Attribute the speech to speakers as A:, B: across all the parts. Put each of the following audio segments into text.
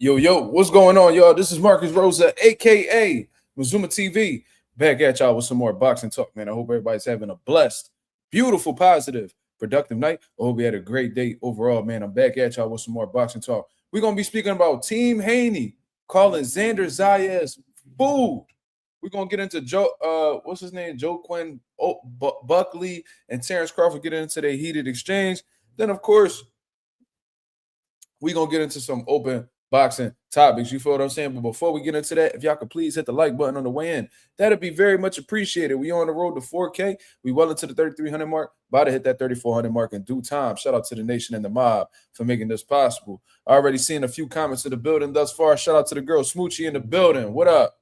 A: Yo, what's going on, y'all? This is Marcus Rosa, a.k.a. Mazuma TV, back at y'all with some more boxing talk, man. I hope everybody's having a blessed, beautiful, positive, productive night. I hope you had a great day overall, man. I'm back at y'all with some more boxing talk. We're going to be speaking about Team Haney calling Xander Zayas food. We're going to get into what's his name? Joe Quinn, Buckley, and Terrence Crawford get into their heated exchange. Then, of course, we're going to get into some open boxing topics. You feel what I'm saying? But before we get into that, if y'all could please hit the like button on the way in, that'd be very much appreciated. We on the road to 4K. We well into the 3,300 mark. About to hit that 3,400 mark in due time. Shout out to the nation and the mob for making this possible. I already seen a few comments in the building thus far. Shout out to the girl Smoochie in the building. What up?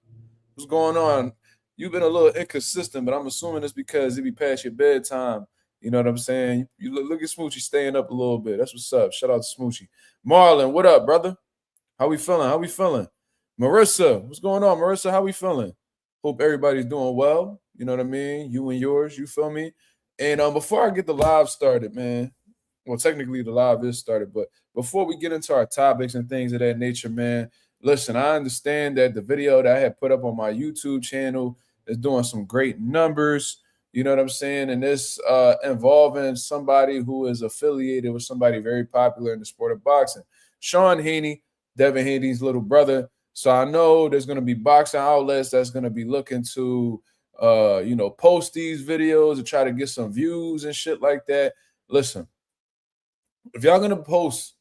A: What's going on? You've been a little inconsistent, but I'm assuming it's because it be past your bedtime. You know what I'm saying? You look at Smoochie staying up a little bit. That's what's up. Shout out to Smoochie. Marlon, what up, brother? How we feeling? Marissa, what's going on, Marissa? How we feeling? Hope everybody's doing well. You know what I mean? You and yours, you feel me? And before I get the live started, man, well, technically the live is started, but before we get into our topics and things of that nature, man, listen, I understand that the video that I had put up on my YouTube channel is doing some great numbers. You know what I'm saying? And this involving somebody who is affiliated with somebody very popular in the sport of boxing. Sean Haney, Devin Haney's little brother. So I know there's going to be boxing outlets that's going to be looking to, post these videos and try to get some views and shit like that. Listen, if y'all going to post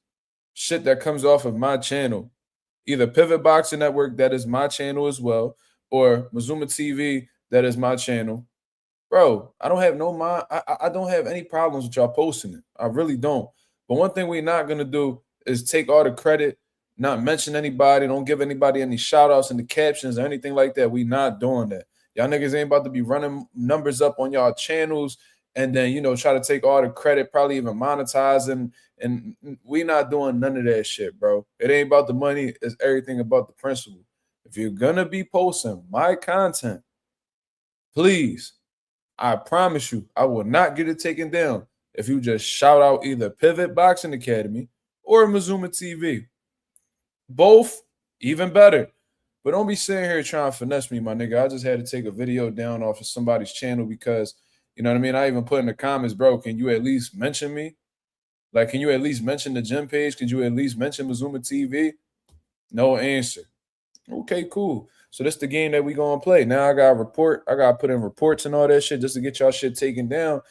A: shit that comes off of my channel, either Pivot Boxing Network, that is my channel as well, or Mazuma TV, that is my channel, bro, I don't have I don't have any problems with y'all posting it. I really don't. But one thing we're not going to do is take all the credit, not mention anybody, don't give anybody any shout outs in the captions or anything like that. We not doing that. Y'all niggas ain't about to be running numbers up on y'all channels and then, try to take all the credit, probably even monetizing. And we not doing none of that shit, bro. It ain't about the money. It's everything about the principle. If you're going to be posting my content, please, I promise you, I will not get it taken down if you just shout out either Pivot Boxing Academy or Mazuma TV. Both, even better. But don't be sitting here trying to finesse me, my nigga. I just had to take a video down off of somebody's channel because, you know what I mean? I even put in the comments, bro, can you at least mention me? Like, can you at least mention the gym page? Can you at least mention Mazuma TV? No answer. Okay, cool. So that's the game that we gonna play. Now I gotta put in reports and all that shit just to get y'all shit taken down.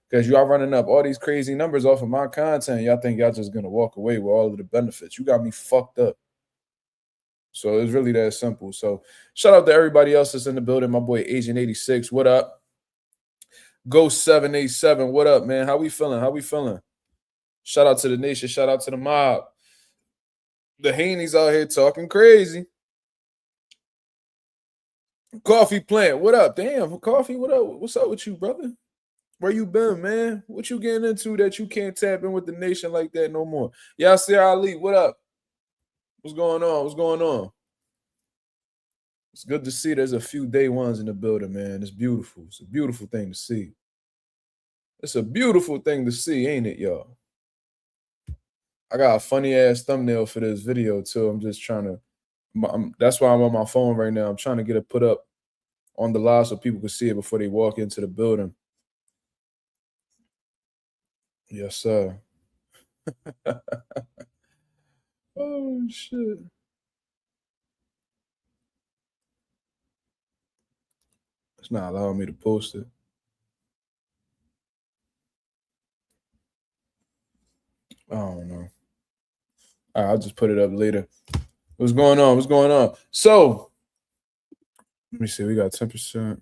A: Because y'all running up all these crazy numbers off of my content. Y'all think y'all just gonna walk away with all of the benefits. You got me fucked up. So it's really that simple. So shout out to everybody else that's in the building. My boy Agent 86, what up? Ghost 787, what up, man? How we feeling? Shout out to the nation. Shout out to the mob. The Haneys out here talking crazy. Coffee plant, what up? Damn, Coffee, what up? What's up with you, brother? Where you been, man? What you getting into that you can't tap in with the nation like that no more? Yasir Ali, what up? What's going on? It's good to see there's a few day ones in the building, man. It's beautiful. It's a beautiful thing to see. It's a beautiful thing to see, ain't it, y'all? I got a funny-ass thumbnail for this video, too. I'm just trying to that's why I'm on my phone right now. I'm trying to get it put up on the live so people can see it before they walk into the building. Yes, sir. Oh, shit. It's not allowing me to post it. I don't know. All right, I'll just put it up later. What's going on? So, let me see. We got 10%.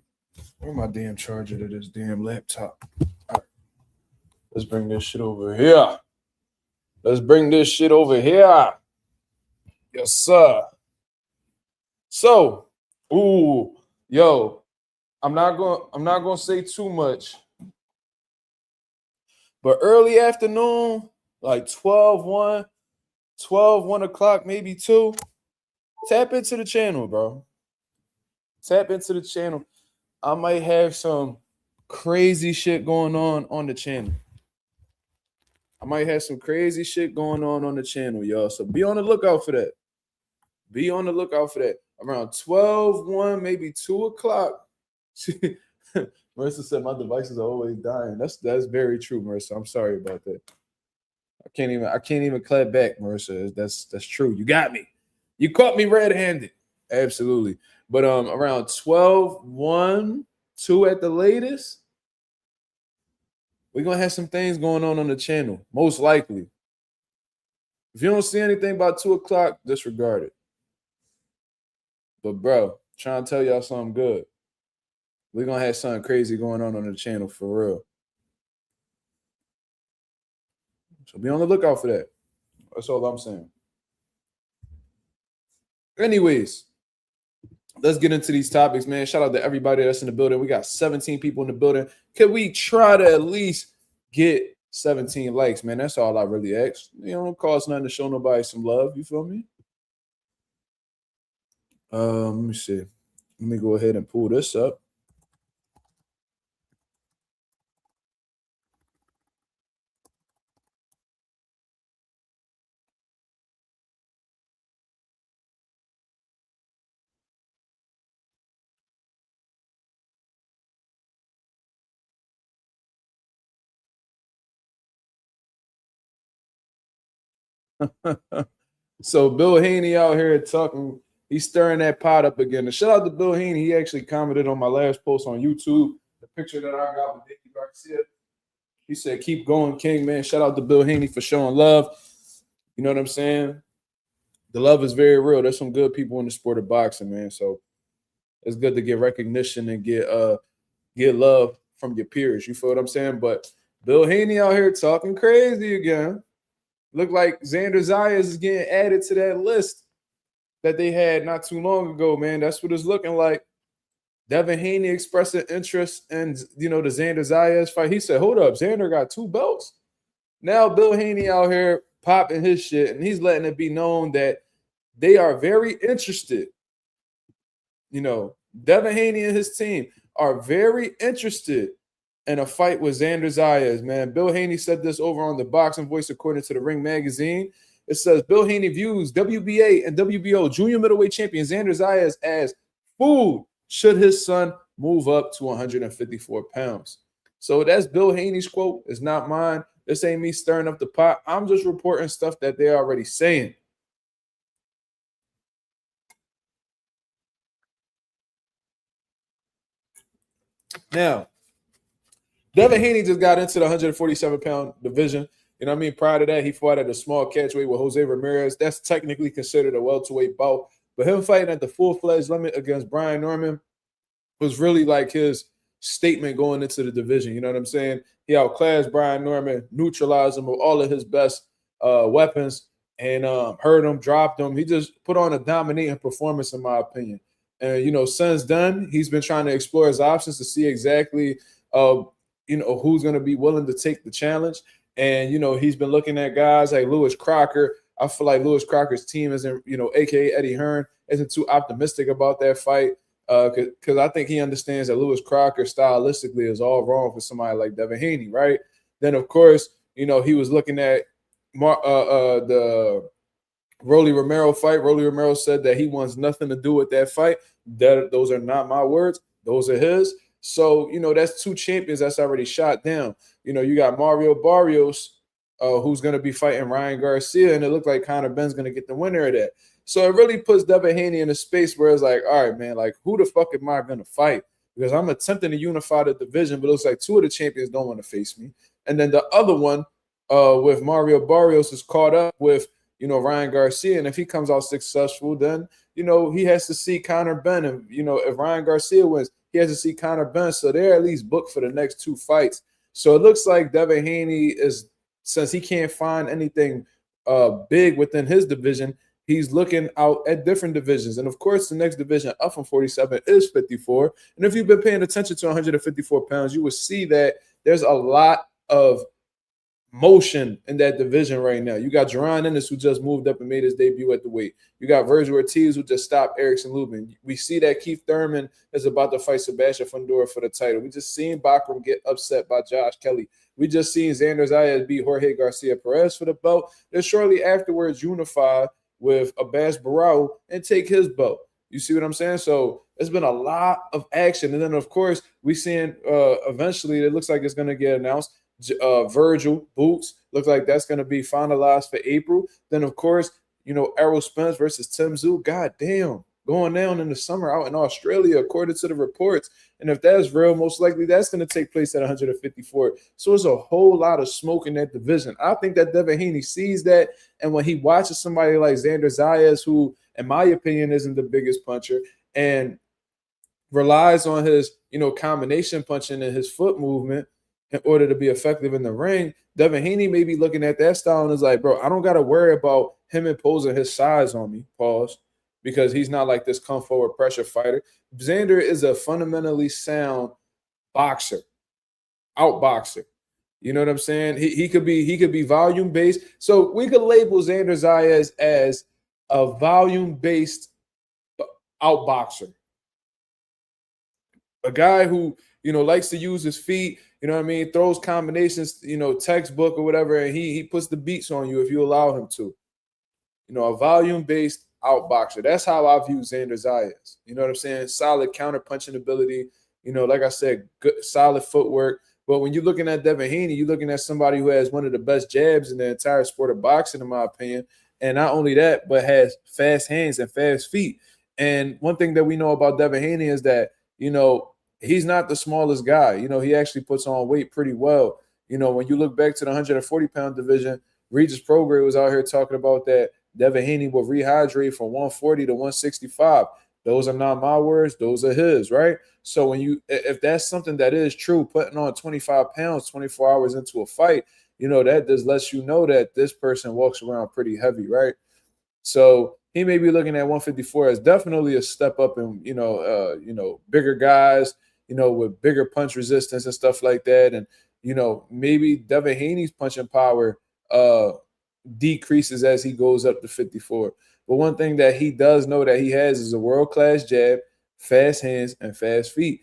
A: Where my damn charger to this damn laptop? All right. Let's bring this shit over here. Yes, sir. So, I'm not gonna say too much. But early afternoon, like 12 1 o'clock, maybe 2, tap into the channel, bro. Tap into the channel. I might have some crazy shit going on the channel. I might have some crazy shit going on the channel, y'all. So be on the lookout for that. Be on the lookout for that. Around 12, 1, maybe 2 o'clock. Marissa said my devices are always dying. That's very true, Marissa. I'm sorry about that. I can't even clap back, Marissa. That's true. You got me. You caught me red-handed. Absolutely. But around 12, 1, 2 at the latest, we're gonna have some things going on the channel, most likely. If you don't see anything by 2 o'clock, disregard it. But bro, trying to tell y'all something good. We're gonna have something crazy going on the channel for real. So be on the lookout for that. That's all I'm saying. Anyways, let's get into these topics, man. Shout out to everybody that's in the building. We got 17 people in the building. Can we try to at least get 17 likes, man? That's all I really ask. You know, don't cost nothing to show nobody some love. You feel me? Let me see. Let me go ahead and pull this up. So Bill Haney out here talking. He's stirring that pot up again. And shout out to Bill Haney. He actually commented on my last post on YouTube. The picture that I got with Dickie Garcia. He said, "Keep going, King, man." Shout out to Bill Haney for showing love. You know what I'm saying? The love is very real. There's some good people in the sport of boxing, man. So it's good to get recognition and get love from your peers. You feel what I'm saying? But Bill Haney out here talking crazy again. Look like Xander Zayas is getting added to that list that they had not too long ago, man. That's what it's looking like. Devin Haney expressing interest in, the Xander Zayas fight. He said, hold up, Xander got 2 belts? Now Bill Haney out here popping his shit, and he's letting it be known that they are very interested. Devin Haney and his team are very interested in a fight with Xander Zayas, man. Bill Haney said this over on the Boxing Voice, according to the Ring magazine. It says, Bill Haney views WBA and WBO junior middleweight champion Xander Zayas as food should his son move up to 154 pounds. So that's Bill Haney's quote. It's not mine. This ain't me stirring up the pot. I'm just reporting stuff that they're already saying. Now, Devin Haney just got into the 147-pound division. You know what I mean? Prior to that, he fought at a small catchweight with Jose Ramirez. That's technically considered a welterweight bout. But him fighting at the full-fledged limit against Brian Norman was really like his statement going into the division. You know what I'm saying? He outclassed Brian Norman, neutralized him with all of his best weapons, and hurt him, dropped him. He just put on a dominating performance, in my opinion. And, since then, he's been trying to explore his options to see exactly who's going to be willing to take the challenge. And, he's been looking at guys like Lewis Crocker. I feel like Lewis Crocker's team isn't, a.k.a. Eddie Hearn, isn't too optimistic about that fight because I think he understands that Lewis Crocker stylistically is all wrong for somebody like Devin Haney, right? Then, of course, he was looking at the Rolly Romero fight. Rolly Romero said that he wants nothing to do with that fight. Those are not my words. Those are his. So, that's 2 champions that's already shot down. You got Mario Barrios, who's going to be fighting Ryan Garcia, and it looked like Conor Benn's going to get the winner of that. So it really puts Devin Haney in a space where it's like, all right, man, like, who the fuck am I going to fight? Because I'm attempting to unify the division, but it looks like 2 of the champions don't want to face me. And then the other one with Mario Barrios is caught up with, Ryan Garcia. And if he comes out successful, then, he has to see Conor Benn. And, if Ryan Garcia wins, he has to see Conor Benn. So they're at least booked for the next 2 fights. So it looks like Devin Haney is, since he can't find anything big within his division, he's looking out at different divisions. And, of course, the next division up from 47 is 54. And if you've been paying attention to 154 pounds, you will see that there's a lot of motion in that division right now. You got Ennis, who just moved up and made his debut at the weight. You got Virgil Ortiz, who just stopped Erickson Lubin. We see that Keith Thurman is about to fight Sebastian Fundora for the title. We just seen Bachram get upset by Josh Kelly. We just seen Xander Zayas beat Jorge Garcia Perez for the belt. Then shortly afterwards, Unified with Abbas Barao and take his belt. You see what I'm saying? So it's been a lot of action. And then, of course, we seeing eventually it looks like it's going to get announced. Virgil, Boots, looks like that's going to be finalized for April. Then, of course, Errol Spence versus Tszyu. God damn, going down in the summer out in Australia, according to the reports. And if that's real, most likely that's going to take place at 154. So it's a whole lot of smoke in that division. I think that Devin Haney sees that. And when he watches somebody like Xander Zayas, who, in my opinion, isn't the biggest puncher, and relies on his, combination punching and his foot movement in order to be effective in the ring, Devin Haney may be looking at that style and is like, bro, I don't got to worry about him imposing his size on me, pause, because he's not like this come forward pressure fighter. Xander is a fundamentally sound boxer, outboxer. You know what I'm saying? He could be volume based. So we could label Xander Zayas as a volume based outboxer, a guy who likes to use his feet. You know what I mean? Throws combinations, textbook or whatever, and he puts the beats on you if you allow him to. A volume based outboxer. That's how I view Xander Zayas. You know what I'm saying? Solid counter punching ability. Like I said, good, solid footwork. But when you're looking at Devin Haney, you're looking at somebody who has one of the best jabs in the entire sport of boxing, in my opinion. And not only that, but has fast hands and fast feet. And one thing that we know about Devin Haney is that, he's not the smallest guy. He actually puts on weight pretty well. When you look back to the 140-pound division, Regis Prograis was out here talking about that Devin Haney will rehydrate from 140 to 165. Those are not my words. Those are his, right? So if that's something that is true, putting on 25 pounds 24 hours into a fight, that just lets you know that this person walks around pretty heavy, right? So he may be looking at 154 as definitely a step up in, bigger guys, with bigger punch resistance and stuff like that. And, maybe Devin Haney's punching power decreases as he goes up to 54. But one thing that he does know that he has is a world-class jab, fast hands, and fast feet.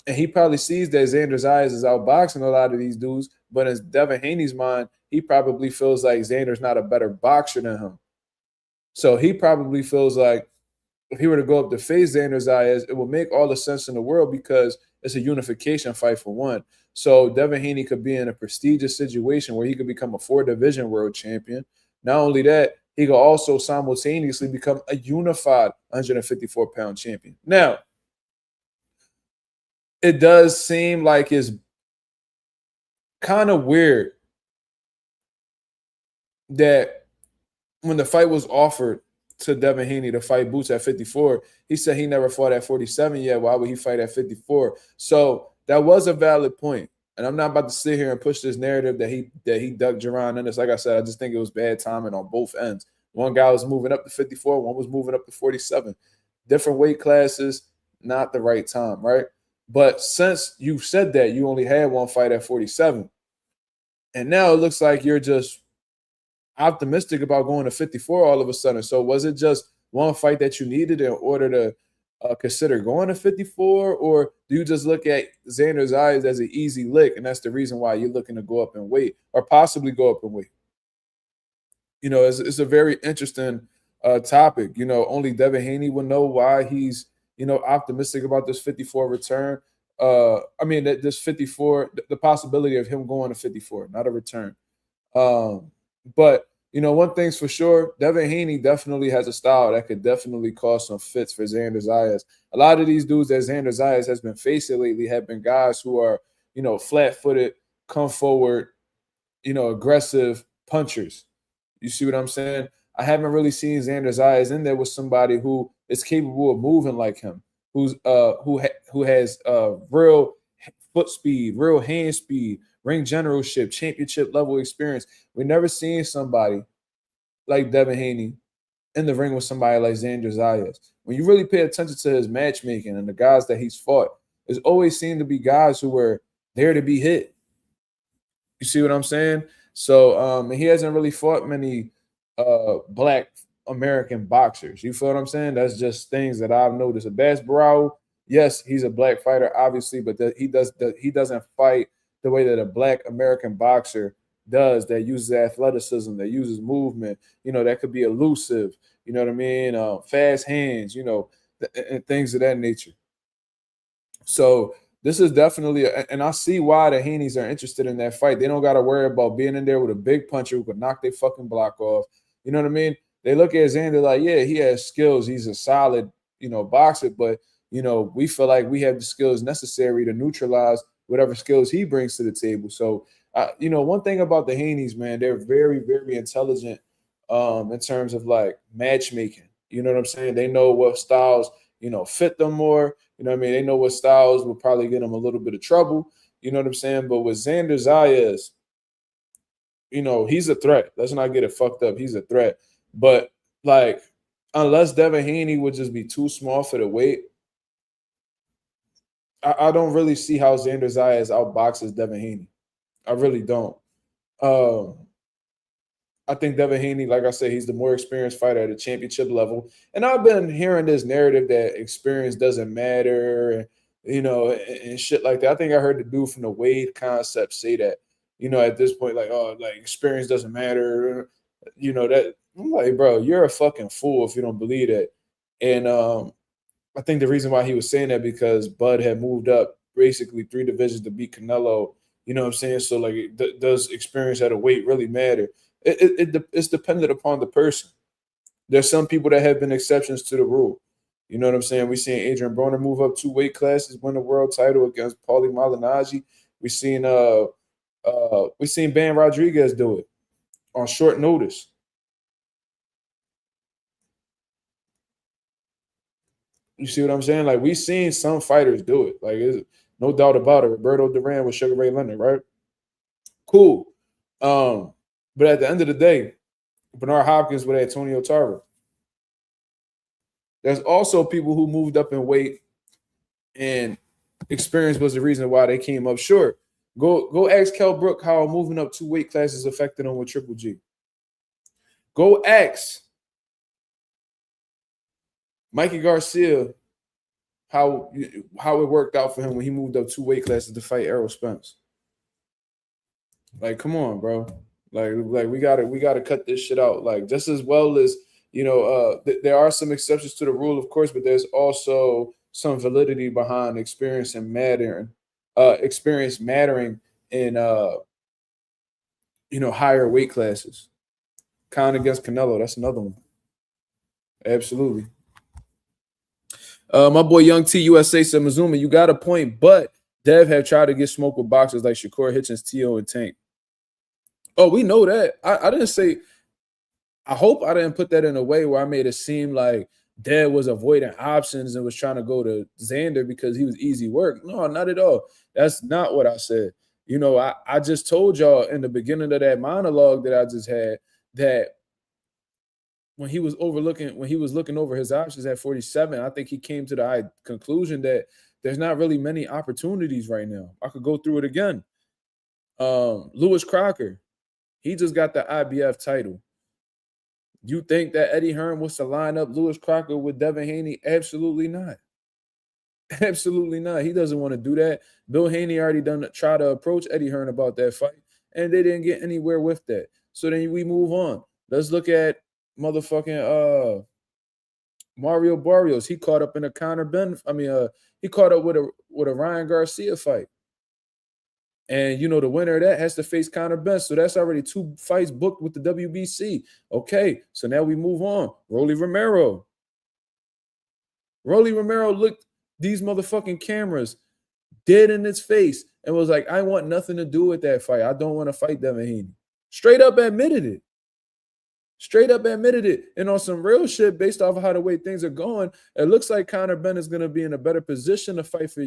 A: And he probably sees that Xander Zayas is outboxing a lot of these dudes, but in Devin Haney's mind, he probably feels like Xander's not a better boxer than him. So he probably feels like if he were to go up to face Xander Zayas, it would make all the sense in the world because it's a unification fight for one. So Devin Haney could be in a prestigious situation where he could become a 4-division world champion. Not only that, he could also simultaneously become a unified 154-pound champion. Now, it does seem like it's kind of weird that when the fight was offered to Devin Haney to fight Boots at 54, he said he never fought at 47 yet. Why would he fight at 54? So that was a valid point. And I'm not about to sit here and push this narrative that he ducked Jaron Ennis. Like I said, I just think it was bad timing on both ends. One guy was moving up to 54, one was moving up to 47. Different weight classes, not the right time, right? But since you said that, you only had one fight at 47. And now it looks like you're just optimistic about going to 54 all of a sudden. So was it just one fight that you needed in order to consider going to 54, or do you just look at Xander Zayas as an easy lick, and that's the reason why you're looking to go up in weight or possibly go up in weight? It's a very interesting topic. Only Devin Haney will know why he's optimistic about this 54 return. This 54, the possibility of him going to 54, not a return. But one thing's for sure, Devin Haney definitely has a style that could definitely cause some fits for Xander Zayas. A lot of these dudes that Xander Zayas has been facing lately have been guys who are, flat-footed, come forward, aggressive punchers. You see what I'm saying? I haven't really seen Xander Zayas in there with somebody who is capable of moving like him, who has real foot speed, real hand speed, ring generalship, championship level experience. We've never seen somebody like Devin Haney in the ring with somebody like Xander Zayas. When you really pay attention to his matchmaking and the guys that he's fought, there's always seemed to be guys who were there to be hit. You see what I'm saying? So he hasn't really fought many black American boxers. You feel what I'm saying? That's just things that I've noticed. Abbas Barao, yes, he's a black fighter, obviously, but he doesn't fight the way that a black American boxer does, that uses athleticism, that uses movement, that could be elusive, you know what I mean? Fast hands, and things of that nature. So this is definitely, and I see why the Haneys are interested in that fight. They don't got to worry about being in there with a big puncher who could knock their fucking block off. You know what I mean? They look at Xander like, yeah, he has skills. He's a solid, boxer, but we feel like we have the skills necessary to neutralize whatever skills he brings to the table. So, one thing about the Haneys, man, they're very, very intelligent in terms of like matchmaking. You know what I'm saying? They know what styles, fit them more. You know what I mean? They know what styles will probably get them a little bit of trouble. You know what I'm saying? But with Xander Zayas, he's a threat. Let's not get it fucked up. He's a threat. But like, unless Devin Haney would just be too small for the weight, I don't really see how Xander Zayas outboxes Devin Haney. I really don't. I think Devin Haney, like I said, he's the more experienced fighter at a championship level. And I've been hearing this narrative that experience doesn't matter, and shit like that. I think I heard the dude from the Wade concept say that, at this point, like, oh, like experience doesn't matter. That I'm like, bro, you're a fucking fool if you don't believe that. And I think the reason why he was saying that because Bud had moved up basically 3 divisions to beat Canelo. You know what I'm saying? So like, does experience at a weight really matter? It's dependent upon the person. There's some people that have been exceptions to the rule. You know what I'm saying? We've seen Adrian Broner move up 2 weight classes, win the world title against Paulie Malignaggi. We've seen Ben Rodriguez do it on short notice. You see what I'm saying? Like, we've seen some fighters do it. Like, there's no doubt about it. Roberto Duran with Sugar Ray Leonard, right? Cool. But at the end of the day, Bernard Hopkins with Antonio Tarver. There's also people who moved up in weight and experience was the reason why they came up short. Go ask Kell Brook how moving up 2 weight classes affected him with Triple G. Go ask Mikey Garcia how it worked out for him when he moved up 2 weight classes to fight Errol Spence. Like, come on, bro. Like we gotta cut this shit out. Like, just as well as there are some exceptions to the rule, of course, but there's also some validity behind experience mattering in higher weight classes. Khan against Canelo, that's another one. Absolutely. My boy Young T USA said, Mazuma, you got a point, but Dev have tried to get smoked with boxers like Shakur, Hitchens, Tszyu, and Tank. Oh, we know that. I didn't say. I hope I didn't put that in a way where I made it seem like Dev was avoiding options and was trying to go to Xander because he was easy work. No, not at all. That's not what I said. I just told y'all in the beginning of that monologue that I just had that when he was looking over his options at 47, I think he came to the conclusion that there's not really many opportunities right now. I could go through it again. Lewis Crocker, he just got the IBF title. You think that Eddie Hearn was to line up Lewis Crocker with Devin Haney? Absolutely not. Absolutely not. He doesn't want to do that. Bill Haney already tried to approach Eddie Hearn about that fight, and they didn't get anywhere with that. So then we move on. Let's look at motherfucking Mario Barrios. He caught up in a Conor Ben. He caught up with a Ryan Garcia fight. And, the winner of that has to face Conor Ben. So that's already 2 fights booked with the WBC. Okay, so now we move on. Rolly Romero. Rolly Romero looked these motherfucking cameras dead in its face and was like, I want nothing to do with that fight. I don't want to fight Devin Haney. Straight up admitted it. And on some real shit, based off of how the way things are going, it looks like Conor Ben is going to be in a better position to fight for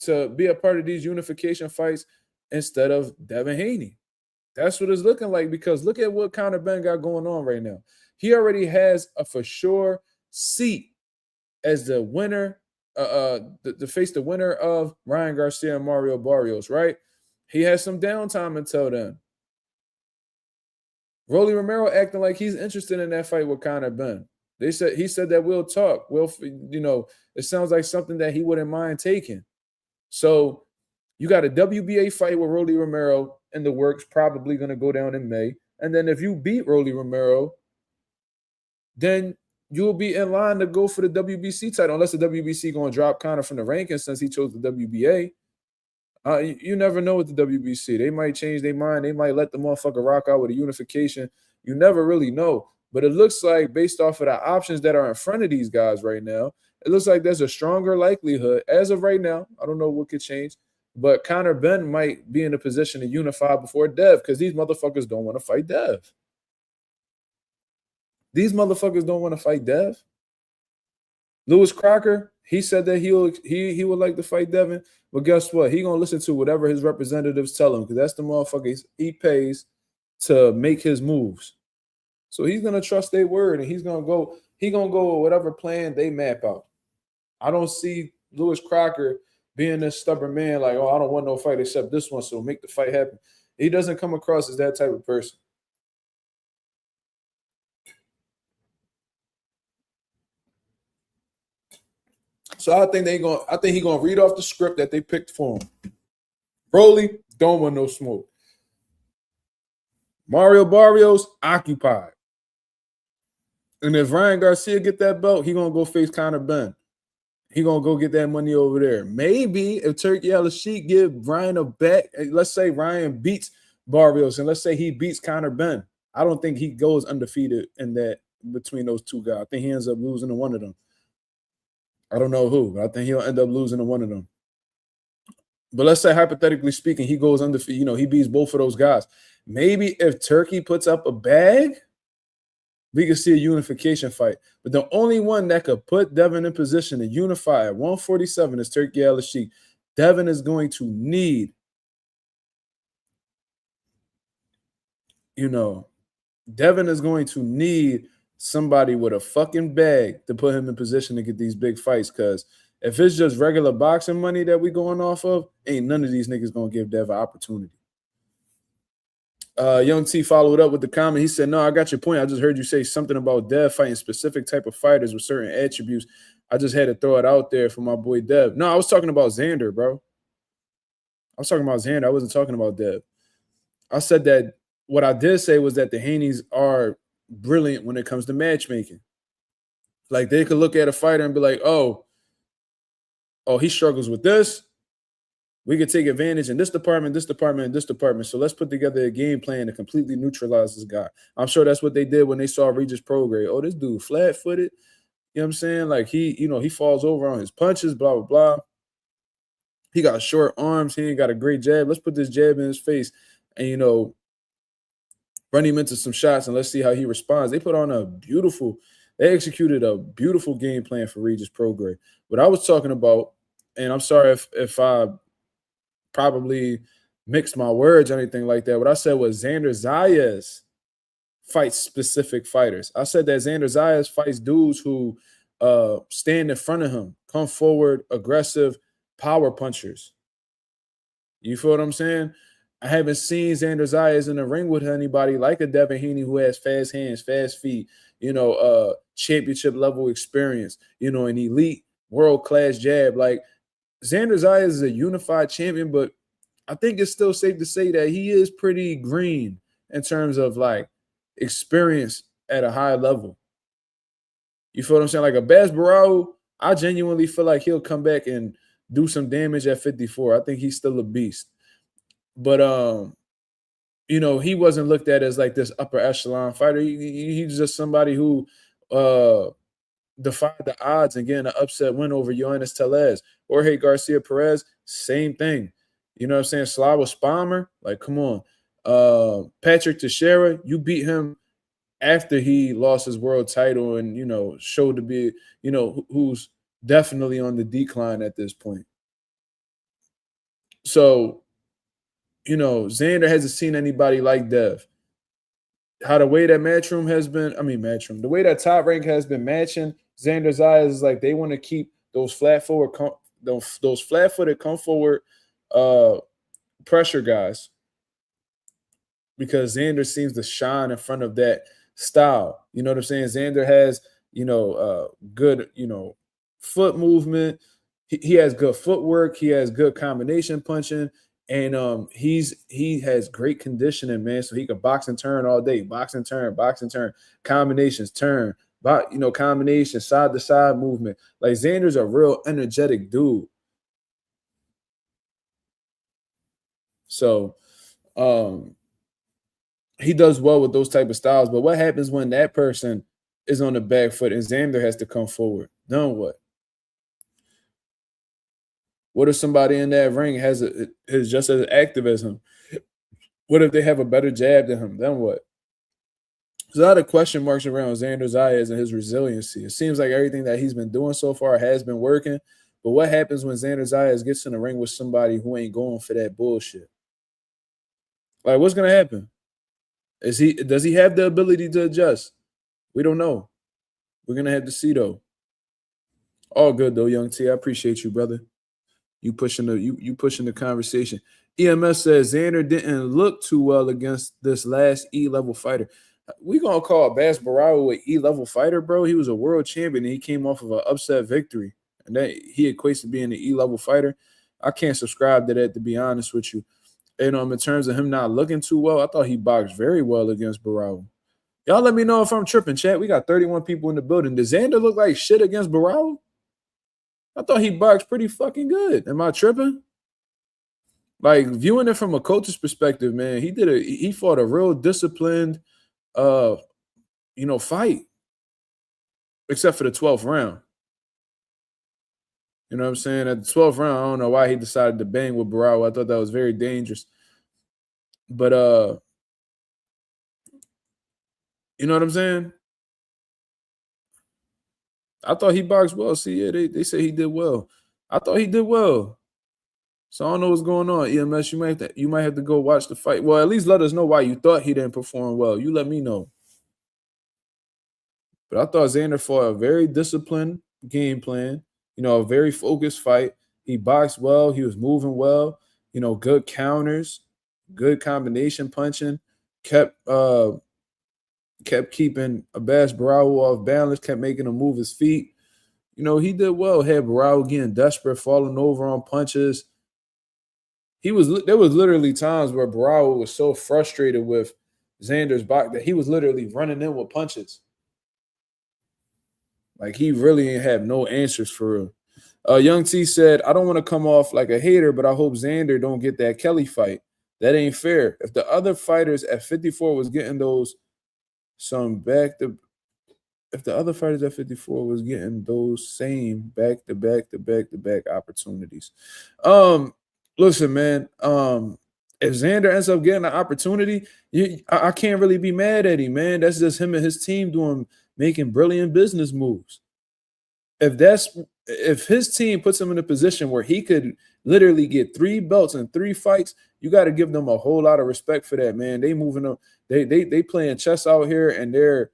A: to be a part of these unification fights instead of Devin Haney. That's what it's looking like, because look at what Conor Ben got going on right now. He already has a for sure seat as the winner, to face the winner of Ryan Garcia and Mario Barrios, right? He has some downtime until then. Rolly Romero acting like he's interested in that fight with Conor Ben. He said that we'll talk. It sounds like something that he wouldn't mind taking. So You got a WBA fight with Rolly Romero in the works, probably going to go down in May. And then if you beat Rolly Romero, then you'll be in line to go for the WBC title, unless the WBC going to drop Conor from the rankings since he chose the WBA. You never know with the WBC. They might change their mind. They might let the motherfucker rock out with a unification. You never really know. But it looks like, based off of the options that are in front of these guys right now, it looks like there's a stronger likelihood, as of right now, I don't know what could change, but Conor Benn might be in a position to unify before Dev, because these motherfuckers don't want to fight Dev. These motherfuckers don't want to fight Dev. Lewis Crocker, he said that he would like to fight Devin, but guess what? He gonna listen to whatever his representatives tell him, because that's the motherfucker he pays to make his moves. So he's gonna trust their word, and he's gonna go with whatever plan they map out. I don't see Lewis Crocker being this stubborn man, like, oh, I don't want no fight except this one, so make the fight happen. He doesn't come across as that type of person. So I think he's gonna read off the script that they picked for him. Broly, don't want no smoke. Mario Barrios, occupied. And if Ryan Garcia get that belt, he gonna go face Conor Benn. He gonna go get that money over there. Maybe if Turkey Al-Sheikh give Ryan a bet, let's say Ryan beats Barrios, and let's say he beats Conor Benn. I don't think he goes undefeated in that between those two guys. I think he ends up losing to one of them. I don't know who, but I think he'll end up losing to one of them. But let's say, hypothetically speaking, he goes undefeated. He beats both of those guys. Maybe if Turkey puts up a bag, we could see a unification fight. But the only one that could put Devin in position to unify at 147 is Turkey Al-Sheikh. Devin is going to need, Devin is going to need somebody with a fucking bag to put him in position to get these big fights. Because if it's just regular boxing money that we going off of, ain't none of these niggas gonna give Dev an opportunity. Young T followed up with the comment. He said, no, I got your point. I just heard you say something about Dev fighting specific type of fighters with certain attributes. I just had to throw it out there for my boy Dev. No, I was talking about Xander, bro. I was talking about Xander. I wasn't talking about Dev. I said that what I did say was that the Haneys are brilliant when it comes to matchmaking. Like, they could look at a fighter and be like, oh, he struggles with this. We could take advantage in this department, this department, and this department. So let's put together a game plan to completely neutralize this guy. I'm sure that's what they did when they saw Regis Prograis. Oh, this dude flat-footed. You know what I'm saying? Like, he falls over on his punches, blah, blah, blah. He got short arms. He ain't got a great jab. Let's put this jab in his face and, run him into some shots, and let's see how he responds. They executed a beautiful game plan for Regis Prograis. What I was talking about, and I'm sorry if I probably mixed my words or anything like that, what I said was Xander Zayas fights specific fighters. I said that Xander Zayas fights dudes who stand in front of him, come forward, aggressive, power punchers. You feel what I'm saying? I haven't seen Xander Zayas in the ring with anybody like a Devin Haney who has fast hands, fast feet, championship level experience, an elite world-class jab. Like, Xander Zayas is a unified champion, but I think it's still safe to say that he is pretty green in terms of, like, experience at a high level. You feel what I'm saying? Like a Baz Barao, I genuinely feel like he'll come back and do some damage at 54. I think he's still a beast. But, he wasn't looked at as like this upper echelon fighter. He's just somebody who defied the odds and getting an upset win over Yoenis Tellez. Jorge Garcia Perez, same thing. You know what I'm saying? Slava Spalmer, like, come on. Patrick Teixeira, you beat him after he lost his world title and, showed to be, who's definitely on the decline at this point. So, Xander hasn't seen anybody like Dev. How the way that the way that Top Rank has been matching Xander Zayas is like they want to keep those flat-footed come forward pressure guys, because Xander seems to shine in front of that style. You know what I'm saying? Xander has, good, foot movement. he has good footwork. He has good combination punching. And he has great conditioning, man. So he can box and turn all day, box and turn, combinations, turn, combination, side to side movement. Like Xander's a real energetic dude. So he does well with those type of styles. But what happens when that person is on the back foot and Xander has to come forward? Then what? What if somebody in that ring is just as active as him? What if they have a better jab than him? Then what? There's a lot of question marks around Xander Zayas and his resiliency. It seems like everything that he's been doing so far has been working. But what happens when Xander Zayas gets in the ring with somebody who ain't going for that bullshit? Like, what's gonna happen? Does he have the ability to adjust? We don't know. We're gonna have to see though. All good though, Young T. I appreciate you, brother. You pushing the conversation. EMS says Xander didn't look too well against this last E-level fighter. We gonna call Bas Barao an E-level fighter, bro? He was a world champion and he came off of an upset victory, and that he equates to being an E-level fighter. I can't subscribe to that, to be honest with you. And in terms of him not looking too well, I thought he boxed very well against Barao. Y'all let me know if I'm tripping, chat. We got 31 people in the building. Does Xander look like shit against Barao? I thought he boxed pretty fucking good. Am I tripping? Like, viewing it from a coach's perspective, man, he fought a real disciplined fight. Except for the 12th round. You know what I'm saying? At the 12th round, I don't know why he decided to bang with Barao. I thought that was very dangerous. But you know what I'm saying? I thought he boxed well. See, yeah, they say he did well. I thought he did well. So I don't know what's going on. EMS, you might have to go watch the fight. Well, at least let us know why you thought he didn't perform well. You let me know. But I thought Xander fought a very disciplined game plan, a very focused fight. He boxed well. He was moving well, good counters, good combination punching, kept keeping Bas Barao off balance, kept making him move his feet. He did well. Had Barao getting desperate, falling over on punches. There was literally times where Barao was so frustrated with Xander's box that he was literally running in with punches. Like, he really ain't have no answers for real. Young T said, I don't want to come off like a hater, but I hope Xander don't get that Kelly fight. That ain't fair. If the other fighters at 54 was getting those same back-to-back opportunities. Listen, man, if Xander ends up getting an opportunity, I can't really be mad at him, man. That's just him and his team making brilliant business moves. If his team puts him in a position where he could literally get 3 belts in 3 fights, you got to give them a whole lot of respect for that, man. They moving up. They playing chess out here, and they're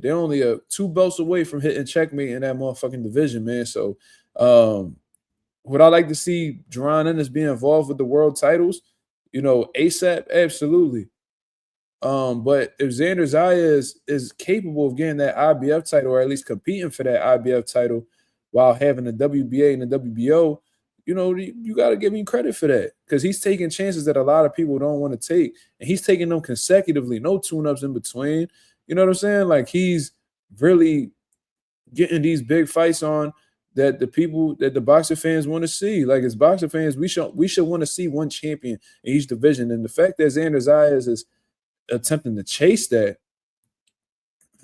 A: only 2 belts away from hitting checkmate in that motherfucking division, man. So would I like to see Ennis be involved with the world titles? ASAP, absolutely. But if Xander Zayas is capable of getting that IBF title, or at least competing for that IBF title while having the WBA and the WBO, you got to give him credit for that, because he's taking chances that a lot of people don't want to take, and he's taking them consecutively, no tune-ups in between. You know what I'm saying? Like, he's really getting these big fights on that the boxer fans want to see. Like, as boxer fans, we should want to see one champion in each division. And the fact that Xander Zayas is attempting to chase that,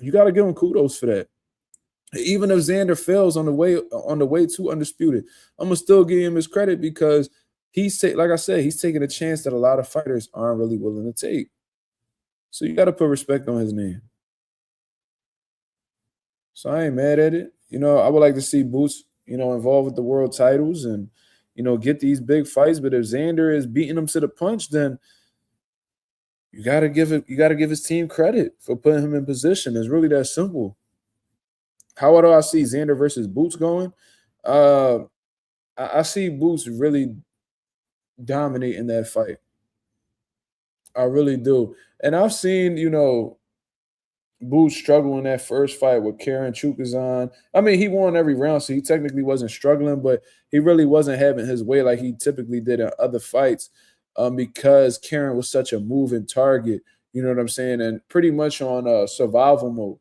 A: you got to give him kudos for that. Even if Xander fails on the way to undisputed, I'm gonna still give him his credit, because like I said, he's taking a chance that a lot of fighters aren't really willing to take. So you got to put respect on his name. So I ain't mad at it. I would like to see Boots, involved with the world titles and, get these big fights. But if Xander is beating him to the punch, then you gotta give his team credit for putting him in position. It's really that simple. How do I see Xander versus Boots going? I see Boots really dominating that fight. I really do. And I've seen, Boots struggled in that first fight with Karen Chukazan. I mean, he won every round, so he technically wasn't struggling, but he really wasn't having his way like he typically did in other fights, because Karen was such a moving target. You know what I'm saying? And pretty much on survival mode.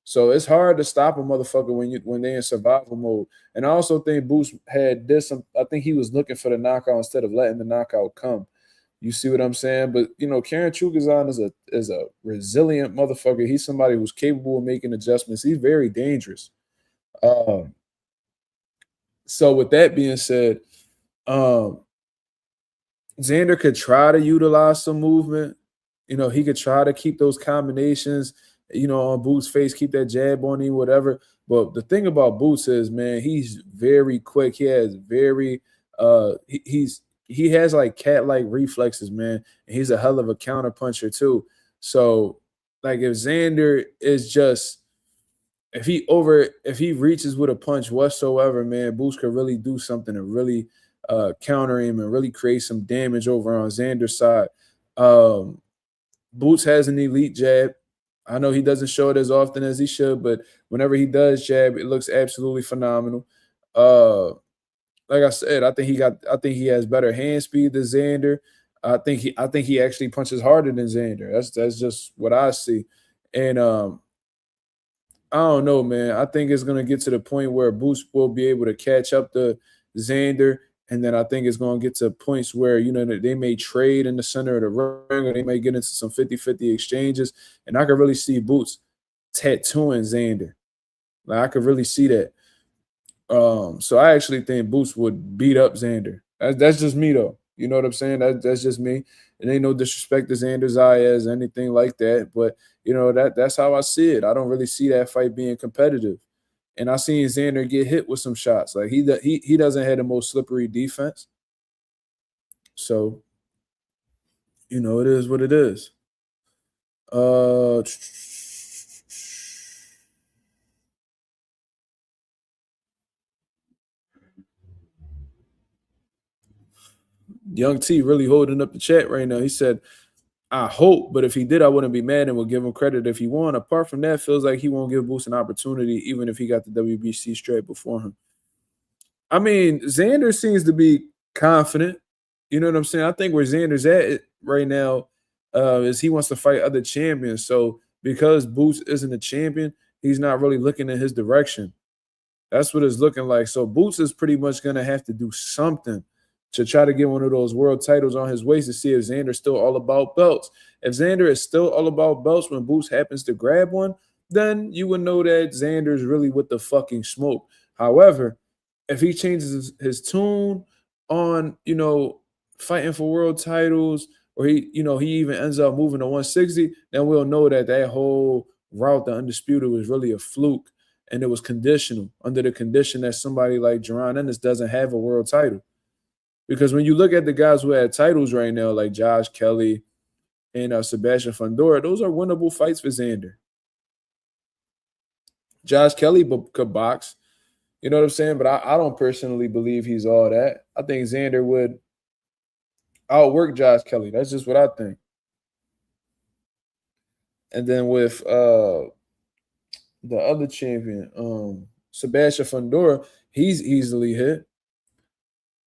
A: So it's hard to stop a motherfucker when they in survival mode. And I also think Boots had this. I think he was looking for the knockout instead of letting the knockout come. You see what I'm saying? But Karen Chukazan is a resilient motherfucker. He's somebody who's capable of making adjustments. He's very dangerous. Um, so with that being said, um, Xander could try to utilize some movement. He could try to keep those combinations, on Boots' face, keep that jab on him, whatever. But the thing about Boots is, man, he's very quick. He has very he has like cat-like reflexes, man. And he's a hell of a counter puncher too. So, like, if Xander is just if he reaches with a punch whatsoever, man, Boots could really do something to really counter him and really create some damage over on Xander's side. Boots has an elite jab. I know he doesn't show it as often as he should, but whenever he does jab, it looks absolutely phenomenal. Like I said, I think he has better hand speed than Xander. I think he actually punches harder than Xander. That's just what I see. And I don't know, man. I think it's gonna get to the point where Boots will be able to catch up to Xander, and then I think it's gonna get to points where they may trade in the center of the ring, or they may get into some 50-50 exchanges, and I could really see Boots tattooing Xander. Like, I could really see that. So I actually think Boots would beat up Xander. That's just me though. You know what I'm saying? That's just me. It ain't no disrespect to Xander Zayas or anything like that, but that's how I see it. I don't really see that fight being competitive. And I seen Xander get hit with some shots. Like, he doesn't have the most slippery defense. So, it is what it is. Young T really holding up the chat right now. He said, I hope, but if he did, I wouldn't be mad and would give him credit if he won. Apart from that, feels like he won't give Boost an opportunity, even if he got the WBC straight before him. I mean, Xander seems to be confident. You know what I'm saying? I think where Xander's at right now is he wants to fight other champions. So because Boots isn't a champion, he's not really looking in his direction. That's what it's looking like. So Boots is pretty much going to have to do something to try to get one of those world titles on his waist to see if Xander's still all about belts. If Xander is still all about belts when Boots happens to grab one, then you would know that Xander's really with the fucking smoke. However, if he changes his tune on, fighting for world titles, or he even ends up moving to 160, then we'll know that whole route to Undisputed was really a fluke. And it was conditional, under the condition that somebody like Jaron Ennis doesn't have a world title. Because when you look at the guys who had titles right now, like Josh Kelly and Sebastian Fundora, those are winnable fights for Xander. Josh Kelly could box, you know what I'm saying? But I don't personally believe he's all that. I think Xander would outwork Josh Kelly. That's just what I think. And then with the other champion, Sebastian Fundora, he's easily hit.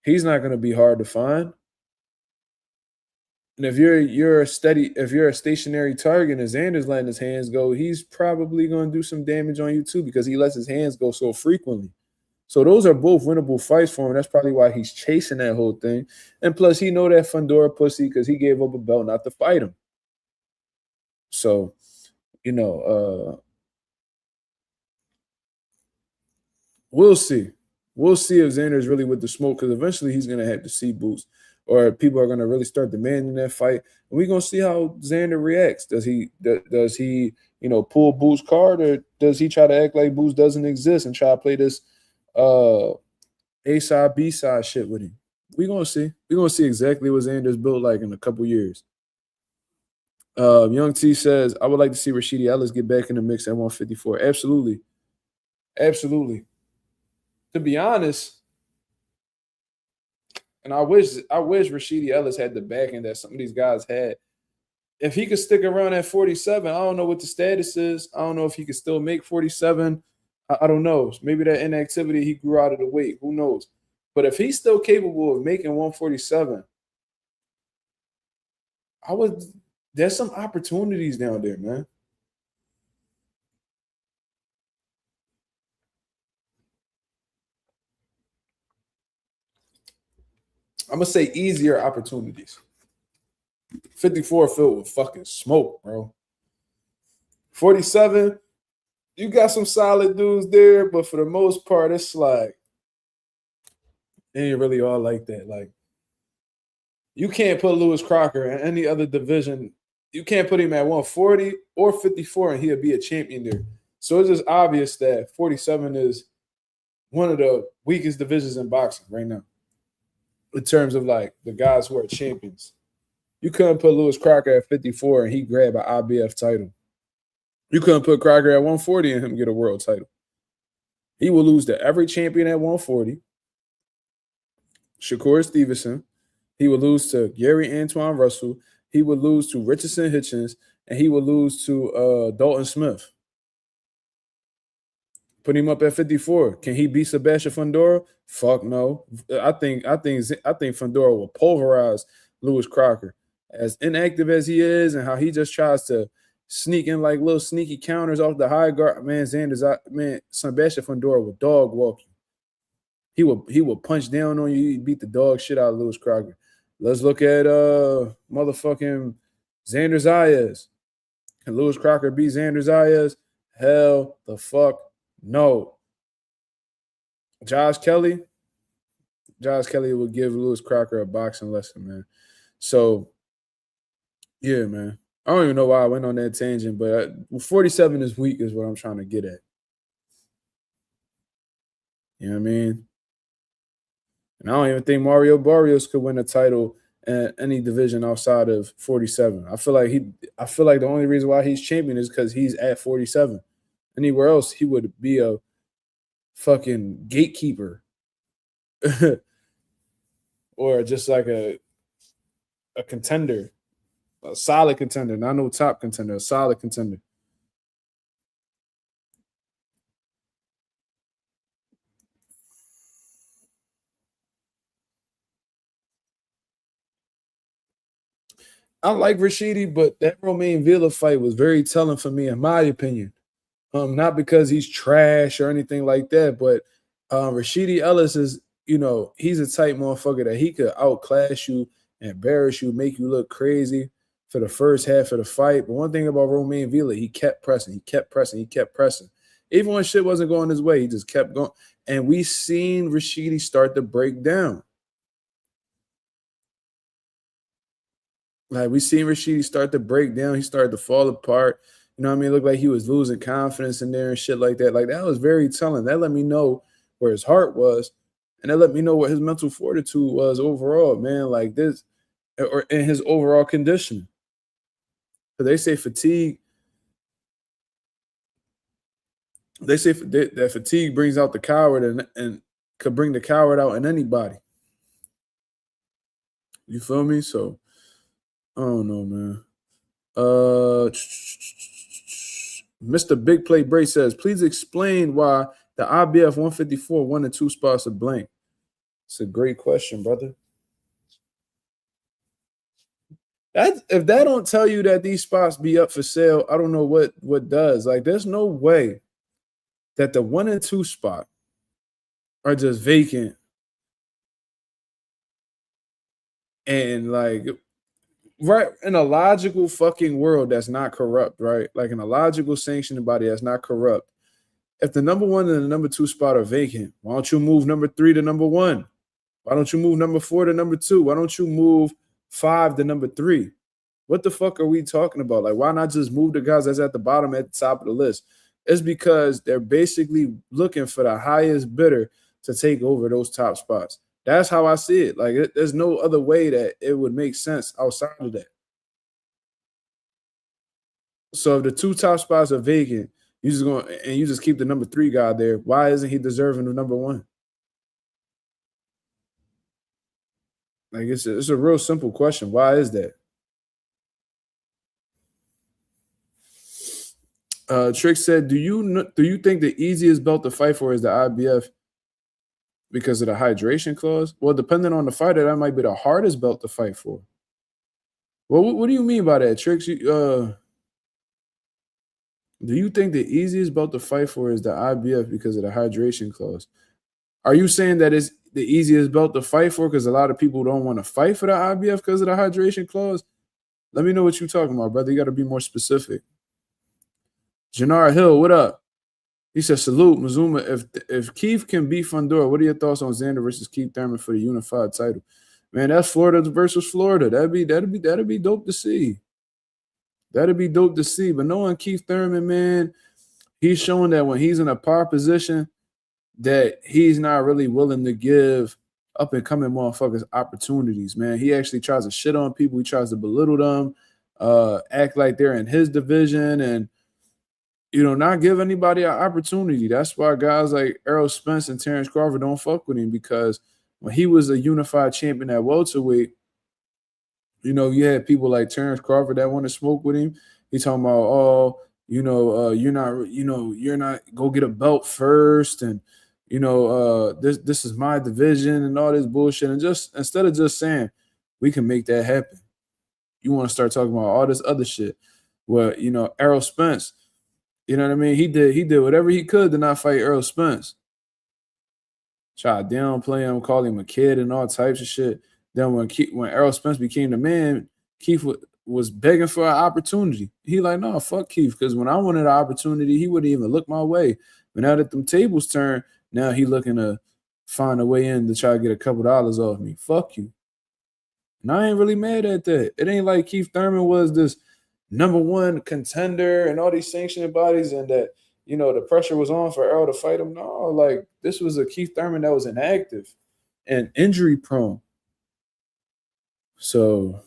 A: He's not going to be hard to find. And if you're a stationary target and Xander's letting his hands go, he's probably going to do some damage on you too, because he lets his hands go so frequently. So those are both winnable fights for him. That's probably why he's chasing that whole thing. And plus, he know that Fundora pussy because he gave up a belt not to fight him. So, we'll see. We'll see if Xander's really with the smoke, because eventually he's going to have to see Boots, or people are going to really start demanding that fight. And we're going to see how Xander reacts. Does he pull Boots' card, or does he try to act like Boots doesn't exist and try to play this A-side, B-side shit with him? We're going to see. We're going to see exactly what Xander's built like in a couple years. Young T says, I would like to see Rashidi Ellis get back in the mix at 154. Absolutely. Absolutely. To be honest, and I wish Rashidi Ellis had the backing that some of these guys had. if he could stick around at 47, I don't know what the status is. I don't know if he could still make 47. I don't know. Maybe that inactivity, he grew out of the weight. Who knows? But if he's still capable of making 147, there's some opportunities down there, man. I'm gonna say easier opportunities. 54 filled with fucking smoke, bro. 47, you got some solid dudes there, but for the most part, it's like it ain't really all like that. Like, you can't put Lewis Crocker in any other division. You can't put him at 140 or 54, and he'll be a champion there. So it's just obvious that 47 is one of the weakest divisions in boxing right now, in terms of like the guys who are champions. You couldn't put Lewis Crocker at 54 and he grab an IBF title. You couldn't put Crocker at 140 and him get a world title. He will lose to every champion at 140. Shakur Stevenson. He would lose to Gary Antoine Russell. He would lose to Richardson Hitchens, and he would lose to Dalton Smith. Put him up at 54. Can he beat Sebastian Fundora? Fuck no. I think Fundora will pulverize Lewis Crocker. As inactive as he is, and how he just tries to sneak in like little sneaky counters off the high guard, man. Sebastian Fundora will dog walk you. He will punch down on you. He beat the dog shit out of Lewis Crocker. Let's look at motherfucking Xander Zayas. Can Lewis Crocker beat Xander Zayas? Hell the fuck no. Josh Kelly will give Lewis Crocker a boxing lesson, man. So, yeah, man. I don't even know why I went on that tangent, but 47 is weak is what I'm trying to get at. You know what I mean? And I don't even think Mario Barrios could win a title in any division outside of 47. I feel like the only reason why he's champion is because he's at 47. Anywhere else, he would be a fucking gatekeeper. Or just like a contender. A solid contender, not no top contender, a solid contender. I like Rashidi, but that Romain Villa fight was very telling for me, in my opinion. Not because he's trash or anything like that, but Rashidi Ellis is, he's a type motherfucker that he could outclass you, embarrass you, make you look crazy for the first half of the fight. But one thing about Romain Villa, he kept pressing. Even when shit wasn't going his way, he just kept going. And we seen Rashidi start to break down. Like, we seen Rashidi start to break down. He started to fall apart. You know what I mean? It looked like he was losing confidence in there and shit like that. Like, that was very telling. That let me know where his heart was. And that let me know what his mental fortitude was overall, man. Like this, or in his overall condition. But they say fatigue. They say that fatigue brings out the coward and could bring the coward out in anybody. You feel me? So, I don't know, man. Mr. Big Play Bray says, please explain why the IBF 154 1 and 2 spots are blank. It's a great question, brother. If that don't tell you that these spots be up for sale, I don't know what does. Like, there's no way that the 1 and 2 spot are just vacant. And like, right, in a logical fucking world that's not corrupt, right? Like, in a logical sanctioning body that's not corrupt. If the number 1 and the number 2 spot are vacant, why don't you move number 3 to number 1? Why don't you move number 4 to number 2? Why don't you move 5 to number 3? What the fuck are we talking about? Like, why not just move the guys that's at the bottom at the top of the list? It's because they're basically looking for the highest bidder to take over those top spots. That's how I see it. Like, there's no other way that it would make sense outside of that. So if the 2 top spots are vacant, you just keep the number 3 guy there. Why isn't he deserving of number 1? Like, it's a real simple question. Why is that? Trick said, do you think the easiest belt to fight for is the IBF because of the hydration clause? Well, depending on the fighter, that might be the hardest belt to fight for. Well, what do you mean by that, Tricks? Do you think the easiest belt to fight for is the IBF because of the hydration clause? Are you saying that it's the easiest belt to fight for because a lot of people don't want to fight for the IBF because of the hydration clause? Let me know what you're talking about, brother. You got to be more specific. Jannar Hill, what up? He said, salute, Mazuma. If Keith can beat Fundora, what are your thoughts on Xander versus Keith Thurman for the unified title? Man, that's Florida versus Florida. That'd be dope to see. That'd be dope to see. But knowing Keith Thurman, man, he's showing that when he's in a power position, that he's not really willing to give up and coming motherfuckers opportunities, man. He actually tries to shit on people. He tries to belittle them, act like they're in his division, and not give anybody an opportunity. That's why guys like Errol, Spence, and Terrence Crawford don't fuck with him, because when he was a unified champion at welterweight, you had people like Terrence Crawford that want to smoke with him. He's talking about, you're not go get a belt first, and this is my division and all this bullshit. And just instead of just saying we can make that happen, you want to start talking about all this other shit. Well, Errol Spence, you know what I mean? He did whatever he could to not fight Errol Spence. Tried downplay him, call him a kid and all types of shit. Then when Errol Spence became the man, Keith was begging for an opportunity. He like, no, fuck Keith, because when I wanted an opportunity, he wouldn't even look my way. But now that them tables turn, now he looking to find a way in to try to get a couple dollars off me. Fuck you. And I ain't really mad at that. It ain't like Keith Thurman was this #1 contender and all these sanctioning bodies, and that the pressure was on for Errol to fight him. No, like, this was a Keith Thurman that was inactive and injury prone. So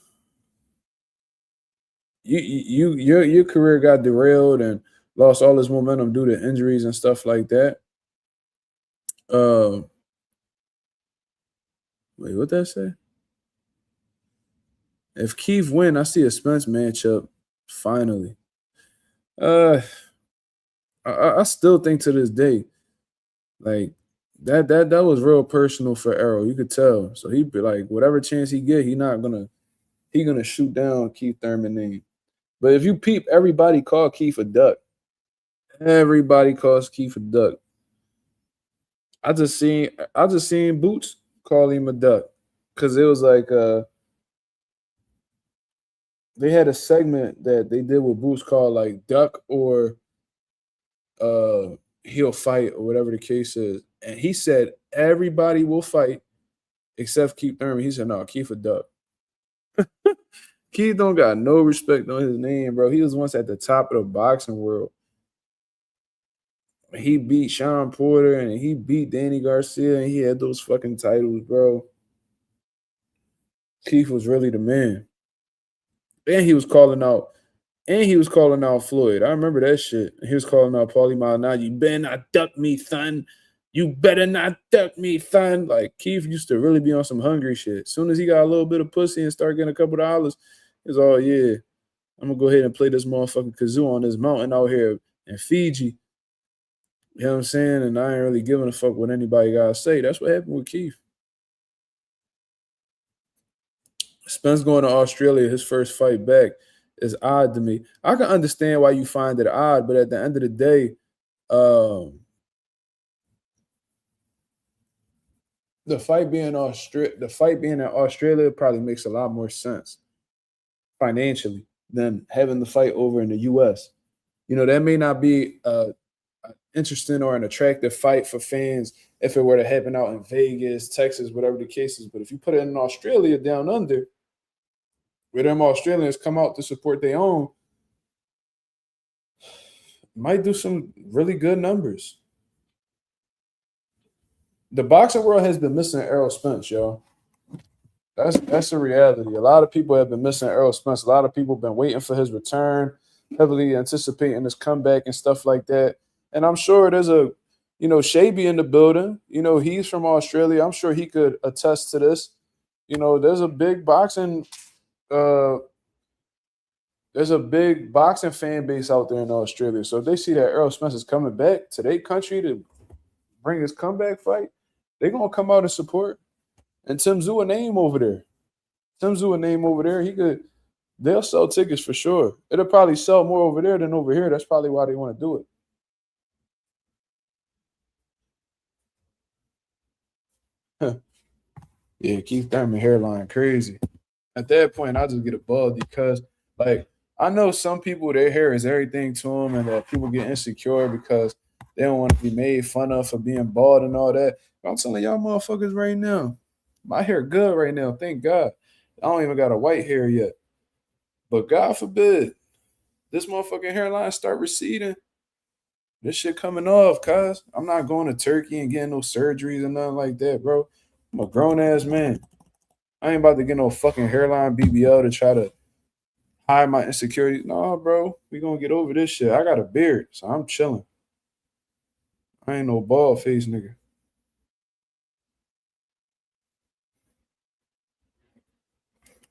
A: your career got derailed and lost all his momentum due to injuries and stuff like that. Wait, what that say? If Keith win, I see a Spence matchup finally. I still think to this day, like, that was real personal for Errol. You could tell. So he'd be like, whatever chance he get, he gonna shoot down Keith Thurman name. But if you peep, everybody called Keith a duck. Everybody calls Keith a duck. I just seen Boots call him a duck, because it was like they had a segment that they did with Boots called like duck or he'll fight or whatever the case is. And he said everybody will fight except Keith Thurman. He said, no, Keith a duck. Keith don't got no respect on his name, bro. He was once at the top of the boxing world. He beat Sean Porter and he beat Danny Garcia, and he had those fucking titles, bro. Keith was really the man. And he was calling out Floyd. I remember that shit. He was calling out Paulie Maldonado. You better not duck me, son. You better not duck me, son. Like, Keith used to really be on some hungry shit. As soon as he got a little bit of pussy and started getting a couple dollars, he was all, yeah, I'm going to go ahead and play this motherfucking kazoo on this mountain out here in Fiji. You know what I'm saying? And I ain't really giving a fuck what anybody got to say. That's what happened with Keith. Spence going to Australia, his first fight back, is odd to me. I can understand why you find it odd, but at the end of the day, the fight being in Australia probably makes a lot more sense financially than having the fight over in the U.S. That may not be interesting or an attractive fight for fans if it were to happen out in Vegas, Texas, whatever the case is. But if you put it in Australia down under, where them Australians come out to support their own, might do some really good numbers. The boxing world has been missing Errol Spence, y'all. That's a reality. A lot of people have been missing Errol Spence. A lot of people have been waiting for his return, heavily anticipating his comeback and stuff like that. And I'm sure there's a, Shaby in the building. He's from Australia. I'm sure he could attest to this. There's a big boxing there's a big boxing fan base out there in Australia. So if they see that Errol Spence is coming back to their country to bring his comeback fight, they're gonna come out and support. And Tszyu a name over there. Tszyu a name over there. They'll sell tickets for sure. It'll probably sell more over there than over here. That's probably why they want to do it. Yeah, Keith Thurman hairline crazy. At that point, I just get a bug because, like, I know some people their hair is everything to them, and that people get insecure because they don't want to be made fun of for being bald and all that. But I'm telling y'all, motherfuckers, right now, my hair good right now. Thank God. I don't even got a white hair yet. But God forbid, this motherfucking hairline start receding. This shit coming off, cuz I'm not going to Turkey and getting no surgeries and nothing like that, bro. I'm a grown ass man. I ain't about to get no fucking hairline BBL to try to hide my insecurities. No, bro. We gonna get over this shit. I got a beard, so I'm chilling. I ain't no bald face nigga.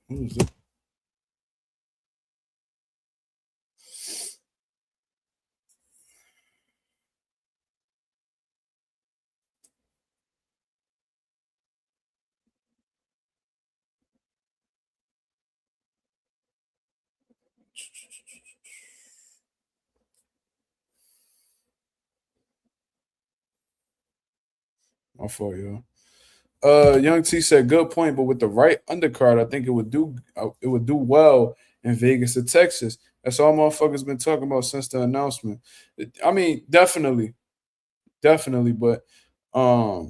A: Who's this? My fault, y'all. Young T said, "Good point, but with the right undercard, I think it would do well in Vegas or Texas. That's all motherfuckers been talking about since the announcement. I mean, definitely, but I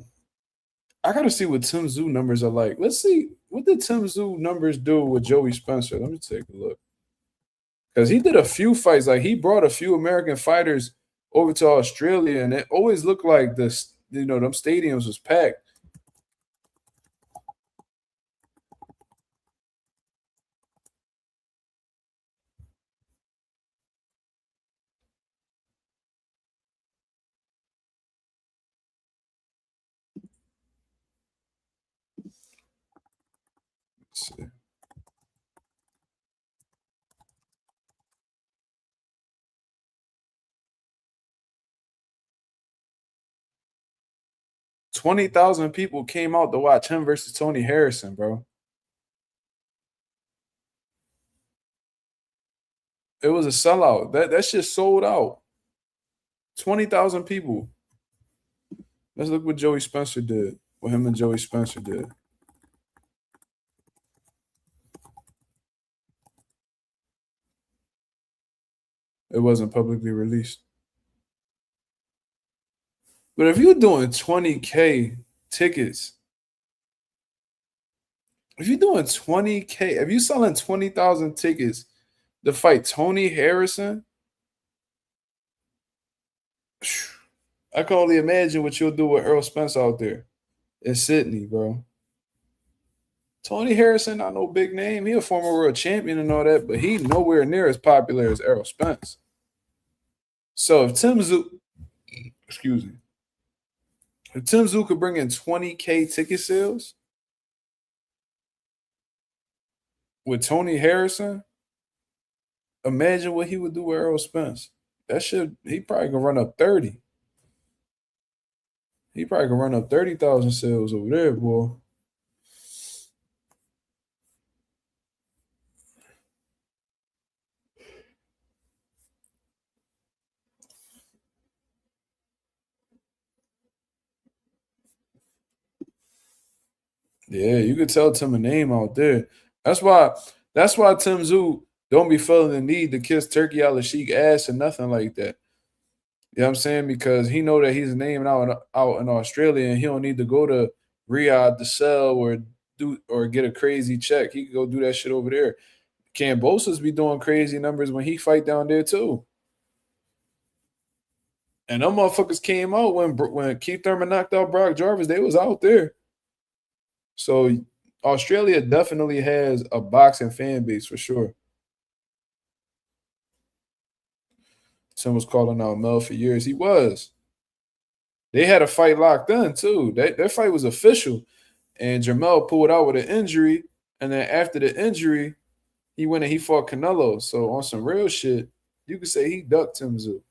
A: gotta see what Tim Tszyu numbers are like. Let's see what did Tim Tszyu numbers do with Joey Spencer. Let me take a look because he did a few fights. Like he brought a few American fighters over to Australia, and it always looked like this. You know, them stadiums was packed." Let's see. 20,000 people came out to watch him versus Tony Harrison, bro. It was a sellout. That shit sold out. 20,000 people. Let's look what Joey Spencer did. What him and Joey Spencer did. It wasn't publicly released. But if you're doing 20K tickets, if you're doing 20K, if you're selling 20,000 tickets to fight Tony Harrison, I can only imagine what you'll do with Errol Spence out there in Sydney, bro. Tony Harrison, not no big name. He a former world champion and all that, but he nowhere near as popular as Errol Spence. So if Tim Tszyu, excuse me, if Tim Tszyu could bring in 20K ticket sales with Tony Harrison, imagine what he would do with Errol Spence. That shit, he probably can run up 30. He probably can run up 30,000 sales over there, boy. Yeah, you could tell Tim a name out there. That's why. That's why Tim Tszyu don't be feeling the need to kiss Turkey out of Sheik ass or nothing like that. You know what I'm saying? Because he know that he's named out in Australia, and he don't need to go to Riyadh to sell or get a crazy check. He could go do that shit over there. Cambosa's be doing crazy numbers when he fight down there too. And them motherfuckers came out when Keith Thurman knocked out Brock Jarvis. They was out there. So Australia definitely has a boxing fan base for sure. Tim was calling out Mel for years. He was. They had a fight locked in too. That fight was official, and Jamel pulled out with an injury. And then after the injury, he went and he fought Canelo. So on some real shit, you could say he ducked Tszyu.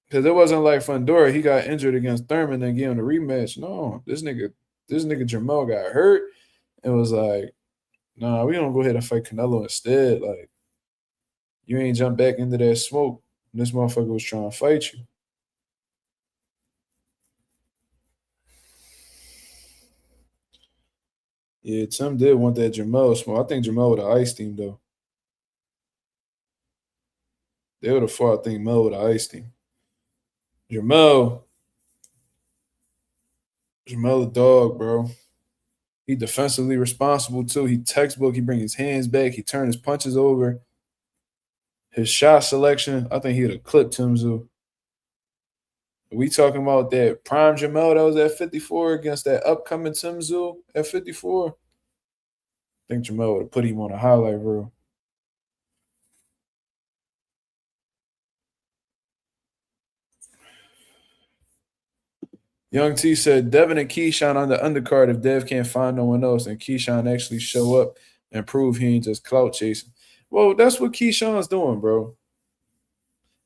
A: Because it wasn't like Fundora, he got injured against Thurman and gave him the rematch. No, this nigga Jamel got hurt and was like, nah, we gonna go ahead and fight Canelo instead. Like, you ain't jump back into that smoke. This motherfucker was trying to fight you. Yeah, Tim did want that Jamel smoke. I think Jamel would have iced him though. They would have fought. I think Mel would have iced him. Jamel a dog, bro. He defensively responsible too. He textbook. He bring his hands back. He turn his punches over. His shot selection, I think he'd have clipped Tszyu. We talking about that prime Jamel that was at 54 against that upcoming Tszyu at 54. I think Jamel would have put him on a highlight reel. Young T said Devin and Keyshawn on the undercard if Dev can't find no one else and Keyshawn actually show up and prove he ain't just clout chasing. Well, that's what Keyshawn's doing, bro.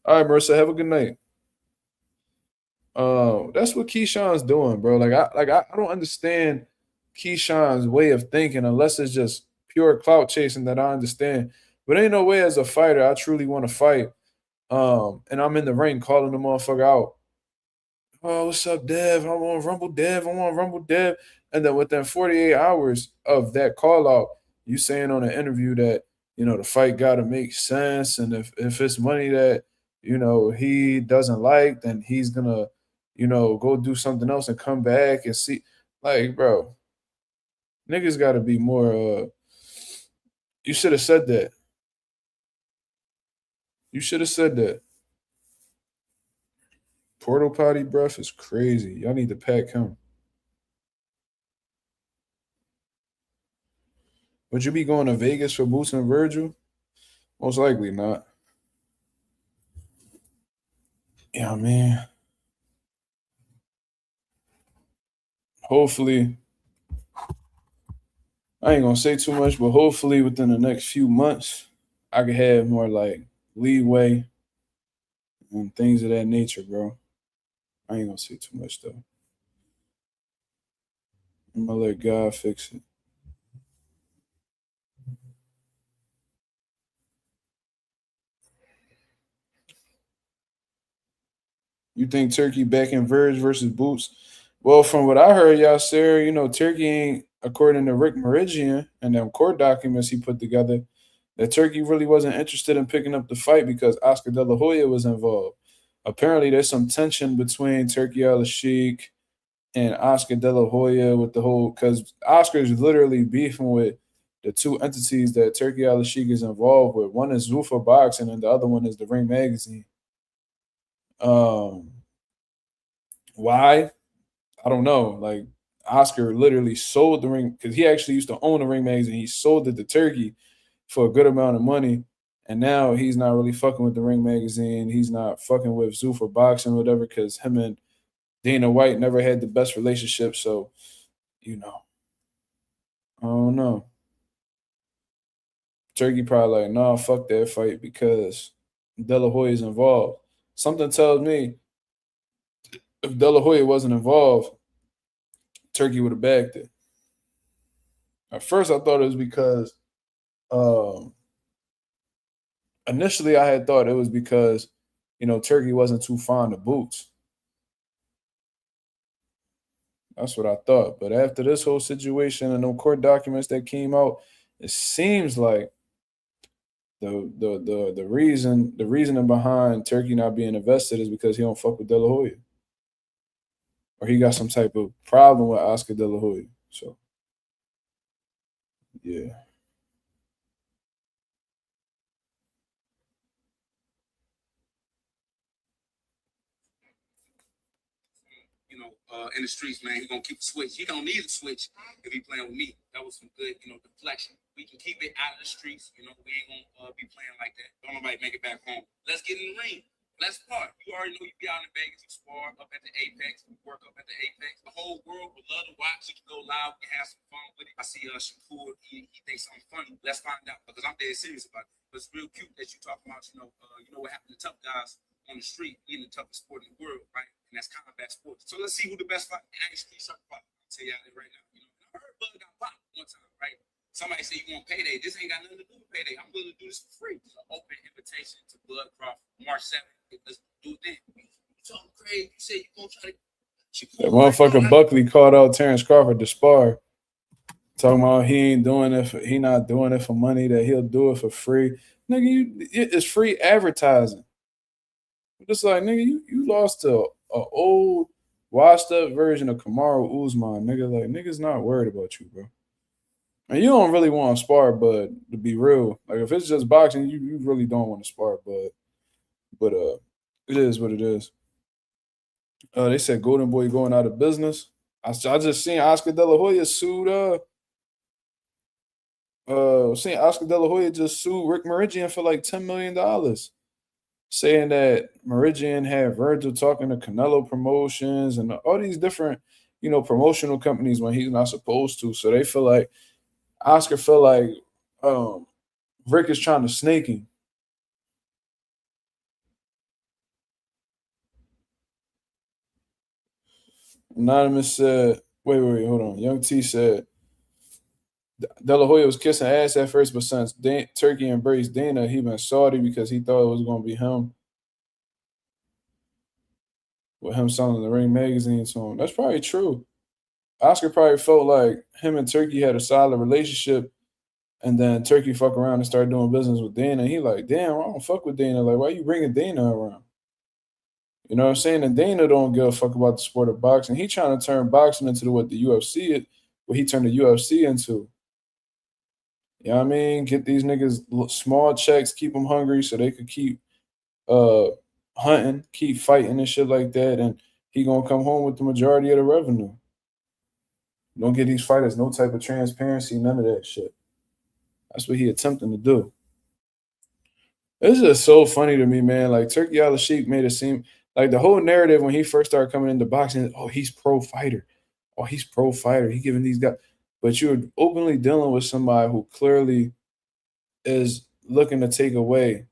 A: All right, Marissa, have a good night. That's what Keyshawn's doing, bro. I don't understand Keyshawn's way of thinking unless it's just pure clout chasing that I understand. But ain't no way as a fighter I truly want to fight. And I'm in the ring calling the motherfucker out. Oh, what's up, Dev? I want to rumble Dev. I want to rumble Dev. And then within 48 hours of that call out, you saying on an interview that, the fight got to make sense. And if it's money that, he doesn't like, then he's going to, go do something else and come back and see. Like, bro, niggas got to be more. You should have said that. You should have said that. Portal potty breath is crazy. Y'all need to pack him. Would you be going to Vegas for Boots and Virgil? Most likely not. Yeah, man. Hopefully, I ain't gonna say too much, but hopefully within the next few months, I could have more like leeway and things of that nature, bro. I ain't gonna say too much though. I'm gonna let God fix it. You think Turkey back in Verge versus Boots? Well, from what I heard, y'all, sir, Turkey ain't, according to Rick Meridian and them court documents he put together, that Turkey really wasn't interested in picking up the fight because Oscar De La Hoya was involved. Apparently, there's some tension between Turkey Al Sheikh and Oscar De La Hoya with the whole, because Oscar is literally beefing with the two entities that Turkey Al Sheikh is involved with. One is Zuffa Boxing and the other one is the Ring Magazine. Um, why? I don't know. Like Oscar literally sold the ring because he actually used to own the Ring Magazine. He sold it to Turkey for a good amount of money. And now he's not really fucking with the Ring Magazine. He's not fucking with Zuffa Boxing or whatever because him and Dana White never had the best relationship. So, I don't know. Turkey probably like, nah, fuck that fight because De La Hoya is involved. Something tells me if De La Hoya wasn't involved, Turkey would have backed it. At first, I thought it was because um, initially I had thought it was because Turkey wasn't too fond of Boots. That's what I thought. But after this whole situation and the court documents that came out, it seems like the reasoning behind Turkey not being invested is because he don't fuck with De La Hoya. Or he got some type of problem with Oscar De La Hoya. So yeah.
B: In the streets, man. He's gonna keep the switch. He don't need a switch if he playing with me. That was some good, deflection. We can keep it out of the streets. We ain't gonna be playing like that. Don't nobody make it back home. Let's get in the ring. Let's spar. You already know you be out in Vegas, you spar up at the Apex, you work up at the Apex. The whole world would love to watch. You can go live, we can have some fun with it. I see Shakur, he thinks something funny. Let's find out because I'm dead serious about it. But it's real cute that you talk about, you know what happened to tough guys on the street in the toughest sport in the world, right? And that's combat sports. So let's see who the best fight. And actually, I'll tell y'all that right now. You know, I heard Bud got popped one time, right? Somebody say you want payday. This ain't got nothing to do with payday. I'm willing to do this for free. It's an open invitation to Bud Crawford, March 7th. Let's do it then. You talking crazy. You said you gonna try to.
A: That motherfucker Buckley called out Terrence Crawford to spar. Talking about he not doing it for money, that he'll do it for free. Nigga, it's free advertising. Just like, nigga, you lost to an old, washed up version of Kamaru Usman, nigga. Like, niggas not worried about you, bro. And you don't really want to spar, but to be real, like if it's just boxing, you really don't want to spar, but it is what it is. They said Golden Boy going out of business. I just seen Oscar De La Hoya sued. Seen Oscar De La Hoya just sued Rick Meridian for like $10 million, saying that Meridian had Virgil talking to Canelo Promotions and all these different, promotional companies when he's not supposed to. So they feel like Oscar felt like Rick is trying to snake him. Anonymous said, wait, hold on. Young T said, De La Hoya was kissing ass at first, but since Turkey embraced Dana, he been salty because he thought it was going to be him. With him selling the Ring magazine to him. That's probably true. Oscar probably felt like him and Turkey had a solid relationship, and then Turkey fuck around and start doing business with Dana. He like, damn, I don't fuck with Dana. Like, why you bringing Dana around? You know what I'm saying? And Dana don't give a fuck about the sport of boxing. He trying to turn boxing into what the UFC is, what he turned the UFC into. You know what I mean? Get these niggas small checks, keep them hungry so they could keep hunting, keep fighting and shit like that, and he gonna come home with the majority of the revenue. Don't get these fighters no type of transparency, none of that shit. That's what he attempting to do. It's just so funny to me, man. Like Turkey Al-Sheikh made it seem like the whole narrative when he first started coming into boxing, oh, he's pro fighter. Oh, he's pro fighter. He giving these guys, but you're openly dealing with somebody who clearly is looking to take away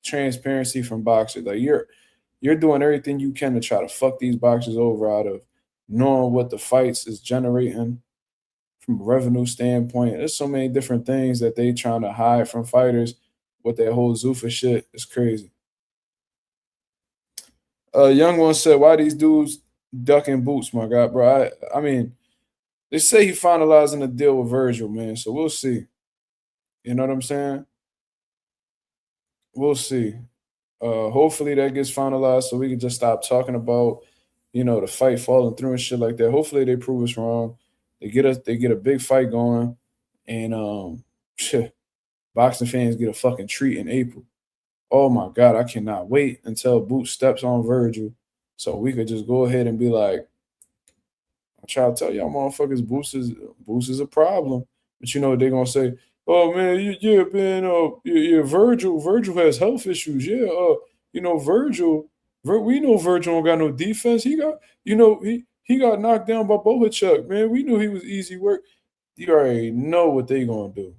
A: transparency from boxers. Like you're doing everything you can to try to fuck these boxers over out of knowing what the fights is generating from a revenue standpoint. There's so many different things that they trying to hide from fighters with that whole Zuffa shit. It's crazy. Young one said, why these dudes ducking boots, my God, bro? I mean, they say he finalizing a deal with Virgil, man. So we'll see. You know what I'm saying? We'll see. Hopefully that gets finalized so we can just stop talking about, the fight falling through and shit like that. Hopefully they prove us wrong. They get a big fight going, and boxing fans get a fucking treat in April. Oh my God, I cannot wait until Boots steps on Virgil so we could just go ahead and be like, I try to tell y'all motherfuckers Boots is a problem. But you know what they're gonna say? Oh man, man, Virgil has health issues. Yeah, Virgil, we know Virgil don't got no defense. He got, he got knocked down by Bohachuk, man. We knew he was easy work. You already know what they gonna do.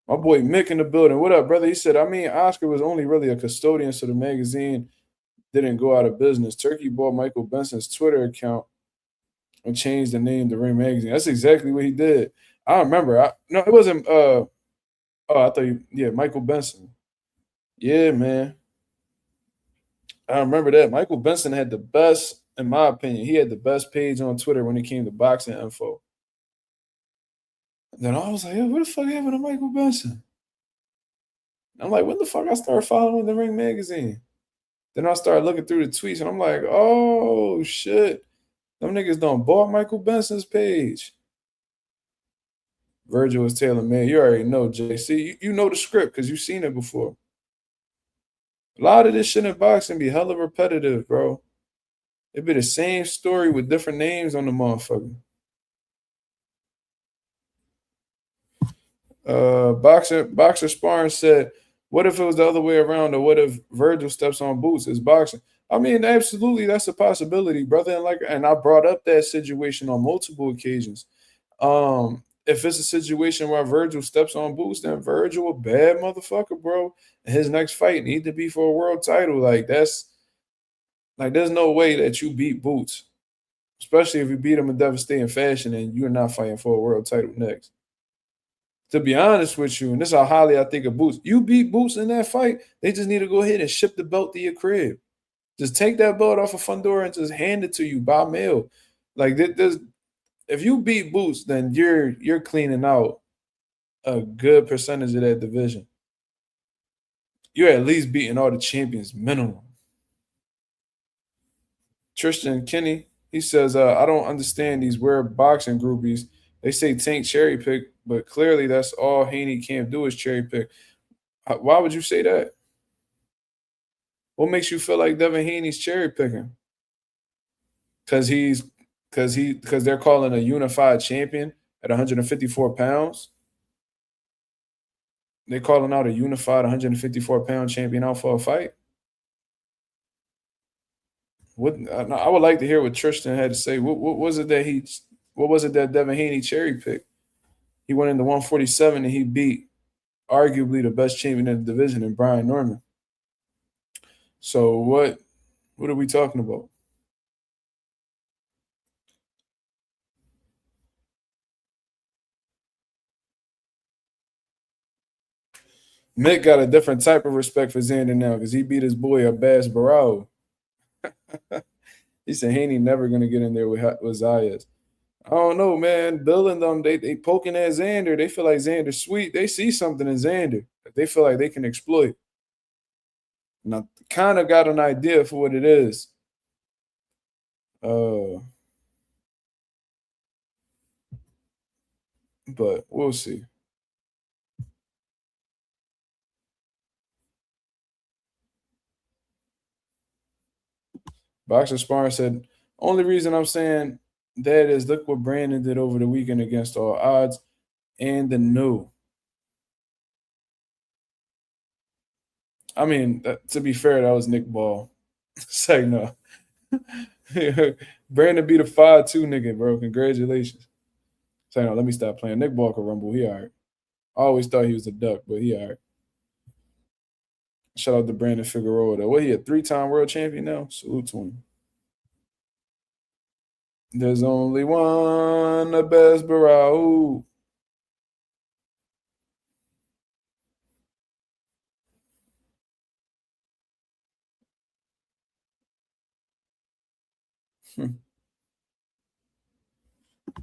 A: My boy Mick in the building. What up, brother? He said, Oscar was only really a custodian, so the magazine didn't go out of business. Turkey bought Michael Benson's Twitter account and changed the name to Ring Magazine. That's exactly what he did. I remember. No, it wasn't. I thought Michael Benson. Yeah, man. I remember that. Michael Benson had the best, in my opinion, he had the best page on Twitter when it came to boxing info. Then I was like, yo, what the fuck happened to Michael Benson? I'm like, when the fuck I started following the Ring Magazine? Then I started looking through the tweets, and I'm like, oh, shit. Them niggas done bought Michael Benson's page. Virgil was telling me, you already know, Jay. See, you know the script because you've seen it before. A lot of this shit in boxing be hella repetitive, bro. It be the same story with different names on the motherfucker. Boxer sparring said, "What if it was the other way around, or what if Virgil steps on Boots? Is boxing?" I mean, absolutely, that's a possibility, brother. And I brought up that situation on multiple occasions. If it's a situation where Virgil steps on Boots, then Virgil a bad motherfucker, bro. And his next fight need to be for a world title. There's no way that you beat Boots, especially if you beat him in devastating fashion and you're not fighting for a world title next. To be honest with you, and this is how highly I think of Boots. You beat Boots in that fight, they just need to go ahead and ship the belt to your crib. Just take that belt off of Fundora and just hand it to you by mail. Like this, if you beat Boots, then you're cleaning out a good percentage of that division. You're at least beating all the champions minimum. Tristan Kenny, he says, I don't understand these weird boxing groupies. They say Tank cherry pick, but clearly that's all Haney can't do is cherry pick. Why would you say that? What makes you feel like Devin Haney's cherry picking? Because they're calling a unified champion at 154 pounds. They're calling out a unified 154-pound champion out for a fight. I would like to hear what Tristan had to say. What was it that Devin Haney cherry picked? He went into 147 and he beat arguably the best champion in the division in Brian Norman. So what are we talking about? Mick got a different type of respect for Xander now because he beat his boy Abbas Barao. He said Haney never gonna get in there with Zayas. I don't know, man. Bill and them, they poking at Xander. They feel like Xander's sweet. They see something in Xander that they feel like they can exploit. And I kind of got an idea for what it is. But we'll see. Boxer Sparring said, only reason I'm saying that is look what Brandon did over the weekend against all odds and the new. I mean, to be fair, that was Nick Ball. Say no. Brandon beat a 5-2 nigga, bro. Congratulations. Say no, let me stop playing. Nick Ball could rumble. He all right. I always thought he was a duck, but he all right. Shout out to Brandon Figueroa, though. What, he a 3-time world champion now? Salute to him. There's only one, the best Barao.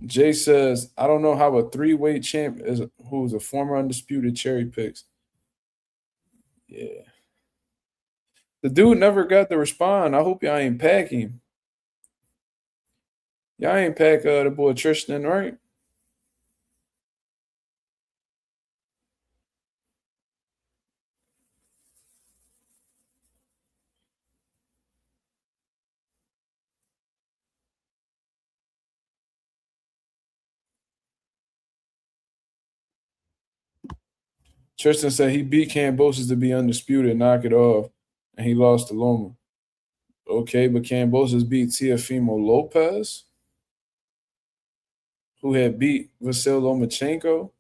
A: Jay says, I don't know how a 3-weight champ is who's a former undisputed cherry picks. Yeah. The dude never got to respond. I hope y'all ain't pack him. Y'all ain't pack the boy Tristan, right? Tristan said he beat Cambosis to be undisputed, knock it off, and he lost to Loma. Okay, but Cambosis beat Teofimo Lopez, who had beat Vasil Lomachenko,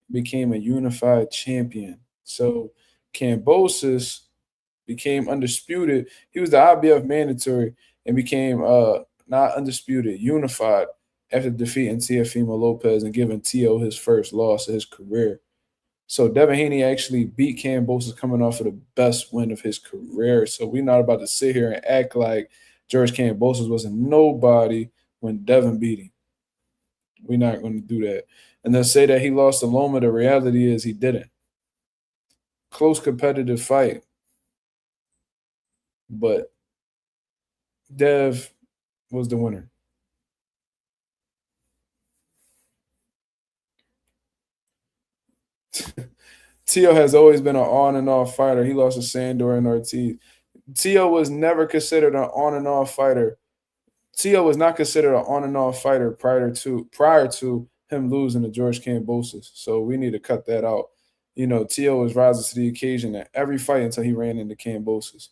A: became a unified champion. So Cambosis became undisputed. He was the IBF mandatory and became not undisputed, unified after defeating Teofimo Lopez and giving Teo his first loss of his career. So Devin Haney actually beat Cambosis coming off of the best win of his career. So we're not about to sit here and act like George Cambosis was a nobody when Devin beat him. We're not going to do that. And then say that he lost to Loma. The reality is he didn't. Close competitive fight. But Dev was the winner. Teo has always been an on and off fighter. He lost to Sandor and Ortiz. Teo was never considered an on and off fighter. Teo was not considered an on and off fighter prior to him losing to George Kambosos. So we need to cut that out. You know, Tszyu was rising to the occasion at every fight until he ran into Kambosos.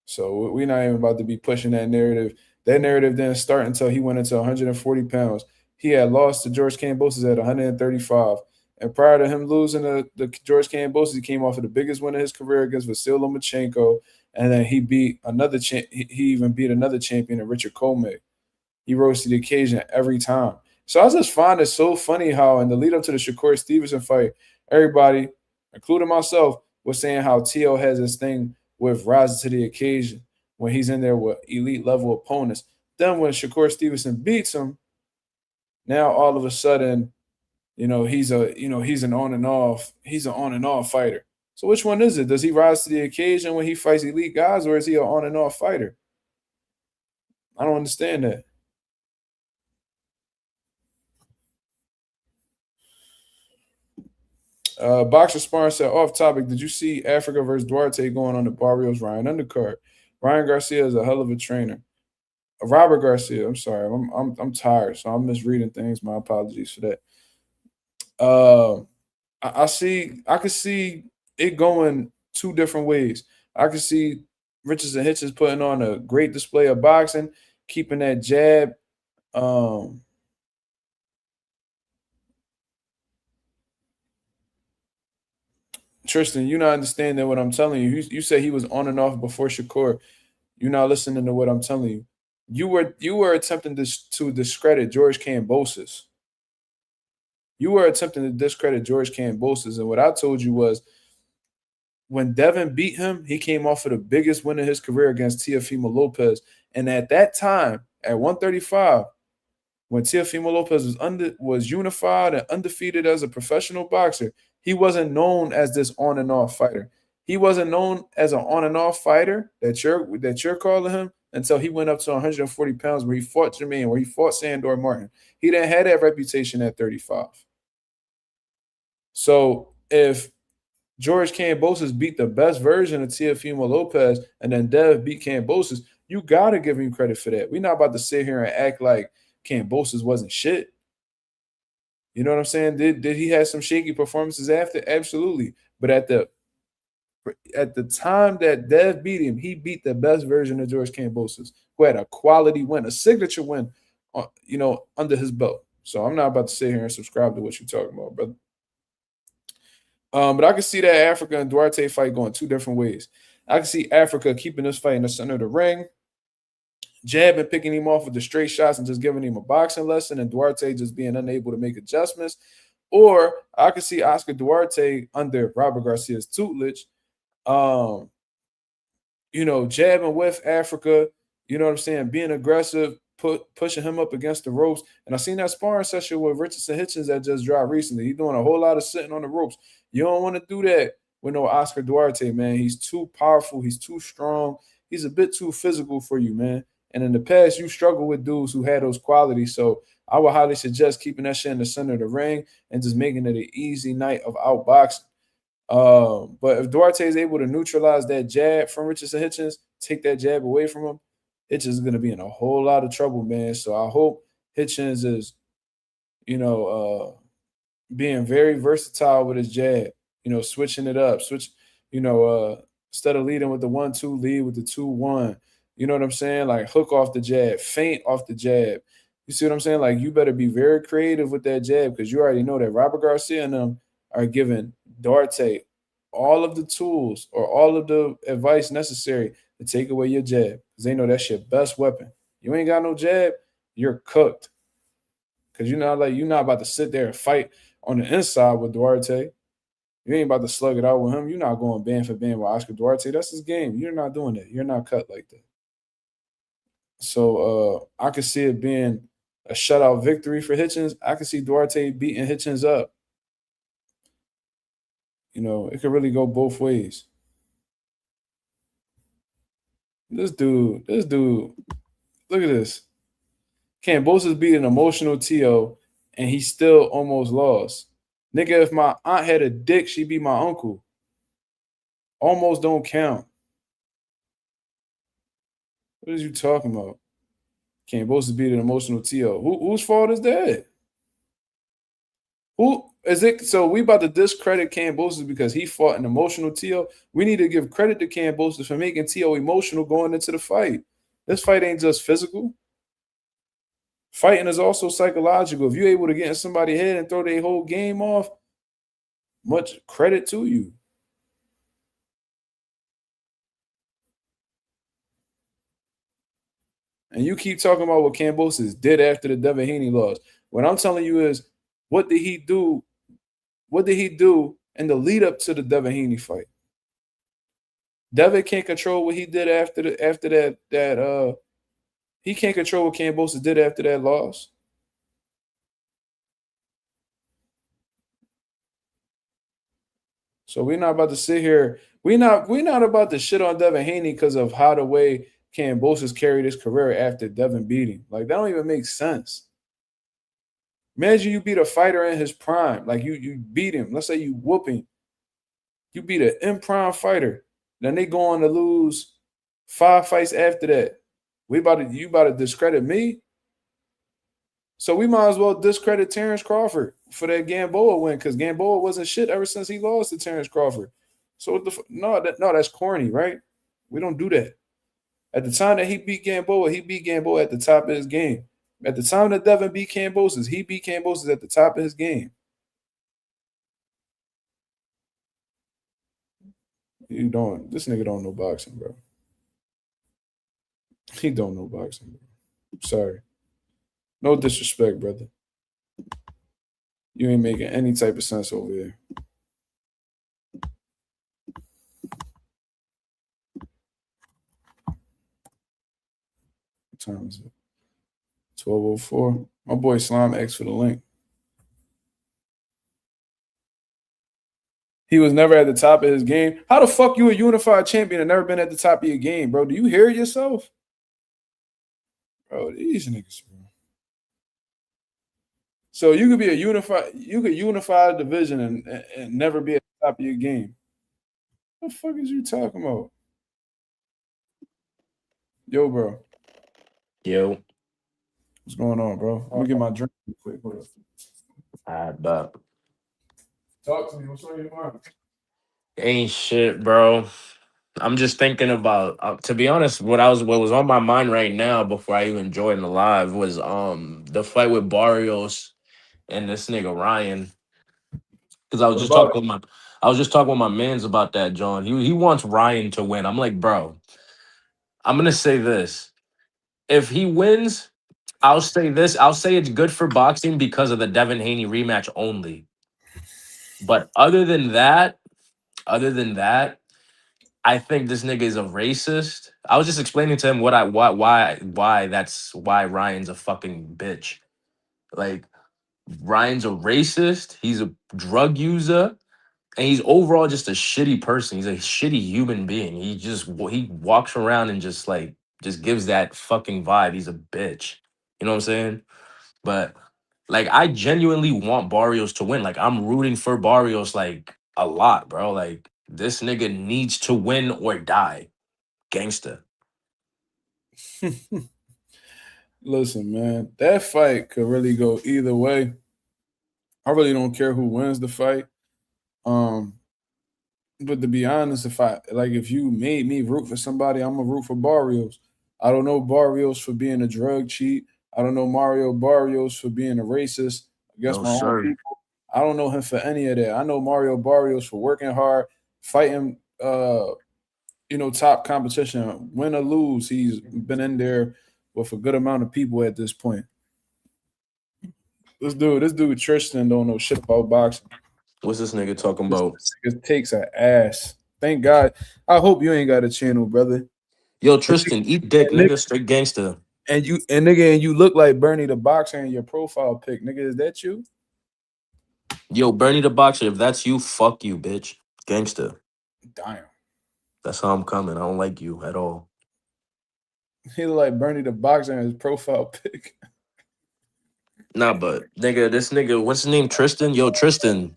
A: So we're not even about to be pushing that narrative. That narrative didn't start until he went into 140 pounds. He had lost to George Kambosos at 135. And prior to him losing the George Kambosos, he came off of the biggest win of his career against Vasyl Lomachenko. And then he beat another he even beat another champion, Richard Coleman. He rose to the occasion every time. So I just find it so funny how in the lead up to the Shakur Stevenson fight, everybody, including myself, was saying how Tszyu has this thing with rising to the occasion when he's in there with elite level opponents. Then when Shakur Stevenson beats him, now all of a sudden, he's an on and off fighter. So which one is it? Does he rise to the occasion when he fights elite guys, or is he an on and off fighter? I don't understand that. Boxer Sparring said, off topic, did you see Africa versus Duarte going on the Barrios Ryan undercard? Ryan Garcia is a hell of a trainer. Robert Garcia, I'm sorry. I'm tired, so I'm misreading things. My apologies for that. I could see it going two different ways. I could see Richardson Hitchens putting on a great display of boxing, keeping that jab. Tristan, you're not understanding what I'm telling you. You said he was on and off before Shakur. You're not listening to what I'm telling you. You were attempting to discredit George Kambosos. You were attempting to discredit George Kambosos, and what I told you was when Devin beat him, he came off of the biggest win of his career against Teofimo Lopez, and at that time, at 135, when Teofimo Lopez was unified and undefeated as a professional boxer, he wasn't known as this on and off fighter. He wasn't known as an on and off fighter that you're calling him until he went up to 140 pounds, where he fought Jermaine, where he fought Sandor Martin. He didn't have that reputation at 35. So if George Kambosos beat the best version of Teofimo Lopez and then Dev beat Kambosos, you got to give him credit for that. We're not about to sit here and act like Kambosos wasn't shit. You know what I'm saying? Did he have some shaky performances after? Absolutely. But at the time that Dev beat him, he beat the best version of George Kambosos, who had a quality win, a signature win, under his belt. So I'm not about to sit here and subscribe to what you're talking about, brother. But I can see that Africa and Duarte fight going two different ways. I can see Africa keeping this fight in the center of the ring, jabbing, picking him off with the straight shots and just giving him a boxing lesson, and Duarte just being unable to make adjustments. Or I could see Oscar Duarte under Robert Garcia's tutelage, jabbing with Africa, you know what I'm saying, being aggressive, pushing him up against the ropes. And I seen that sparring session with Richardson Hitchens that just dropped recently. He's doing a whole lot of sitting on the ropes. You don't want to do that with no Oscar Duarte, man. He's too powerful. He's too strong. He's a bit too physical for you, man. And in the past, you struggled with dudes who had those qualities. So I would highly suggest keeping that shit in the center of the ring and just making it an easy night of outboxing. But if Duarte is able to neutralize that jab from Richardson Hitchens, take that jab away from him, Hitchens is going to be in a whole lot of trouble, man. So I hope Hitchens is, being very versatile with his jab, switching it up, instead of leading with the 1-2, lead with the 2-1. You know what I'm saying? Like hook off the jab, feint off the jab. You see what I'm saying? Like you better be very creative with that jab because you already know that Robert Garcia and them are giving Duarte all of the tools or all of the advice necessary to take away your jab because they know that's your best weapon. You ain't got no jab, you're cooked. Because you're not about to sit there and fight on the inside with Duarte. You ain't about to slug it out with him. You're not going band for band with Oscar Duarte. That's his game. You're not doing that. You're not cut like that. So I could see it being a shutout victory for Hitchens. I could see Duarte beating Hitchens up. It could really go both ways. This dude, look at this. Kambosos beat an emotional Tszyu, and he still almost lost. Nigga, if my aunt had a dick, she'd be my uncle. Almost don't count. What are you talking about? Kambosos beat an emotional T.O. Whose fault is that? Who is it? So we about to discredit Kambosos because he fought an emotional T.O. We need to give credit to Kambosos for making T.O. emotional going into the fight. This fight ain't just physical. Fighting is also psychological. If you're able to get in somebody's head and throw their whole game off, much credit to you. And you keep talking about what Kambosos did after the Devin Haney loss. What I'm telling you is, what did he do? What did he do in the lead up to the Devin Haney fight? Devin can't control what he did after that. He can't control what Kambosos did after that loss. So we're not about to sit here. We're not about to shit on Devin Haney because of how the way Kambosos carried his career after Devin beat him. Like, that don't even make sense. Imagine you beat a fighter in his prime. Like, you beat him. Let's say you whoop him. You beat an in-prime fighter. Then they go on to lose 5 fights after that. You about to discredit me? So we might as well discredit Terrence Crawford for that Gamboa win, because Gamboa wasn't shit ever since he lost to Terrence Crawford. So that's corny, right? We don't do that. At the time that he beat Gamboa at the top of his game. At the time that Devin beat Kambosos, he beat Kambosos at the top of his game. This nigga don't know boxing, bro. He don't know boxing, bro. Sorry. No disrespect, brother. You ain't making any type of sense over here. What time is it? 12:04. My boy Slime asked for the link. He was never at the top of his game. How the fuck you a unified champion and never been at the top of your game, bro? Do you hear it yourself? Bro, these niggas, bro. So you could unify a division and never be at the top of your game. What the fuck is you talking about? Yo, bro.
C: Yo.
A: What's going on, bro? Let me get my drink real quick. Hold up.
C: I bet.
A: Talk to me. What's on your mind?
C: Ain't shit, bro. I'm just thinking about to be honest, what was on my mind right now before I even joined the live was the fight with Barrios and this nigga Ryan. Because
A: What about it?
C: I was just talking with my mans about that, John. He wants Ryan to win. I'm like, bro, I'm gonna say this. If he wins, I'll say this. I'll say it's good for boxing because of the Devin Haney rematch only. But other than that, I think this nigga is a racist. I was just explaining to him why that's why Ryan's a fucking bitch. Like, Ryan's a racist, he's a drug user, and he's overall just a shitty person. He's a shitty human being. He walks around and just gives that fucking vibe. He's a bitch. You know what I'm saying? But like, I genuinely want Barrios to win. Like, I'm rooting for Barrios like a lot, bro. Like, this nigga needs to win or die. Gangster.
A: Listen, man, that fight could really go either way. I really don't care who wins the fight. But to be honest, if you made me root for somebody, I'm gonna root for Barrios. I don't know Barrios for being a drug cheat. I don't know Mario Barrios for being a racist against
C: No,
A: my own
C: sir.
A: people. I don't know him for any of that. I know Mario Barrios for working hard, fighting top competition, win or lose. He's been in there with a good amount of people at this point. This dude Tristan don't know shit about boxing.
C: What's this nigga talking about?
A: This nigga takes an ass. Thank God. I hope you ain't got a channel, brother.
C: Yo, Tristan, eat dick, nigga. Straight gangster.
A: And you look like Bernie the boxer in your profile pic, nigga. Is that you?
C: Yo, Bernie the Boxer, if that's you, fuck you, bitch. Gangster.
A: Damn.
C: That's how I'm coming. I don't like you at all.
A: He look like Bernie the boxer in his profile pic.
C: Nah, but nigga, this nigga, what's his name? Tristan? Yo, Tristan,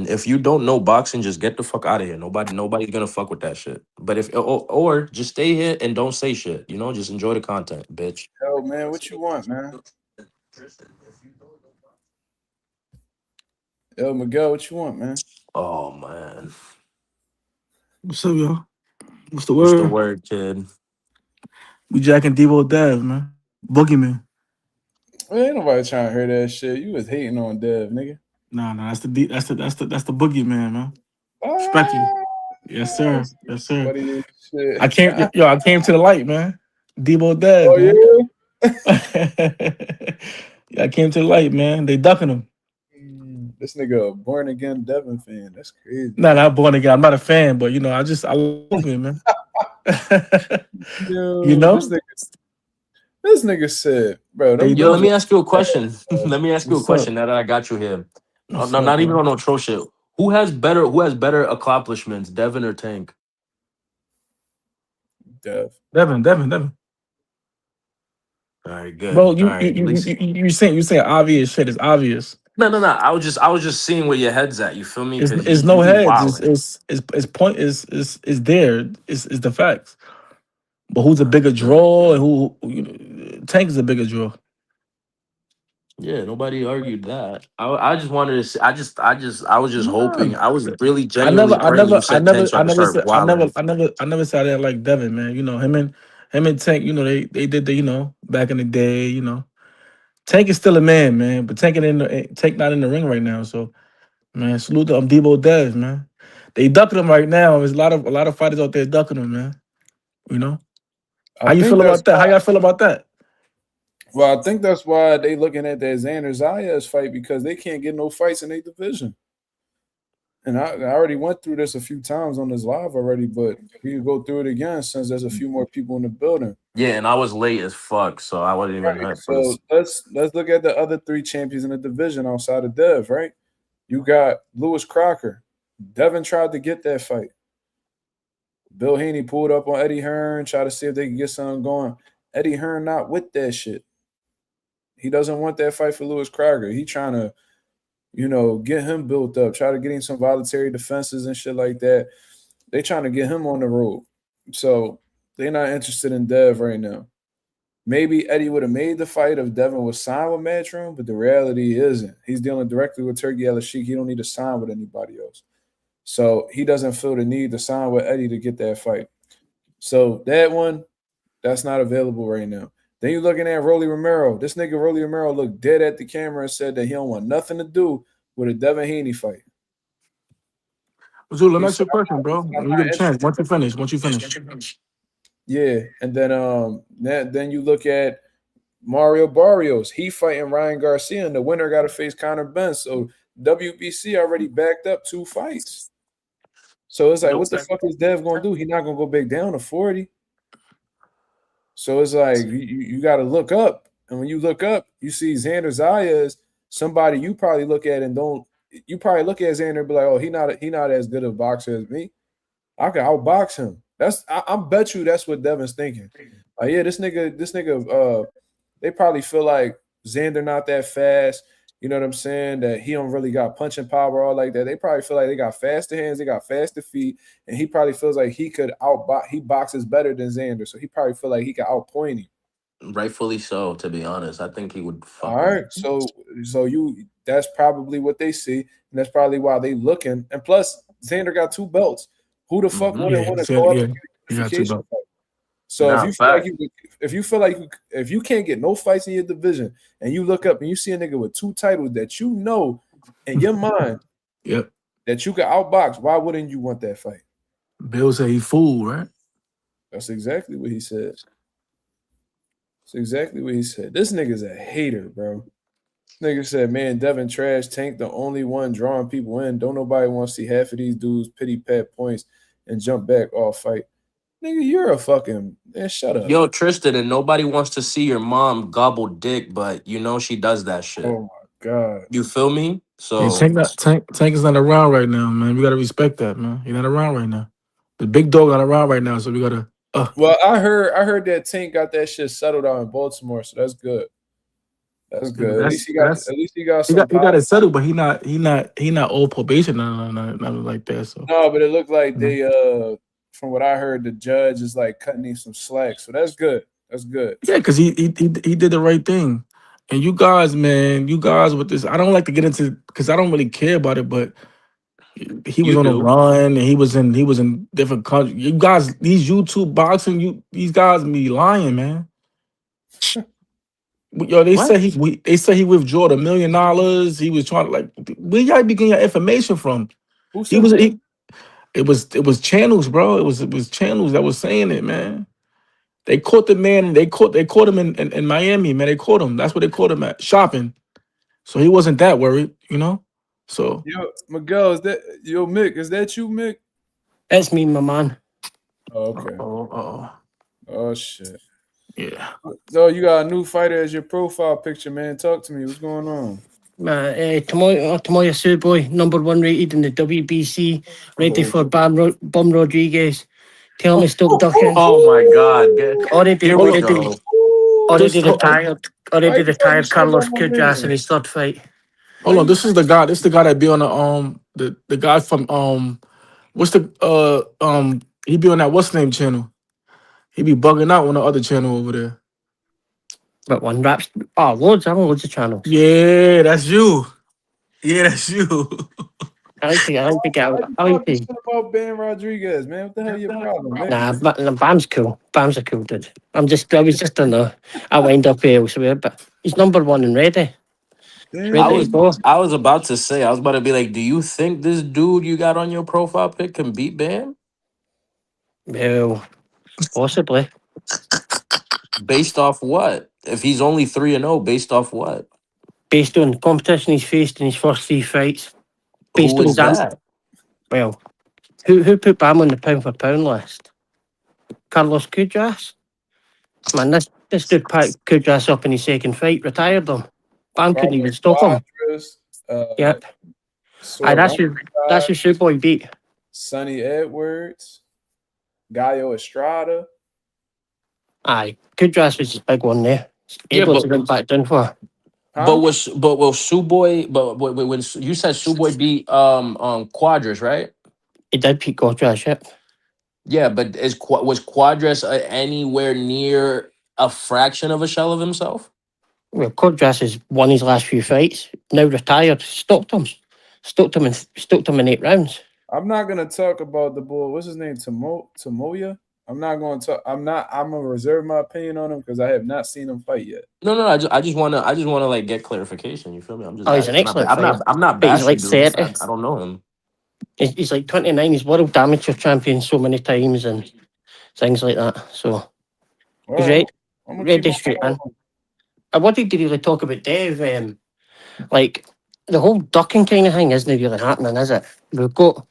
C: if you don't know boxing, just get the fuck out of here. Nobody's gonna fuck with that shit. But if or just stay here and don't say shit. You know, just enjoy the content, bitch.
A: Yo, man, what you want, man? Yo, Miguel, what you want, man?
C: Oh man.
D: What's up, y'all? What's the
C: What's the
D: word?
C: word, kid?
D: We jacking Devo Dev, man. Boogeyman.
A: Man, ain't nobody trying to hear that shit. You was hating on Dev, nigga.
D: Nah, that's the boogeyman, man. Respect you.
A: Ah,
D: Yes, sir.
A: that's
D: Yes, sir.
A: funny as shit.
D: I came to the light, man. Devo
A: Oh
D: Dev, man.
A: yeah.
D: Yeah, I came to the light, man. They ducking him.
A: This nigga a born again Devin fan. That's crazy.
D: Nah, not born again. I'm not a fan, but I love boogeyman, man. You
A: Yo,
D: know?
A: this nigga said, bro,
D: They
C: Yo, let
A: them
C: me
D: ducking.
C: ask you a question. Let me ask you a
D: What's up?
C: question now that I got you here.
D: What's
C: No,
D: up,
C: not even
D: bro?
C: on no troll shit. Who has better accomplishments, Devin or Tank?
A: Dev.
D: Devin.
C: All right, good.
D: Bro,
C: All
D: you you
C: right, at
D: you
C: least.
D: you you saying obvious shit. It's obvious.
C: No. I was just seeing where your head's at. You feel me? Because
D: It's
C: you
D: no
C: be
D: heads.
C: wilding.
D: It's point is there. It's the facts. But who's a
C: All right,
D: bigger
C: good,
D: draw and
C: good.
D: Tank is a bigger draw.
C: Yeah, nobody argued that. I just wanted to. See, I was just
D: Nah,
C: hoping. I was really
D: I never
C: genuinely
D: I
C: praying you
D: never I
C: said Tank
D: never
C: so I
D: I
C: could
D: never
C: start
D: said I never
C: wilding.
D: I never I never said I didn't like Devin, man. Him and Tank, they did the, back in the day, Tank is still a man, man, but Tank not in the ring right now. So man, salute to Debo Dev, man. They ducking him right now. There's a lot of fighters out there ducking him, man. You know?
A: I
D: How you
A: think
D: feel
A: that's
D: about that? How y'all feel about that?
A: well, I think that's why they looking at that Xander Zayas fight because they can't get no fights in their division. And I already went through this a few times on this live already, but we can go through it again since there's a few more people in the building.
C: Yeah, and I was late as fuck, so I wasn't even
A: Right.
C: hyped for
A: So
C: this.
A: let's look at the other three champions in the division outside of Dev, right? You got Lewis Crocker. Devin tried to get that fight. Bill Haney pulled up on Eddie Hearn, tried to see if they could get something going. Eddie Hearn not with that shit. He doesn't want that fight for Lewis Crocker. He trying to, get him built up, try to get him some voluntary defenses and shit like that. They trying to get him on the road. So they're not interested in Dev right now. Maybe Eddie would have made the fight if Devin was signed with Matchroom, but the reality isn't. He's dealing directly with Turkey Al-Sheikh. He don't need to sign with anybody else. So he doesn't feel the need to sign with Eddie to get that fight. So that one, that's not available right now. Then you're looking at Rolly Romero. This nigga Rolly Romero looked dead at the camera and said that he don't want nothing to do with a Devin Haney fight.
D: Zul, let me
A: He
D: ask
A: said,
D: you a question, bro.
A: I'm
D: When you get
A: not
D: a chance,
A: interested.
D: once you finish.
A: Yeah. And then you look at Mario Barrios. He fighting Ryan Garcia, and the winner got to face Conor Benn. So WBC already backed up 2 fights. So it's like,
C: Yo,
A: what the fuck is Dev gonna do? He not gonna go back down to 40. So it's like you got to look up, and when you look up, you see Xander Zayas, somebody you probably look at and don't. You probably look at Xander and be like, oh, he not as good a boxer as me. I can outbox him. I bet you that's what Devin's thinking. Yeah, this nigga. They probably feel like Xander not that fast. You know what I'm saying? That he don't really got punching power all like that. They probably feel like they got faster hands, they got faster feet, and he probably feels like he could outbox. He boxes better than Xander, so he probably feel like he could outpoint him.
C: rightfully so. To be honest, I think he would
A: All
C: fuck him.
A: right, so that's probably what they see, and that's probably why they looking. And plus, Xander got 2 belts. Who the fuck
C: Hmm.
A: wouldn't
D: Yeah,
A: want to
D: so,
A: go up
D: yeah,
A: and get a
D: you got two
A: unification
D: belts.
A: fight? So
C: Nah, fact.
A: if you can't get no fights in your division and you look up and you see a nigga with 2 titles that you know in your mind
D: Yep.
A: that you can outbox, why wouldn't you want that fight?
D: Bill said he fool, right?
A: That's exactly what he said. That's exactly what he said. This nigga's a hater, bro. Nigga said, man, Devin Trash Tank, the only one drawing people in. Don't nobody want to see half of these dudes pity pat points and jump back off fight. Nigga, you're a fucking man. Shut up.
C: Yo, Tristan, and nobody wants to see your mom gobble dick, but you know she does that shit.
A: Oh my god.
C: You feel me?
D: Yeah,
C: So
D: Tank is not around right now, man. We gotta respect that, man. He's not around right now. The big dog not around right now, so we gotta.
A: Well, I heard that Tank got that shit settled out in Baltimore, so that's good. That's
D: You know,
A: good. At least
D: that's
A: he got
D: he
A: some
D: got
A: power.
D: it settled, but he not old probation, nothing like that. So
A: No, but it looked like
D: you know.
A: they from what I heard, the judge is like cutting him some slack. So that's good. That's good.
D: Yeah, because he did the right thing. And you guys, man, you guys with this, I don't like to get into because I don't really care about it, but he was
C: You
D: on a
C: do.
D: run and he was in different countries. You guys, these YouTube boxing, these guys be lying, man. Yo,
C: What?
D: they say he withdrew $1 million. He was trying to like where y'all be getting your information from?
A: Who
D: He
A: said
D: was
A: that?
D: he, it was channels, bro. It was channels that was saying it, man. They caught the man and they caught him in Miami, man. They caught him. That's where they caught him at shopping. So he wasn't that worried, you know. So
A: Yo, Miguel, is that yo Mick? Is that you, Mick?
E: It's me, my man.
A: Oh, okay.
D: oh
A: Oh shit.
D: yeah.
A: So you got a new fighter as your profile picture, man. Talk to me. What's going on?
E: Tamoya Suboy, #1 rated in the WBC, ready
A: Oh,
E: for Bum Rodriguez. Tell me stop ducking.
C: Oh my God.
E: Already,
C: Here
D: Hold
C: we
D: on.
E: already,
C: go.
E: already
D: This
E: retired.
A: why
E: Already
A: you talking
E: retired
A: shit about
E: Carlos
A: my
E: Kudras in
A: man?
E: his third fight.
A: Why
D: Hold on.
A: you
D: This is the guy. This is the guy that be on the guy from what's the he be on that what's the name channel. He be bugging out on the other channel over there.
E: But one raps. Oh, loads. I have loads of channels.
D: Yeah, that's you. Yeah, that's you.
E: I like to get
A: why
E: out.
A: you
E: I like
A: talking
E: to.
A: shit about Ben Rodriguez, man? What the hell your problem, Mick?
E: Nah, Bam's cool. Bam's a cool dude. I was just on the. I wind up elsewhere, but he's #1 and ready.
C: I
E: Ready to
C: was
A: Damn.
E: go.
C: I was about to say, I was about to be like, do you think this dude you got on your profile pic can beat Bam?
E: Well, possibly.
C: Based off what? If he's only 3-0, based off what?
E: Based on competition he's faced in his first three fights. Based
C: Who
E: on
C: is
E: Zam.
C: that?
E: Well, who put Bam on the pound for pound list? Carlos Kudras. Man, this dude packed Kudras up in his second fight, retired him. Bam couldn't even
A: Carlos
E: stop him.
A: Quadras,
E: Yep. Aye,
A: Sor
E: that's your shoe boy beat.
A: Sonny Edwards, Gallo Estrada.
E: Aye, Kudras was his big one there.
C: Yeah,
E: Edwards went back down for.
C: but
A: Huh?
C: will Suboy, but when you said Suboy beat Quadras, right?
E: He did beat Kudras, yep.
C: Yeah, but was Quadras anywhere near a fraction of a shell of himself?
E: Well, Kudras has won his last few fights. Now retired. Stopped him. Stopped him in 8 rounds.
A: I'm not gonna talk about the bull. What's his name? Tamoya. I'm not going to talk. I'm not. I'm gonna reserve my opinion on him because I have not seen him fight yet.
C: No. I just wanna like get clarification. You feel me? I'm just
E: Oh, he's an
C: asking.
E: excellent fighter.
C: I'm not
E: But he's
C: bashing
E: like
C: dude. Just
E: 30.
C: I don't know him.
E: He's like 29. He's world amateur champion so many times and things like that. So he's
A: Well,
E: right.
A: I'm gonna keep
E: Ready
A: my
E: straight
A: eye on
E: man.
A: him.
E: I wanted to really talk about Dev. Like the whole ducking kind of thing isn't really happening, is it? We've got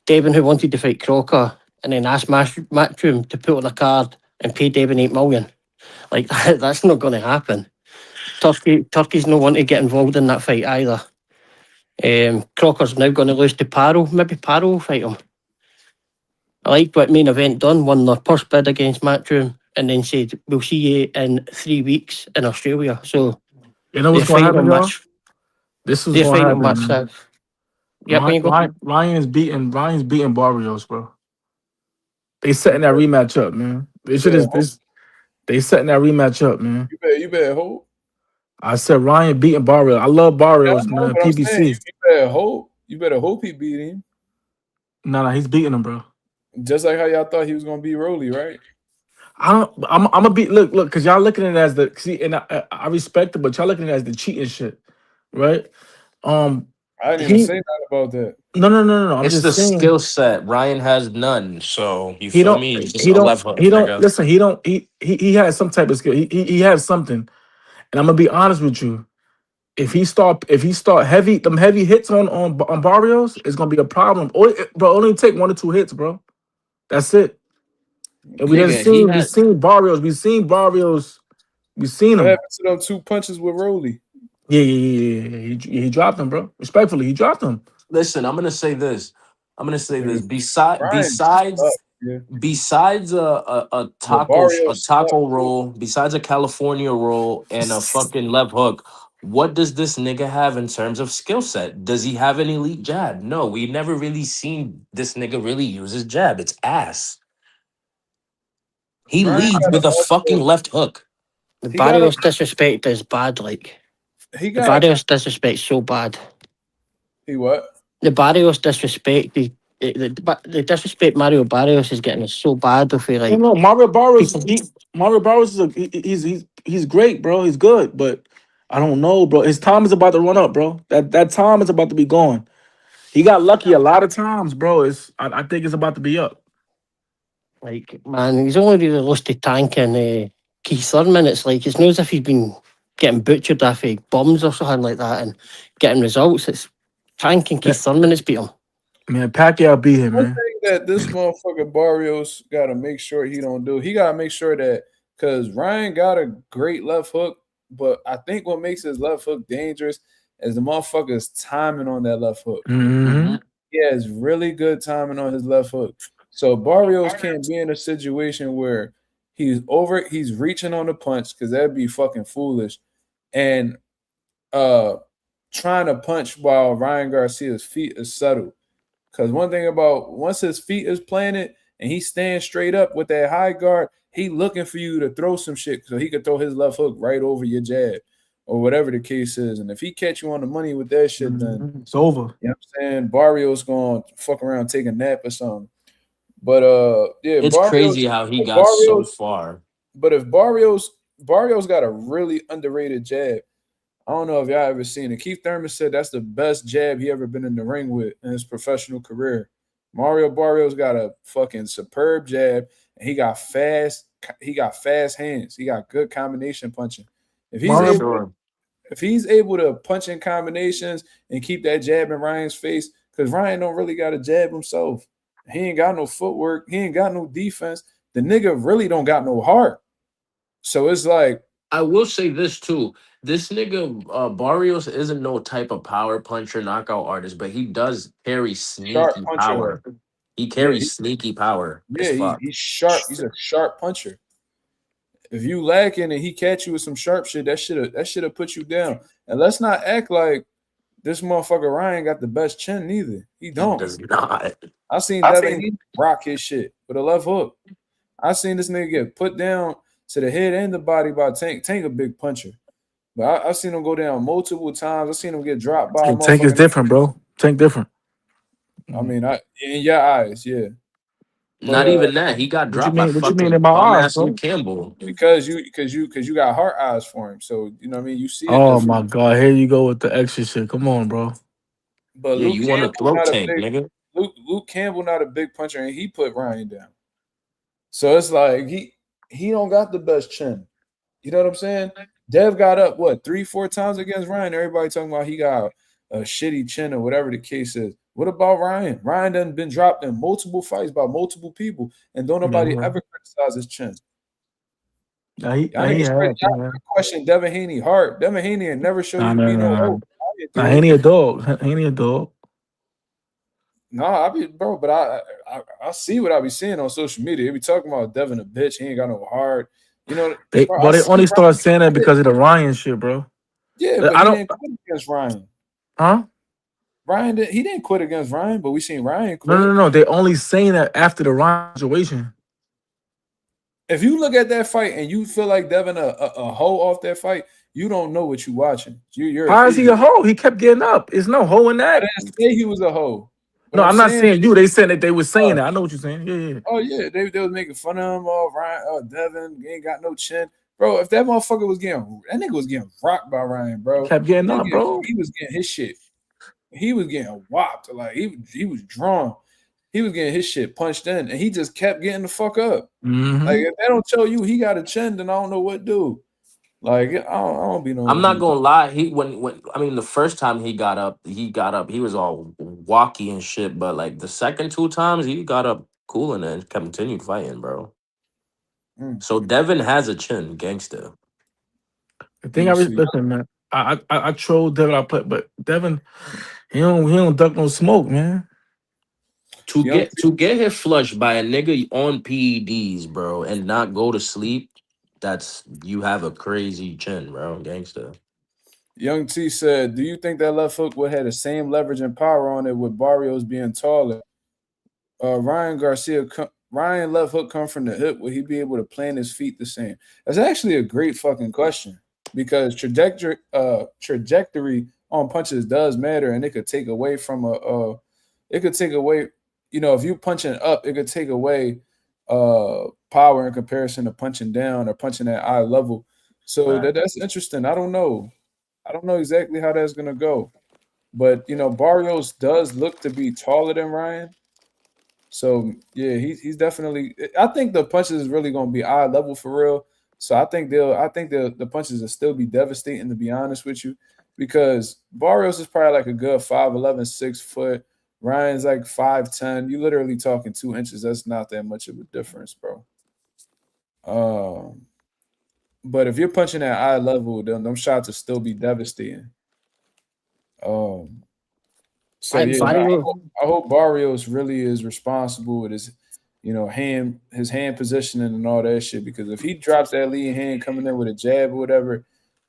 E: Devin who wanted to fight Crocker and then asked Matchroom to put on a card and pay Devin 8 million. Like that's not going to happen. Turkey's not want to get involved in that fight either. Crocker's now going to lose to Paro. Maybe Paro will fight him. I liked what main event done, won their first bid against Matchroom, and then said, we'll see you in 3 weeks in Australia. So
D: You know
E: they're
D: what's gonna
E: fighting
D: happen,
E: on
D: y'all?
E: match.
D: This is
E: They're
D: gonna
E: fighting on
D: happen,
E: match
D: man.
E: 6. Yep, when you go.
D: Ryan's beating Barrios, bro. They setting that rematch up, man. They
A: You
D: should
A: better
D: have
A: hope.
D: this. They setting that rematch up, man.
A: You better hope.
D: I said Ryan beating Barrios. I love
A: Yeah, I
D: Barrios,
A: know,
D: man.
A: but I'm saying
D: PBC.
A: you better hope. You better hope he beat him.
D: No, he's beating him, bro.
A: Just like how y'all thought he was gonna beat Rolly, right?
D: I'm gonna be look, because y'all looking at it as the see, and I respect it, but y'all looking at it as the cheating shit, right? Um,
A: I didn't even
D: he
A: say nothing about that.
D: no. I'm
C: It's the
D: just saying
C: skill set. Ryan has none. So you
D: he
C: feel
D: don't
C: me? It's just
D: he
C: a
D: don't
C: left hook,
D: he
C: I
D: don't
C: guess.
D: listen. He has some type of skill. He has something, and I'm gonna be honest with you. If he start heavy hits on Barrios, it's gonna be a problem. Bro, only take 1 or 2 hits, bro. That's it. And we done
C: Nigga, he
D: seen we
C: had
D: seen Barrios. We seen
A: What
D: him.
A: happened to them 2 punches with Rolly?
D: Yeah. He dropped him, bro. Respectfully, he dropped him.
C: listen, I'm gonna say this. I'm gonna say
A: Nigga,
C: this. Besides
A: Ryan
C: besides
A: sucked, yeah.
C: besides
A: But Barrios
C: taco
A: sucked too.
C: roll, besides a California roll and a fucking left hook, what does this nigga have in terms of skill set? Does he have an elite jab? No, we never really seen this nigga really use his jab. It's ass. He
A: Ryan
C: leads
A: got
C: with a fucking left hook.
E: The
A: he got a
E: Barrios disrespect is bad. Like
A: he
E: the
A: got
E: Barrios disrespect so bad.
A: he what?
E: The Barrios disrespect the disrespect Mario Barrios is getting is so bad. If he
D: No,
E: like
D: no, Mario Barros.
E: people,
D: Mario Barros is he's great, bro. He's good, but I don't know, bro. His time is about to run up, bro. That time is about to be gone. He got lucky a lot of times, bro. I think it's about to be up.
E: like man, he's only really lost to Tank and Keith Thurman. It's like it's not as if he's been getting butchered off bombs or something like that and getting results. It's Tank and Keith Thurman that's beat him.
D: Man, Pacquiao beat him,
A: One
D: man.
A: thing that this motherfucker Barrios got to make sure he don't do, he got to make sure that because Ryan got a great left hook, but I think what makes his left hook dangerous is the motherfucker's timing on that left hook.
D: Mm-hmm.
A: He has really good timing on his left hook. So Barrios can't be in a situation where he's reaching on the punch because that'd be fucking foolish, and trying to punch while Ryan Garcia's feet is subtle. Because one thing about once his feet is planted and he stands straight up with that high guard, he looking for you to throw some shit so he could throw his left hook right over your jab or whatever the case is. And if he catch you on the money with that shit, then
D: It's over.
A: you know what I'm saying? Barrios going to fuck around, take a nap or something. But yeah,
C: It's
A: Barrios,
C: crazy how he got so far.
A: But if Barrios got a really underrated jab. I don't know if y'all ever seen it. Keith Thurman said that's the best jab he ever been in the ring with in his professional career. Mario Barrios got a fucking superb jab, and he got fast hands. He got good combination punching. If he's able to punch in combinations and keep that jab in Ryan's face, because Ryan don't really got a jab himself. He ain't got no footwork. He ain't got no defense. The nigga really don't got no heart. So it's like,
C: I will say this too. This nigga Barrios isn't no type of power puncher, knockout artist, but he does carry
A: sharp
C: sneaky
A: puncher.
C: power. He carries sneaky power.
A: He's sharp. He's a sharp puncher. If you lacking and he catch you with some sharp shit, that should have put you down. And let's not act like this motherfucker Ryan got the best chin neither. He don't.
C: He does not.
A: I seen Devin Haney rock his shit with a left hook. I seen this nigga get put down to the head and the body by Tank. Tank a big puncher. But I've seen him go down multiple times. I've seen him get dropped by a
D: Tank is different, bro. Tank different.
A: I mean, in your eyes, yeah.
C: Not even that. He got dropped by
D: What you
C: fucking
D: mean in my eyes,
C: bum-ass
D: bro?
C: Campbell.
A: Because you got heart eyes for him. So you know what I mean? You see it.
D: Oh my god, here you go with the extra shit. Come on, bro.
A: But
C: Yeah,
A: Luke
C: you want to
A: Campbell
C: throat
A: not a
C: tank,
A: big
C: nigga.
A: Luke Campbell not a big puncher, and he put Ryan down. So it's like he don't got the best chin. You know what I'm saying? Dev got up 3-4 times against Ryan. Everybody talking about he got a shitty chin or whatever the case is. What about Ryan? Ryan done been dropped in multiple fights by multiple people, and don't nobody ever criticize his chin.
D: He
A: question Devin Haney hard. Devin Haney and never show you be no hope.
D: Haney a dog. Haney a dog.
A: No, but I see what I be seeing on social media. They be talking about Devin a bitch. He ain't got no heart. You know,
D: they only start saying that because of the Ryan shit, bro.
A: Yeah, but he didn't quit against Ryan.
D: Huh?
A: He didn't quit against Ryan, but we seen Ryan quit.
D: No. They only saying that after the Ryan situation.
A: If you look at that fight and you feel like Devin a hoe off that fight, you don't know what you're watching.
D: How is he a hoe? He kept getting up. There's no hoe in that.
A: I didn't say he was a hoe.
D: No, I'm not saying you. They said that they were saying that. I know what you're saying. Yeah.
A: Oh yeah, they was making fun of him. Oh, Ryan, Devin ain't got no chin, bro. If that motherfucker was nigga was getting rocked by Ryan, bro.
D: He kept getting up, bro.
A: He was getting his shit. He was getting whopped. Like he was drawn. He was getting his shit punched in, and he just kept getting the fuck up.
D: Mm-hmm.
A: Like if they don't tell you he got a chin, then I don't know what to do. Like I don't be no.
C: I'm not gonna lie. The first time he got up, he was all walky and shit. But like the second 2 times, he got up cool and then continued fighting, bro. So Devin has a chin, gangster.
D: The thing listen, man. I trolled Devin. But Devin, he don't duck no smoke, man.
C: To get hit flushed by a nigga on PEDs, bro, and not go to sleep, you have a crazy chin, bro, gangster.
A: Young T said, "Do you think that left hook would have the same leverage and power on it with Barrios being taller? Ryan left hook come from the hip. Will he be able to plant his feet the same?" That's actually a great fucking question because trajectory on punches does matter, and it could take away from it could take away. If you punching up, it could take away power in comparison to punching down or punching at eye level. So that's interesting. I don't know. I don't know exactly how that's gonna go, but Barrios does look to be taller than Ryan. So yeah, he's definitely. I think the punches is really gonna be eye level for real. So I think the punches will still be devastating, to be honest with you, because Barrios is probably like a good 5'11", 6 foot. Ryan's like 5'10". You literally talking 2 inches. That's not that much of a difference, bro. But if you're punching at eye level, then them shots will still be devastating. So
E: Like
A: yeah,
E: Barrio,
A: I hope Barrios really is responsible with his hand positioning and all that shit. Because if he drops that lead hand coming in with a jab or whatever,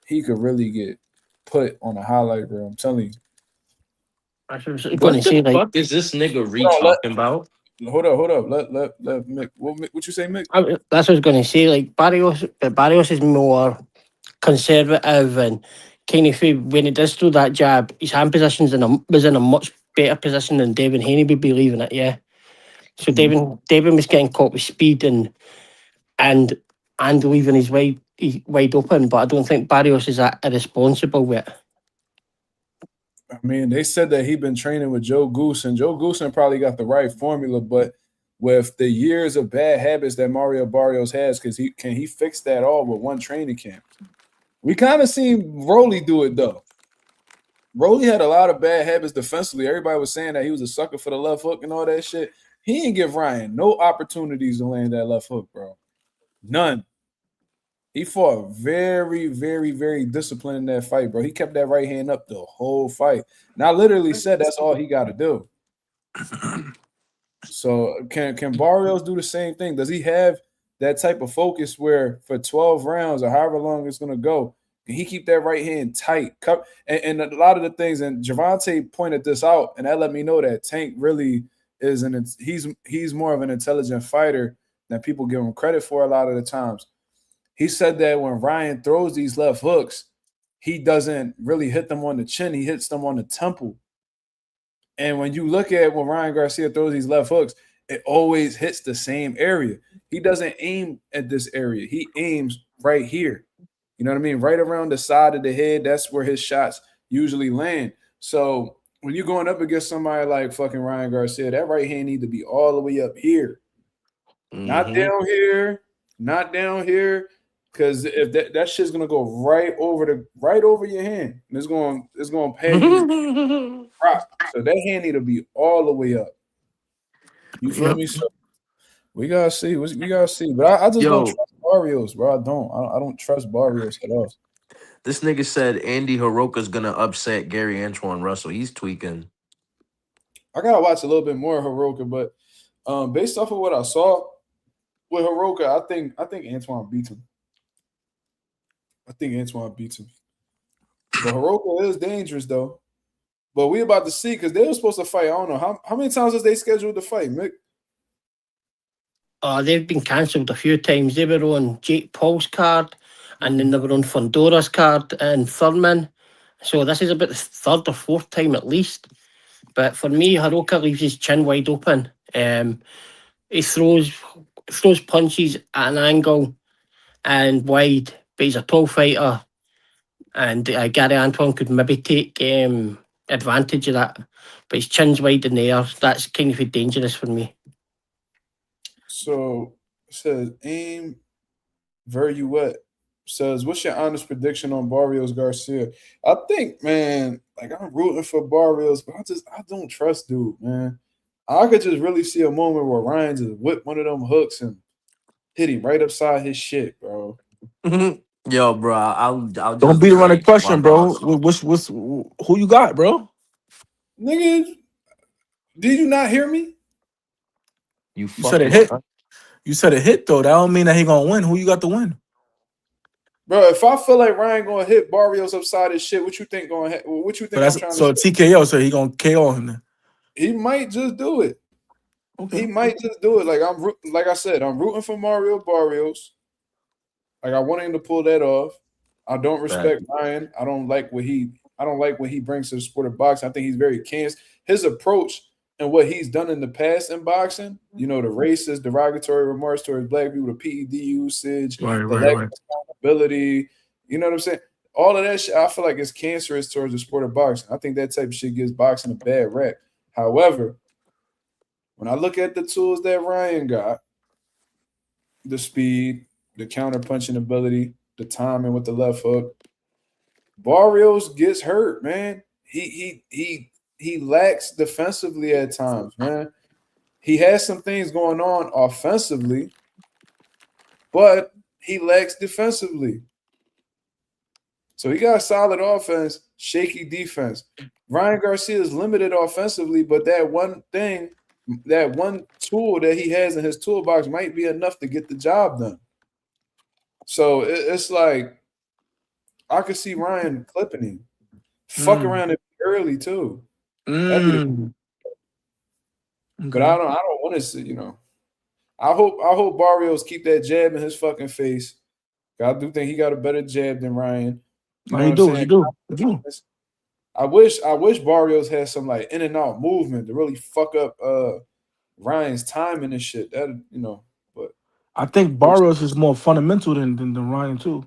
A: he could really get put on a highlight reel. I'm telling you.
E: I was going
C: What
E: to
C: the
E: say, like,
C: fuck is this nigga Ree
A: Hold on,
C: talking about?
A: hold up. Let Mick. What you say, Mick?
E: that's what I was going to say. Like Barrios is more conservative and kind of when he does throw that jab, his hand positions was in a much better position than Devin Haney would be leaving it. Yeah. So Devin was getting caught with speed and leaving his wide open, but I don't think Barrios is that irresponsible with it.
A: I mean, they said that he'd been training with Joe Goosen. Joe Goosen probably got the right formula, but with the years of bad habits that Mario Barrios has, can he fix that all with one training camp? We kind of seen Rolly do it though. Rolly had a lot of bad habits defensively. Everybody was saying that he was a sucker for the left hook and all that shit. He didn't give Ryan no opportunities to land that left hook, bro. None. He fought very, very, very disciplined in that fight, bro. He kept that right hand up the whole fight. And I literally said that's all he got to do. So can Barrios do the same thing? Does he have that type of focus where for 12 rounds or however long it's going to go, can he keep that right hand tight? And a lot of the things, and Javante pointed this out, and that let me know that Tank really is he's more of an intelligent fighter than people give him credit for a lot of the times. He said that when Ryan throws these left hooks, he doesn't really hit them on the chin. He hits them on the temple. And when you look at when Ryan Garcia throws these left hooks, it always hits the same area. He doesn't aim at this area. He aims right here. You know what I mean? Right around the side of the head. That's where his shots usually land. So when you're going up against somebody like fucking Ryan Garcia, that right hand need to be all the way up here. Not down here. Not down here. Because if that shit's gonna go right over your hand, and it's gonna pay you prop. So that hand need to be all the way up. You feel me? So we gotta see. We gotta see. But I just don't trust Barrios, bro. I don't trust Barrios at all.
C: This nigga said Andy Hiroka's gonna upset Gary Antoine Russell. He's tweaking.
A: I gotta watch a little bit more of Hiroka, but based off of what I saw with Hiroka, I think Antoine beats him. But Hiroka is dangerous though. But we about to see because they were supposed to fight. I don't know how many times has they scheduled to fight, Mick?
E: They've been cancelled a few times. They were on Jake Paul's card, and then they were on Fondora's card and Thurman. So this is about the third or fourth time at least. But for me, Hiroka leaves his chin wide open. He throws punches at an angle and wide, but he's a tall fighter, and Gary Antoine could maybe take advantage of that. But his chin's wide in the air. That's kind of dangerous for me.
A: So it says aim Virgil says, what's your honest prediction on Barrios Garcia? I think, man, like I'm rooting for Barrios, but I don't trust dude, man. I could just really see a moment where Ryan just whip one of them hooks and hit him right upside his shit, bro.
C: Yo, bro, I'll just
D: Don't beat around the question, bro.
C: boss.
D: What's who you got, bro?
A: Nigga, did you not hear me?
D: You said it hit. You said it hit though. That don't mean that he gonna win. Who you got to win?
A: Bro, if I feel like Ryan gonna hit Barrios upside his shit, what you think going? What you
D: So
A: think I'm trying to
D: so
A: say?
D: TKO. So he gonna KO him then.
A: He might just do it.
D: Okay.
A: He might just do it. Like I said, I'm rooting for Mario Barrios. Like I want him to pull that off. I don't respect Ryan. I don't like what he brings to the sport of boxing. I think he's very cancer. His approach and what he's done in the past in boxing, the racist, derogatory remarks towards black people, the PED usage, the lack of accountability, you know what I'm saying? All of that shit, I feel like it's cancerous towards the sport of boxing. I think that type of shit gives boxing a bad rap. However, when I look at the tools that Ryan got, the speed, the counter punching ability, the timing with the left hook, Barrios gets hurt, man. He lacks defensively at times, man. He has some things going on offensively, but he lacks defensively. So he got solid offense, shaky defense. Ryan Garcia is limited offensively, but that one tool that he has in his toolbox might be enough to get the job done. So it's like I could see Ryan clipping him. Fuck around it early too.
D: Okay.
A: But I don't want to see, I hope Barrios keep that jab in his fucking face. I do think he got a better jab than Ryan. You know what I'm saying?
D: He do.
A: I wish Barrios had some like in and out movement to really fuck up Ryan's timing and shit. That but
D: I think Barrios is more fundamental than Ryan too.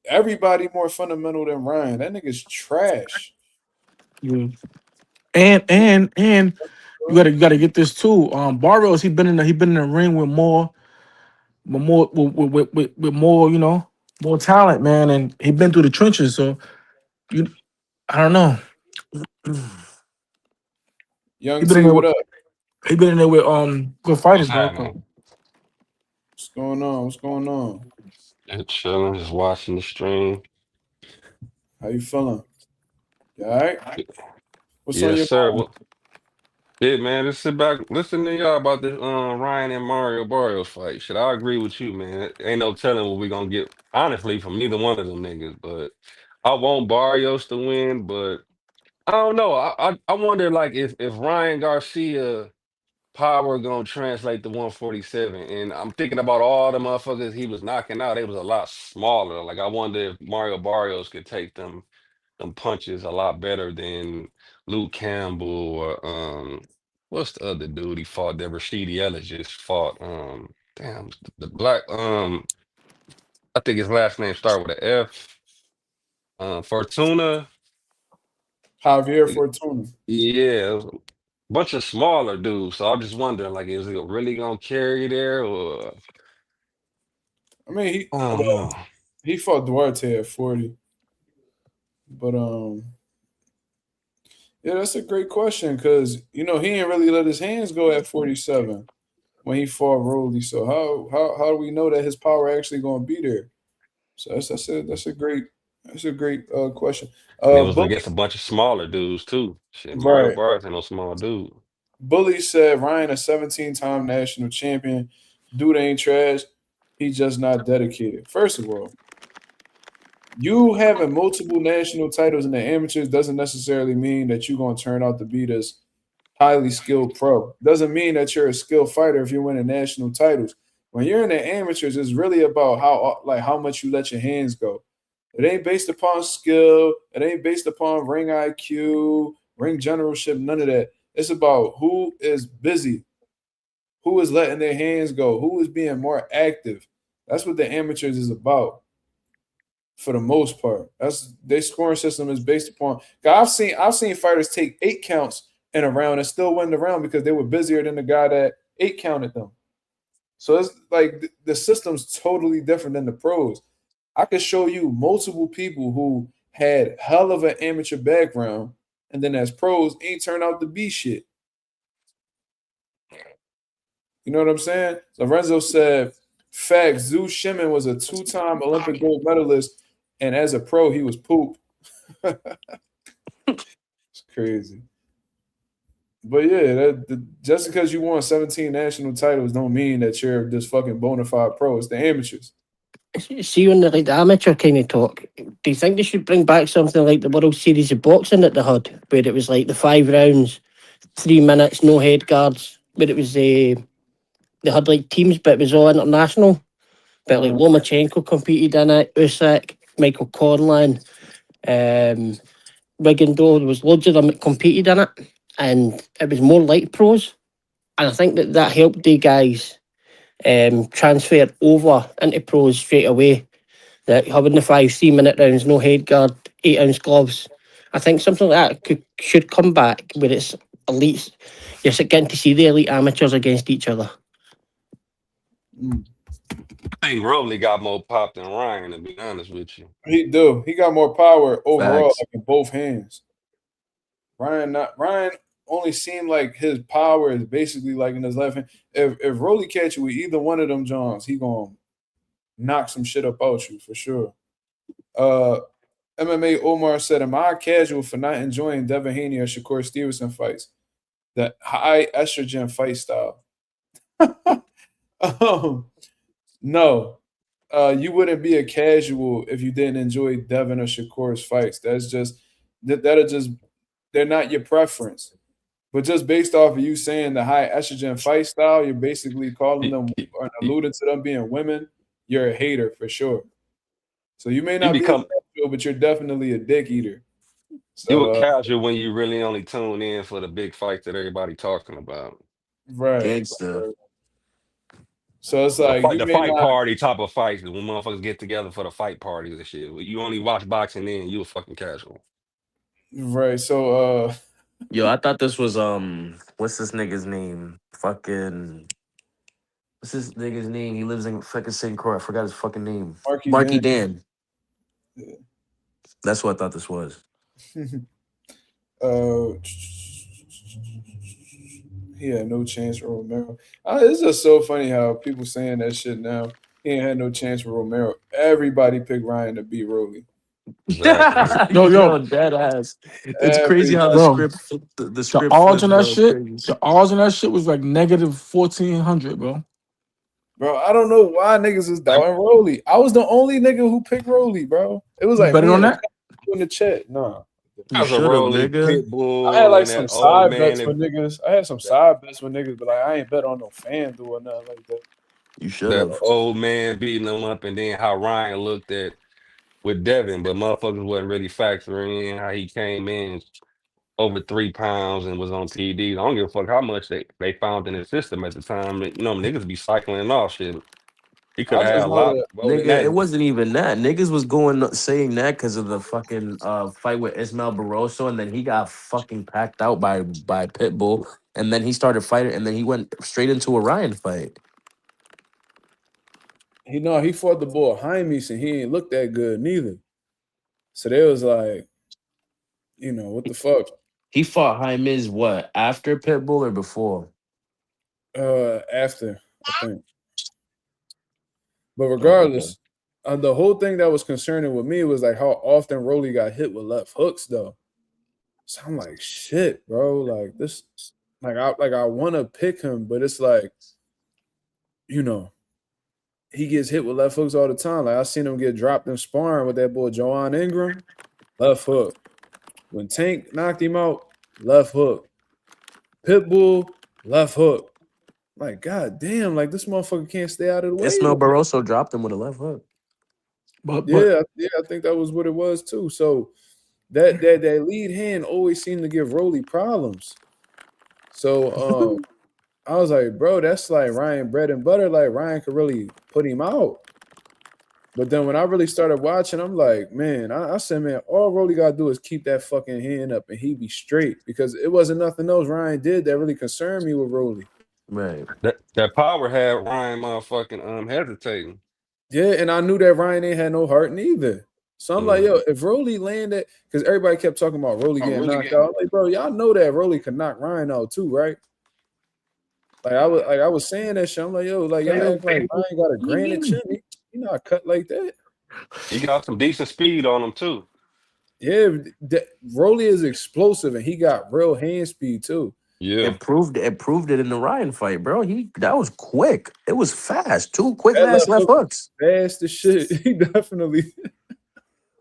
A: Everybody more fundamental than Ryan. That nigga's trash.
D: Yeah. And you gotta get this too. Barrios, he been in the ring with more more talent, man, and he been through the trenches. So I don't know.
A: Young T, what up?
D: He been in there with good fighters,
F: What's
D: bro.
F: happening?
A: What's going on? What's going on?
F: Just chilling, just watching the stream.
A: How you feeling? You all right? What's on
F: Yes,
A: your
F: sir.
A: mind?
F: Well, yeah, man. Just sit back, listen to y'all about this Ryan and Mario Barrios fight. Should I agree with you, man? Ain't no telling what we gonna get, honestly, from neither one of them niggas. But I want Barrios to win, but I don't know. I wonder like if Ryan Garcia power gonna translate to 147. And I'm thinking about all the motherfuckers he was knocking out. They was a lot smaller. Like I wonder if Mario Barrios could take them punches a lot better than Luke Campbell or what's the other dude he fought that Rashidi Ellis just fought? Damn, the black I think his last name started with an F. Fortuna.
A: Javier Fortuna.
F: Yeah, it was a bunch of smaller dudes. So I'm just wondering, like, is it really gonna carry there or
A: I mean,
F: I don't know.
A: he fought Duarte at 40. But yeah, that's a great question because he didn't really let his hands go at 47 when he fought Rolly. So how do we know that his power actually going to be there? So that's a great question.
F: And it was
A: Bully,
F: against a bunch of smaller dudes too. Shit, Mario
A: right.
F: Barnes ain't no small dude.
A: Bully said Ryan a 17-time national champion. Dude ain't trash. He just not dedicated. First of all, you having multiple national titles in the amateurs doesn't necessarily mean that you're going to turn out to be this highly skilled pro. Doesn't mean that you're a skilled fighter if you're winning national titles. When you're in the amateurs, it's really about how much you let your hands go. It ain't based upon skill. It ain't based upon ring IQ, ring generalship, none of that. It's about who is busy, who is letting their hands go, who is being more active. That's what the amateurs is about. For the most part, that's their scoring system is based upon. I've seen fighters take 8 counts in a round and still win the round because they were busier than the guy that 8 counted them. So it's like the system's totally different than the pros. I could show you multiple people who had hell of an amateur background and then as pros ain't turned out to be shit. You know what I'm saying? Lorenzo said, "Fact: Zeus Shimon was a 2-time Olympic gold medalist, and as a pro, he was poop." It's crazy. But yeah, just because you won 17 national titles don't mean that you're this fucking bona fide pro. It's the amateurs.
E: See on the amateur kind of talk, do you think they should bring back something like the World Series of Boxing that they had, where it was like the 5 rounds, 3 minutes, no head guards, where it was they had like teams, but it was all international. But like Lomachenko competed in it, Usyk, Michael Conlan, Rigondeaux, there was loads of them that competed in it, and it was more like pros. And I think that helped the guys transfer over into pros straight away. That having the 5 3-minute rounds, no head guard, 8-ounce gloves. I think something like that should come back where it's elites. You're getting to see the elite amateurs against each other.
F: I think Rolly got more pop than Ryan, to be honest with you.
A: He do. He got more power overall,
C: Facts.
A: like in both hands. Ryan only seemed like his power is basically like in his left hand. If Rolly catch you with either one of them Johns, he gonna knock some shit up out you for sure. MMA Omar said, "Am I casual for not enjoying Devin Haney or Shakur Stevenson fights? The high estrogen fight style." No, you wouldn't be a casual if you didn't enjoy Devin or Shakur's fights. That's just that'll just they're not your preference. But just based off of you saying the high estrogen fight style, you're basically calling them or alluding to them being women. You're a hater for sure. So you may
F: You
A: not be a
F: become
A: casual, but you're definitely a dick eater.
F: you a
A: So
F: casual when you really only tune in for the big fights that everybody talking about.
A: right.
C: Gangster.
A: So it's like you
F: The
A: may
F: fight
A: not
F: party type of fights when motherfuckers get together for the fight parties and shit. You only watch boxing then, you a fucking casual.
A: right. So
C: Yo, I thought this was what's this nigga's name? Fucking what's this nigga's name? He lives in fucking St. Croix. I forgot his fucking name.
A: Marky
C: Marky
A: Dan.
C: Dan. That's what I thought this was.
A: He had no chance for Romero. It's just so funny how people saying that shit now. He ain't had no chance for Romero. Everybody picked Ryan to beat Rolly.
F: Exactly.
C: Yo, dead ass. It's crazy how the
A: Everybody.
D: bro.
C: script the
D: The
C: script
D: odds on
C: flipped,
D: that
C: bro. It's
D: shit,
C: crazy.
D: the odds on that shit was like negative 1400, bro.
A: Bro, I don't know why niggas is
F: Like,
A: doubting Rolly. I was the only nigga who picked Rolly, bro. It was
D: You
A: like
D: betted
A: me
D: on
A: and a
D: that?
A: couple people in the chat. Nah.
C: You
F: how's a
C: should have,
F: Rolly
C: nigga.
A: I had
F: Pitbull
A: like
F: and
A: some
F: that old
A: side
F: man
A: bets
F: that,
A: with niggas. I had some side bets with niggas, but like I ain't bet on no FanDuel or nothing like that.
C: You should
F: that
C: have.
F: old man beating them up, and then how Ryan looked at with Devin, but motherfuckers wasn't really factoring in how he came in over 3 pounds and was on TD. I don't give a fuck how much they found in his system at the time. You know, niggas be cycling off shit. He could
A: I
F: have had
A: just
F: a
A: know
F: lot
A: that
F: more than
C: Nigga,
F: that.
C: it wasn't even that. Niggas was going saying that because of the fucking fight with Ismael Barroso, and then he got fucking packed out by Pitbull, and then he started fighting, and then he went straight into a Ryan fight.
A: he fought the bull Jaimes and he ain't looked that good neither. So they was like, what the fuck?
C: He fought Jaimez what after Pitbull or before?
A: After, I think. But
C: Oh, okay.
A: regardless, the whole thing that was concerning with me was like how often Rolly got hit with left hooks though. So I'm like, shit, bro. Like this, I want to pick him, but it's like, he gets hit with left hooks all the time. Like I seen him get dropped in sparring with that boy Joanne Ingram, left hook. When Tank knocked him out, left hook. Pitbull, left hook. Like, god damn, like this motherfucker can't stay out of the way.
C: Ismael Barroso dropped him with a left hook.
D: But
A: Yeah, I think that was what it was too. So that lead hand always seemed to give Rolly problems. So I was like, bro, that's like Ryan bread and butter. Like Ryan could really put him out. But then when I really started watching, I'm like, man, I said, man, all Rolly got to do is keep that fucking hand up and he be straight because it wasn't nothing else Ryan did that really concerned me with Rolly.
C: Right.
F: That power had Ryan motherfucking hesitating.
A: Yeah, and I knew that Ryan ain't had no heart neither. So I'm like,
F: Mm.
A: yo, if Rolly landed, because everybody kept talking about Rolly getting knocked out. I'm like, bro, y'all know that Rolly could knock Ryan out too, right? I was saying that shit. I'm like, yo, like y'all act like Ryan got a granite chin. He not cut like that.
F: He got some decent speed on him too.
A: Yeah, Rolly is explosive and he got real hand speed too.
F: Yeah.
C: It proved it in the Ryan fight, bro. That was quick. It was fast. Two quick
A: That
C: ass
A: left
C: left
A: hook
C: hooks.
A: fast as shit. He definitely.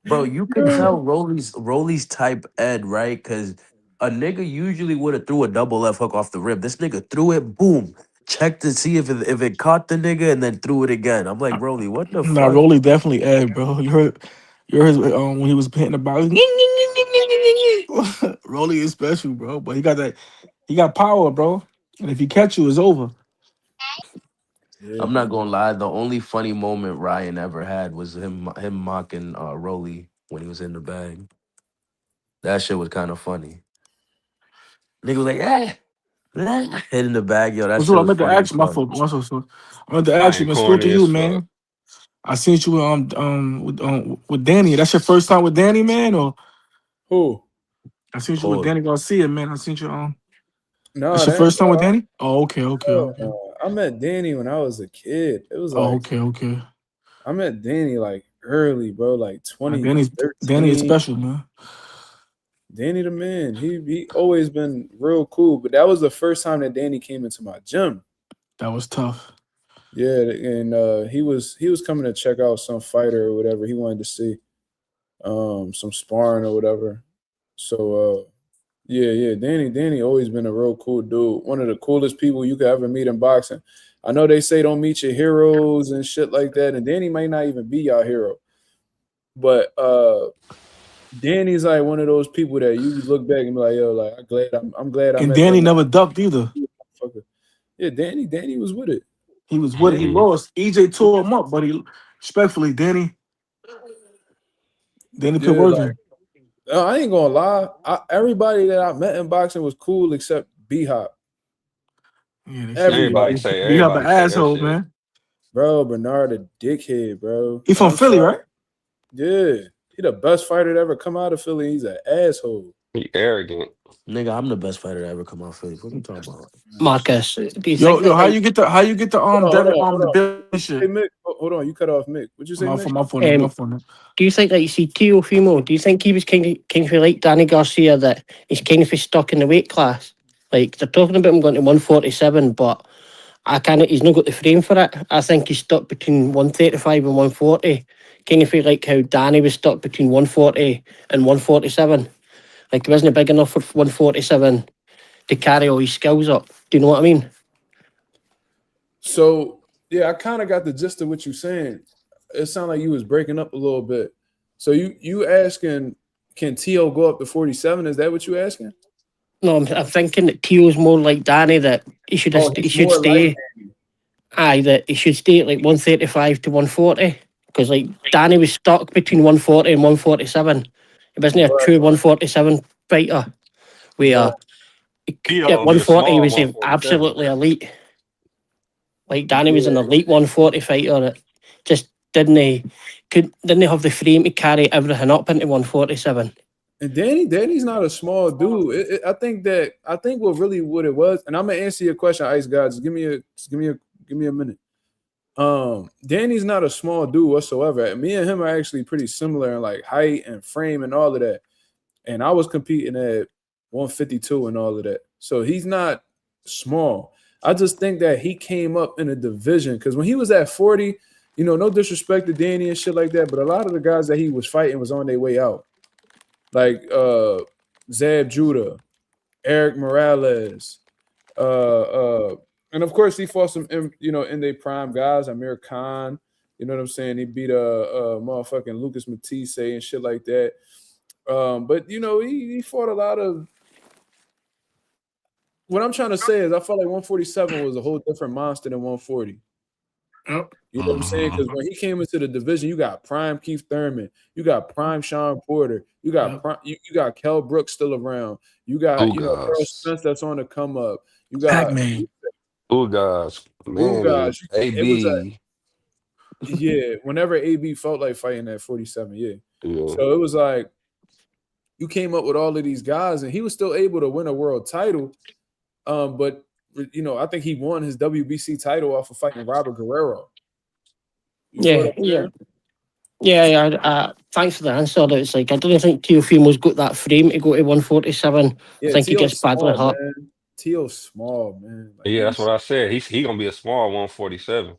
C: Bro, you could tell Rolly's type Ed, right? Because a nigga usually would have threw a double left hook off the rib. This nigga threw it, boom, checked to see if it caught the nigga, and then threw it again. I'm like, Rolly, what the
D: Nah,
C: fuck?
D: Rolly definitely Ed, bro. You heard his when he was hitting the box. Rolly is special, bro. But he got power, bro. And if he catch you, it's over.
A: Yeah.
C: I'm not gonna lie. The only funny moment Ryan ever had was him mocking Rolly when he was in the bag. That shit was kind of funny. Nigga was like, hit in the bag, yo. That
D: What's
C: shit
D: what I
C: was
D: meant to
C: funny
D: ask
C: as
D: you, my
C: fuck.
D: fault. I meant to ask you,
F: Ryan
D: man. Salute to
F: corny
D: you,
F: as fuck.
D: man. I seen you with Danny. That's your first time with Danny, man, or
A: Who?
D: I seen you with
C: Pause.
D: Danny Garcia, man. I seen you
A: No,
D: That's your
A: that ain't
D: first time with Danny? Oh, okay, okay, okay.
A: I met Danny when I was a kid. It was
D: Oh,
A: like
D: okay, okay.
A: I met Danny like early, bro, like
D: Danny is
A: 2013.
D: special, man.
A: Danny the man. He always been real cool, but that was the first time that Danny came into my gym.
D: That was tough.
A: Yeah, and he was coming to check out some fighter or whatever he wanted to see, some sparring or whatever. So yeah, Danny always been a real cool dude. One of the coolest people you could ever meet in boxing. I know they say don't meet your heroes and shit like that, and Danny might not even be your hero, but Danny's like one of those people that you look back and be like, yo, like I'm glad I
D: And
A: met
D: Danny
A: that
D: never ducked either.
A: motherfucker. Yeah, Danny was with it.
D: He was with it. He
F: Mm-hmm.
D: lost. EJ tore him up, but he respectfully, Danny put
A: Yeah,
D: work
A: like
D: in.
A: I ain't gonna lie. Everybody that I met in boxing was cool except B Hop.
D: Yeah, they say
A: Everybody,
D: be up an
F: Everybody say that
D: asshole,
F: shit.
D: man.
A: bro. Bernard a dickhead, bro.
D: He
A: And
D: from
A: I'm
D: Philly,
A: sorry.
D: right?
A: Yeah, he the best fighter to ever come out of Philly. He's an asshole.
F: He arrogant.
C: Nigga, I'm the best fighter to ever come out of Philly. What you talking about?
E: Marcus, do you think
D: Yo,
E: that
D: how
E: like
D: you get the
A: Hold
D: Devin
A: on, hold
D: the
A: on.
D: Billy
A: Hey
D: shit?
A: Mick, hold on. You cut off Mick. What'd you say,
D: My
A: Mick?
D: phone, my phone, my
E: um
D: phone.
E: do you think that you see Teofimo, do you think he was kind of like Danny Garcia, that he's kind of stuck in the weight class? Like they're talking about him going to 147, but I kind of he's not got the frame for it. I think he's stuck between 135 and 140. Kind of feel like how Danny was stuck between 140 and 147. Like he wasn't big enough for 147 to carry all his skills up. Do you know what I mean?
A: So yeah, I kind of got the gist of what you're saying. It sounded like you was breaking up a little bit. So you asking, can T.O. go up to 47? Is that what you asking?
E: No, I'm thinking that Teo's more like Danny, that
A: Oh,
E: he
A: he's
E: should
A: more like
E: stay. Aye, that he should stay at like 135 to 140. Because like Danny was stuck between 140 and 147. He wasn't a
A: right,
E: true 147 fighter.
A: right.
E: Where
F: Theo
E: at
F: gonna be a
E: 140 he
F: small
E: was
F: 147.
E: absolutely elite. Like Danny was an
A: Yeah.
E: elite 140 fighter that just didn't have the frame to carry everything up into 147.
A: And Danny's not a small dude. I think what it was, and I'm gonna answer your question, Ice God. Just give me a minute. Danny's not a small dude whatsoever. Me and him are actually pretty similar in like height and frame and all of that. And I was competing at 152 and all of that. So he's not small. I just think that he came up in a division because when he was at 40, no disrespect to Danny and shit like that, but a lot of the guys that he was fighting was on their way out. Like Zab Judah, Eric Morales, and of course he fought some in their prime guys, Amir Khan, you know what I'm saying? He beat a motherfucking Lucas Matisse and shit like that. But he fought a lot of. What I'm trying to say is I felt like 147 was a whole different monster than 140.
D: Yep.
A: You know what I'm saying? Because when he came into the division, you got prime Keith Thurman, you got prime Sean Porter, you got
D: Yep.
A: prime, you got Kell Brooks still around, you got Errol
F: Ugas.
A: Spence that's on the come up, you got
D: Pac-Man.
F: Ugas.
A: guys.
F: Manny.
A: It was
F: AB.
A: whenever AB felt like fighting at 47,
F: Yeah.
A: So it was like you came up with all of these guys, and he was still able to win a world title. But I think he won his WBC title off of fighting Robert Guerrero. You feel what I'm saying?
E: Yeah. Thanks for the answer. It's like I don't think Teofimo's got that frame to go to 147. I
A: Yeah,
E: think he gets
A: T.O.'s
E: badly
A: small,
E: hurt.
A: man. Tio's small, man. Like
F: Yeah, that's what I said. He gonna be a small 147.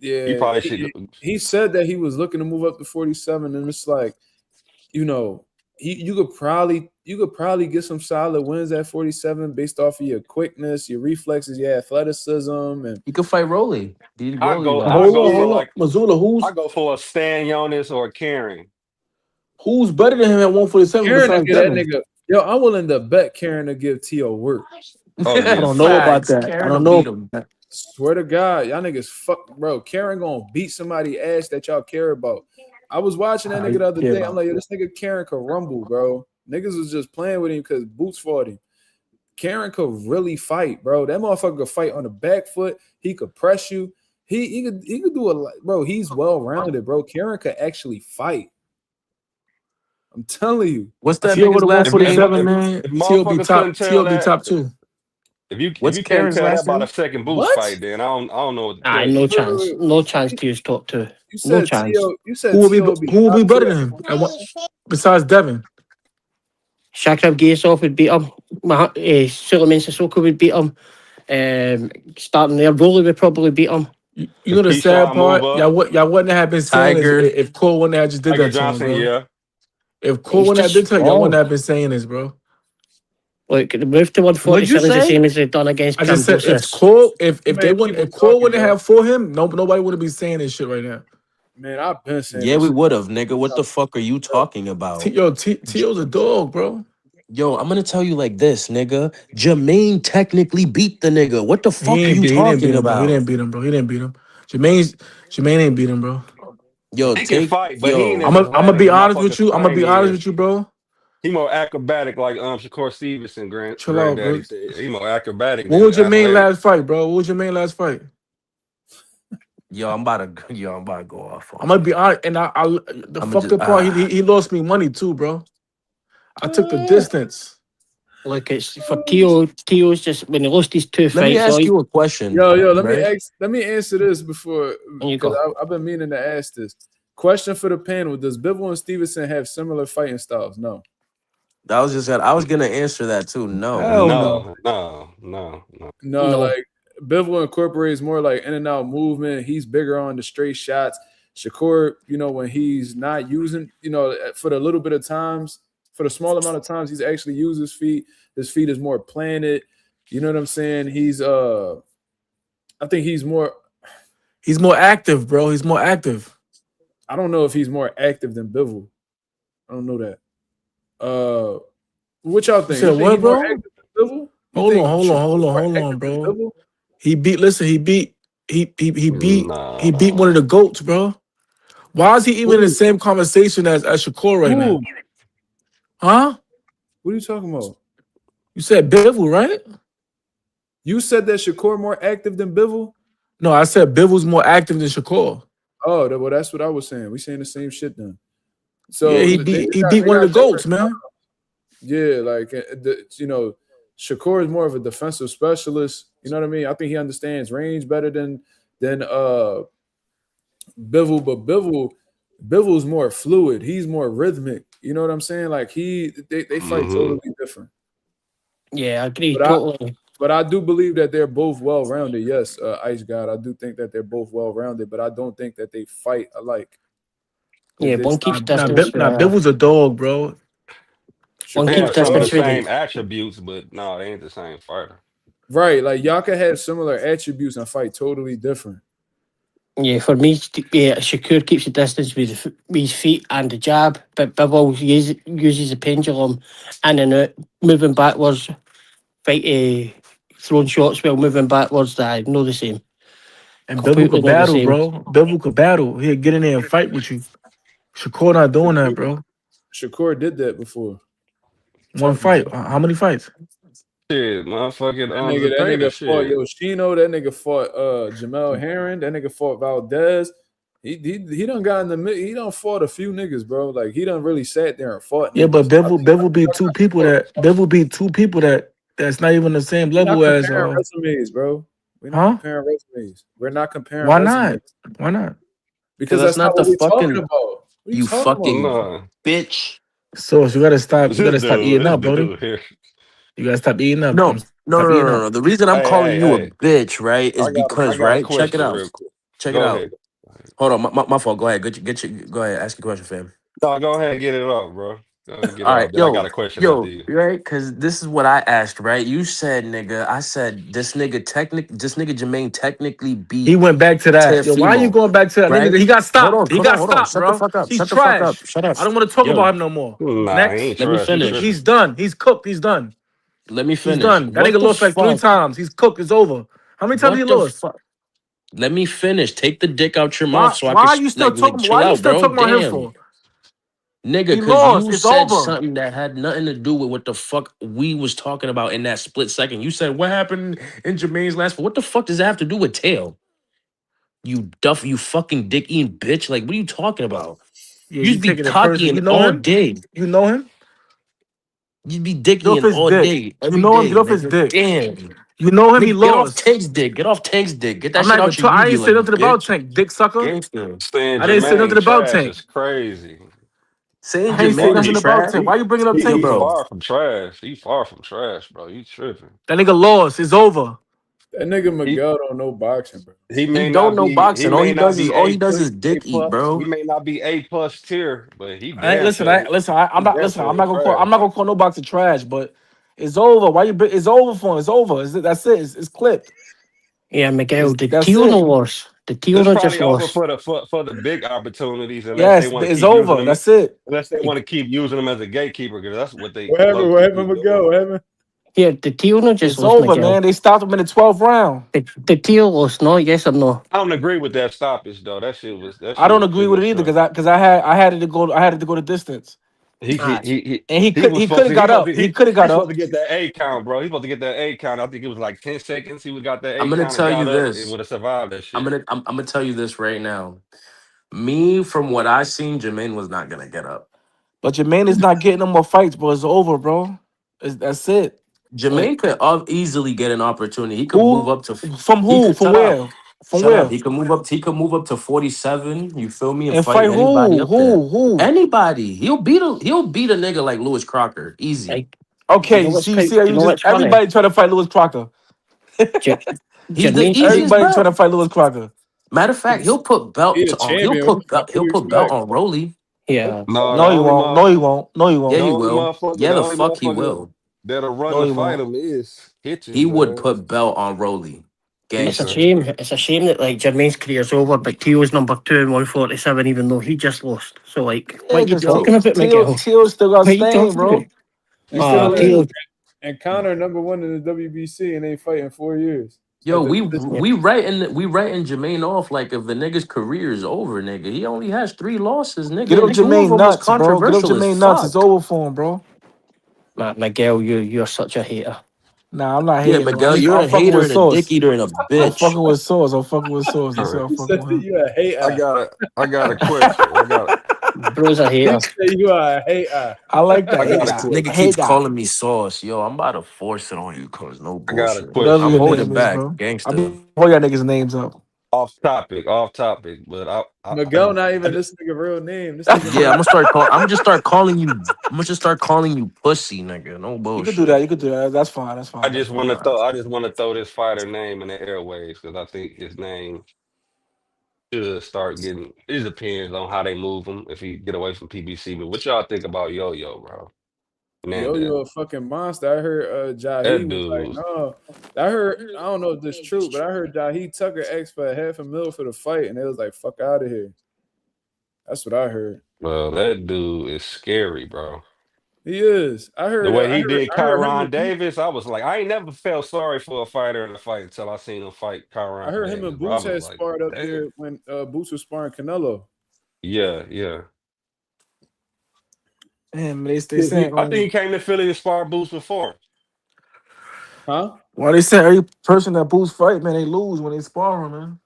F: He
A: yeah,
F: probably should.
A: he said that he was looking to move up to 47, and it's like, you know, you could probably get some solid wins at 47 based off of your quickness, your reflexes, your athleticism, and
C: He could fight Rolly.
F: I
C: Rolly
F: go.
C: like
F: I
D: Hold
F: go
D: on,
F: for
D: hold on.
F: like.
D: Mazula,
F: I go for a Stan Jonas or a Karen.
D: who's better than him at 147
A: Karen to
D: besides
A: get that
D: Devin?
A: nigga. Yo, I'm willing to bet Karen to give Tio work.
F: Oh
D: I
F: yeah,
D: don't know about
C: facts.
D: that. I
C: Karen
D: don't
C: will
D: know
C: beat
D: about
C: him.
D: that.
A: Swear to God, y'all niggas fuck, bro. Karen gonna beat somebody ass that y'all care about. I was watching that nigga the other day. I'm like, yo, this nigga Karen could rumble, bro. Niggas was just playing with him because Boots fought him. Karen could really fight, bro. That motherfucker could fight on the back foot. He could press you. He could do a lot, bro. He's well rounded, bro. Karen could actually fight. I'm telling you.
C: What's that
D: Tio
C: nigga's
D: with a
C: last name?
D: 147, man.
F: if
D: Tio be
F: motherfuckers couldn't
D: top. Tio
F: tell
D: be
F: that,
D: top 2.
F: if you
C: What's
F: can't
C: Karen's
F: tell that
C: last
F: about a
C: name?
F: second Boots
A: What?
F: fight, then I don't know what to
E: Aye,
F: tell you.
E: no
A: Wait, wait,
E: chance.
A: wait.
E: No chance Tio's top 2.
A: You
E: No
A: said
E: chance.
A: Tio. You said
D: Who will be
A: Tio would be
D: who will be
A: top
D: better
A: two.
D: than him besides Devin?
E: Shakur Stevenson would beat him. Suleiman Sissoko would beat him. Starting there, Rolly would probably beat him.
D: You know the sad
F: Keyshawn
D: part?
F: move up,
D: Y'all wouldn't have been saying is
C: Tiger.
D: if Cole wouldn't have just did
F: Tiger
D: that to him,
F: Johnson,
D: bro.
F: yeah.
D: If Cole
E: He's
D: wouldn't have
E: just
D: did that, y'all wouldn't
E: small.
D: have been saying this, bro.
E: Look, the move to
C: What'd you
E: 147 is the
C: say?
E: same as they've done against
D: I just said if
E: Kambosos.
D: Cole, if
A: Too
D: they
A: many
D: wouldn't,
A: people
D: if Cole
A: talking,
D: wouldn't
A: bro.
D: have for him, nobody wouldn't be saying this shit right now.
A: Man, I've been saying
C: Yeah,
A: this
C: we
A: shit.
C: would have, nigga. What the fuck are you talking about?
D: Tio's a dog, bro.
C: Yo, I'm gonna tell you like this, nigga. Jermaine technically beat the nigga. What the fuck are you
D: He didn't beat
C: talking
D: him, bro. He
C: about?
D: didn't beat him, bro. He didn't beat him. Jermaine ain't beat him, bro.
C: Yo,
F: He can
C: take
F: fight, but he ain't
C: yo.
F: as
D: I'm gonna
F: athletic
D: be
F: as
D: honest with
F: motherfuckers
D: you. I'm gonna
F: claim
D: be
F: he
D: honest
F: is.
D: with you, bro.
F: He more acrobatic like Shakur Stevenson,
D: Chill out, bro.
F: granddaddy said. He more acrobatic
D: What
F: than
D: was your main
F: athletic.
D: last fight, bro? What was your main last fight?
C: I'm about to go off
D: I'm
C: on
D: gonna
C: you.
D: be honest, and the
C: I'm gonna
D: fucked
C: just
D: up part, he lost me money too, bro. I took the distance.
E: Look, it's for Tio. Tio's just when he lost his 2
C: Let me
E: fights,
C: ask you a question,
A: Yo,
C: right?
A: let me answer this before
E: and you
A: because
E: go.
A: I've been meaning to ask this. Question for the panel: does Bivol and Stevenson have similar fighting styles? No.
C: I was gonna answer that too. No.
D: Hell no.
F: No.
A: No,
E: No,
A: like Bivol incorporates more like in and out movement. He's bigger on the straight shots. Shakur, when he's not using, for the little bit of times, for the small amount of times he's actually used his feet is more planted. You know what I'm saying? I think he's more
D: active, bro. He's more active.
A: I don't know if he's more active than Bivol. I don't know that. What y'all
D: You
A: think?
D: said
A: You think
D: what,
A: he's more
D: bro?
A: active than Bivol? You
D: Hold
A: think
D: on,
A: Shakur's more active than
D: bro.
A: Bivol?
D: He beat one
F: Nah.
D: of the GOATs, bro. Why is he even in the
A: Who?
D: same conversation as Shakur right now?
A: Who?
D: Huh?
A: What are you talking about?
D: You said Bivol, right?
A: You said that Shakur more active than Bivol?
D: No, I said Bivol's more active than Shakur.
A: Oh, well, that's what I was saying. We saying the same shit then.
D: Yeah,
A: So
D: he beat one of the GOATs, man.
A: yeah, like Shakur is more of a defensive specialist. You know what I mean? I think he understands range better than Bivol, but Bivol's more fluid. He's more rhythmic. You know what I'm saying? Like they fight
F: Mm-hmm.
A: totally different.
E: yeah, I agree
A: But
E: totally.
A: I do believe that they're both well rounded. Yes, Ice God, I do think that they're both well rounded, but I don't think that they fight alike.
E: Yeah,
A: It's
E: one
A: not
E: keeps distance.
D: Bivol's a dog, bro.
E: One
F: They
E: keeps
F: have some of the
E: distance
A: Shakur.
E: really.
F: same attributes, but no, they ain't the same fighter.
A: Right, like y'all can have similar attributes and fight totally different.
E: Yeah, for me, Shakur keeps the distance with his feet and the jab, but Bivol uses the pendulum in and out, moving backwards, throwing shots while moving backwards. That I know the same.
D: And Bivol
E: Completely
D: could
E: know the
D: battle,
E: same.
D: bro. Bivol could battle. He'll get in there and fight with you. Shakur not doing that, bro.
A: Shakur did that before.
D: One
A: Talking
D: fight.
A: shit.
D: How many fights?
F: Shit, motherfucking
A: That
F: Zepeda
A: nigga fought
F: shit.
A: Yoshino. That nigga fought Jamel Herring. That nigga fought Valdez. He done got in the mid. He done fought a few niggas, bro. Like he done really sat there and fought
D: Yeah, but
A: niggas.
D: Bivol beat two people that's not even the same
A: We're not
D: level as
A: comparing resumes, bro. We're not
D: huh?
A: comparing resumes. We're not comparing
D: Why
A: resumes
D: not? Why not?
A: because
C: That's
A: that's not
C: not the
A: what we're talking
C: fucking
A: about. What are you
C: you
A: talking about?
C: fucking
F: Nah,
C: bitch.
D: So you gotta stop
F: this
D: eating
F: dude,
D: up, brother.
F: here.
D: You gotta stop eating up.
C: No, no,
D: Stop
C: no, no,
D: eating
C: no,
D: up.
C: no. The reason I'm
F: Hey,
C: calling
F: hey,
C: you a
F: hey.
C: bitch, right, is
F: I
C: because,
F: got a
C: right? Check it
F: question
C: out.
F: real quick.
C: Check it
F: Go
C: out.
F: ahead.
C: Hold on, my fault. Go ahead. Go ahead. Ask your question, fam.
F: No, go ahead and get it off, bro. Go ahead and get it
C: All
F: off.
C: right,
F: Then I got a question after
C: yo,
F: you.
C: right? Because this is what I asked, right? You said, nigga. I said this nigga Jermaine technically
D: He
C: beat
D: went back to that. Yo, why are you
C: Teofimo,
D: going back to that?
C: right?
D: Nigga, he got
C: Hold on,
D: stopped. He
C: hold on,
D: got
C: hold on.
D: stopped,
C: Shut the
D: bro.
C: fuck up.
D: He's
C: Shut the fuck up.
D: trash.
C: Shut up.
D: I don't want to talk
C: Yo,
D: about him no more.
F: Nah, he ain't
D: Next.
C: let me
F: trash. He
C: finish.
F: tripping.
D: He's done. He's cooked. He's done.
C: Let me
D: He's
C: finish.
D: done. That
C: What
D: nigga
C: the
D: lost like 3
C: fuck?
D: times. He's cooked. It's over. How many times he
C: What the
D: lost?
C: fuck? Let me finish. Take the dick out your mouth
D: Why?
C: so I
D: Why
C: can
D: are you still
C: like
D: talking? Why
C: chill
D: are you
C: out,
D: still
C: bro.
D: talking about him
C: Damn.
D: for?
C: Nigga,
D: He
C: cause
D: lost.
C: you
D: It's
C: said
D: over.
C: something that had nothing to do with what the fuck we was talking about in that split second. You said what happened in Jermaine's last. What the fuck does that have to do with tail? You fucking dick eating bitch. Like, what are you talking about?
D: Yeah,
C: You'd
D: you
C: be
D: taking it personal.
C: cockying
D: You know
C: all
D: him?
C: day.
D: You know him?
C: You'd be
D: Get off
C: dicking
D: his
C: all
D: dick.
C: day,
D: You
C: every
D: know him?
C: day,
D: Get off his
C: nigga.
D: dick.
C: Damn.
D: You know him? He
C: Nigga, get off
D: lost.
C: Tank's dick. Get off Tank's dick. Get that
D: I'm not
C: shit
D: even.
C: out your
D: I
C: UV,
D: ain't say
C: like
D: nothing about
C: bitch.
D: Tank, dick sucker.
C: Gangster.
F: Saying
D: I didn't say nothing
F: Jermaine
D: about
F: trash
D: Tank.
F: is crazy.
C: Saying
D: I ain't say
C: Jermaine
D: nothing
C: is
D: about
C: trash.
D: Tank. Why you bringing up
C: Yo,
D: Tank
F: He
C: bro.
D: for?
F: far from trash. He far from trash, bro. You tripping.
D: That nigga lost. It's over.
A: That nigga
F: He
A: Miguel don't know boxing, bro.
F: he
C: He
F: may
C: don't
F: not
C: know
F: be he
C: boxing.
F: may not be
C: All he
F: A
C: does
F: plus
C: is
F: A
C: dick eat,
F: plus.
C: bro.
F: He may not be A plus tier, but
D: I ain't listen. I'm
F: he
D: not
F: damn
D: listen.
F: sure ain't
D: I'm
F: trash.
D: not gonna call no boxer trash, but it's over. Why you? It's over for him. It's over. That's it. It's clipped.
E: Yeah, Miguel, did
D: That's
E: Teo no
D: it.
E: loss? Did Teo
F: It's
E: no just
F: probably over
E: loss?
F: for the big opportunities unless they
D: Yes,
F: want to
D: it's
F: keep using
D: over.
F: them
D: That's it.
F: as a gatekeeper because that's what they
A: What
F: low
A: happened? What
F: key
A: happened,
F: be
A: Miguel?
F: doing.
A: What happened?
E: Yeah, did Teo no just
D: It's
E: lost,
D: over, man.
E: Miguel?
D: They stopped him in the 12th round.
E: Did Teo lost? No, yes or no?
F: I don't agree with that stoppage though. That
D: I
F: shit
D: don't
F: was
D: agree with
F: clear
D: it either
F: stuff.
D: because I had it to go the distance,
F: He
E: Ah,
F: he he
D: and
F: he was
D: he could
F: supposed
D: have
F: to he
D: got
F: supposed
D: up.
F: to
D: He could have got
F: he's supposed to
D: up.
F: get that A count, bro. He's supposed to get that A count. I think it was like 10 seconds. He would got that
C: I'm
F: A
C: gonna
F: count and
C: tell you
F: got up and
C: this.
F: would have survived that shit.
C: I'm gonna tell you this right now. Me, from what I seen, Jermaine was not gonna get up.
D: But Jermaine is not getting no more fights, bro. It's over, bro. That's it.
C: Jermaine could easily get an opportunity. He could move
D: Who?
C: up to.
D: From
C: He
D: who?
C: could
D: From
C: shut up.
D: where? From
C: Shut up.
D: where?
C: He could move up. He could move up to 47. You feel me? And
D: And
C: fight
D: fight
C: anybody
D: who?
C: up there.
D: Who?
C: Anybody. He'll beat a nigga like Lewis Crocker. Easy.
E: like, do you know
D: Okay,
E: what's
D: see,
E: quite?
D: see, how
E: Do you
D: you
E: know
D: just
E: what's funny?
D: everybody trying to fight Lewis Crocker.
E: J-
C: He's the
E: Jermaine's pretty.
C: easiest
D: Everybody trying to
C: belt.
D: fight Lewis Crocker.
C: Matter of fact,
A: He's
C: he'll put
A: he
C: belt
A: a
C: on.
A: champion. What
C: He'll
A: you
C: put belt
A: expect?
C: on Rolly.
E: Yeah,
F: No,
D: No, he won't. No, he won't. No, he
C: Yeah,
F: the
D: won't.
C: he
F: only
C: will.
F: motherfucker,
C: Yeah,
F: the
C: the
F: only
C: fuck he
F: motherfucker
C: will.
F: that'll run
D: No,
F: to
D: he
F: fight
D: won't.
F: him is
C: He
F: Hitchens,
C: would
F: man.
C: put belt on Rolly.
E: it's a
F: Okay.
C: Gangster.
E: shame. It's a shame that like Jermaine's career's over, but Teo's number two in 147, even though he just lost. So like,
D: Yeah,
E: what you
D: because
E: talking about,
D: Teal
E: Miguel?
D: still got
E: What you
D: Spain,
E: talking about?
D: bro. He
A: And
D: still in the
A: Connor
E: Teo.
D: league.
A: and Connor #1 in the WBC and ain't fighting 4 years
C: Yo,
A: at the
E: Yeah.
C: we writing Jermaine off like if the nigga's career is over, nigga. He only has 3 losses,
D: Get
C: nigga,
D: up
C: and 2 of
D: Jermaine
C: them was
D: nuts, bro. Get up
C: controversial as
D: Jermaine nuts. It's
C: fuck.
D: over for him, bro.
E: Miguel, you're such a hater.
D: Nah, I'm not
C: Yeah,
D: hating.
C: Miguel, you're
D: I'm
C: a
D: fucking
C: hater
D: with
C: and a dick
D: Sauce.
C: eater and a
D: I'm
C: bitch.
D: fucking with Sauce. I'm fucking with Sauce.
F: All
D: That's
F: right.
D: how I'm
A: He
D: fucking
A: said
D: with him.
A: you a hater.
F: I got a question.
E: Bro's a
A: He
E: hater.
A: said you are a hater.
D: I like
F: I
D: that. Hey
F: got a
C: This
D: guy.
F: question.
C: nigga
D: Hey
C: keeps
D: guy.
C: calling me sauce. Yo, I'm about to force it on you, cause no
F: I got a
C: bullshit.
D: Whatever
F: question.
C: I'm
D: your
C: holding
D: name is,
C: back,
D: bro. I'll
C: gangster.
D: be all y'all niggas' names up.
F: Off topic, but
A: Miguel, not
F: I
A: even
F: just
A: this nigga real name. This nigga
C: Yeah,
A: name.
C: I'm gonna just start calling you. I'm gonna just start calling you pussy, nigga. No
D: You could do that.
C: bullshit.
D: You could do that. That's fine. That's fine. That's fine.
F: I just want to throw this fighter name in the airways because I think his name should start getting. It just depends on how they move him if he get away from PBC. But what y'all think about Yo Yo, bro?
A: Yo,
F: Hernandez.
A: you a fucking monster. I heard Jahi
F: That
A: was like,
F: dude.
A: no. I heard, I don't know if this true, but I heard Jahi Tucker asked for $500,000 for the fight, and they was like, fuck out of here. That's what I heard.
F: Well, that dude is scary, bro.
A: He is.
F: The way he did
A: I heard him
F: Kyron
A: and Boots.
F: Davis, I was like, I ain't never felt sorry for a fighter in a fight until I seen him fight
A: I
F: Kyron
A: heard him
F: Davis,
A: and
F: bro. I
A: Boots
F: was
A: had
F: like,
A: sparred up
F: damn.
A: there when Boots was sparring Canelo.
F: Yeah.
D: Damn, they saying
F: I think he came to Philly to spar Boots before.
A: Huh?
D: why they say every person that boosts fight, man, they lose when they spar 'em, man.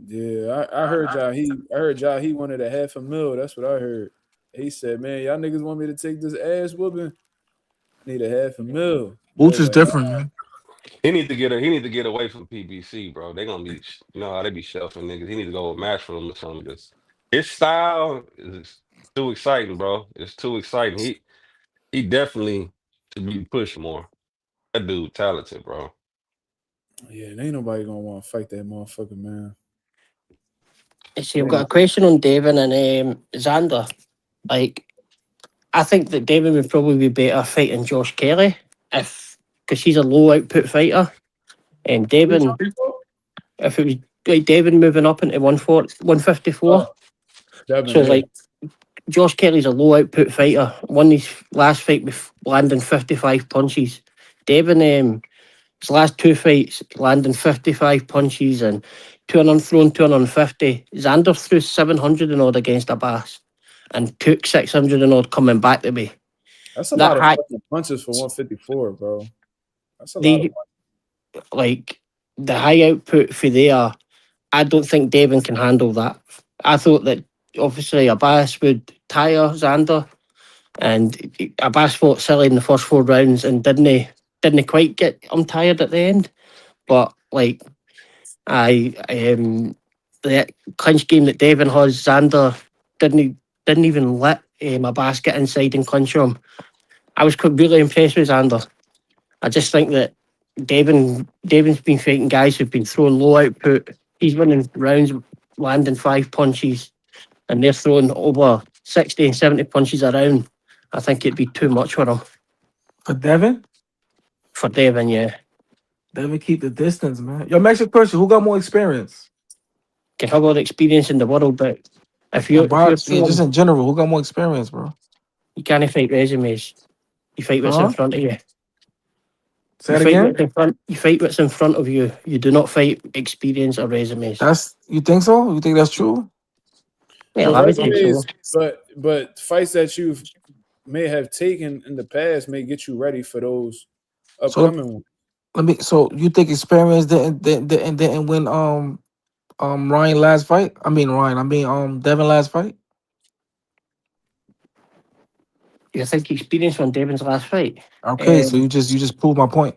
A: Yeah, I heard Jahi. I heard Jahi wanted $500,000. That's what I heard. He said, man, y'all niggas want me to take this ass whooping? I need $500,000. They
D: Boots
A: was
D: is
A: like,
D: different, man.
F: He need to get away from PBC, bro. They gonna be you know how they be shelving niggas. He need to go with match for them or something. His style is too exciting, bro. It's too exciting. He definitely should be pushed more. That dude talented, bro.
A: Yeah, ain't nobody gonna want to fight that motherfucker, man.
E: See,
A: It
E: I've
A: ain't
E: got a question on Devin and Xander. Like, I think that Devin would probably be better fighting Josh Kelly because he's a low output fighter. And
A: Who you
E: Devin,
A: talking about?
E: if it was like Devin moving up into 154,
A: Devin,
E: so
A: yeah.
E: like Josh Kelly's a low output fighter. Won his last fight with landing 55 punches. Devin, his last two fights landing 55 punches and 200 thrown 250. Xander threw 700 and odd against Abbas and took 600 and odd coming back to me.
A: That's a
E: That
A: lot of
E: high,
A: fucking punches for 154, bro. That's a lot of
E: they like the high output for there. I don't think Devin can handle that. I thought that obviously Abbas would tire Xander, and Abbas fought silly in the first 4 rounds and didn't quite get tired at the end. But like the clinch game that Devin has, Xander didn't even let Abbas get inside and clinch him. I was really impressed with Xander. I just think that Devin's been fighting guys who've been throwing low output. He's winning rounds, landing 5 punches, and they're throwing over 60 and 70 punches a round. I think it'd be too much for him.
D: For Devin?
E: For Devin, yeah.
D: Devin keep the distance, man. Yo, Mexican person, who got more experience?
E: Can have all the experience in the world, but if
D: And
E: you're
D: box, yeah, just
E: throwing,
D: in general, who got more experience, bro?
E: you can't fight resumes. You fight what's in
D: Huh?
E: front of you.
D: Say it again?
E: You fight what's in front of you. You do not fight experience or resumes.
D: That's you think so? You think that's true?
E: Well,
A: but
E: I would think so.
A: resumes, but fights that you may have taken in the past may get you ready for those
D: So
A: upcoming ones.
D: let me. So you think experience didn't win Ryan last fight? I mean Ryan. I mean Devin last fight.
E: You think experience on Devin's last fight?
D: Okay, so
E: Um,
D: you just proved my point.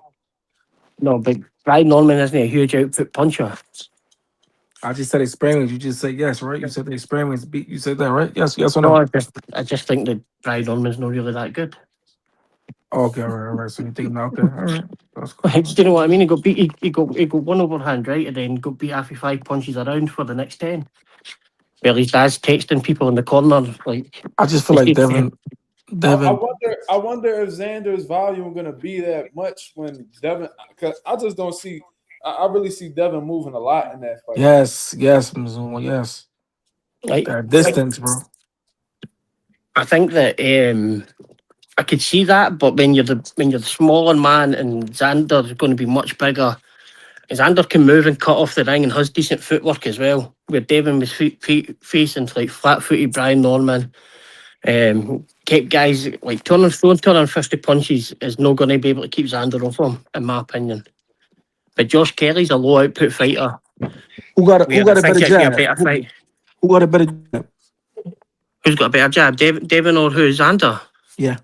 E: no, but Brian Norman isn't a huge output puncher.
D: I just said experience. You just said yes, right? You said the experience beat. You said that, right? Yes or
E: No,
D: no?
E: I just think that Brian Norman's not really that good.
D: Okay, all right. So you think now? Okay, all right. That's cool.
E: Do you know what I mean? He got beat. He got one overhand right, and then got beat after 5 punches around for the next 10. Well, his dad's texting people in the corner like,
D: I just feel
E: they
D: like
E: keep
D: Devin.
A: I
D: Devin.
A: wonder. I wonder if Xander's volume gonna be that much when Devin. Because I just don't see. I really see Devin moving a lot in that fight.
D: Yes, Mazuma, yes.
E: like
D: That
E: like
D: distance, bro.
E: I think that I could see that, but when you're the smaller man and Xander's going to be much bigger. Xander can move and cut off the ring and has decent footwork as well. Where Devin was facing like flat-footed Brian Norman, kept guys like 250 punches is not going to be able to keep Xander off him, in my opinion. But Josh Kelly's a low output fighter.
D: Who
E: Where I
D: got a
E: think
D: better
E: it'd be a
D: jab?
E: better fight.
D: Who got a better jab?
E: Who's got a better jab, Devin or who? Xander.
D: Yeah.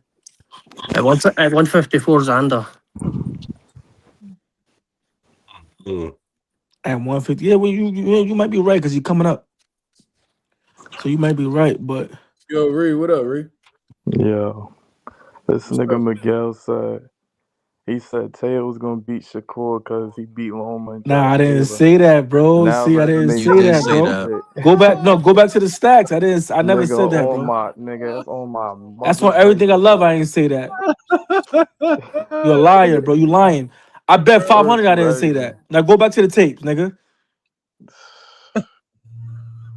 E: At 154, Xander.
F: Mm.
D: At 150. Yeah, well you might be right because you're coming up. So you might be right, but
A: Yo, Ree, what up, Ree?
G: Yo, this
A: What's
G: nigga
A: up?
G: Miguel said he said Taylor was gonna beat Shakur because he beat Loma and
D: nah,
G: Josh
D: I didn't
G: Taylor.
D: say that, bro.
G: Now
D: See, I didn't
G: resume
C: You
D: say
C: did
G: saying
D: that,
G: he
C: say
D: bro.
G: gonna
C: that.
G: fit.
D: Go back to the stacks. I never
G: Nigga
D: said that,
G: on
D: bro.
G: my nigga, that's on my
D: That's
G: mother's
D: on everything I
G: grave,
D: love.
G: bro.
D: I ain't say that. You're a liar, bro. You lying. I bet 500 I didn't say
G: Crazy.
D: that. Now go back to the tapes, nigga.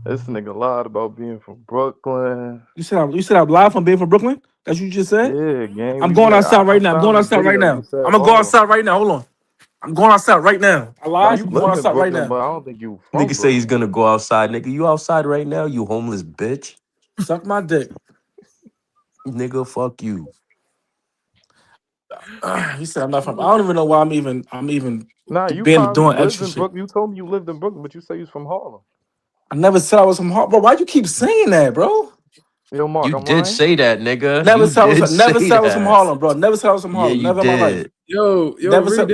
G: This nigga lied about being from Brooklyn.
D: You said I'm live from being from Brooklyn? That's what you just said?
G: Yeah, gang,
D: I'm
G: we
D: going
G: went.
D: outside
G: I
D: right now. I'm going
G: found the
D: outside right
G: video. You
D: now.
G: said
D: I'm gonna go
G: Harlem.
D: outside right now. Hold on. I'm going outside right now. I
G: Now
D: lied.
G: you
D: I'm going
G: lived in
D: outside right
G: Brooklyn,
D: now.
G: but I don't think you from
C: Nigga say he's
G: Brooklyn.
C: gonna go outside. Nigga, you outside right now, you homeless bitch.
D: Suck my dick.
C: Nigga, fuck you.
D: He said I'm not from. I don't even know why I'm even
G: Nah, you
D: being
G: probably
D: doing
G: lived
D: extra
G: in
D: shit.
G: Brooklyn. You told me you lived in Brooklyn, but you say you was from Harlem.
D: I never said I was from Harlem. Bro, why'd you keep saying that, bro?
G: Yo, Mark,
C: You
G: I'm
C: did
G: lying.
C: say that, nigga.
D: Never
C: You
D: said I was
C: did
D: never
C: say
D: said I was from
C: that.
D: Harlem, bro. Never said I was from
C: Yeah,
D: Harlem.
C: you
D: Never in my life.
C: did.
A: Yo,
D: Never
A: Ree,
D: said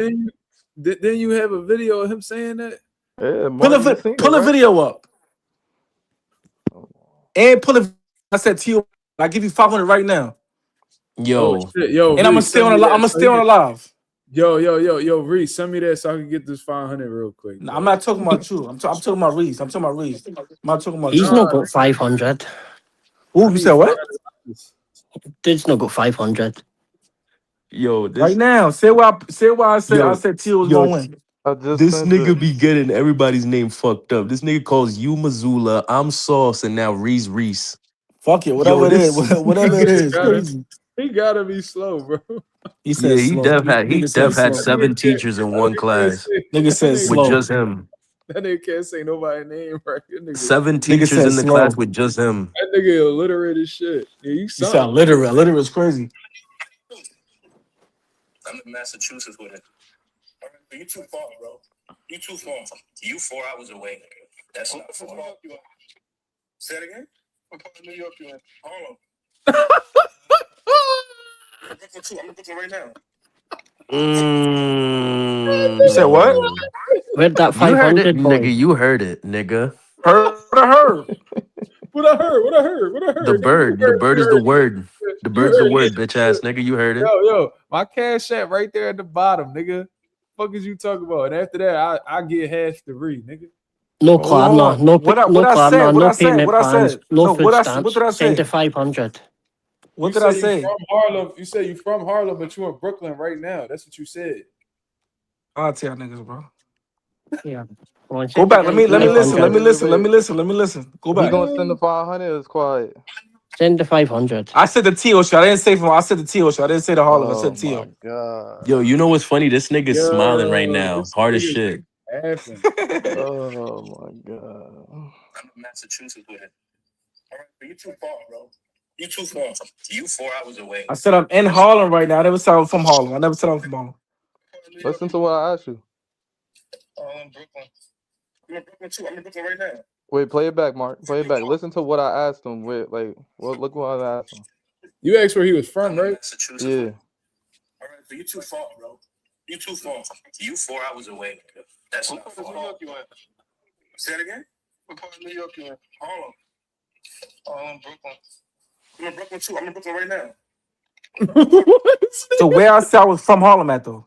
A: didn't you have a video of him saying that?
G: Yeah, Mark, you seen it,
D: pull a
G: right?
D: video up. And pull a I said to you, I give you 500 right now.
A: Oh
C: Yo,
A: shit, yo,
D: And I'm gonna
A: Reese,
D: stay
A: send
D: on
A: me
D: a.
A: that.
D: I'm gonna stay on a live.
A: Yo, Reese, send me that so I can get this 500 real quick,
D: Nah, I'm
A: bro.
D: not talking about you. I'm talking about Reese. I'm talking about Reese. I'm not talking about
E: He's
D: you.
E: not
A: Nah,
E: got 500.
A: I
D: Who you
A: need
D: said what?
A: $500.
E: Dude's not got 500.
C: yo,
D: Right
C: this,
D: now. Say why I
C: yo,
D: said Tio was
C: yo,
D: gonna win.
G: I just
C: this
G: sent
C: nigga
G: it.
C: be getting everybody's name fucked up. This nigga calls you Mazula, I'm Sauce, and now Reese.
D: Fuck it, whatever
C: Yo,
D: it is,
C: this,
D: whatever it is,
A: Gotta,
D: crazy.
A: he gotta be slow, bro.
D: He
C: yeah,
D: said slow.
C: he
D: Nigga said
C: def had
D: slow.
A: That nigga
C: 7
A: can't,
C: teachers in
A: that
C: one
A: nigga can't
C: class
A: say,
D: Nigga
A: that
D: said
A: nigga,
C: with
D: slow.
C: just him.
A: that nigga can't say nobody's name right. That
C: 7
D: Nigga
C: teachers
D: said
C: in the class
D: slow.
C: with just him.
A: nigga illiterate as shit. Yeah, you
D: You sound
A: something.
D: literate. Literate is crazy.
B: I'm in Massachusetts with it. All right, but you too far, bro. You too far. You 4 hours away. That's not far. Say it again. What part of New York you in? Harlem. I'm in Brooklyn too. I'm in Brooklyn right now.
D: You said what?
C: Mm.
E: Where'd that
C: You heard it,
E: 500
C: nigga.
E: boy?
C: You heard it, nigga.
D: Heard.
A: What I heard? What I heard? What I
C: The
A: heard? Nigga, you
C: bird. The
A: heard?
C: bird
A: You
C: is the
A: heard?
C: word. The
A: You
C: bird's the
A: heard
C: word, bitch ass
A: it?
C: nigga. You heard it.
A: Yo, my cash app right there at the bottom, nigga. Fuck is you talking about? And after that, I get half the re, nigga.
E: No
D: Hold
E: Klarna,
D: on. What
E: no
D: I said?
E: Klarna,
D: What
E: no
D: I said?
E: payment
D: What I
E: plans,
D: said?
E: no
D: No.
E: food
D: What
E: stamps.
D: did I
E: Send to
D: say?
E: 500.
D: What
A: You
D: did I
A: say you
D: say?
A: from Harlem. You say you from Harlem, but you in Brooklyn right now. That's what you said.
D: I'll tell y'all niggas, bro.
E: Yeah. Well,
D: Go
E: send the
D: back. Let
E: guy
D: me listen. Let
E: 500.
D: me listen. Let
G: Wait.
D: me listen. Let me listen. Go
G: He
D: back.
G: gonna send the 500. It's quiet.
E: Send the 500.
D: I said the Tio show. I didn't say from. I said the Tio show. I didn't say the Harlem. I
G: Oh
D: said
G: my
D: Tio.
G: god.
C: Yo, you know what's funny? This nigga's smiling right
A: Yo,
C: now.
A: this
C: Hard as
A: nigga's
C: shit.
A: laughing.
G: Oh my god.
B: I'm in Massachusetts with it. All right, but you too far, bro. You too far. You 4 hours away.
D: I said I'm in Harlem right now. I never said I'm from Harlem. I never said I'm from Harlem.
G: Listen to what I asked you.
B: I'm Brooklyn. I'm in Brooklyn too. I'm in Brooklyn right now.
G: Wait, play it back, Mark. Play it back. Listen to what I asked him. Wait, like, well, look what I asked him.
A: You asked where he was from,
B: I'm in
A: right?
B: Massachusetts.
G: Yeah.
B: All right, but you too far, bro. You too far. You 4 hours away. That's not far. What part of New York you in? Say it again. What part of New York you in? Harlem. Brooklyn. I'm in Brooklyn too. I'm in Brooklyn right now.
D: So where I said I was from Harlem at though?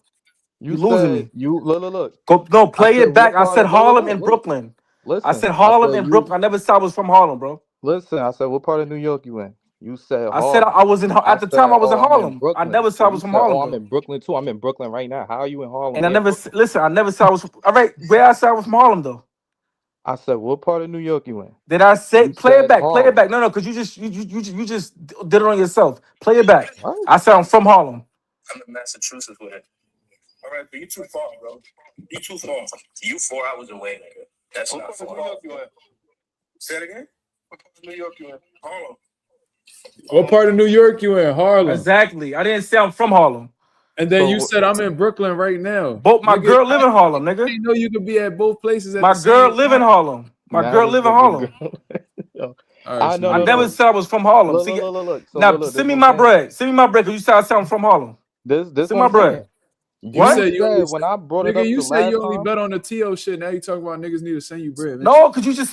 G: You
D: You losing
G: said
D: me.
G: you look.
D: Go no,
G: I
D: play
G: said
D: it back.
G: what
D: I
G: part
D: said
G: of
D: Harlem and Brooklyn. I
G: listen.
D: said
G: I
D: Harlem
G: said
D: and Brooklyn. I never said I was from Harlem, bro.
G: listen. I said what part of New York you in? You said
D: I said
G: Harlem.
D: I was in
G: I
D: at the time
G: said,
D: I was in
G: oh, I'm in
D: Harlem. I
G: Brooklyn.
D: never said
G: So
D: I
G: you
D: was from
G: said, oh,
D: Harlem
G: I'm
D: though.
G: in Brooklyn too. I'm in Brooklyn right now. How are you in Harlem
D: And I
G: and
D: never
G: Brooklyn?
D: listen. I never said I was. All right, where I said I was from Harlem though.
G: I said, what part of New York you in?
D: Did I say
G: You
D: play it
G: said
D: back? Play it
G: Harlem.
D: back. No, because you just did it on yourself. Play it back.
G: What?
D: I said I'm from Harlem.
B: I'm in Massachusetts with it. All right, but you too far, bro. You too far. You 4 hours away. That's not far. What part of New York you in? Say it again. What part of New York you in? Harlem.
A: What part of New York you in? Harlem.
D: Exactly. I didn't say I'm from Harlem.
A: And then you
G: So
A: said I'm in Brooklyn right now.
D: Both my
A: Nigga,
D: girl live in Harlem,
A: I
D: nigga.
A: didn't know you could be at both places at
D: My
A: the
D: girl
A: same
D: live in
A: time.
D: Harlem. My
G: now
D: girl
G: this
D: live in
G: nigga
D: Harlem.
G: girl. Yo,
A: All right, so
G: no,
D: I
A: you
D: never
A: know.
D: said I was from Harlem.
G: Look,
D: See,
G: So
D: now
G: look, this
D: send me
G: what I'm
D: my
G: saying.
D: bread. Send me my bread because you said I sound from Harlem.
G: This
D: Send
G: what
D: my
G: I'm
D: bread.
G: saying.
A: You
G: You
D: What?
A: said you
G: said
A: only
G: when I brought it
A: nigga,
G: up
A: you
G: the
A: said you
G: last
A: only
G: time.
A: bet on the TO shit. Now you talking about niggas need to send you bread, bitch.
D: No, because you just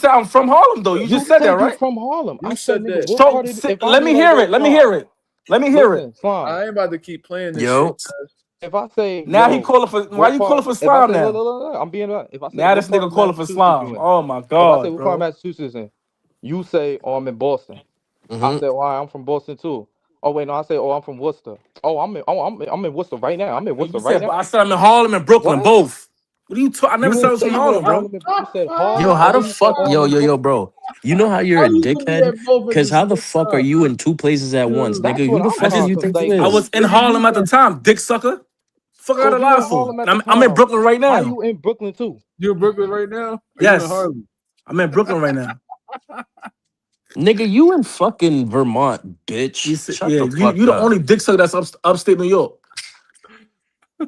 D: said I'm from Harlem though. You
G: You
D: just said that,
G: said you
D: right?
G: from Harlem.
A: You
G: I said,
A: said
G: nigga,
A: that.
G: what
D: So
G: part of if I
D: let me
G: be like,
D: hear
G: yo,
D: it. Let me
G: Slime,
D: hear it. Let me hear it.
G: listen, Slime,
A: I ain't about to keep playing this shit.
C: Yo,
G: if I say,
D: Now he
G: yo,
D: calling for. Why
G: what
D: you calling
G: part?
D: for
G: If I
D: slime
G: say,
D: now?
G: I'm being honest. If I say,
D: Now
G: what
D: this
G: part
D: nigga
G: of
D: calling for
G: Massachusetts you
D: slime.
G: in?
D: Oh my
G: If I say,
D: god,
G: what part of
D: bro.
G: Massachusetts in? You say, oh, I'm in Boston. I
C: hmm
G: said, well, I'm from Boston too. Oh wait, no, I say, oh, I'm from Worcester. Oh, I'm in Worcester right now. I'm in
D: You
G: Worcester right
D: said, but
G: now.
D: I said I'm in Harlem and Brooklyn,
G: What?
D: both. What are you talking? I never
G: You
D: said I
G: didn't
D: was
G: say
D: from
G: you were in
D: Harlem, bro.
G: Harlem. You said
C: yo,
G: Harlem,
C: how
G: and
C: the
G: then you said,
C: fuck,
G: oh, I'm in
C: yo,
G: Brooklyn.
C: bro? You know how you're
A: How
C: a
A: you gonna be
C: dickhead?
A: at both at the
C: Cause how the
A: same
C: fuck are
A: time?
C: you in 2 places at once,
A: Dude,
C: nigga?
G: That's
C: Who
G: what
C: the
G: I'm
D: I
C: fuck do
G: trying
C: you
G: to
C: think
G: say
C: you
G: to
D: I
C: is?
G: you.
D: was in
G: Nigga,
D: Harlem
G: you
D: at the
G: in
D: time, dick sucker. Fuck
G: so
D: out of
G: you
D: lie
G: in
D: for.
G: Harlem at
D: And
G: the
D: I'm in
G: time.
D: Brooklyn right
G: How
D: now.
G: you in Brooklyn too?
A: You in Brooklyn right now? Or you in
D: Yes,
A: Harlem?
D: I'm in Brooklyn right now.
C: Nigga, you in fucking Vermont, bitch.
D: You said,
C: Shut
D: yeah,
C: the
D: you
C: fuck
D: the
C: up.
D: only dick sucker that's upstate New York.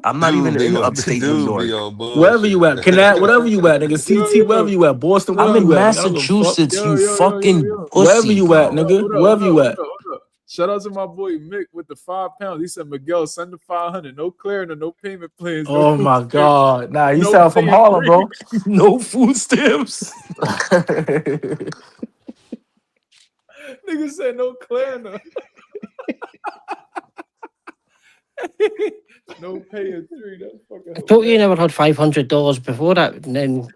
C: I'm not even in upstate New
F: Dude be
C: York.
F: on
D: Wherever you
F: bullshit,
D: at,
F: man.
D: Connect, whatever you at, nigga.
A: Yo,
D: CT, wherever
A: yo,
D: you at, Boston,
C: I'm
D: wherever
A: yo,
C: in
D: you at, nigga. I don't give a fuck.
C: Massachusetts, you fucking
A: yo.
D: Wherever
C: pussy,
D: you at,
C: bro.
D: nigga. Wherever you at.
A: Hold up. Shout out to my boy Mick with the 5 pounds. He said, Miguel, send the 500. No clearing or no payment plans. No
D: Oh
A: food
D: my
A: stamps.
D: god. Nah, he
A: No
D: sound from
A: paying
D: Harlem,
A: free.
D: bro. No food stamps.
A: Nigga said no clearing. No paying 3. That's fucking
E: I told you
A: hilarious.
E: never had $500 before that, and then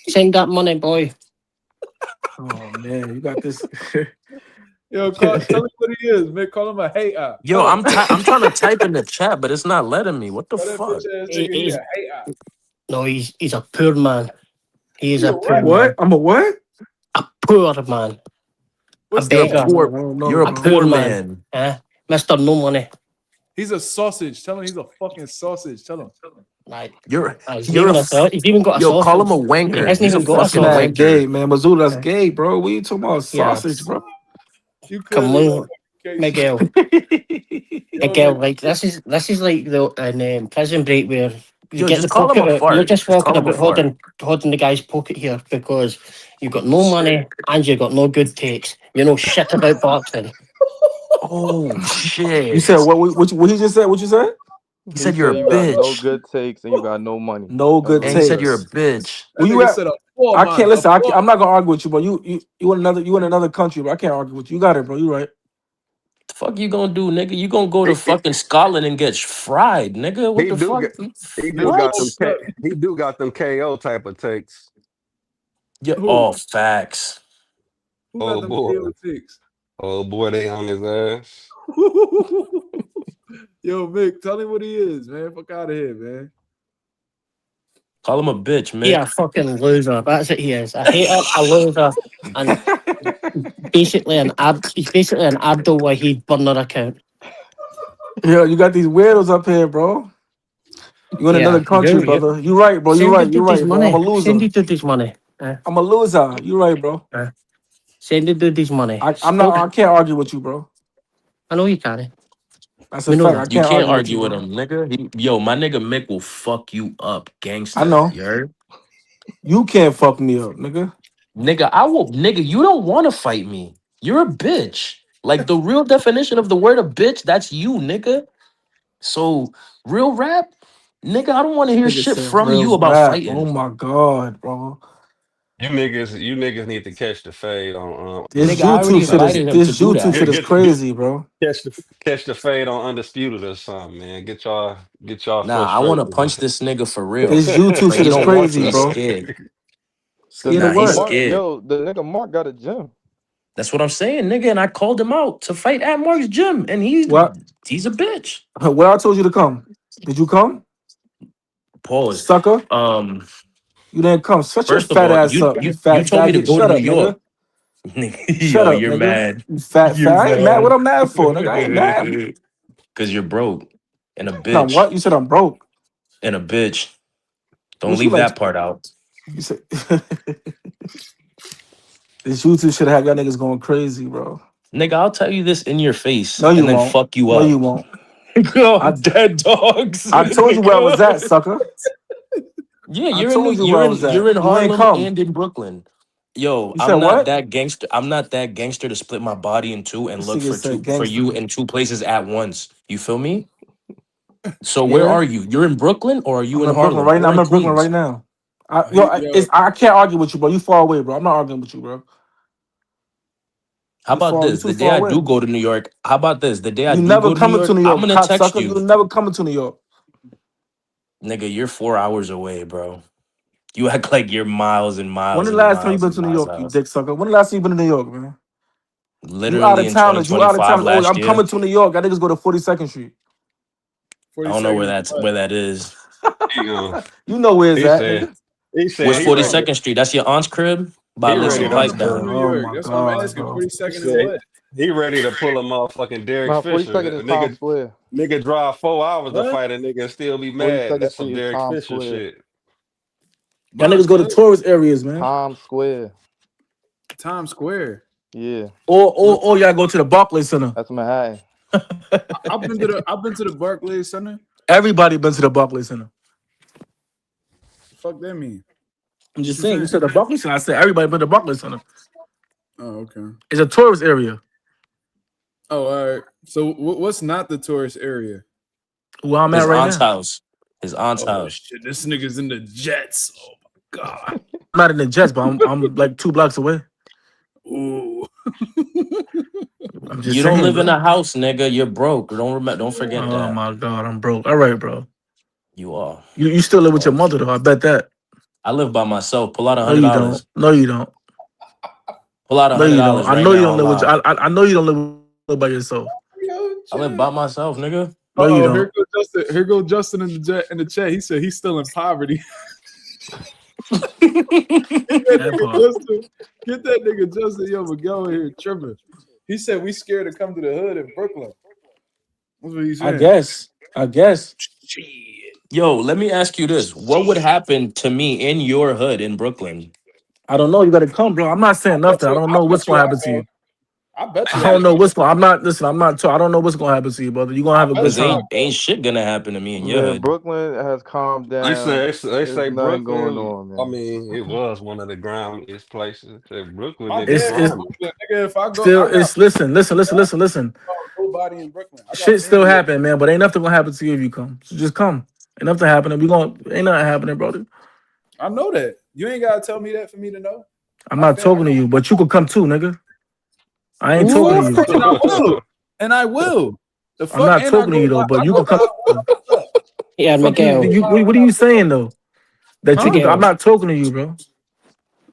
E: send that money, boy.
D: Oh man, you got this.
A: Yo, tell him what he is, man. Call him a hater.
C: Yo, I'm trying to type in the chat, but it's not letting me. What the
A: Tell that
C: fuck?
A: bitch ass
E: He-
A: nigga he
E: he's
A: a hater.
E: no, he's a poor man. He is
A: You
E: a
A: a
E: poor
A: what?
D: What?
E: man.
D: I'm a what?
E: A poor man. A
A: What's
C: You're a
A: that?
E: beggar.
D: I
C: poor.
D: don't know,
C: You're a
E: A
D: bro.
E: poor
C: poor
E: man.
C: man.
E: Mister No Money.
A: He's a sausage. Tell him he's a fucking sausage. Tell him.
E: Right.
C: You're
E: He's
C: you're a.
E: he's even got a
C: Yo, call him
E: sausage.
C: a
E: He
C: wanker.
E: hasn't
C: He's a
E: even got a
D: That's
C: fucking
D: mad
E: sausage.
D: gay,
C: wanker.
D: man. Mazuma, that's
E: Uh,
D: gay, bro. What you talking about?
E: yeah.
D: Sausage, bro.
A: You
E: Come
A: clearly don't
E: on,
A: fucking case.
E: Miguel.
A: Yo,
E: Miguel,
A: nigga.
E: like this is like the Prison Break where you
C: Yo,
E: get the
C: just call him
E: pocket.
C: a
E: You're
C: fart.
E: just
C: Just
E: walking
C: call him a
E: about
C: fart.
E: holding the guy's pocket here because you've got no
A: Shit.
E: money and you've got no good takes. You know shit about boxing.
C: Oh
D: You said
C: shit!
D: what? What he just said? What you said?
C: He
G: He
C: said you're
G: said
C: a
G: you got no
C: bitch,
G: good takes and you got no money.
D: No
G: That's
D: good
G: what
C: and he
G: he
C: said
G: said.
C: you're a
D: takes.
C: bitch.
A: That
D: Where you
A: nigga
D: at?
A: said a poor
D: I
A: man.
D: can't
A: A
D: listen.
A: poor
D: I'm not
A: man.
D: gonna argue with you, bro. You in another country, bro. I can't argue with you. You got it, bro. You right.
C: The fuck you gonna do, nigga? You gonna go
F: He,
C: to fucking Scotland and get fried, nigga? What
F: he
C: the
F: do
C: fuck?
F: get he do
A: Nigga
F: got
C: What?
F: them
A: smoked up.
F: he do got them KO type of takes.
C: Yeah.
A: Who?
C: Oh, facts.
A: Who got
F: Oh
A: them
F: boy.
A: KO ticks?
F: Oh boy, they on his ass.
A: Yo, Mick, tell him what he is, man. Fuck out of here, man.
C: Call him a bitch,
E: He a
C: Mick.
E: fucking loser. That's what he is. A hater, a loser, and basically he's basically an Abdul Wahid burner account.
D: Yo, you got these weirdos up here, bro. You in
E: Yeah,
D: another country,
E: you
D: brother. You right, bro. You
E: send the
D: right. You
E: dude his
D: right, bro. I'm a
E: money. Send
D: loser.
E: the dude his money.
D: I'm a loser. You right, bro.
E: Send the dude his money.
D: I'm not. I can't argue with you, bro.
E: I know you can.
D: That's a
E: We know
D: fact. I
E: that.
C: You
D: can't
C: can't
D: argue with you,
C: argue with
D: bro.
C: him, nigga. Yo, my nigga Mick will fuck you up,
D: I
C: gangster.
D: know.
C: You heard?
D: You can't fuck me up, nigga.
C: Nigga, I will. Nigga, you don't want to fight me. You're a bitch. Like the real definition of the word a bitch, that's you, nigga. So real rap, nigga, I don't want to hear
D: Nigga
C: shit
D: said
C: from
D: real
C: you about
D: rap. Oh
C: fighting.
D: my god, bro.
F: You niggas need to catch the fade on
D: This
C: Nigga, I already
D: YouTube shit is
C: invited him to do that.
D: crazy, bro.
F: catch the fade on Undisputed or something, man. Get y'all
C: Nah, I want to
F: frustration.
C: punch this nigga for real.
D: This YouTube
C: But
D: shit
C: he
D: is
C: don't want to.
D: crazy,
C: He's
D: bro.
C: scared.
G: The
D: Scared of
C: Nah,
G: nigga
C: he's
D: what?
G: Mark,
C: scared.
G: yo, the nigga Mark got a gym.
C: That's what I'm saying, nigga. And I called him out to fight at Mark's gym, and
D: What?
C: he's a bitch.
D: Where I told you to come? Did you come,
C: Pause.
D: sucker?
C: Um,
D: You didn't come. Shut your
C: first of
D: fat
C: all,
D: ass
C: you
D: up, you
C: you you
D: fat
C: told me to
D: faggot.
C: go to
D: Shut
C: New
D: up, nigga.
C: York.
D: Shut
C: Yo,
D: up,
C: you're
D: nigga.
C: mad.
D: You fat
C: You're
D: fat. I ain't mad. What
C: mad.
D: I'm mad for, nigga? I ain't mad.
C: Cause you're broke and a
D: No,
C: bitch
D: what? You said I'm broke.
C: and a bitch. Don't
D: What you
C: leave
D: like?
C: that part out.
D: You said this YouTube should have y'all niggas going crazy, bro.
C: Nigga, I'll tell you this in your face
D: No, you
C: and then
D: won't.
C: fuck you
D: No, you
C: up.
D: won't.
C: Yo,
D: I
C: dead dogs.
D: I told you where I was at,
C: Nigga.
D: sucker.
C: Yeah,
D: I told you where I was
C: You're
D: at.
C: in
D: You ain't
C: Harlem
D: come.
C: and in Brooklyn. Yo,
D: You said
C: I'm not
D: what?
C: that gangster. I'm not that gangster to split my body in two and
D: This
C: look
D: nigga said
C: for you
D: gangster.
C: in two places at once. You feel me? So where
D: Yeah,
C: are you? You're in Brooklyn or are you
D: I'm
C: in
D: in Brooklyn
C: Harlem
D: right now.
C: or
D: I'm
C: in
D: in Brooklyn right
C: Queens?
D: now.
A: Yo,
D: I can't argue with you, bro. You far away, bro. I'm not arguing with you, bro.
C: How about
D: You
C: this?
D: too
C: The day
D: far
C: I
D: away.
C: do go to New York, how about this? The day I
D: You
C: do
D: never
C: go to New
D: coming to
C: York,
D: New
C: I'm
D: York,
C: gonna text
D: cocksucker. You
C: you.
D: never coming to New York.
C: Nigga, you're 4 hours away, bro. You act like you're miles and
D: When
C: miles
D: the
C: and
D: last time you
C: miles
D: been
C: and
D: to New
C: miles
D: York, you
C: out.
D: dick sucker? When the last time you been to New York, man? You out
C: Literally
D: of
C: in
D: towners. You out of
C: 2025
D: town. Oh,
C: last
D: I'm
C: year.
D: coming to New York. I niggas go to 42nd Street.
C: I don't know
A: 42nd is what?
C: where that is.
F: He,
D: You know where it's
F: he
D: at,
F: said
D: nigga.
F: he
C: What's
F: said he ready
C: 42nd Street? That's your aunt's crib? By
F: he
A: No,
F: ready
C: Listen
F: to
A: I'm
C: Pipe
A: not from
C: down.
A: New
D: Oh
A: York.
D: my
A: That's what I'm
D: god,
A: asking.
D: bro.
F: he
A: 42nd is
F: said
A: what?
F: he ready to pull a motherfucking Derek
G: Nah,
F: Fisher.
G: 42nd is Times Square.
F: Nigga drive 4 hours to
A: What?
F: fight a nigga and still be mad.
G: 42nd
F: That's some
G: Street is
F: Derek
G: Times
F: Fisher
G: Square.
F: shit.
D: Y'all
A: Mine's
D: niggas go to
A: Clip.
D: tourist areas, man.
G: Times Square.
A: Times Square.
G: Yeah,
D: Or y'all go to the Barclays Center.
G: that's Manhattan.
A: I've been to the Barclays Center.
D: Everybody been to the Barclays Center.
A: Fuck that mean?
D: I'm
A: What
D: just
A: you
D: saying. You
A: saying?
D: said the Barclays Center. I said everybody been to the Barclays Center.
A: Oh, okay.
D: It's a tourist area.
A: Oh, all right. So what's not the tourist area?
D: Where I'm at
C: His
D: right
C: aunt's
D: now.
C: house. His aunt's
A: Oh
C: house.
A: shit, this nigga's in the Jets. Oh my god.
D: I'm not in the Jets, but I'm like 2 blocks away.
A: Ooh.
D: I'm just
C: You don't
D: saying,
C: live in
D: bro.
C: a house, nigga. You're broke. Don't forget
D: Oh
C: that.
D: my god, I'm broke. All right, bro.
C: You are.
D: You still live
C: You
D: with your
C: are.
D: mother though. I bet that.
C: I live by myself. Pull out
D: No, you don't.
C: $100.
D: No, you don't.
C: Pull out
D: No, you don't.
C: $100
D: I
C: right
D: know you
C: now
D: don't
C: on
D: live with.
C: live.
D: I know you don't live by yourself.
A: Yo,
C: I live
A: chill.
C: by myself, nigga.
D: No, you
A: Oh,
D: don't.
A: here goes Justin. Here goes Justin in the chat. He said he's still in poverty. That
D: That
A: nigga
D: part.
A: Justin, get that nigga Justin. Yo, Miguel in here tripping. He said we scared to come to the hood in Brooklyn. That's what he's
D: I
A: saying.
D: guess. I guess.
A: Shit.
C: Yo, let me ask you this. What would happen to me in your hood in Brooklyn?
D: I don't know. You got to come, bro. I'm not
A: I
D: saying
A: bet
D: nothing. I
A: you.
D: don't
A: I
D: know
A: bet
D: what's
A: you.
D: gonna
A: I
D: happen to
A: go.
D: you.
A: I bet you.
D: I
A: I
D: don't know
A: go.
D: what's going. I'm not. Listen. I'm not. I don't know what's gonna happen to you, brother. You gonna
A: I
D: have a good
A: bet
C: Cause
A: you. I
C: ain't
D: time.
C: ain't shit gonna happen to me in your
G: Man,
C: hood.
G: Brooklyn has calmed
F: They
G: down.
F: say they
G: There's
F: say
G: nothing going
F: Brooklyn.
G: on,
F: I
G: man.
F: mean, it was one of the grimiest places. They say Brooklyn
A: My
F: niggas
A: dad
D: It's
A: from
F: grimy.
A: Brooklyn, nigga. If I go,
D: still.
A: I got
D: It's listen.
A: nobody in Brooklyn. I got
D: Shit still
A: family.
D: happen, man. But ain't nothing gonna happen to you if you come. So just come. Ain't nothing happening. We gonna. Ain't nothing happening, brother.
A: I know that. You ain't gotta tell me that for me to know.
D: I'm
A: My
D: not
A: fam.
D: talking to you, but you could come too, nigga. I ain't talking to
A: Fuck,
D: you.
A: and I will. And I will. The
D: I'm
A: fuck,
D: not
A: and I
D: talking to
A: go.
D: you though, but
A: I
D: you
A: go
D: could come.
A: buy when I pull up.
E: Yeah,
D: Fuck you.
E: Miguel.
D: What are you saying though? That you
A: Huh?
D: could. I'm
E: Miguel.
D: not talking to you, bro.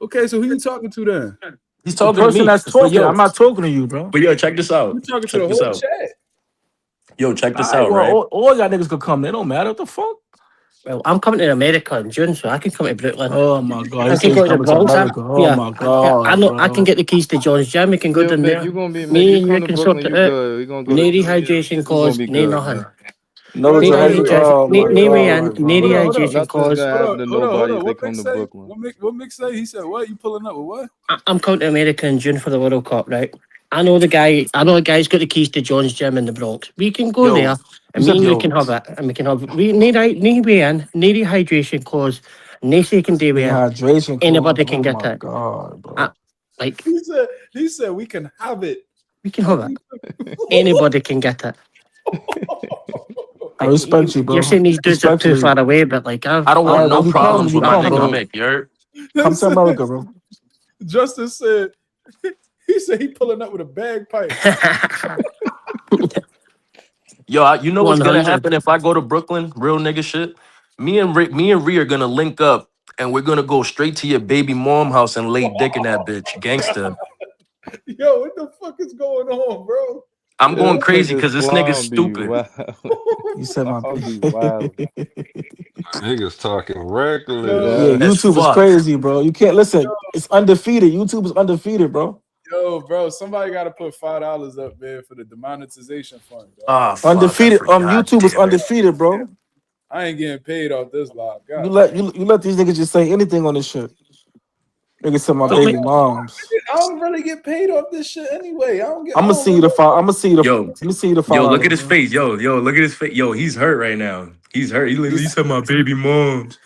A: Okay, so who you talking to then?
C: He's
D: The
C: talking to
D: person
C: me.
D: that's
C: But
D: talking,
C: yo,
D: I'm not talking to you, bro.
C: check this out.
A: You talking to
C: Check
A: the
C: this
A: whole
C: out.
A: chat?
C: Yo, check
D: All
C: this
D: right,
C: out,
D: well,
C: right?
D: all y'all niggas could come. They don't matter. What the fuck?
E: Well, I'm coming to America in June, so I can come to Brooklyn.
D: Oh my god, he
E: I
D: said
E: can
D: he's
E: go to the
D: coming to
E: Bronx.
D: America. Oh
E: Yeah,
D: my
E: I
D: god,
E: know I can
D: bro.
E: get the keys to John's Gym. We can go
G: Yo,
E: down
G: Mick,
E: there.
G: you gonna be Mick. You
E: Me and you
G: come to
E: can sort
G: Brooklyn,
E: it
G: you
E: out.
G: good. We gonna go
E: No
G: to gym.
E: dehydration
G: You gonna
E: cause,
G: be
E: no
G: good, man.
E: nothing.
D: No
A: Yo,
E: No
A: so wait,
D: dehydration.
E: dehydration,
D: Oh
E: no,
D: my
E: no way
D: god,
E: in, no
D: bro.
A: hold up.
E: dehydration
G: Nothing's
E: cause.
G: gonna happen to
A: Hold
G: nobody
A: up.
G: if they
A: What
G: come
A: Mick
G: to
A: say?
G: Brooklyn.
A: What Mick say? He said, what? You pulling up with what?
E: I'm coming to America in June for the World Cup, right? I know the guy. I know the guy's got the keys to John's Gym in the Bronx. We can go
C: Yo,
E: there,
D: You
E: and me
D: said
E: and you
C: yo,
E: can have it, and we can have. We need way in, need dehydration cause, no secondary wear.
D: dehydration clause.
E: Anybody can
D: Oh
E: get
D: my
E: it.
D: god,
E: Uh,
D: bro.
E: like
A: He said we can have it.
E: we can have
A: Fuck
E: it.
A: you.
E: Anybody can get it.
D: I
E: Like
D: respect you,
E: you're
D: bro.
E: saying these dudes are too
D: Respectfully.
E: far away, but like
C: I don't
D: All
C: want
D: right,
C: no
D: when you come,
C: problems
D: you
C: with my
D: come,
C: nigga
D: bro.
C: Mick. You're
A: They
D: Come to
A: said,
D: America, bro.
A: Justin said, he said he pulling up with a bagpipe.
C: yo. You know what's gonna
E: 100.
C: happen if I go to Brooklyn? Real nigga shit. Me and Ree are gonna link up, and we're gonna go straight to your baby mom house and lay dick in that bitch, gangster.
A: Yo, what the fuck is going on, bro?
C: I'm going
G: This
C: crazy
G: nigga
C: because this nigga's
G: Slime be
C: stupid.
G: wild.
D: You said my.
G: Slime be wild.
F: Niggas talking reckless.
D: Yeah,
A: Yo,
C: As
D: YouTube is
C: fuck.
D: crazy, bro. You can't listen. It's undefeated. YouTube is undefeated, bro.
A: bro, somebody got to put $5 up, man, for the demonetization fund, dog.
C: Ah, fuck. I
D: Undefeated.
C: forgot.
D: YouTube is
C: Damn it.
D: undefeated, bro.
A: I ain't getting paid off this live.
D: You
A: God
D: let
A: damn.
D: you let these niggas just say anything on this shit. Niggas said my
A: Why?
E: But
D: baby moms.
A: I don't really get paid off this shit anyway. I don't get.
D: I'm
A: I
D: gonna
A: don't
D: see you the
A: really.
D: five. I'm gonna see you the.
C: Yo,
D: Let me see you the
C: yo, look
D: $5,
C: at his
D: bro.
C: face. Yo, look at his face. Yo, he's hurt right now. He's hurt. He said my baby moms.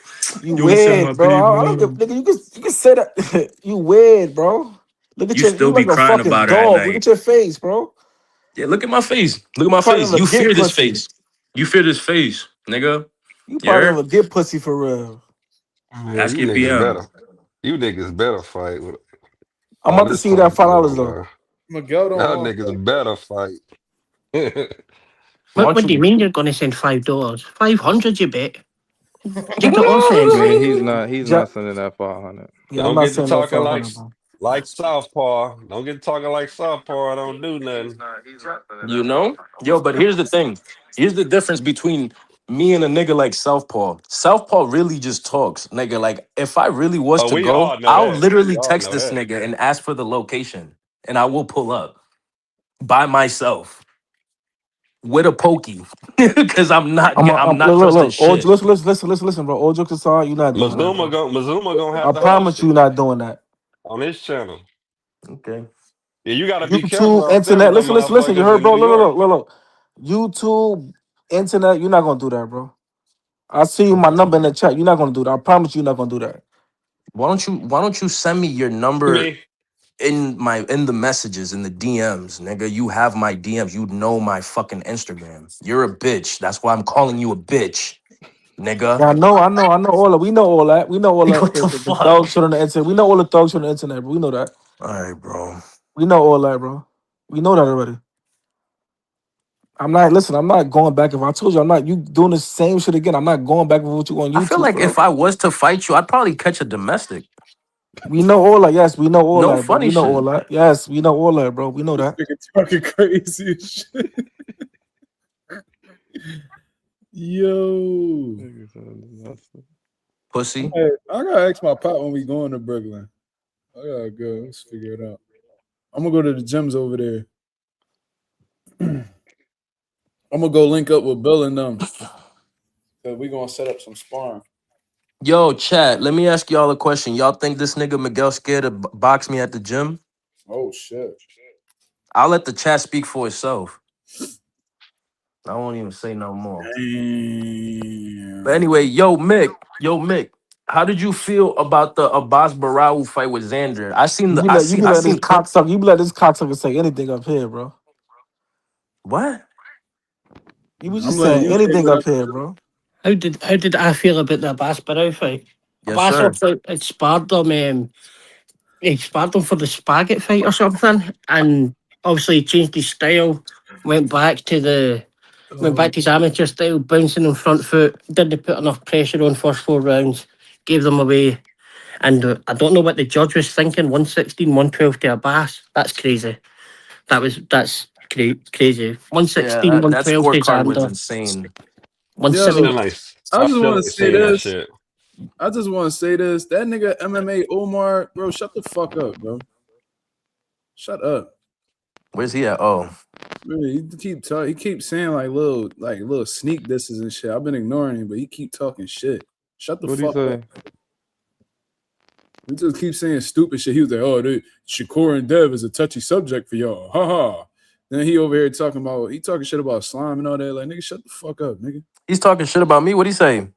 D: You
C: Yo, he said my
D: weird, bro.
C: baby
D: I don't give.
C: moms.
D: Nigga, you can say that. You weird, bro. Look at
C: You
D: you
C: still be
D: like a
C: crying
D: fucking
C: about her at
D: dog. Look at
C: night.
D: your face, bro.
C: Yeah, look at my face. Look at
D: You
C: my
D: probably
C: face.
D: never
C: You
D: get
C: fear this
D: pussy.
C: face. You fear this face, nigga.
D: You
C: You
D: probably
C: heard?
D: never get pussy for real.
F: Man,
C: Ask
F: you
C: your
F: niggas
C: PM.
F: better. You niggas better fight with
D: I'm
F: all
D: about to
F: this
D: see you that
F: talking
D: $5
F: going
D: though.
F: on.
A: Miguel don't
F: Y'all
A: want to
F: niggas
A: fight.
F: better fight.
C: Why don't
E: what do you
C: you?
E: mean you're going to send $5? 500, you bet. Take it off then.
G: Man, he's
D: Ja-
G: not sending that 500.
D: yeah, I'm
F: Don't
D: not
F: get to
D: saying no
F: talking
D: 500, bro.
F: like Southpaw. Don't get to talking like Southpaw. I don't do nothing.
C: You know? Yo, but here's the thing. Here's the difference between me and a nigga like Southpaw. Southpaw really just talks, nigga. Like, if I really was
F: Oh,
C: to
F: we
C: go,
F: all know
C: I'll
F: that. We
C: literally
F: all
C: text
F: know
C: this
F: that.
C: nigga and ask for the location, and I will pull up by myself with a pokey, because I'm not trusting
D: Look. All,
C: shit.
D: listen, bro. All jokes aside, you're not doing that, bro.
F: Mazuma gonna
D: I
F: have to
D: promise
F: host
D: you,
F: it
D: you're not doing that.
F: on his channel.
C: Okay.
F: Yeah, you got to be careful
D: YouTube,
F: out there
D: internet.
F: with them
D: Listen. You
F: motherfuckers
D: heard,
F: in
D: bro?
F: New York.
D: Look. YouTube, internet. You're not gonna do that, bro. I see you my number in the chat. You're not gonna do that. I promise you're not gonna do that.
C: Why don't you send me your number
F: Me,
C: in the messages in the DMs, nigga? You have my DMs. You know my fucking Instagram. You're a bitch. That's why I'm calling you a bitch, nigga.
D: Yeah, I know all that. We know all that. We know all
C: Like,
D: that.
C: what the
D: The
C: fuck?
D: dog shit on the internet. We know all the dog shit on the internet, bro. We know that.
C: All right, bro.
D: We know all that, bro. We know that already. I'm not going back. If I told you I'm not, you doing the same shit again. I'm not going back with what you on
C: I feel
D: YouTube,
C: like
D: bro.
C: if I was to fight you, I'd probably catch a domestic.
D: We know all that. Yes, we know all
C: No
D: that, bro.
C: funny
D: We know all
C: shit.
D: that. Yes, we know all that, bro. We know that.
A: Nigga talking crazy as shit. Yo.
C: Pussy.
A: Hey, I gotta ask my pop when we going to Brooklyn. I gotta go. Let's figure it out. I'm gonna go to the gyms over there. I'm gonna go link up with Bill and them. Cause we gonna set up some sparring.
C: Yo, chat, let me ask y'all a question. Y'all think this nigga Miguel scared to box me at the gym?
A: Oh shit.
C: I'll let the chat speak for itself. I won't even say no more.
A: Damn.
C: But anyway, yo, Mick, how did you feel about the Abbas Barau fight with Xander?
D: You be letting this cocksucker. You be letting this cocksucker say anything up here, bro.
C: What?
D: You was
A: I'm
D: just
A: letting
D: saying
A: you say
D: anything up
A: whatever.
D: here, bro.
E: How did I feel about the Abbas Barrow fight?
C: Yes,
E: Abbas
C: sir.
E: also sparred him. He sparred him for the Spaggett fight or something, and obviously he changed his style. Went back to his amateur style, bouncing on front foot. Didn't put enough pressure on first 4 rounds. Gave them away. And I don't know what the judge was thinking. 116, 112 to Abbas. That's crazy. Crazy. 116,
C: Yeah, that
E: 112 to
C: scorecard was
E: Xander.
C: insane.
A: Yo,
F: Still
E: 170.
F: ain't.
A: I
F: I
A: just
F: still
A: want to
F: ain't
A: say
F: seen that
A: this.
F: shit.
A: I just want to say this. That nigga MMA Omar, bro, shut the fuck up, bro. Shut up.
C: Where's he at? Oh,
A: Really, he keeps saying little sneak disses and shit. I've been ignoring him, but he keep talking shit. Shut the
G: What'd he
A: fuck up.
G: say?
A: He just keeps saying stupid shit. He was like, "Oh, dude, Shakur and Dev is a touchy subject for y'all." Ha ha. Then he over here talking shit about slime and all that. Like, nigga, shut the fuck up, nigga.
C: he's talking shit about me. What'd he say?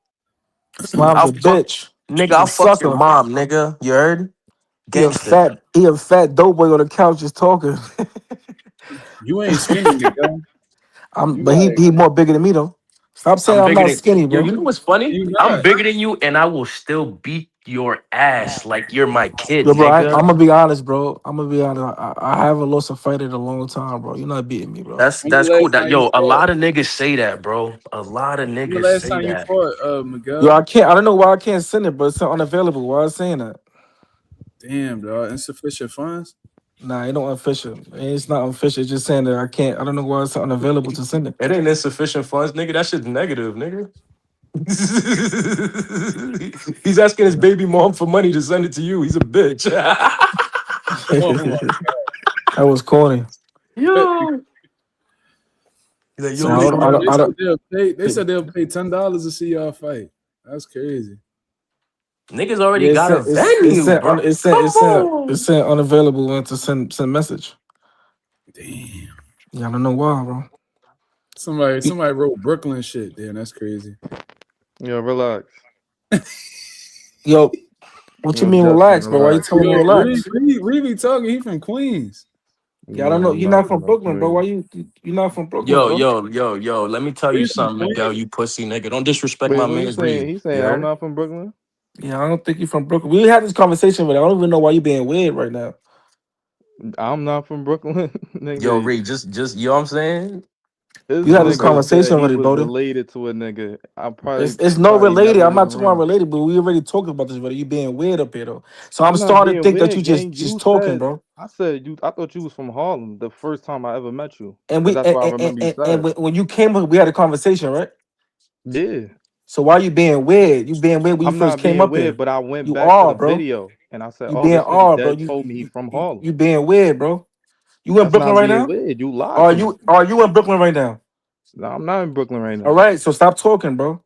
D: Slime's
C: I'll
D: a
C: fuck,
D: bitch.
C: nigga.
D: He's a
C: I'll fuck your
D: sucker.
C: mom, nigga. You heard? Gangster.
D: He a fat dope boy on the couch just talking.
A: You ain't skinny, nigga. You
D: But
A: like
D: he more bigger than me though. Stop saying
C: I'm
D: I'm
C: bigger
D: not
C: than
D: skinny,
C: yo.
D: bro.
C: You know what's funny?
A: you
C: I'm
A: not.
C: bigger than you, and I will still beat your ass like you're my kid,
D: Yo, bro, I'm
C: nigga.
D: gonna be honest, bro. I'm gonna be honest. I haven't lost a fight in a long time, bro. You're not beating me, bro.
A: When the
C: That's cool.
A: last
C: That
A: time you
C: yo, a
A: fought?
C: lot of niggas say that, bro. A lot of
A: When the
C: niggas
A: last
C: say
A: time you
C: that.
A: fought,
D: Yo,
A: Miguel?
D: I can't. I don't know why I can't send it, but it's unavailable. Why I saying that?
A: Damn, dog. Insufficient funds.
D: Nah, it don't official. It's not official. It's just saying that I can't. I don't know why it's unavailable to send it.
C: It ain't insufficient funds, nigga. That shit's negative, nigga. He's asking his baby mom for money to send it to you. He's a bitch.
A: Oh my
D: That was corny.
A: god.
C: Yo. He's like, yo,
D: Nah,
C: baby
A: They
C: mom.
A: said they'll pay $10 to see y'all fight. That's crazy.
C: Niggas already
D: Yeah,
C: got a venue, bro. Come
D: it's
C: on.
D: sent unavailable and to send message.
A: Damn.
D: Yeah, I don't know why, bro.
A: Somebody wrote Brooklyn shit. Damn, that's crazy.
G: Yo, relax.
D: Yo, what you
G: Yo,
D: mean
G: Justin,
D: relax, bro? Why you
G: relax.
D: telling me
A: Yo,
D: relax?
A: Reed be talking. He from Queens.
D: Yeah, I don't
G: Nah,
D: know.
G: I'm
D: You're not
G: not,
D: from
G: bro.
D: Brooklyn, bro. Why you not from Brooklyn,
C: Yo,
D: bro?
C: yo, yo, yo. Let me tell you
A: Reed from
C: something, Miguel,
A: Queens.
C: you pussy nigga. Don't disrespect
G: Wait,
C: my
G: what he
C: man's
G: saying?
C: Reed.
G: He
C: You
G: saying I'm
C: heard?
G: not from Brooklyn?
D: Yeah, I don't think you're from Brooklyn. We had this conversation, but I don't even know why you being weird right now.
G: I'm not from Brooklyn,
C: Yo,
G: nigga.
C: Reed, just you know what I'm saying?
G: This
D: We had this
G: nigga said
D: conversation
G: he
D: already,
G: was
D: Brody.
G: related to a nigga. I
D: It's no
G: probably
D: related.
G: never
D: I'm not
G: even
D: talking about
G: heard.
D: related, but we already talked about this, brother. You being weird up here though. So I'm
G: I'm not
D: starting to
G: being
D: think that you
G: weird, gang.
D: just
G: You
D: talking,
G: said
D: bro.
G: I said you. I thought you was from Harlem the first time I ever met you,
D: And
G: because
D: we
G: that's what I remember you
D: and
G: said.
D: when you came up, we had a conversation, right?
G: Yeah,
D: So why you being weird? You being weird when you
G: I'm
D: first
G: not
D: came
G: being
D: up
G: weird,
D: here.
G: but I went
D: You
G: back to
D: are,
G: the
D: bro.
G: video and I said,
D: You
G: "Oh,
D: being
G: this nigga
D: are, bro.
G: dead told me he from Harlem."
D: You being weird, bro. You in
G: That's
D: Brooklyn
G: not
D: right
G: being
D: now?
G: weird. You lied to me.
D: Are you in Brooklyn right now?
G: No, I'm not in Brooklyn right
D: All
G: now.
D: right, so stop talking, bro.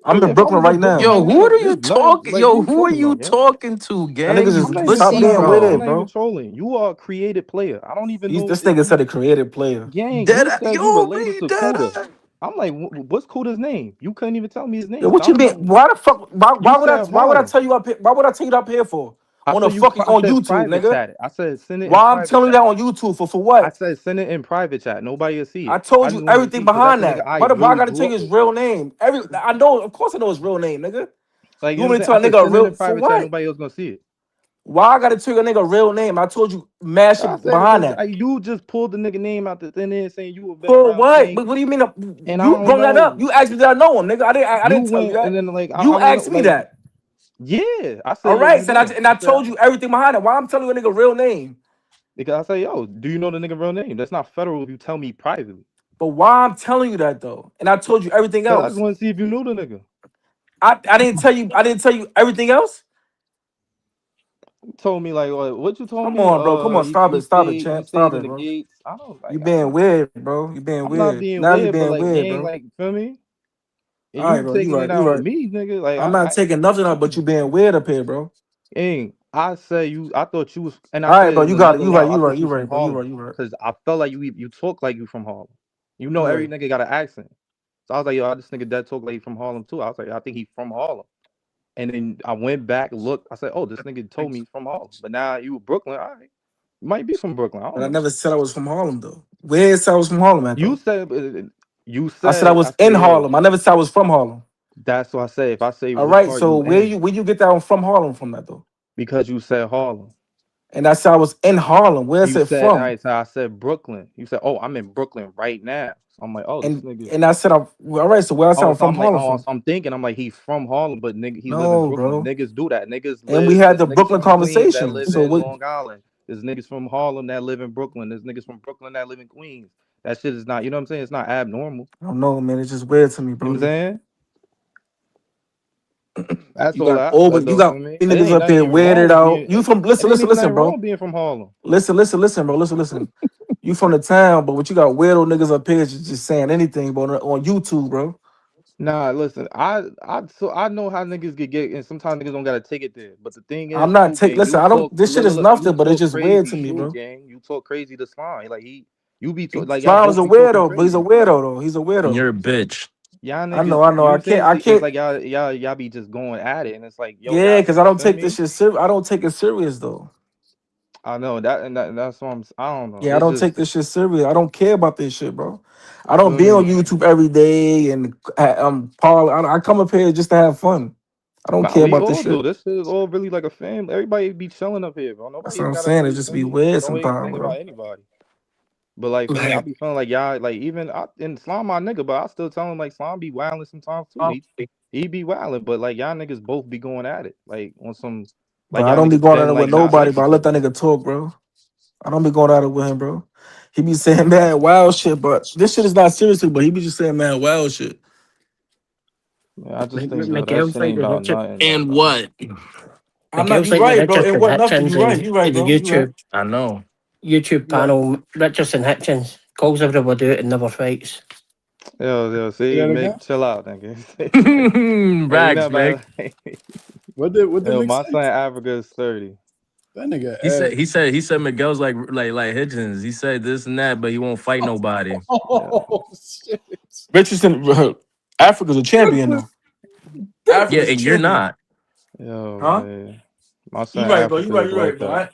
D: I'm in
G: If I
D: Brooklyn
G: was in
D: right
G: Brooklyn
D: now.
C: Yo,
G: right
C: who
G: now,
C: are you
G: there's nothing
C: talking?
G: like what
C: Yo,
G: you
C: who are
G: talking
C: you
G: about, gang.
C: talking to,
D: That
C: gang?
D: niggas
C: You
G: I'm not
D: just
G: even
C: pussy
D: stop
G: talking
D: being
G: about.
D: with
G: I'm
C: bro.
D: it,
G: not even
D: bro.
G: trolling. You are a creative player. I don't even know
D: This
G: if
D: nigga
G: you,
D: said a creative player.
G: gang.
C: Dead
G: You said you
C: yo,
G: related
C: Reed,
G: to
C: dead
G: Cuda. I'm like, what's Cuda's name? You couldn't even tell me his
D: Yo,
G: name. So
D: what
G: I
D: you
G: don't
D: mean?
G: know.
D: Why the fuck?
G: You said
D: Why would I
G: Harlem.
D: tell you up here? Why would I tell you up here for?
G: I
D: On a
G: said you.
D: fucking
G: I
D: on
G: said
D: YouTube,
G: private
D: nigga.
G: chat it. I said send it in
D: Why I'm
G: private
D: telling you
G: chat.
D: that on YouTube for
G: I
D: what?
G: said send it in private chat. Nobody will see
D: I
G: it.
D: told
G: I
D: you
G: just wanted to
D: everything
G: see because that's
D: behind
G: a nigga
D: that.
G: I
D: Why I
G: really
D: gotta
G: grew
D: tell
G: up
D: you his
G: with.
D: real name? I know, of course I know his real name, nigga.
G: Like,
D: You
G: you know
D: want
G: what
D: me
G: I'm
D: to
G: saying?
D: tell
G: I
D: a
G: said
D: nigga a
G: send it
D: real
G: in
D: for
G: private chat.
D: what?
G: Nobody else gonna see it.
D: Why I gotta tell your nigga real name? I told you mash
G: I
D: it
G: said
D: behind
G: because
D: that.
G: you just pulled the nigga name out the thin end saying you a vet
D: For
G: round
D: what?
G: tank,
D: But what do you mean?
G: and I
D: You
G: don't
D: brought that up.
G: know.
D: You asked me did I know him, nigga. I
G: You
D: didn't tell you
G: went and
D: that.
G: then like
D: You
G: I want to
D: asked me
G: like
D: that.
G: yeah. I said
D: All
G: yo,
D: right,
G: you
D: so
G: know.
D: I told you everything behind it. Why I'm telling you a nigga real name?
G: Because I say yo, do you know the nigga real name? That's not federal if you tell me privately.
D: But why I'm telling you that though? And I told you everything
G: Cause I just
D: else.
G: want to see if you knew the nigga.
D: I didn't tell you. I didn't tell you everything else.
G: You told me like what you told
D: Come
G: me?
D: on, bro. Come on, stop it,
G: You
D: champ. Stop
G: stayed in
D: it,
G: the
D: bro.
G: gates. I don't
D: You
G: like. I
D: being
G: don't.
D: weird, bro. You being
G: I'm not
D: weird.
G: being
D: Now you
G: weird, but
D: being
G: like
D: weird,
G: gang,
D: bro.
G: like feel me? And
D: All right,
G: you
D: bro. You
G: taking
D: right.
G: it
D: You
G: out on
D: right.
G: me, nigga. Like
D: I'm not taking nothing out, but you being weird up here, bro.
G: gang, I said you. I thought you was, and I
D: All right,
G: said
D: bro.
G: in
D: You got it.
G: another
D: You right.
G: live, I
D: You right.
G: thought you
D: You
G: was from
D: right, bro. You
G: Harlem,
D: right. You right.
G: cause I felt like you talk like you from Harlem. You know,
D: You
G: every
D: right.
G: nigga got an accent. So I was like, yo, this nigga that talk like he from Harlem too. I was like, I think he from Harlem. And then I went back, looked. I said, oh, this nigga told me he's from Harlem. But now you Brooklyn, all right. You might be from Brooklyn. I
D: But
G: don't
D: I
G: know.
D: never said I was from Harlem though. Where said I was from Harlem at
G: You
D: though?
G: said,
D: I
G: I
D: said in
G: said, yo,
D: Harlem. I never said I was from Harlem.
G: that's what I say. If I say
D: All
G: which
D: right.
G: part
D: So
G: you in,
D: where you get that from Harlem from that though?
G: because you said Harlem.
D: And I said I was in Harlem. Where is
G: You
D: it
G: said, all
D: from?
G: right, so I said Brooklyn. You said, oh, I'm in Brooklyn right now. So I'm like, oh, this
D: And
G: nigga.
D: and I said I'm all right. So where I said
G: Oh,
D: I'm
G: so
D: from
G: I'm like,
D: Harlem
G: oh,
D: from?
G: so I'm thinking, I'm like, he's from Harlem, but nigga, he live in
D: No,
G: Brooklyn.
D: bro.
G: Niggas do that.
D: And we had
G: There's
D: the
G: niggas
D: Brooklyn
G: from Queens that
D: conversation.
G: live
D: So
G: in
D: what?
G: Long Island. There's niggas from Harlem that live in Brooklyn. There's niggas from Brooklyn that live in Queens. That shit is not, you know what I'm saying? It's not abnormal.
D: I don't know, man. It's just weird to me,
G: You know
D: bro.
G: what I'm saying? That's
D: You
G: all
D: got
G: I
D: over.
G: said
D: You
G: though
D: got
G: for me. It
D: niggas
G: ain't
D: up
G: nothing
D: here
G: even wrong
D: weirded
G: with
D: out.
G: being
D: You from?
G: it ain't even
D: Listen,
G: nothing
D: bro.
G: wrong being from Harlem.
D: Listen, bro. Listen. You from the town, but what you got weirdo niggas up here just saying anything, bro, on YouTube, bro.
G: Nah, listen, I know how niggas get, and sometimes niggas don't gotta take it there. But the thing
D: I'm
G: is,
D: not
G: too,
D: take.
G: gang,
D: Listen,
G: you
D: I don't.
G: talk,
D: This shit is
G: you
D: nothing, but it's
G: talk
D: just weird
G: crazy,
D: to me,
G: shoot,
D: bro.
G: gang. You talk crazy to slime, like you be like y'all
D: Smiles a
G: both be talking
D: weirdo, but he's a
G: crazy.
D: weirdo though. He's a
C: And
D: weirdo.
C: you're a bitch.
G: Y'all
D: I
G: niggas,
D: know.
G: you know what
D: I
G: I'm saying?
D: I
G: See, it's
D: can't.
G: like y'all be just going at it, and it's like, yo,
D: Yeah,
G: y'all,
D: because I don't
G: feel
D: take this
G: me?
D: shit serious. I don't take it serious though.
G: I know that's what I don't know.
D: Yeah, I
G: It's
D: don't take
G: just,
D: this shit serious. I don't care about this shit, bro. I
G: you
D: don't
G: feel
D: be on
G: me?
D: YouTube every day and Paul. I come up here just to have fun. I don't
G: Nah,
D: care
G: we
D: about this
G: all do.
D: shit.
G: This is all really like a family. Everybody be chilling up here, bro.
D: That's
G: Nobody
D: what
G: even
D: I'm
G: gotta
D: saying. It
G: say,
D: just
G: feel
D: be
G: me?
D: weird
G: Don't even
D: sometimes,
G: think
D: bro.
G: about anybody. But like for me, I
D: Like,
G: be feeling like y'all, like even in Slime my nigga, but I still tell him like Slime be wilding sometimes too. He be wilding, but like y'all niggas both be going at it, like on some,
D: bro,
G: like
D: I
G: y'all
D: don't be
G: niggas
D: going at
G: been
D: it with
G: like not
D: nobody,
G: like
D: but I
G: each
D: let
G: other.
D: that nigga talk, bro. I don't be going at it with him, bro. He be saying man wild shit, but this shit is not seriously. But he be just saying man wild shit.
G: Yeah, I just think though that
E: Miguel
G: shit ain't
E: find the
G: about
E: Hitcher.
G: nothing though,
C: And
G: bro.
C: what?
D: I'm not.
E: Miguel
D: You
E: find the
D: right, bro. It
E: Hitcherson
D: wasn't nothing.
E: Hitchens
D: You right.
E: and
D: You right,
E: the
D: bro. You right.
C: I know.
E: YouTube
D: You right.
E: panel Richardson Hitchens calls everybody out and never fights.
G: Yo, see,
A: Say that
G: make
A: again.
G: chill out, nigga. Ain't
C: Rags,
G: nothing
C: Mick.
G: about
A: What did
G: yo.
A: Mick
G: My
A: say?
G: son Africa is 30.
A: That nigga
C: He said
A: ass.
C: he said he said Miguel's like Hitchens. He said this and that, but he won't fight nobody.
G: Yeah,
A: Oh shit.
D: Richardson, Africa's a champion
A: Brooklyn.
D: though.
C: Yeah,
D: Africa's a
C: and you're
D: champion,
C: not.
G: yo,
D: huh?
G: man. My
D: You
G: son
D: right, bro. You
G: Africa
D: right.
G: is
D: You right,
G: like
D: bro.
G: that.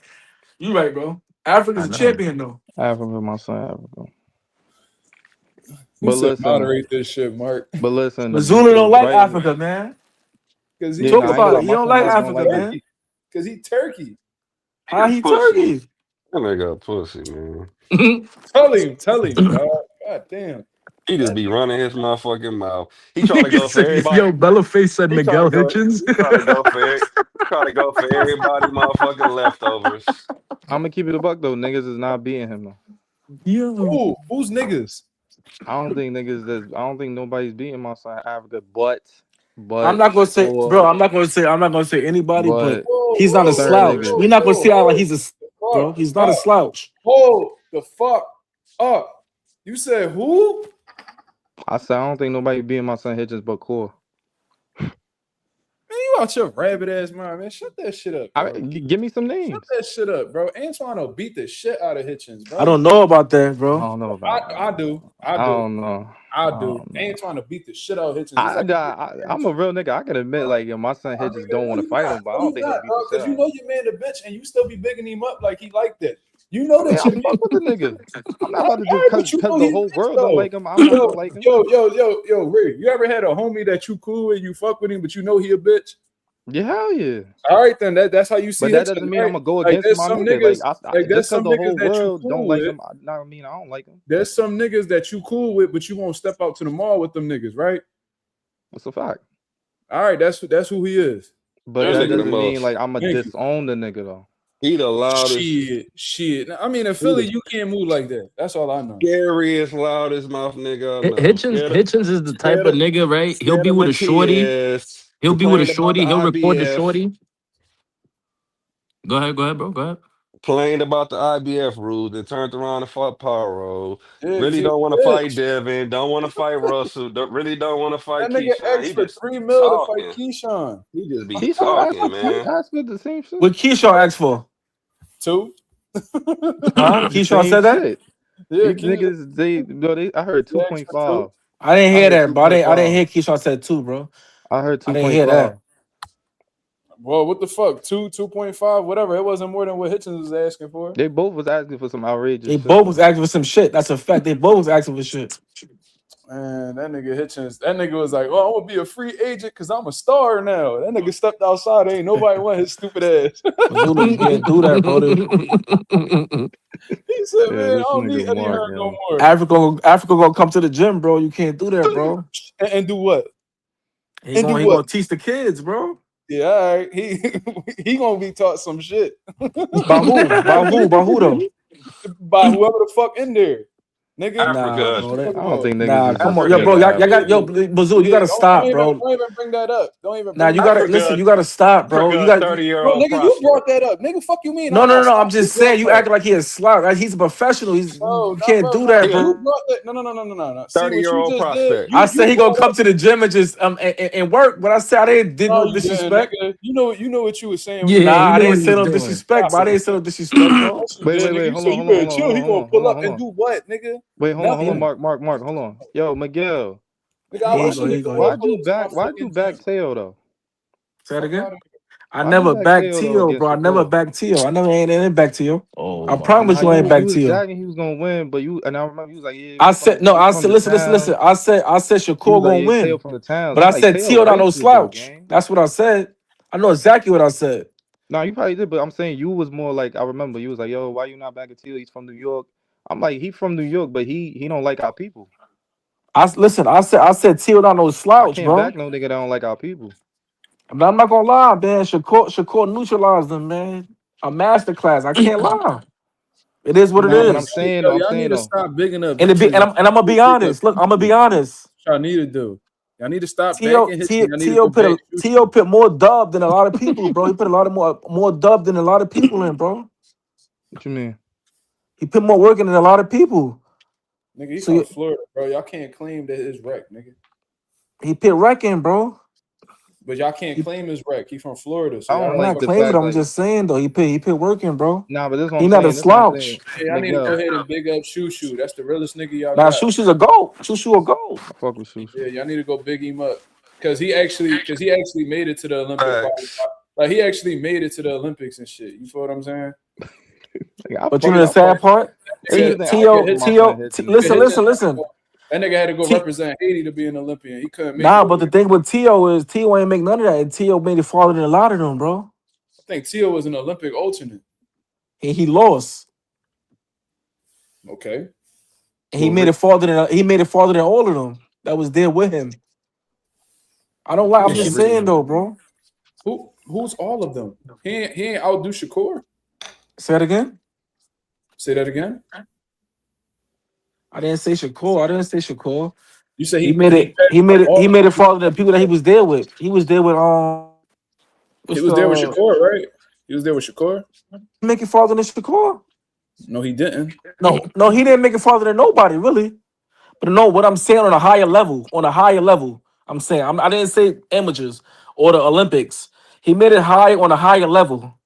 D: You right, bro. Africa's
C: I
D: a
C: know.
D: champion though.
G: Africa, my son Africa.
A: He
G: But
A: said
G: listen,
A: moderate this shit, Mark.
G: the
D: Missoula don't
G: shit
D: like
G: brighten.
D: Africa, man.
A: Cause
G: Yeah,
A: he
D: Talk
G: nah,
A: cause
G: I ain't
A: he
G: gonna
D: about
G: lie.
D: it. He
G: My
D: don't
G: son
D: like
A: cause
G: Africa
A: he
G: don't
D: Africa,
G: like
D: man.
A: Turkey.
G: Africa.
A: Cause he Turkey.
D: How
F: He a
D: he
F: pussy.
D: Turkey?
F: That nigga a pussy, man.
A: Tell him, dog. God damn.
F: He just
A: That
F: be
A: nigga.
F: running his motherfucking mouth. He trying to
C: He
F: go for
C: said,
F: everybody.
C: yo, Bellaface said
F: He trying to
C: Miguel
F: go.
C: Hitchens.
F: He trying to go for. Trying to go for everybody motherfucking leftovers.
G: I'm gonna keep it a buck though. Niggas is not beating him though.
C: Yo.
A: Who's niggas?
G: I don't think nobody's beating my son Africa,
D: I'm
G: but
D: not gonna say, bro.
G: for
D: I'm not gonna say anybody, but
G: but
D: he's not a
G: certain
D: slouch.
G: niggas.
D: We're not gonna say like
A: Hold
D: he's
A: the
D: bro.
A: fuck
D: He's not a
A: up.
D: slouch.
A: Hold the fuck up. You said who?
G: I said I don't think nobody beating my son Hitchens but Core.
A: Man, you out your rabbit ass mind, man. Shut that shit up, bro.
G: Give me some
A: Shut
G: names.
A: that shit up, bro. Antoine will beat the shit out of Hitchens,
D: I
A: bro.
D: don't know about that,
G: I
D: bro.
G: don't know about that.
A: I do. I
G: I
A: do.
G: don't know.
A: I
G: I
A: do.
G: don't know.
A: Antoine will beat the shit out of Hitchens. It's like he did
G: I'm a real nigga. I can admit, like, yo, my son
A: nah,
G: Hitchens
A: nigga,
G: don't
A: no,
G: want to
A: you
G: fight
A: not.
G: him, but I
A: No,
G: don't
A: you
G: think he'll
A: not,
G: beat
A: bro.
G: the shit
A: Because you
G: out of
A: know
G: him.
A: your man the bitch and you still be bigging him up like he like that. You know
G: I mean,
A: that
G: I
A: your man.
G: fuck with the nigga. I'm not
A: All
G: about to just
A: right, but you
G: cause
A: know
G: the
A: he
G: whole
A: bitch
G: world don't
A: though.
G: like him. I'm not
A: Yo,
G: gonna like him.
A: Ray, you ever had a homie that you cool with, you fuck with him, but you know he a bitch?
G: Yeah, hell yeah.
A: All right, then that's how you see
G: But that
A: Hitchens,
G: doesn't mean I'm
A: right?
G: gonna go
A: Like
G: against
A: there's
G: my
A: some
G: nigga.
A: niggas, like
G: Just
A: there's
G: because
A: some
G: the
A: niggas
G: whole
A: that you
G: world
A: cool
G: don't like
A: with.
G: him, I mean I don't like him.
A: There's some niggas that you cool with, but you won't step out to the mall with them niggas, right?
G: That's a fact.
A: All right, that's who he is.
G: But
F: That
G: that
F: nigga the
G: doesn't mean
F: most.
G: like I'm gonna
A: Thank you.
G: disown the nigga though.
F: He the loudest,
A: Shit. I mean, in
F: he
A: Philly,
F: the
A: you can't move like that. That's all I know.
F: scariest, loudest mouth nigga I know.
C: Hitchens is the type
F: Scared
C: of
F: of,
C: nigga, right? He'll
F: scared
C: be
F: of
C: with a shorty.
F: Matias.
C: He'll be with a
F: Complained about the
C: shorty. He'll record the
F: IBF.
C: shorty. Go ahead, bro. Go ahead.
F: Complained about the IBF rules. Then turned around and fought Pyro.
A: Yeah, because
F: Really
A: he was
F: don't want to
A: a
F: fight
A: bitch.
F: Devin. Don't want to fight Russell. Really don't want to fight
A: That nigga
F: Keyshawn.
A: asked
F: He
A: for
F: just
A: $3 million to fight
F: talking.
A: Keyshawn.
F: He just be
G: Keyshawn
F: talking, man.
G: asked for the same shit.
D: What Keyshawn asked for?
A: 2.
D: Huh?
G: The
D: Keyshawn
G: same
D: said that?
G: shit.
A: Yeah,
G: These
A: Keyshawn
G: niggas, I heard
A: asked for 2.
G: 2.5.
D: I didn't
G: I
D: hear
G: heard
D: that, bro. I didn't
G: 2.5.
D: hear Keyshawn said 2, bro.
G: I heard
D: I didn't hear
G: 2.5.
D: that.
A: Well, what the fuck? 2.5, whatever. It wasn't more than what Hitchens was asking for.
G: They both was asking for some outrageous
D: They
G: shit.
D: both was asking for some shit. That's a fact. They both was asking for shit.
A: Man, that nigga Hitchens, that nigga was like, "Oh, I'm gonna be a free agent because I'm a star now." That nigga stepped outside. Ain't nobody want his stupid ass.
D: Mazuma, you can't do that, brother.
A: He said,
G: Yeah,
A: "Man, I
G: this
A: don't need
G: nigga
A: Eddie
G: Mark,
A: Hearn no
G: yo.
A: more."
D: Africa gonna come to the gym, bro. You can't do that, bro.
A: And do what?
D: He
A: And do
D: gonna
A: what?
D: teach the kids, bro.
A: Yeah, all right. He gonna be taught some shit
D: By who? By who though?
A: by whoever the fuck in there, nigga.
D: Nah,
F: Africa.
A: What you
D: bro.
A: talking
G: I don't
A: about?
G: think niggas
D: Nah,
G: is
D: come on,
G: just
D: yo,
F: Africa
D: bro.
G: straight
D: Y'all got yo,
G: African.
D: Bazoo. You gotta stop, bro.
A: Don't even bring that up. Don't even
D: Nah,
A: bring
D: you
A: that
D: gotta
A: up.
D: listen.
F: Africa.
D: You gotta stop, bro. You
F: Africa,
D: got
F: 30-year-old
A: Bro, nigga, you
F: prospect.
A: brought that up. Nigga, fuck you mean?
D: no. I'm
A: You
D: just
A: brought
D: saying you
A: that.
D: acting like he a slouch. Right? He's a professional.
A: No,
D: You
A: not
D: can't
A: bro.
D: do
A: No,
D: that,
F: He a
A: you
D: bro.
A: brought that. No. See what you
F: 30-year-old
A: just did.
F: prospect.
D: I
A: You
D: said he gonna
A: brought
D: come
A: up.
D: to the gym and just and work, but I said I did
A: No,
D: no
A: you didn't,
D: disrespect.
A: nigga. You know what you was saying when you.
C: Yeah,
D: Nah,
C: he
D: I
C: knew
D: didn't
C: what he
D: say
C: was
D: no
C: doing.
D: disrespect,
A: Stop
D: bro. I
A: it.
D: didn't say no disrespect, bro.
A: Yes, you
G: Wait,
A: did, nigga. You
G: hold
A: said
G: on,
A: you
G: hold on,
A: better
G: hold on,
A: chill.
G: hold
A: He
G: on, hold
A: gonna
G: on, hold
A: pull
G: on,
A: up
G: hold
A: and
G: on.
A: do what, nigga?
G: Wait, hold on,
A: Nothing.
G: Mark, hold on. Yo, Miguel,
A: Nigga, I
D: Here you
A: wish
D: go.
A: a
D: Here
A: nigga
D: you go.
A: would
G: why'd
A: pull
G: you
A: up to my
G: back
A: fucking
G: Teo
A: gym.
G: though?
D: Say that
A: Fuck
D: again.
A: out of here.
D: I
G: Why'd you
D: never
G: back
D: backed
G: Teo though
D: Tio,
G: against
D: bro. I never
G: Shakur?
D: backed Tio. I never ain't back Tio.
C: Oh
D: I
C: my
D: promise
G: Nah,
D: you I ain't
G: you
D: back
G: was
D: Tio.
G: jagging he was gonna win, but I remember you was like, yeah,
D: I
G: we from
D: said no.
G: we
D: I
G: from
D: said
G: the
D: listen.
G: towns.
D: I said
G: You
D: Shakur
G: was like,
D: gonna
G: yeah, Teo
D: win,
G: from the towns.
D: but
G: I'm
D: I
G: like,
D: said
G: Teo
D: Tio not no
G: racist though,
D: slouch.
G: gang.
D: That's what I said. I know exactly what I said.
G: No, you probably did, but I'm saying you was more like I remember you was like, yo, why you not backing Teo? He's from New York. I'm like, he from New York, but he don't like our people.
D: Listen. I said Tio not no
G: I
D: slouch,
G: can't
D: bro.
G: back no nigga that don't like our people.
D: But I'm not gonna lie, man. Shakur neutralized them, man. A masterclass. I can't lie. It is what it
G: Nah, but
A: Yo,
G: I'm
D: is.
G: saying
A: yo,
G: though,
A: y'all need to stop bigging up
D: And
A: Hitchens.
D: I'm gonna be
A: Big up
D: honest. Look, I'm gonna be
A: Keisha.
D: honest.
A: Y'all need to do. Y'all need to stop backing Hitchens. Y'all need to
D: Tio
A: go back.
D: Tio put more dub than a lot of people, bro. He put a lot of more dub than a lot of people in, bro.
G: what you mean?
D: He put more work in than a lot of people.
A: Nigga, he
D: So
A: from Florida, bro. Y'all can't claim that it's wreck, nigga.
D: he put wrecking, bro.
A: But y'all can't claim his wreck. He from Florida, so
G: I
A: y'all
G: don't
D: I'm
A: gotta
G: like
D: not
A: go.
G: the
D: claiming it.
G: fact
D: I'm
G: like
D: just saying though. He put working, bro.
G: nah, but this is what
D: He
G: I'm
D: not a
G: saying. This is what I'm saying.
D: slouch.
A: Hey, y'all need to go
G: Miguel,
A: ahead and big up Shushu. That's the realest nigga y'all
D: Now
A: got.
D: Shushu's a goat. Shushu a goat.
G: I fuck with Shushu.
A: Yeah, y'all need to go big him up because he actually made it to the Olympic.
F: Facts.
A: Like he actually made it to the Olympics and shit. You feel what I'm saying?
G: Like, I
D: But you
G: fuck,
D: know the
G: I fuck.
D: sad part?
G: Here's the thing, I fuck with my friend Hitchens,
D: Listen,
G: bro.
D: listen.
A: That nigga had to go
D: T,
A: represent Haiti to be an Olympian. He couldn't make
D: nah,
A: it.
D: but the thing with Tio is Tio ain't make none of that. And Tio made it farther than a lot of them, bro.
A: I think Tio was an Olympic alternate.
D: And he lost.
A: Okay.
D: And he made it farther than all of them that was there with him. I don't lie. I'm just saying though, bro.
A: Who's all of them? He ain't outdo Shakur.
D: Say that again.
A: Say that again.
D: I didn't say Shakur.
A: You say
D: He made it farther than people that he was there with. He was there with
A: He was there with Shakur, right? He was there with Shakur.
D: Make it farther than Shakur.
A: No, he didn't.
D: No, he didn't make it farther than nobody, really. But no, what I'm saying on a higher level, I'm saying I didn't say amateurs or the Olympics. He made it high on a higher level.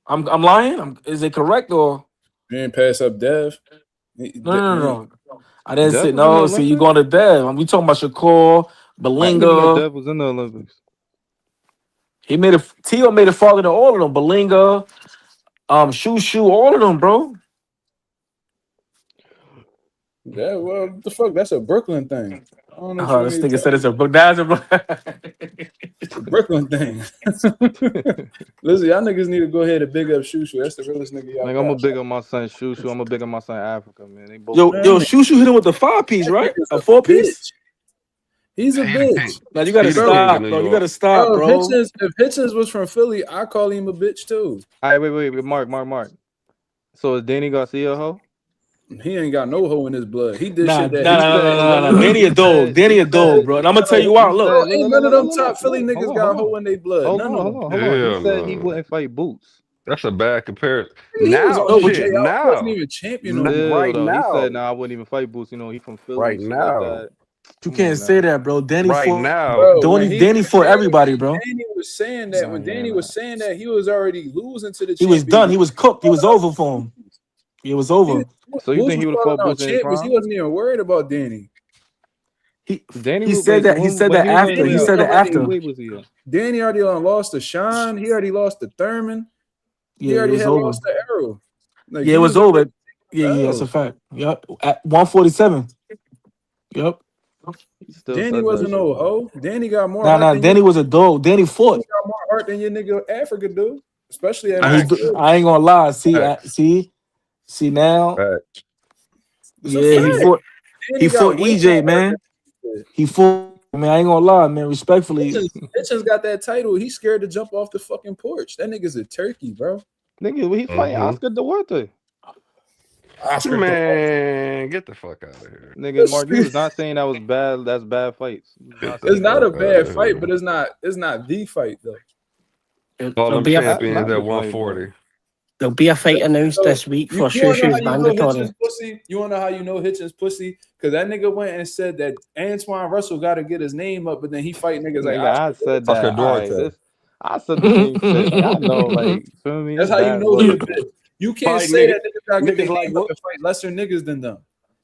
D: I'm lying. Is it correct or
A: He didn't pass up Dev.
D: no? I didn't say
G: Dev was in the
D: no. See, you going
G: Olympics?
D: to Dev? We talking about Shakur,
G: I didn't even know
D: Belinga.
G: Dev was in the Olympics.
D: Tio made it farther than all of them. Belinga, Shushu, all of them, bro.
A: Yeah, well, what the fuck? That's a Brooklyn thing. don't know what you
D: Oh,
A: want
D: this
A: me to
D: nigga
A: tell
D: said it's
A: you.
D: a book. That's a
A: It's the Brooklyn thing. Listen, y'all niggas need to go ahead and big up Shushu. That's the realest nigga y'all
G: Like, I'm
A: got.
G: a big on my son Shushu. I'm a big on my son Africa, man. They both
D: Yo,
G: good.
A: Man,
D: Shushu hit him with the 5-piece,
A: that
D: right?
A: nigga's
D: A
A: a
D: 4-piece?
A: bitch. He's a
F: Yeah, he the king.
A: bitch.
D: Now you gotta
F: He the
A: Bro,
F: king of
D: stop,
F: New
D: bro. You
F: York.
D: gotta stop, bro.
A: If Hitchens was from Philly, I call him a bitch too.
G: All right, wait, Mark. So is Danny Garcia a hoe?
A: He ain't got no hoe in his blood. He did
D: Nah,
A: shit
D: nah,
A: that
D: nah,
A: he
D: nah,
A: said.
D: nah, nah, nah.
G: Look,
D: Danny a dog. Danny a dog, bro. And I'm gonna tell you why. Look,
A: Bro, ain't none of them top Philly
G: look.
A: niggas got hoe in their blood.
G: Hold
A: None of them.
G: on. He
F: Hell
G: said he
F: no.
G: wouldn't fight Boots.
F: That's a bad comparison.
A: He was
F: Now,
A: on
D: no,
A: his
D: but
A: way
F: shit.
D: you,
A: out. He wasn't
F: Now.
A: even champion no more.
G: Still
F: Right
G: though, he
F: now.
G: said, "Nah, I wouldn't even fight Boots. You know, he from Philly
F: Right
G: and shit like
F: now.
G: that."
D: you
G: Come on
D: can't say
G: now.
D: that, bro. Danny
F: Right
D: for
F: now.
A: Bro,
D: Danny for everybody, bro.
A: Danny was saying that
G: Nah,
A: when
G: nah,
A: Danny
G: nah.
A: was saying that he was already losing to the
D: He was
A: champions.
D: done. He was cooked. He was over for him. It was over.
G: So you
A: Bulls
G: think
A: was
G: he would have
A: calling
G: fought
A: out
G: Boots in his
A: champions. He
G: prime?
A: wasn't even worried about Danny.
G: Danny
D: He
G: was
D: said
G: wait,
D: that. He said
G: when
D: that
G: he was on
D: after.
G: the
D: He
A: Danny
G: way
A: was
G: out,
D: said that
A: already
G: what
D: after.
G: weight was he at?
A: Danny already lost to Sean. He already lost to Thurman. He
D: Yeah, it
A: already
D: was
A: had
D: over.
A: lost to Errol. Like
D: Yeah,
A: he
D: it was
A: was already
D: over. Yeah, that's a
A: L.
D: fact. Yep. At 147. Yep.
G: He still
A: Danny
G: said that
A: wasn't
G: shit
A: no
G: though.
A: hoe. Danny got more heart
D: Nah.
A: than you.
D: Danny was a dog. Danny
A: Danny
D: fought.
A: got more heart than your nigga Africa do, especially at
D: And he,
F: Facts.
A: 140.
D: I ain't gonna lie. See,
F: Facts.
D: see now.
F: Facts.
A: It's a
D: Yeah,
A: fact.
D: he
A: Danny got
D: fought
A: way more
D: EJ,
A: heart
D: man.
A: than that.
D: He fought. I mean, I ain't gonna lie, man. Respectfully,
A: Hitchens got that title. He's scared to jump off the fucking porch. That nigga's a turkey, bro.
G: Nigga, he fighting
F: Mm-hmm.
G: Oscar Duarte.
A: Oscar the
F: Man, get the fuck out of here.
G: Nigga, Mark, you was not saying that was bad. That's bad fights. You was
F: Get
G: not
F: the
A: It's
G: saying
A: not
G: that.
A: a
F: fuck out
A: bad
F: of
A: fight,
F: here.
A: but it's not the fight though.
F: All
E: There'll
F: them
E: be a
F: champions
G: Not
F: at
G: the fight, but
F: 140.
E: there'll be a fight announced
A: So
E: this week
A: you
E: for
A: wanna know how
E: Shushu's
A: you know
E: mandatory.
A: Hitchens pussy? You wanna know how you know Hitchens pussy? Because that nigga went and said that Antoine Russell got to get his name up, but then he fight niggas like
G: nigga, I
A: Oscar.
G: said
F: Oscar
G: that. All right,
F: Duarte.
G: I said the same shit. Like I know, like feel me?
A: That's
G: It's
A: how you
G: bad
A: know he a
G: blood.
A: bitch. You can't
F: Fight
A: say
F: nigga,
A: that niggas gotta get their
F: niggas like
A: name up and fight lesser niggas than them.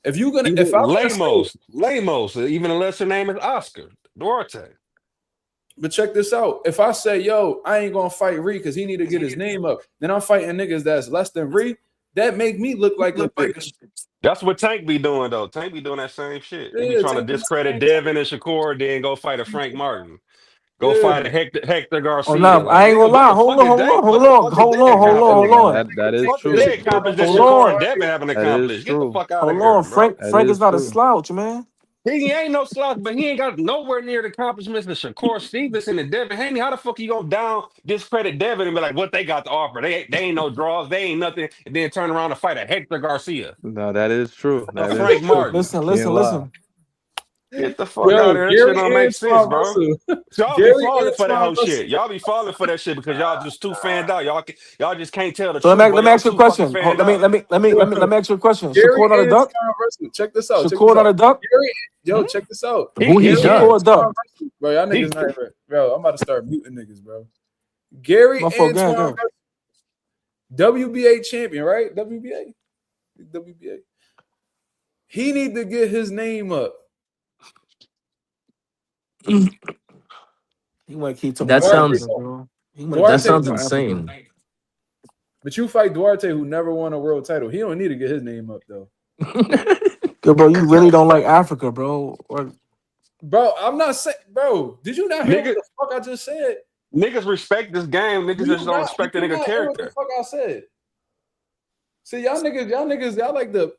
A: If
F: even
A: I'm gonna say,
F: Lamos, even a lesser name is Oscar Duarte.
A: but check this out. If I say, yo, I ain't gonna fight Ree because he need to get his name up, then I'm fighting niggas that's less than Ree. That make me look like a bitch.
F: That's what Tank be doing though. Tank be doing that same shit. He be
A: Yeah,
F: trying to
A: take the
F: discredit
A: same time.
F: Devin and Shakur, then go fight a Frank Martin. Go
A: Yeah.
F: fight a Hector
D: oh
F: Garcia.
D: no,
F: Like,
D: I ain't
F: nigga,
D: gonna
F: what
D: lie.
F: the
D: Hold
F: fuck
D: on,
F: is
D: hold
F: they?
D: on,
F: What
D: hold
F: the
D: on,
F: fuck is
D: hold
F: they
D: on, hold on,
F: accomplished?
D: hold
G: Nah,
D: on.
G: that is
F: Fuck
G: true.
F: they accomplished that
D: Hold
F: Shakur and
D: on.
F: Devin having
G: That is
F: accomplished. Get the
G: true.
F: fuck out of
D: Hold
F: here,
D: on.
F: bro.
G: That
D: Frank is
G: is
D: not a
G: true.
D: slouch, man.
F: He ain't no slouch, but he ain't got nowhere near the accomplishments of Shakur Stevenson and Devin Haney. How the fuck you gonna down discredit Devin and be like, what they got to offer? They ain't no draws, they ain't nothing, and then turn around and fight a Hector Garcia,
G: No, that is true.
F: a
G: That is
F: Frank
G: true.
F: Martin.
D: Listen,
G: Can't lie.
F: Get the fuck
A: Yo,
F: out of here. That shit
A: Gary
F: don't make sense,
A: Antoine
F: bro.
A: Russell.
F: Y'all be
A: Gary
F: falling for that
A: Antoine
F: whole
A: Russell.
F: shit. Y'all be falling for that shit because y'all just too fanned out. Y'all just can't tell the
D: So
F: truth, boy.
D: let me
F: Y'all
D: ask you a
F: too fucking
D: question.
F: fanned out.
D: Let me ask you a question.
A: Gary
D: Shakur not a duck?
A: Antoine Russell. Check this out. Check this
D: Shakur not
A: out.
D: a duck?
A: Yo, check this out.
E: Who he
F: He
A: Gary
E: done?
F: can.
D: Shakur a
A: Antoine
D: duck.
A: Russell. Bro, y'all
F: He
A: niggas not even. Bro, I'm about to start muting niggas, bro. Gary
D: My fault. Go ahead,
A: Antoine
D: go
A: Russell, WBA champion, right? WBA. He need to get his name up.
D: ahead. He want to keep talking
C: That
D: about
A: Duarte,
C: sounds
D: Africa, bro. He want to
C: that
D: keep
A: Duarte,
D: talking
C: sounds
D: about Africa.
C: insane.
A: but you fight Duarte, who never won a world title. He don't need to get his name up though.
D: Good, bro. You really don't like Africa, bro. Or
A: Bro, I'm not saying, bro. Did you not hear what
F: niggas,
A: the fuck I just said?
F: niggas respect this game. Niggas just don't
A: Did
F: respect the
A: you
F: nigga
A: not hear what the
F: character.
A: fuck I said? See, y'all like the.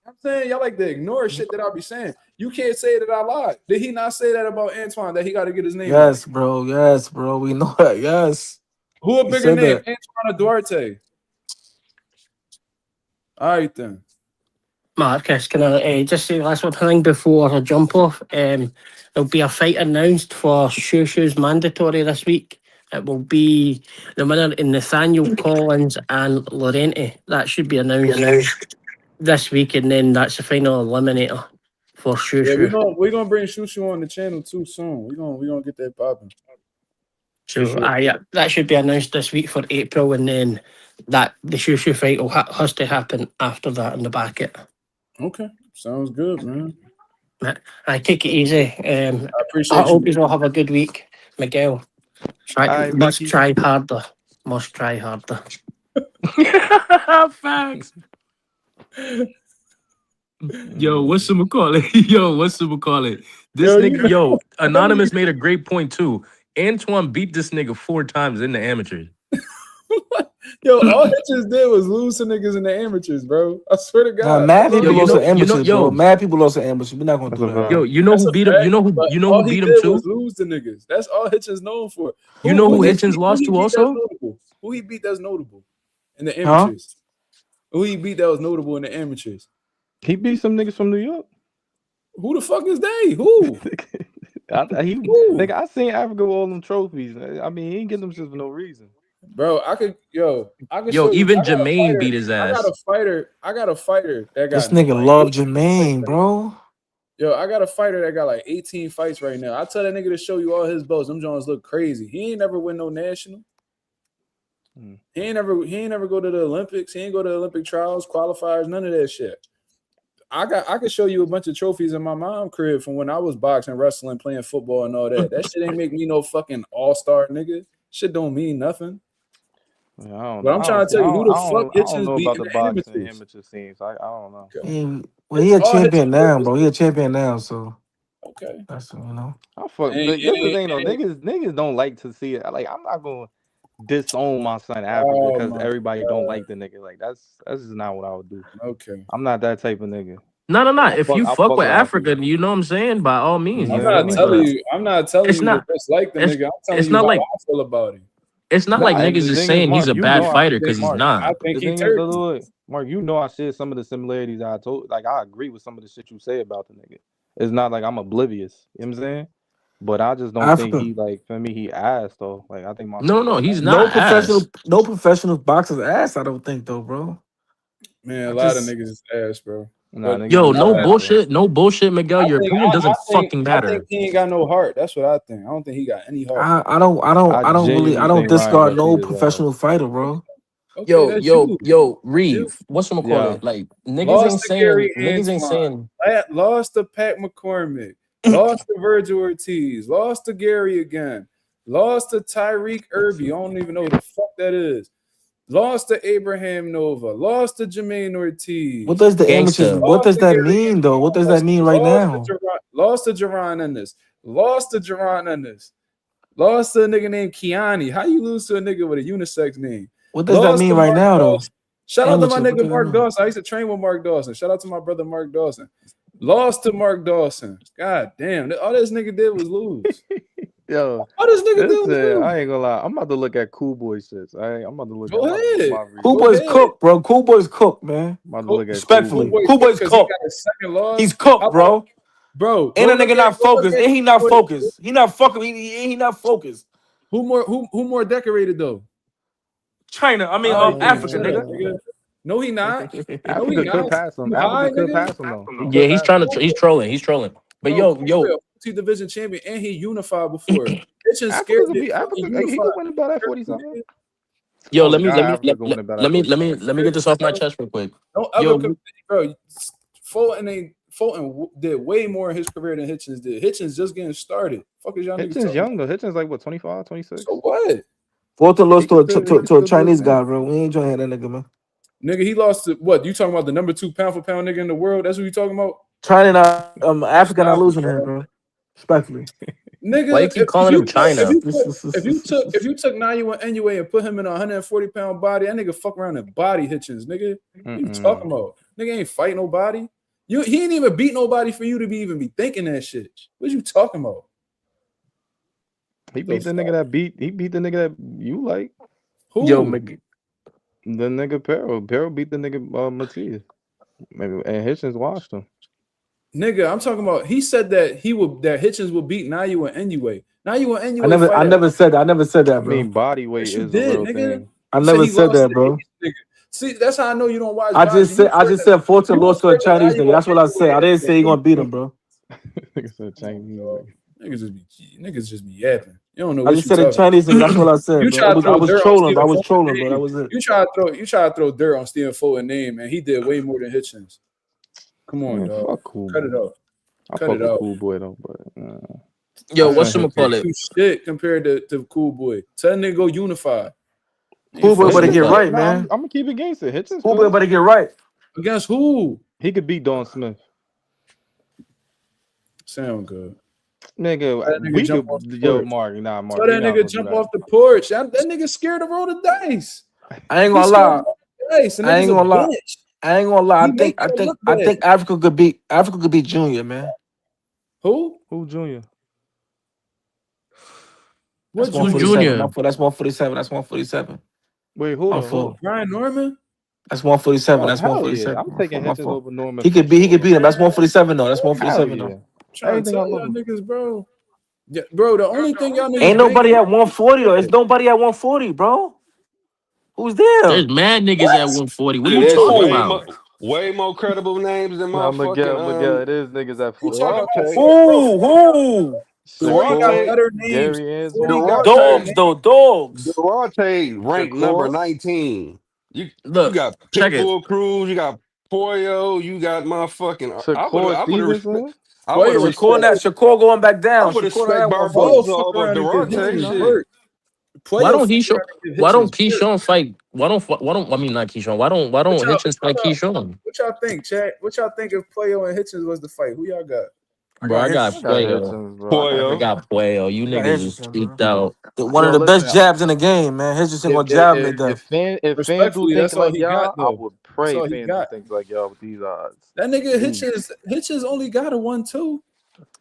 A: I'm saying y'all like to ignore shit that I be saying. You can't say that I lied. Did he not say that about Antoine that he got to get his name up?
D: yes, bro. Yes, bro. We know that. Yes.
A: Who a
D: He
A: bigger
D: said
A: name,
D: that.
A: Antoine or Duarte? All right then.
E: Marcus, can I just say last one thing before I jump off? There'll be a fight announced for Shushu's mandatory this week. It will be the winner in Nathaniel Collins and Lorente. That should be announced this week, and then that's the final eliminator for
A: Yeah,
E: Shushu.
A: we're gonna bring Shushu on the channel too soon. We're gonna get that popping.
E: So
A: For sure.
E: yeah, that should be announced this week for April, and then that the Shushu fight has to happen after that in the bracket.
A: Okay, sounds good, man.
E: I take it easy.
A: I
E: I
A: appreciate
E: hope
A: you.
E: you all have a good week, Miguel.
G: All right,
E: Must
G: Mickey.
E: try harder. Must try harder.
D: Facts. Yo, what's some call it? Yo, what's some call it?
C: This
A: Yo,
C: nigga, yo, Anonymous made a great point too. Antoine beat this nigga 4 times in the amateurs.
A: yo, all Hitchens did was lose to niggas in the amateurs, bro. I swear to
D: Nah,
A: God.
D: mad people
C: Yo,
D: lost to amateurs, bro.
C: yo,
D: Mad people lost to amateurs. We're not gonna
G: That's
D: do
G: a
D: that.
G: fact.
C: yo, you know
A: That's
C: who
A: a
C: beat him?
A: fact,
C: You know who
A: but
C: you know
A: all
C: who
A: he
C: beat him
A: did was
C: too?
A: lose to niggas. That's all Hitchens known for.
C: You know who
A: did
C: Hitchens lost to
A: beat that's
C: also?
A: notable? Who he beat that's notable in the
D: Huh?
A: amateurs? Who he beat that was notable in the amateurs?
G: He beat some niggas from New York.
A: Who the fuck is they? Who? Who?
G: Nigga, I seen Africa with all them trophies. I mean, he ain't get them shit for no reason.
A: Bro, I could
C: Yo,
A: show you.
C: even Jermaine beat his
A: I got
C: ass.
A: a fighter. I got a fighter that
D: This
A: got
D: nigga
A: like
D: love
A: 18
D: Jermaine,
A: fights.
D: bro.
A: Yo, I got a fighter that got like 18 fights right now. I tell that nigga to show you all his belts. Them Jones look crazy. He ain't never win no national. He ain't never go to the Olympics. He ain't go to the Olympic trials, qualifiers, none of that shit. I could show you a bunch of trophies in my mom crib from when I was boxing, wrestling, playing football, and all that. That shit ain't make me no fucking all-star nigga. Shit don't mean nothing.
G: Yeah, I don't
A: But
G: know.
A: I'm trying to tell you who the fuck
G: I don't
A: Hitchens
G: know
A: beat
G: about
A: in
G: the
A: the
G: boxing
A: amateurs.
G: amateur scenes. I don't know.
D: Well, he
A: It's
D: a
A: all
D: champion
A: Hitchens
D: now,
A: did
D: bro.
A: was
D: He a champion now, so
A: okay.
D: that's you know.
G: I fuck.
A: Ain't-
G: This is the
A: ain't-
G: thing though.
A: ain't-
G: Niggas don't like to see it. Like I'm not gonna disown my son Africa
A: Oh
G: because
A: my
G: everybody don't
A: God.
G: like the nigga. Like that's just not what I would do.
A: Okay.
G: I'm not that type of nigga.
C: No. If you
G: I
C: fuck
G: fuck
C: with
G: with
C: Africa,
G: Africa.
C: you know what I'm saying? By all means,
G: Yeah,
C: you
A: I'm
C: feel
A: not
C: me?
A: telling
C: But
A: you. I'm not telling
C: it's
A: you to
C: not.
A: dislike the
C: It's
A: nigga. I'm telling
C: it's
A: you
C: not
A: how
C: like
A: I feel about him.
C: it's not like
G: Nah, and
C: niggas
G: the
C: is
G: thing is,
C: saying he's
G: Mark,
C: a
G: you
C: bad
G: know,
C: fighter
A: think
C: because he's
G: Mark.
C: not.
A: I think
G: The
A: he
G: thing is,
A: turkey.
G: Mark, you know, I share some of the similarities I told. Like I agree with some of the shit you say about the nigga. It's not like I'm oblivious. You know what I'm saying? But I just don't think
D: Africa.
G: he like for me. He ass though. Like I think my
C: No,
G: son
C: no,
G: is
C: he's
G: ass.
C: not ass.
D: No professional boxer's ass, I don't think though, bro.
A: Man, a
D: I
A: lot of
D: just
A: niggas is ass, bro.
G: Nah,
A: But
G: niggas
C: Yo,
G: is
C: no
G: ass though.
C: bullshit, Miguel. Your opinion doesn't fucking
A: I think
C: matter.
A: he ain't got no heart. That's what I think. I don't think he got any heart.
G: I
D: I
G: genuinely
D: don't
G: think Ryan
D: discard
G: Bucks beat
D: no
G: his ass.
D: professional fighter, bro.
A: Okay, that's you. That's you.
C: Reeve. What's gonna call
G: Yeah.
C: it? Like niggas
A: Lost
C: ain't
A: to
C: saying
A: Gary
C: niggas ain't
A: Antoine.
C: saying
A: Lost to Pat McCormick. Lost to Virgil Ortiz. Lost to Gary again. Lost to Tyreek Irby. I don't even know who the fuck that is. Lost to Abraham Nova. Lost to Jermaine
D: What
A: Ortiz.
D: does the amateurs?
C: gangster.
D: What
A: Lost
D: does
A: to
D: that
A: Gary
D: mean though? What does that mean right now?
A: Lost to Jerron Ennis. Lost to Jerron Ennis. Lost to a nigga named Kiani. How you lose to a nigga with a unisex name?
D: What does that
A: Lost
D: mean
A: to
D: right
A: Mark
D: now though?
A: Dawson. Shout out to my
D: Amateurs. What
A: nigga
D: does that
A: Mark
D: mean?
A: Dawson. I used to train with Mark Dawson. Shout out to my brother Mark Dawson. Lost to Mark Dawson. God damn. All this nigga did was lose.
G: Yo,
A: All this nigga did was
G: listen, I
A: lose.
G: ain't gonna lie. I'm about to look at Cool Boy shits. I'm about to look.
A: Go
G: I'm about to do
A: ahead.
G: my
D: Cool
A: Go
G: research.
D: boys
A: ahead.
D: cook, bro. Cool boys cook, man.
G: I'm about to
A: Cool,
G: look at Cool
A: cool
D: Respectfully,
A: boy
G: Boy.
D: cool
A: cook
D: boys
A: because he
D: cook.
A: got a second loss.
D: He's cooked,
A: How about,
D: bro.
A: bro?
D: And
A: Go
D: a
A: look
D: nigga
A: at
D: not focused. And he not
A: what-
D: focused. He not fucking. He not focused.
A: who more decorated though.
D: China. I mean,
A: All right, then
D: Africa,
A: shut up,
D: nigga.
A: nigga. No, he not. No, he
G: Africa could
A: not.
G: pass him.
A: You high,
G: Africa could
A: nigga?
G: pass him though. He
C: Yeah,
G: could
C: he's
G: pass
C: trying
G: him.
C: to he's trolling. He's trolling. But
A: Bro,
C: yo,
A: a multi-division champion, and he unified before. It's just
G: Africa
A: scared
G: could
A: to
G: be
A: fucking
G: Africa. Like, he
A: unified.
G: could win about that 40 something.
C: yo,
G: Oh
C: let me
G: God,
C: let me
G: Africa could win about that
C: let me
G: 40
C: let me
G: something.
C: let me get this off my chest real quick.
A: Don't ever,
C: Yo,
A: bro. Fulton did way more in his career than Hitchens did. Hitchens just getting started. Fuck is y'all niggas
G: Hitchens
A: talking
G: young
A: about?
G: though. Hitchens like what 25, 26.
A: So what?
D: Fulton
G: He
D: lost
G: could still, he could
D: to a
G: still do his
D: Chinese
G: thing.
D: guy, bro. We ain't trying to hear that nigga, man.
A: Nigga, he lost to what? You talking about the number 2 pound for pound nigga in the world? That's what you talking about?
D: China not Africa not
A: Stop it,
D: losing to him,
A: bro.
D: bro. Respectfully.
C: why you
A: Nigga,
C: keep calling him China?
A: if you took Nayua Inoue and put him in a 140-pound body, that nigga fuck around and body Hitchens, nigga. What you talking about? Nigga ain't fight nobody. He ain't even beat nobody for you to be thinking that shit. What you talking about?
G: He beat the nigga that beat. He beat the nigga that you like.
C: Yo,
A: Who?
G: The nigga Peril. Peril beat the nigga Matias. Maybe and Hitchens watched him.
A: Nigga, I'm talking about. He said that Hitchens will beat Nayua Inoue. Nayua Inoue
D: I never said that. I never said
G: I
D: that, bro.
G: mean, body weight
A: Yes, you
G: is a
A: did,
G: real
A: nigga.
G: thing.
D: I
A: You said
D: never
A: he
D: said
A: lost
D: that,
A: to
D: bro.
A: nigga. See, that's how I know you don't watch
D: I
A: boxing.
D: just said Fulton lost to a Chinese nigga. That's what I said. I didn't say he gonna beat him, bro.
G: Nigga said Chinese.
A: Niggas just be yapping. You don't know
D: I
A: what
D: just
A: you
D: said a
A: talking about.
D: Chinese nigga. That's what I said,
A: You
D: bro.
A: try to
D: I
A: throw
D: was
A: dirt on
D: trolling. I
A: Stephen
D: was
A: Fulton's
D: trolling, bro. That
A: name.
D: was it.
A: You try to throw dirt on Stephen Fulton's name, and he did way more than Hitchens. Come on,
G: Man,
A: dog.
G: fuck Cool
A: Cut
G: Boy.
A: it out.
G: I
A: Cut
G: fuck
A: it
G: with
A: out.
G: Cool Boy though, but
C: yo,
G: I
C: what's
G: sent
C: some
G: him
C: call
G: to
C: it?
A: You shit compared to Cool Boy. Tell that nigga go unify.
D: Cool boy better
C: What's
D: get
C: call it?
D: right,
G: Nah, I'm
D: man.
G: gonna keep it gangster. Hitchens
D: Cool boy
G: could.
D: better get right.
A: Against who?
G: He could beat Don Smith.
A: Sound good.
G: Nigga,
A: That nigga
G: we
A: jump
G: could
A: off the
G: yo
A: porch.
G: Mark, nah, Mark.
A: So
G: We
A: that
G: not
A: nigga
G: gonna do
A: jump
G: that.
A: off the porch. That nigga scared to roll the dice.
D: I ain't
A: He's
D: gonna
A: scared
D: lie.
A: to roll the dice. The
D: I
A: nigga's
D: ain't
A: a
D: gonna lie.
A: bitch.
D: I ain't gonna lie.
A: He make that look
D: I
A: bad.
D: think Africa could beat Junior, man.
A: Who?
G: Who Junior?
A: What
D: That's
E: Who's
A: Junior?
D: 147. My
E: Junior?
D: fault. That's 147. That's 147.
G: Wait, hold
D: My
G: on, hold
D: fault.
G: on.
A: Brian Norman?
D: That's 147.
G: Oh
D: That's
G: hell yeah!
D: 147.
G: I'm
D: My
G: taking
D: fault. My
G: Hitchens
D: fault.
G: over Norman
D: He
G: for
D: could
G: sure.
D: beat him. That's 147 though. That's
G: Hell
D: 147
G: yeah!
D: though.
A: I'm trying to
G: Everything I
A: tell y'all
G: love him.
A: niggas, bro. Yeah, bro, the only thing y'all
D: Ain't
A: niggas banking
D: nobody at
A: on
D: 140 though.
A: is
D: It's nobody at 140, bro. Who's there?
E: There's mad niggas at 140. What are you
F: It's
E: talking
A: who?
E: about?
F: way more credible names than
G: Nah,
F: motherfucking
G: Miguel, it is niggas at
A: Who
G: 40.
A: talking about
F: Durante.
A: bro?
D: Who?
A: Forty got
G: Shakur,
F: Durante,
A: better names.
G: Gary
A: 40
G: Antoine,
A: got better
F: Durante,
D: Dogs
A: names.
D: though. Dogs.
F: Durante ranked number
G: Shakur,
F: 19. You
E: Look,
F: got
E: check it.
F: Pitbull Cruz, you got Pollo, you got motherfucking.
G: Shakur
F: I would have respect.
G: Stevenson.
F: I would have
A: Poyo,
F: respect.
D: Shakur going back
F: I
D: down.
F: would
D: Shakur not
F: respect
D: at
A: Poyo
D: 140.
F: Barboza
A: fuck
F: over
A: around and get
G: No, he
F: Durante.
A: Hitchens
G: not.
F: Shit.
A: work.
E: Why
A: Poyo
E: don't
A: fuck
E: he show?
A: around and get
E: Why don't
A: Hitchens work.
E: Keyshawn fight? Why don't I mean not Keyshawn? Why
A: What
E: don't
A: y'all,
E: Hitchens fight Keyshawn?
A: what y'all think, Chad? What y'all think if Poyo and Hitchens was the fight? Who y'all got?
D: I
E: Bro,
D: got
E: I got
G: I
D: Hitchens.
G: got
E: Puello.
G: Hitchens, bro. I got
E: I
F: Pollo.
G: Hitchens.
E: got Puello. You
D: I got
E: niggas is
D: Hitchens, bro.
E: tweaked out.
D: One of
G: Yo,
D: the best
G: listen.
D: jabs in the game, man. Hitchens gonna jab him to death.
G: If FanDuel
A: Respectfully,
G: think
A: that's all
G: like
A: he got
G: y'all, I
A: though.
G: would
A: That's
G: pray
A: all he got.
G: FanDuel thinks like y'all with these odds.
A: That nigga
G: Please.
A: Hitchens only got a 1-2.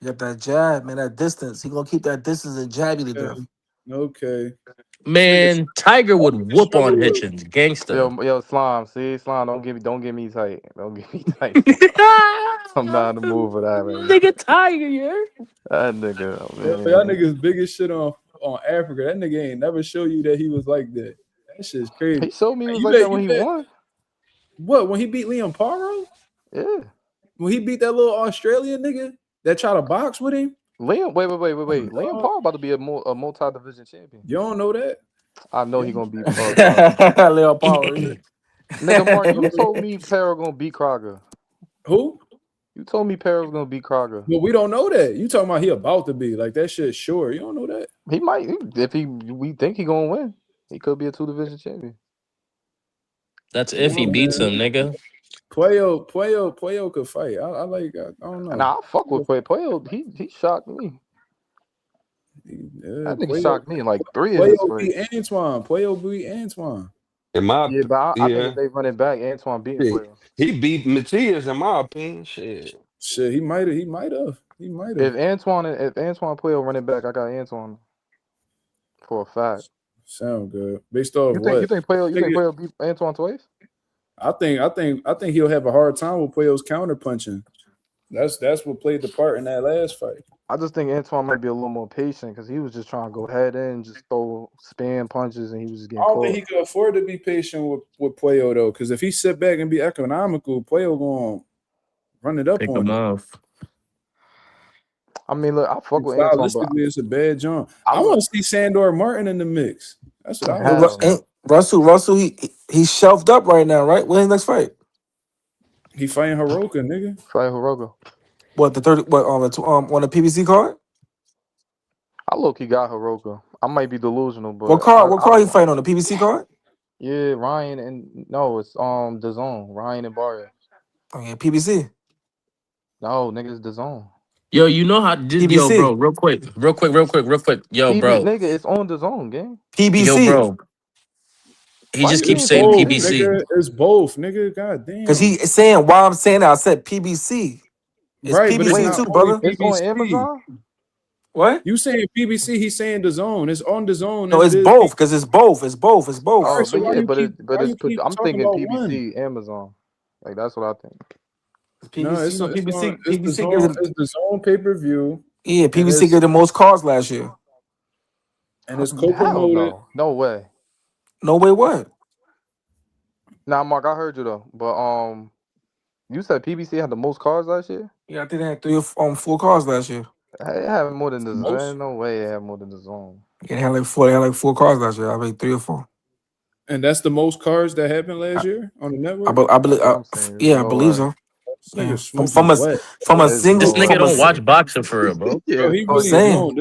D: Yep, that jab, man, that distance. He gonna keep that distance and jab you to death.
A: Okay. This nigga
E: Man, Tiger would whoop on
A: struggle with
E: Hitchens. Gangster.
G: Yo, Slime. See, Slime. Don't get me tight. Don't get me tight, Slime. I'm not in the mood for that right now.
E: Nigga Tiger, yeah.
G: That nigga, oh,
A: y'all
G: man.
A: niggas biggest shit on Africa. That nigga ain't never show you that he was like that. That shit's crazy.
G: He showed me he was
A: You
G: like
A: bet,
G: that when
A: you
G: he
A: bet.
G: won.
A: What, when he beat Liam Paro?
G: Yeah.
A: When he beat that little Australian nigga that tried to box with him?
G: Wait. Liam Paul about to be a multi-division champion.
A: You don't know that?
G: I know
A: Yeah.
G: he gonna beat Crocker.
D: Leo Power, yeah.
G: Nigga, Mark, you told me Perro gonna beat Crocker.
A: Who?
G: You told me Perro was gonna beat Crocker.
A: Well, we don't know that. You talking about he about to be like that shit? Sure, you don't know that.
G: He might if we think he gonna win. He could be a 2-division champion.
E: That's
A: You
E: if he
A: know,
E: beats
A: man.
E: him, nigga.
A: Puello could fight. I don't know.
G: Nah, I fuck with Puello. He shocked me. That nigga shocked me in like 3 of his
A: Puello
G: fights.
A: beat Antoine. Puello beat Antoine.
F: In my
G: Yeah, but I think
F: yeah,
G: if they run it back, Antoine beating
F: shit.
G: Puello.
F: He beat Matias in my opinion. Shit.
A: Shit, he might have.
G: If Antoine Puello run it back, I got Antoine for a fact.
A: Sound good. Based off
G: You
A: what?
G: think Puello beat Antoine twice?
A: I think he'll have a hard time with Puello's counter punching. That's what played the part in that last fight.
G: I just think Antoine might be a little more patient because he was just trying to go head in, just throw spam punches, and he was just
A: I
G: getting
A: don't
G: caught.
A: think he could afford to be patient with Puello though, because if he sit back and be economical, Puello gonna run it up
E: Pick
A: on
E: him
A: him.
E: off.
G: I mean, look, I fuck with Antoine, but
A: Stylistically, it's a bad jump. I want to see Sandor Martin in the mix. That's what I
G: Hell
A: want.
G: no.
D: Russell, he's shelved up right now, right? When's his next fight?
A: He fighting Hiroka, nigga.
G: Fight Hiroka.
D: What the 30? What on the PBC card?
G: I low-key got Hiroka. I might be delusional, but
D: What card he fighting on the PBC card?
G: Yeah, Ryan and no, it's DAZN. Ryan and Barrios.
D: Oh yeah, PBC.
G: No, nigga, it's DAZN.
E: Yo, you know how? Yo, bro, real quick. Yo, bro.
G: Nigga, it's on DAZN, gang.
D: PBC.
E: Yo, bro. He
G: Why
E: just
G: you
E: keeps
G: saying
E: saying
A: Both,
E: PBC.
A: nigga. It's both, nigga. God damn.
D: Because he is saying why I'm saying that I said PBC. It's
A: right, but it's
D: PBC
A: not
D: too,
A: only
D: brother.
G: It's on
A: PBC.
G: Amazon?
D: What?
A: You saying PBC? He's saying the zone. It's on the zone.
D: No,
A: and
D: it's
A: it is
D: both. Because it's both. It's both. It's both.
A: All
G: Oh,
A: right, so
G: but
A: why
G: yeah,
A: you keep
G: I'm
A: talking
G: thinking
A: about
G: PBC
A: one?
G: Amazon. Like that's what I think.
A: No,
D: PBC.
A: it's
D: You know,
A: it's
D: PBC.
A: the
D: PBC
A: zone.
D: gives
A: It's the zone pay per view,
D: yeah.
A: and
D: PBC gave the most cards last year.
A: it's
G: Hell
A: co-promoted.
G: no way.
D: No way. What?
G: Nah, Mark, I heard you though. But you said PBC had the most cards last year?
D: Yeah, I think they had 3 or 4 cards last year.
G: It had more than the
A: Most?
G: zone. No way it had more than the zone.
D: Yeah, they had like 4. They had like 4 cards last year. I mean 3 or 4.
A: And that's the most cards that happened last year on the network.
D: I believe.
G: That's what I'm saying. There's
D: Yeah, I
G: no
D: believe
G: way.
D: so.
A: This nigga
D: Yeah.
A: smoking wet.
D: From a
G: There's
D: single.
E: This nigga
D: From a,
E: don't watch boxing for real, bro.
G: Yeah.
A: Bro, he
D: I'm
A: really
D: saying.
A: don't.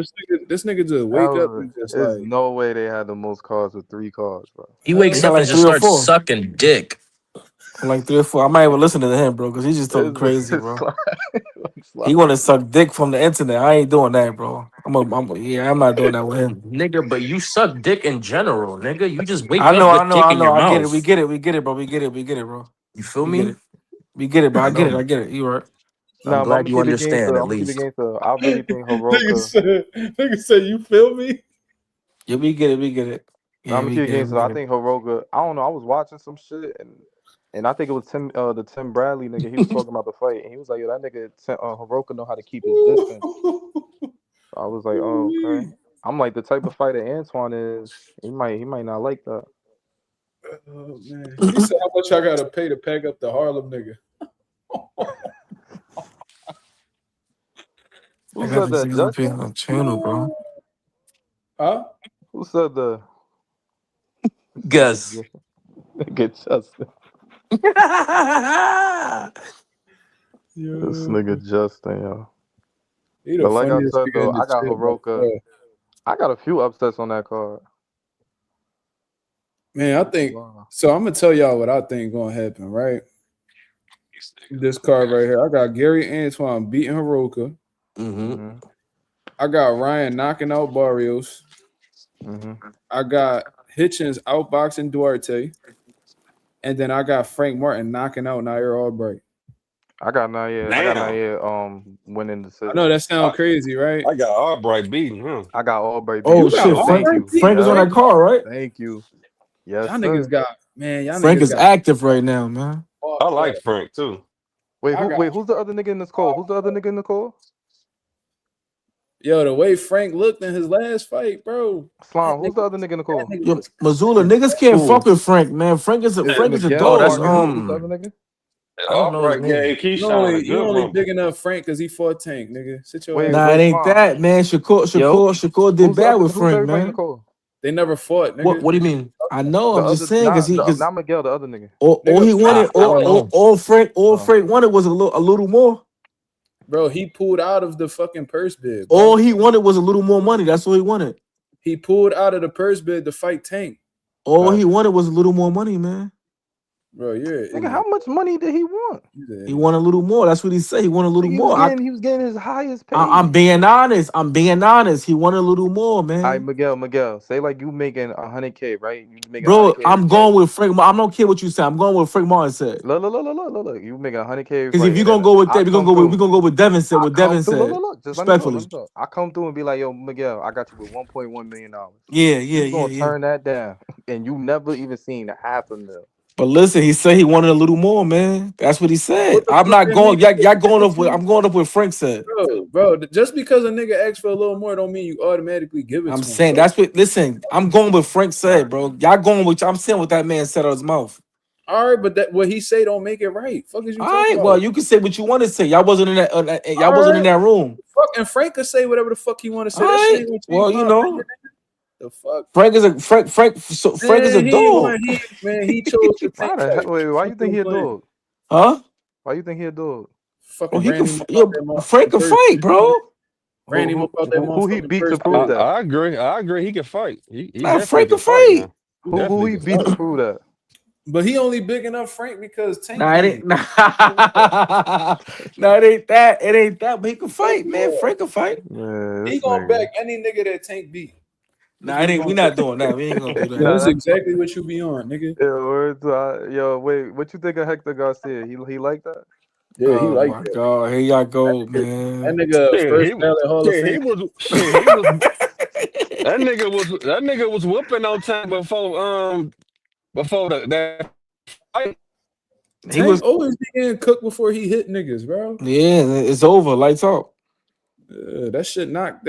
A: This nigga just wake up and just
G: There's
A: like
G: no way they had the most cards with 3 cards, bro.
E: He wakes
D: They got
E: up and
D: like
E: just
D: 3 or
E: starts
D: 4.
E: sucking dick.
D: Like 3 or 4. I might even listen to him, bro, because he's just talking crazy, bro. He want to suck dick from the internet. I ain't doing that, bro. I'm not doing that with him.
C: Nigga, but you suck dick in general, nigga. You just wake
D: I
C: up
D: know,
C: with dick in your
D: I get it. We
C: mouth.
D: get it. We get it, bro. We get it, bro.
C: You feel
D: We get
C: me?
D: it. We get it, bro.
C: I
D: I get it.
C: know.
D: I get it. You right.
C: I'm
G: Nah, but I'm
C: glad
G: gonna
C: you
G: keep it gangster.
C: understand
G: I'm
C: at
G: gonna keep it
C: least.
G: gangster. I really think
A: Nigga
G: Hiroka.
A: said, you feel me?
D: Yeah, we get it. We get it.
G: Nah,
D: Yeah,
G: I'm gonna
D: we
G: keep it
D: get it.
G: gangster.
D: We
G: I
D: get it.
G: think Hiroka. I don't know. I was watching some shit and I think it was the Tim Bradley nigga. He was talking about the fight and he was like, "Yo, that nigga Hiroka know how to keep his distance." I was like, "Oh, okay." I'm like the type of fighter Antoine is. He might not like that.
A: Oh man. He said how much I gotta pay to pack up the Harlem nigga.
D: I
G: Who
D: got
G: said
D: this
G: that?
D: nigga up here
G: Justin?
D: on the channel, bro.
A: Huh?
G: Who said the
C: Gus.
G: nigga Justin? This
A: Yeah.
G: nigga Justin, yo.
A: He the
G: But like I
A: funniest
G: said
A: nigga
G: though,
A: in
G: I
A: this
G: got
A: shit by
G: Hiroka.
A: far.
G: I got a few upsets on that card.
A: Man, I think
G: Wow.
A: so. I'm gonna tell y'all what I think gonna happen, right? This card right here. I got Gary Antoine beating Hiroka.
C: Mm-hmm.
G: Mm-hmm.
A: I got Ryan knocking out Barrios.
G: Mm-hmm.
A: I got Hitchens outboxing Duarte. And then I got Frank Martin knocking out Nair Albright.
G: I got Nair. Winning
A: I
G: decision.
A: know that sounds crazy, right?
F: I got Albright beating him.
G: I got Albright beating
D: Oh
A: You got
D: shit,
G: Frank. Thank
A: Albright
G: you.
A: beating
D: Frank is on
G: Yes.
D: that
A: Frank?
D: card, right?
G: Thank you. Yes,
A: Y'all
G: sir.
A: niggas got, man, y'all
D: Frank
A: niggas
D: is
A: got
D: active right now, man.
F: I
A: fucked
F: like
A: up.
F: Frank too.
A: Y'all got
G: Who's the other nigga in this call? Who's the other nigga in the call?
A: Yo, the way Frank looked in his last fight, bro.
G: Slime, who's the other nigga in the
A: That
G: call?
A: nigga
D: Yo,
A: was
D: Missoula, niggas can't
C: Cool.
D: fuck with Frank, man. Frank is
G: Is it
D: a
G: Miguel
C: Oh,
G: or
C: that's
D: dog,
G: Marquez?
D: man.
G: Who's the other nigga?
C: I don't know his
F: Albright
C: name.
F: gave Keyshawn a
A: you
F: good
A: only
F: run.
A: big enough Frank because he fought Tank, nigga. Sit your
G: Wait,
A: ass.
D: Nah, it ain't
G: Slime.
D: that, man.
C: Yo,
D: Shakur did bad with
G: Who's
D: Frank,
G: everybody in the
D: man.
G: call?
A: They never fought,
C: what?
A: nigga.
C: What do you mean?
D: I know.
G: The
D: I'm just
G: other,
D: saying because
G: not Miguel, the other nigga.
D: all
A: Nigga,
D: he wanted,
C: I don't know.
D: all
G: Oh.
D: Frank wanted was a little more.
A: bro, he pulled out of the fucking purse bid,
D: All
A: bro.
D: he wanted was a little more money. That's all he wanted.
A: He pulled out of the purse bid to fight Tank.
D: All he wanted was a little more money, man.
A: Bro, you're an
G: Nigga, how
A: idiot.
G: much money did he want?
A: You're an
D: He
A: idiot.
D: wanted a little more. That's what he said. He wanted a little
G: He
D: more.
G: was getting his highest paid.
D: I'm being honest. He wanted a little more,
G: All
D: man.
G: right, Miguel, say like you making 100K, right? You making
D: Bro,
G: 100K,
D: I'm
G: right?
D: going with Frank. I don't care what you say. I'm going with Frank Martin said.
G: Look. You making 100K,
D: Because if
G: right?
D: you're
G: And
D: gonna
G: then
D: go with
G: I
D: that,
G: come through.
D: we're gonna go with Devin said.
G: I
D: What
G: come
D: Devin
G: through.
D: said.
G: Look. Just let me
D: Respectfully.
G: talk. I come through and be like, yo, Miguel, I got you with $1.1 million.
D: Yeah.
G: You gonna turn that down, and you never even seen half a mil.
D: But listen, he said he wanted a little more, man. That's what he said.
A: What the
D: I'm
A: fuck
D: not
A: that mean?
D: going. Y'all going up with. I'm going up with Frank said.
A: Bro, just because a nigga asks for a little more don't mean you automatically give it
D: I'm
A: to him.
D: saying
A: Bro.
D: that's what. Listen, I'm going with Frank said, bro. Y'all going with. I'm saying what that man said out of his mouth.
A: All right, but that what he say don't make it right. Fuck is you
D: All
A: talking
D: right.
A: about?
D: Well, you can say what you want to say. Y'all wasn't in that. Y'all
A: All
D: wasn't in
A: right.
D: that room.
A: Fuck, and Frank could say whatever the fuck he want to say.
D: All
A: That shit
D: right.
A: ain't gonna change
D: Well,
A: my
D: you know,
A: opinion. The fuck?
D: Frank is a Frank. So Frank is a
A: Man,
D: dog,
A: he chose the
G: Why
A: tank
G: the hell?
A: fight.
G: Wait, why you
A: Fuck
G: think he a
A: playing.
G: dog?
D: huh?
G: Why you think he a dog?
D: Well,
A: Fucking
D: he can.
A: Randy him up out
D: Yo,
A: that
D: Frank
A: motherfucking
D: can
A: first
D: fight,
A: bid.
D: bro.
A: Randy him up out that
G: Who he
A: motherfucking
G: beat to
A: first
G: prove
A: bid.
G: that?
F: I agree. I agree. He can fight. He
D: Nah,
F: definitely
D: Frank can
F: can fight,
D: fight.
F: man. He
G: Who
F: definitely
G: he
F: can
G: beat to
F: fight.
G: prove that?
A: But he only big enough Frank because Tank
D: Nah, it
A: beat
D: ain't.
A: him.
D: Nah, it ain't that. It ain't that. But he can fight, man. Frank can fight.
G: Yeah,
A: He
G: this
A: gonna back
G: nigga.
A: any nigga that Tank beat. That's
D: Nah,
A: what
D: it
A: he
D: ain't.
A: gonna
D: We
A: do.
D: not doing that. We ain't gonna do that.
A: Yo,
G: Nah,
A: that's
G: that's
A: exactly what you be on, nigga.
G: yo, wait, what you think of Hector Garcia? He like that?
A: Yeah, he
D: Oh
A: like
D: my
A: that.
D: God, here y'all go,
A: That
D: man.
A: nigga
F: Shit,
A: first ballot Hall of Fame.
F: he was that nigga was whooping on time before that fight.
D: He
A: Tank
D: was.
A: always be getting cooked before he hit niggas, bro.
D: Yeah, it's over. Lights off.
A: That shit not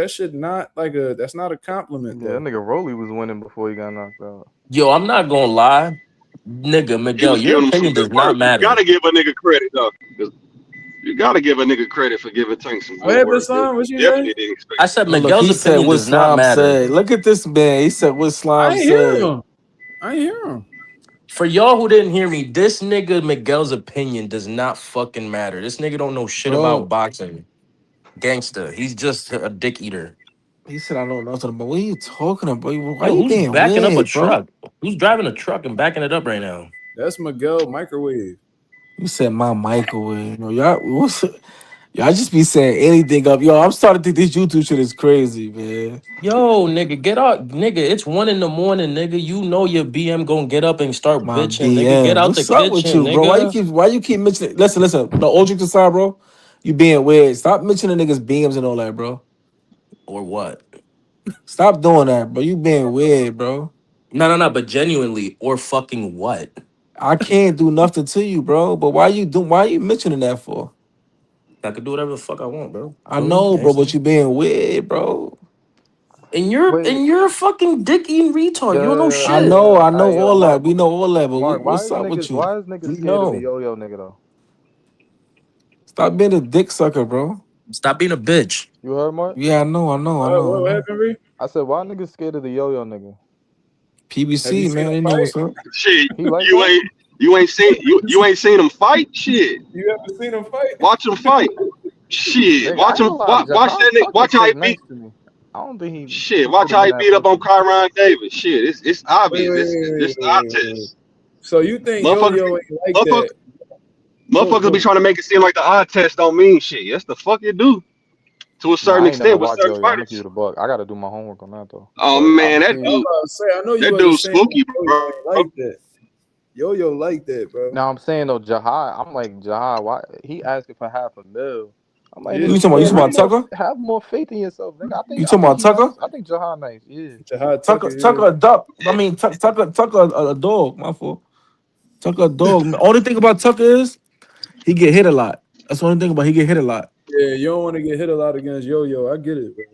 A: like a that's not a compliment
G: Yeah, that
A: though.
G: nigga Rolly was winning before he got knocked out.
C: Yo, I'm not gonna lie, nigga,
H: He
C: Miguel.
H: was
C: Your
H: giving him some
C: opinion
H: good
C: does not
H: work. You
C: matter.
H: gotta give a nigga credit though. 'Cause you gotta give a nigga credit for giving Tank some
A: What
H: good
A: happened,
H: work.
A: son? What you say?
H: Definitely didn't expect
C: I
H: that.
C: said
D: Oh, look,
C: Miguel's
D: he said
C: opinion
D: what
C: does not
D: Slime
C: matter.
D: said. Look at this man. He said what
A: I
D: Slime
A: ain't hear
D: said.
A: him. I ain't hear him.
C: For y'all who didn't hear me, this nigga Miguel's opinion does not fucking matter. This nigga don't know shit about
D: Bro,
C: boxing. Gangster. He's just a dick eater.
D: he said I don't know nothing about. What are you talking about? Why
C: Yo,
D: you
C: who's
D: being
C: backing up a
D: weird, bro?
C: truck? Who's driving a truck and backing it up right now?
A: That's Miguel Microwave.
D: You said my microwave. Yo, y'all just be saying anything up. Yo, I'm starting to think this YouTube shit is crazy, man.
C: Yo, nigga, get up, nigga. It's 1 in the morning, nigga. You know your BM gonna get up and start
D: My
C: bitching, nigga. Get
D: BM.
C: out the
D: What's up with
C: kitchen,
D: you, bro?
C: nigga.
D: Why you keep mentioning listen. No, all jokes aside, bro. You being weird. Stop mentioning niggas BMs and all that, bro.
C: Or what?
D: Stop doing that, bro. You being weird, bro.
C: No. But genuinely, or fucking what?
D: I can't do nothing to you, bro. But why you mentioning that for?
C: I could do whatever the fuck I want, bro.
D: I
C: Feel me,
D: know, bro, but
C: gangster.
D: you being weird, bro.
G: Wait,
C: And you're a fucking dick eating retard. You don't know
G: yeah,
D: I
C: shit.
D: know,
G: yeah.
D: I know
G: Yo,
D: all that.
G: Mark,
D: We know all that, but
G: Mark,
D: what's up with you?
G: why is niggas
C: You
G: scared of the
C: know.
G: yo-yo nigga though?
D: Stop being a dick sucker, bro.
C: Stop being a bitch.
G: You heard Mark?
D: Yeah, I
A: What
D: know.
A: happened, Ree?
G: I said, why niggas scared of the yo-yo nigga?
A: Have you
D: PBC,
A: seen
D: man,
A: him
D: they know
A: fight?
D: what's up.
H: Shit,
G: He like
H: you
G: that?
H: ain't you ain't seen him fight. Shit,
A: You ever seen him fight?
H: watch him fight. Shit,
G: Nigga, I
H: watch
G: ain't
H: him.
G: gonna lie,
H: Watch
G: Jahad
H: that nigga.
G: Tucker
H: Watch how he
G: sit
H: beat.
G: next to me. I don't think
H: Shit,
G: he
H: watch
G: put him
H: how
G: in
H: he
G: that
H: beat up on
G: position.
H: Kyron Davis. Shit, it's
A: Wait,
H: obvious.
A: wait,
H: It's
A: wait,
H: this
A: wait,
H: the eye
A: wait, wait, wait.
H: test.
A: So you think
H: Motherfuckers,
A: Yo-Yo ain't like
H: motherfuckers,
A: that?
H: motherfuckers be
A: Go.
H: trying to make it seem like the eye test don't mean shit. Yes, the fuck it do to a
G: Nah,
H: certain
G: I ain't never
H: extent with
G: watched
H: certain
G: yo-yo. I'm gonna keep
H: fighters.
G: it a buck. I gotta do my homework on that though.
H: Oh
G: But I've
H: man,
G: seen.
A: I'm about to say, I know you
H: that
A: wasn't
H: dude's
A: saying
H: spooky,
A: Yo-Yo
H: bro.
A: ain't like that. Yo-Yo like that, bro.
G: Now I'm saying though, Jahad, I'm like Jahad. Why he asking for $500,000? I'm like,
A: Yeah,
D: You
G: nigga,
D: talking about
G: man,
D: Tucker?
G: have more faith in yourself, nigga.
D: You
G: I
D: talking
G: think
D: about
G: he
D: Tucker?
G: nice. I think Jahad nice. Yeah.
A: Jahad
D: Tucker,
A: Tucker, yeah.
D: Tucker a duck. I mean, Tucker a dog. My fault. Tucker a dog. Only thing about Tucker is he get hit a lot. That's the only thing about he get hit a lot.
A: Yeah, you don't want to get hit a lot against Yo-Yo. I get it, bro.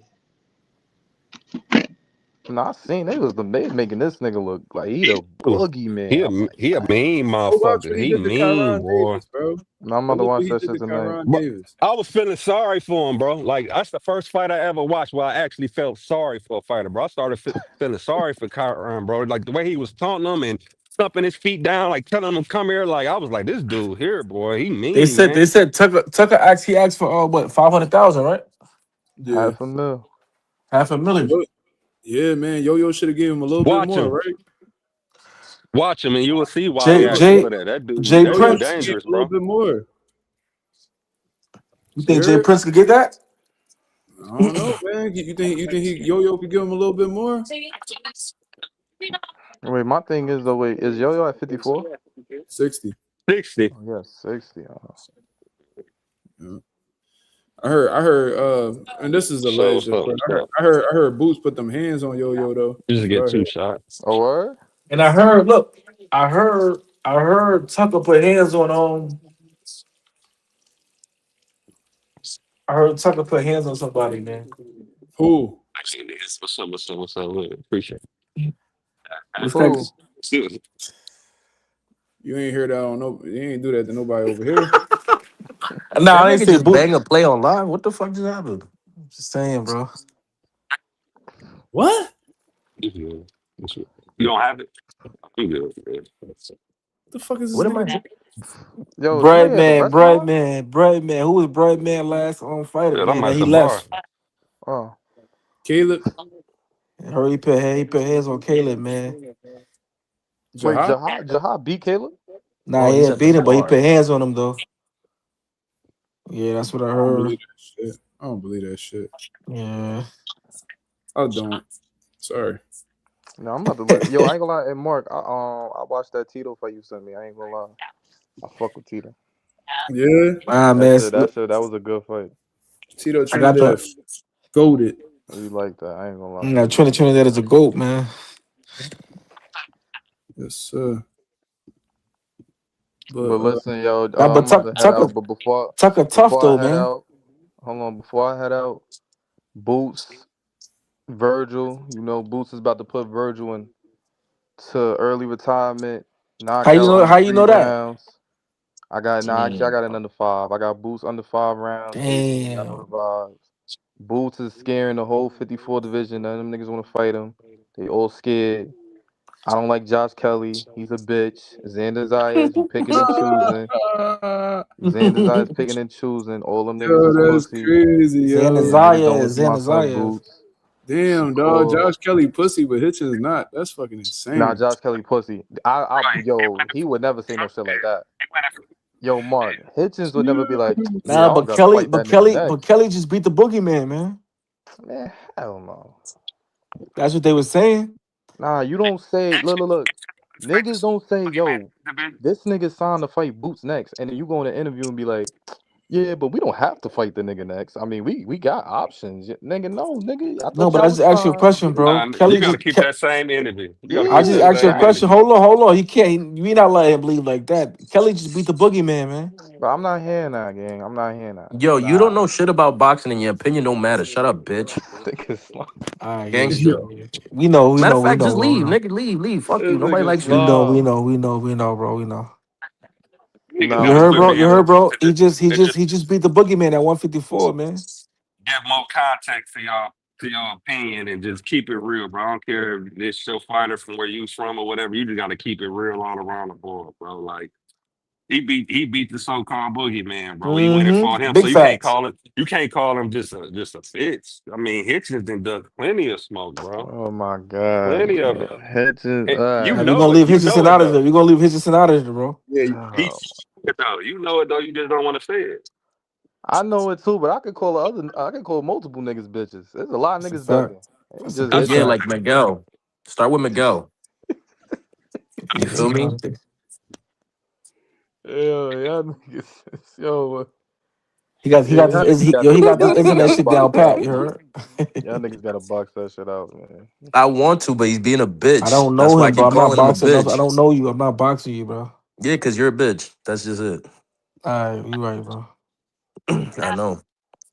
G: No, I seen they was making this nigga look like he the
F: He
G: boogeyman.
F: a
G: I'm like,
F: he a mean
A: Go watch
F: motherfucker.
A: what he
F: He
A: did to
F: mean,
A: Kyron
F: boy.
A: Davis, bro.
G: no, I'm
A: Go
G: about to
A: look what
G: watch
A: he
G: that
A: did
G: shit
A: to
G: tonight.
A: Kyron
F: But
A: Davis.
F: I was feeling sorry for him, bro. Like that's the first fight I ever watched where I actually felt sorry for a fighter, bro. I started feeling sorry for Kyron, bro. Like the way he was taunting him and stumping his feet down, like telling him come here. Like I was like, this dude here, boy, he
D: They
F: mean,
D: said
F: man.
D: Tucker asked for what 500,000, right?
A: Yeah.
G: $500,000.
D: Half a million.
A: Yeah, man. Yo-Yo should have given him a little bit
F: Watch
A: more,
F: him,
A: right?
F: watch him, and you will see why he
D: J
F: asking
D: J
F: for that.
D: Jay
F: That
A: Yo-Yo
F: dude
A: should
D: Prince.
A: have given
F: dangerous,
A: him a little
F: bro.
A: bit more.
D: You
A: You
D: think Jay
A: heard?
D: Prince could get that?
A: I don't know, man. You think Yo-Yo could give him a little bit more?
G: Wait, my thing is though, wait, is Yo-Yo at 54?
A: 60.
F: 60.
G: Oh, yeah, 60.
A: Yeah. I heard, and this is
F: So
A: alleged,
F: what's
A: of
F: up?
A: course.
F: What's up?
A: I heard Boots put them hands on Yo-Yo though.
F: You just
A: That's what
F: get
A: I
F: two
A: heard.
F: shots.
G: Oh, word?
D: And I heard Tucker put hands on I heard Tucker put hands on somebody, man.
A: Who?
F: Actually, it is. What's up? What's up? What's up? Appreciate
D: Respect.
G: Who?
F: it.
A: You ain't hear that on no. You ain't do that to nobody over here.
D: Nah,
C: That
D: I didn't
C: nigga
D: say
C: just
D: boot.
C: bang a play on live. What the fuck just happened?
D: Just saying, bro.
A: What?
F: You good. You don't have it? You good. Man.
A: What the fuck is this
C: What am I?
A: nigga doing?
G: Yo,
D: Bread
G: somebody at the
D: man,
G: restaurant?
D: bread man. Who was bread man last on fighter,
F: Yeah, I'm
D: man? That
F: at
D: he
F: the bar.
D: left.
G: Oh.
A: Caleb
D: I heard he put hands on Caleb, man.
G: Wait,
A: Jahad?
G: Jahad beat Caleb?
D: Nah,
C: Oh,
D: he
C: he's
D: didn't
C: at the
D: beat him, but he
C: bar.
D: put hands on him though. Yeah, that's what I
A: I don't believe
D: heard.
A: that shit. I don't believe that shit.
D: Yeah.
A: I don't. Sorry.
G: No, I'm about to look. Yo, I ain't gonna lie. Hey, Mark, I watched that Tito fight you sent me. I ain't gonna lie. I fuck with Tito.
A: Yeah.
D: Ah
G: That
D: man,
G: shit, that was a good fight.
A: Tito
D: I got
A: Trinidad
D: the
A: goaded.
G: You like that? I ain't gonna lie.
D: Trinidad is a goat, man.
A: Yes, sir.
G: But
A: But
G: listen, yo,
D: Nah, but
G: I'm about to head out. But
D: Tucker tough
G: before
D: though,
G: I head
D: man.
G: out, hold on. Before I head out, Boots, Virgil. You know, Boots is about to put Virgil into early retirement, knockout under
D: How you
G: 3
D: know that?
G: rounds. Actually, I got it under 5. I got Boots under 5 rounds. So y'all know the
D: Damn.
G: vibes. Boots is scaring the whole 54 division. None of them niggas want to fight him. They all scared. I don't like Josh Kelly. He's a bitch. Xander Zayas, you picking and choosing. Xander Zayas picking and choosing. All them niggas
A: yo,
G: is
A: that's
G: pussy.
A: crazy, yo.
G: And niggas don't want to see my son
D: Zaya.
G: Boots.
A: Damn, dog.
G: Shakur.
A: Josh Kelly pussy, but Hitchens not. That's fucking
G: Nah,
A: insane.
G: Josh Kelly pussy. Yo, he would never say no shit like that. Yo, Mark, Hitchens would never be like, yeah,
D: Nah,
G: I don't gotta fight that nigga
D: But
G: next.
D: Kelly just beat the boogeyman, man.
G: Man, hell no.
D: That's what they were saying.
G: Nah, you don't say. Look. Niggas don't say, yo, this nigga signed to fight Boots next, and then you go in the interview and be like, yeah, but we don't have to fight the nigga next. I mean, we got options. Nigga, no, nigga. I
D: No,
G: thought
D: but I
G: y'all
D: just
G: was
D: asked you a
G: signed.
D: question, bro.
F: Nah, you
D: Kelly
F: gotta
D: just
F: keep that same energy. You gotta
D: I
F: keep
D: just
F: that
D: asked you a
G: Yeah.
F: same
D: question.
F: energy.
D: Hold on. He can't. We not letting him leave like that. Kelly just beat the boogeyman, man.
G: But I'm not hearing that, gang. I'm not hearing that.
C: Yo, you don't
G: Nah.
C: know shit about boxing and your opinion don't matter. Shut up, bitch.
G: Nigga slow.
D: All right,
C: Gangster.
D: we know,
C: Matter of
D: we
C: fact,
D: know,
C: just
D: bro. We
C: leave,
D: know,
C: nigga. Leave. Fuck you.
G: This
C: Nobody
G: nigga
C: likes you.
G: slow.
D: we know, bro. We know.
F: Niggas
G: Nah,
D: You
F: got a
D: heard,
F: good
D: bro.
G: Hitchens
D: You
F: man.
D: heard,
G: not.
D: bro.
F: It just
D: He just beat the boogeyman at 154, man.
F: give more context to your opinion and just keep it real, bro. I don't care if it's your fighter from where you from or whatever. You just gotta keep it real all around the board, bro. Like he beat the so-called boogeyman, bro. He went and fought him. So
D: Big facts.
F: you can't call him just a bitch. I mean, Hitchens done done plenty of smoke, bro.
G: Oh my god.
F: Plenty of it.
G: Hitchens.
F: And you
D: Now we're
F: know
D: gonna
F: it.
D: leave
F: You know
D: Hitchison
F: it
D: out of
F: though.
D: there. We're gonna leave Hitchison out of there, bro.
A: Yeah,
F: He
G: Oh,
F: it though. You know it though. You just don't want to say it.
G: I know it too, but I could call multiple niggas bitches. There's a lot of
D: That's a
G: niggas
D: fact.
G: ducking. Ain't
D: That's a
G: just
D: big
C: Yeah,
G: Hitchens.
D: fact.
C: like Miguel. Start with Miguel. You
D: Yeah,
C: feel me?
G: Yo, y'all niggas. Yo,
D: he
G: yeah,
D: got this.
G: y'all niggas got
D: He got this
G: y'all niggas
D: internet
G: gotta
D: shit
G: box
D: down
G: that
D: pat.
G: out.
D: You heard?
G: Y'all niggas gotta box that shit out, man.
C: I want to, but he's being a
D: I
C: bitch.
D: don't
C: That's
D: know
C: why I
D: him, bro.
C: keep
D: I'm not
C: calling him a
D: boxing enough. I
C: bitch.
D: don't know you. I'm not boxing you, bro.
C: Yeah, because you're a bitch. That's just it.
D: All right, you right, bro.
C: I know.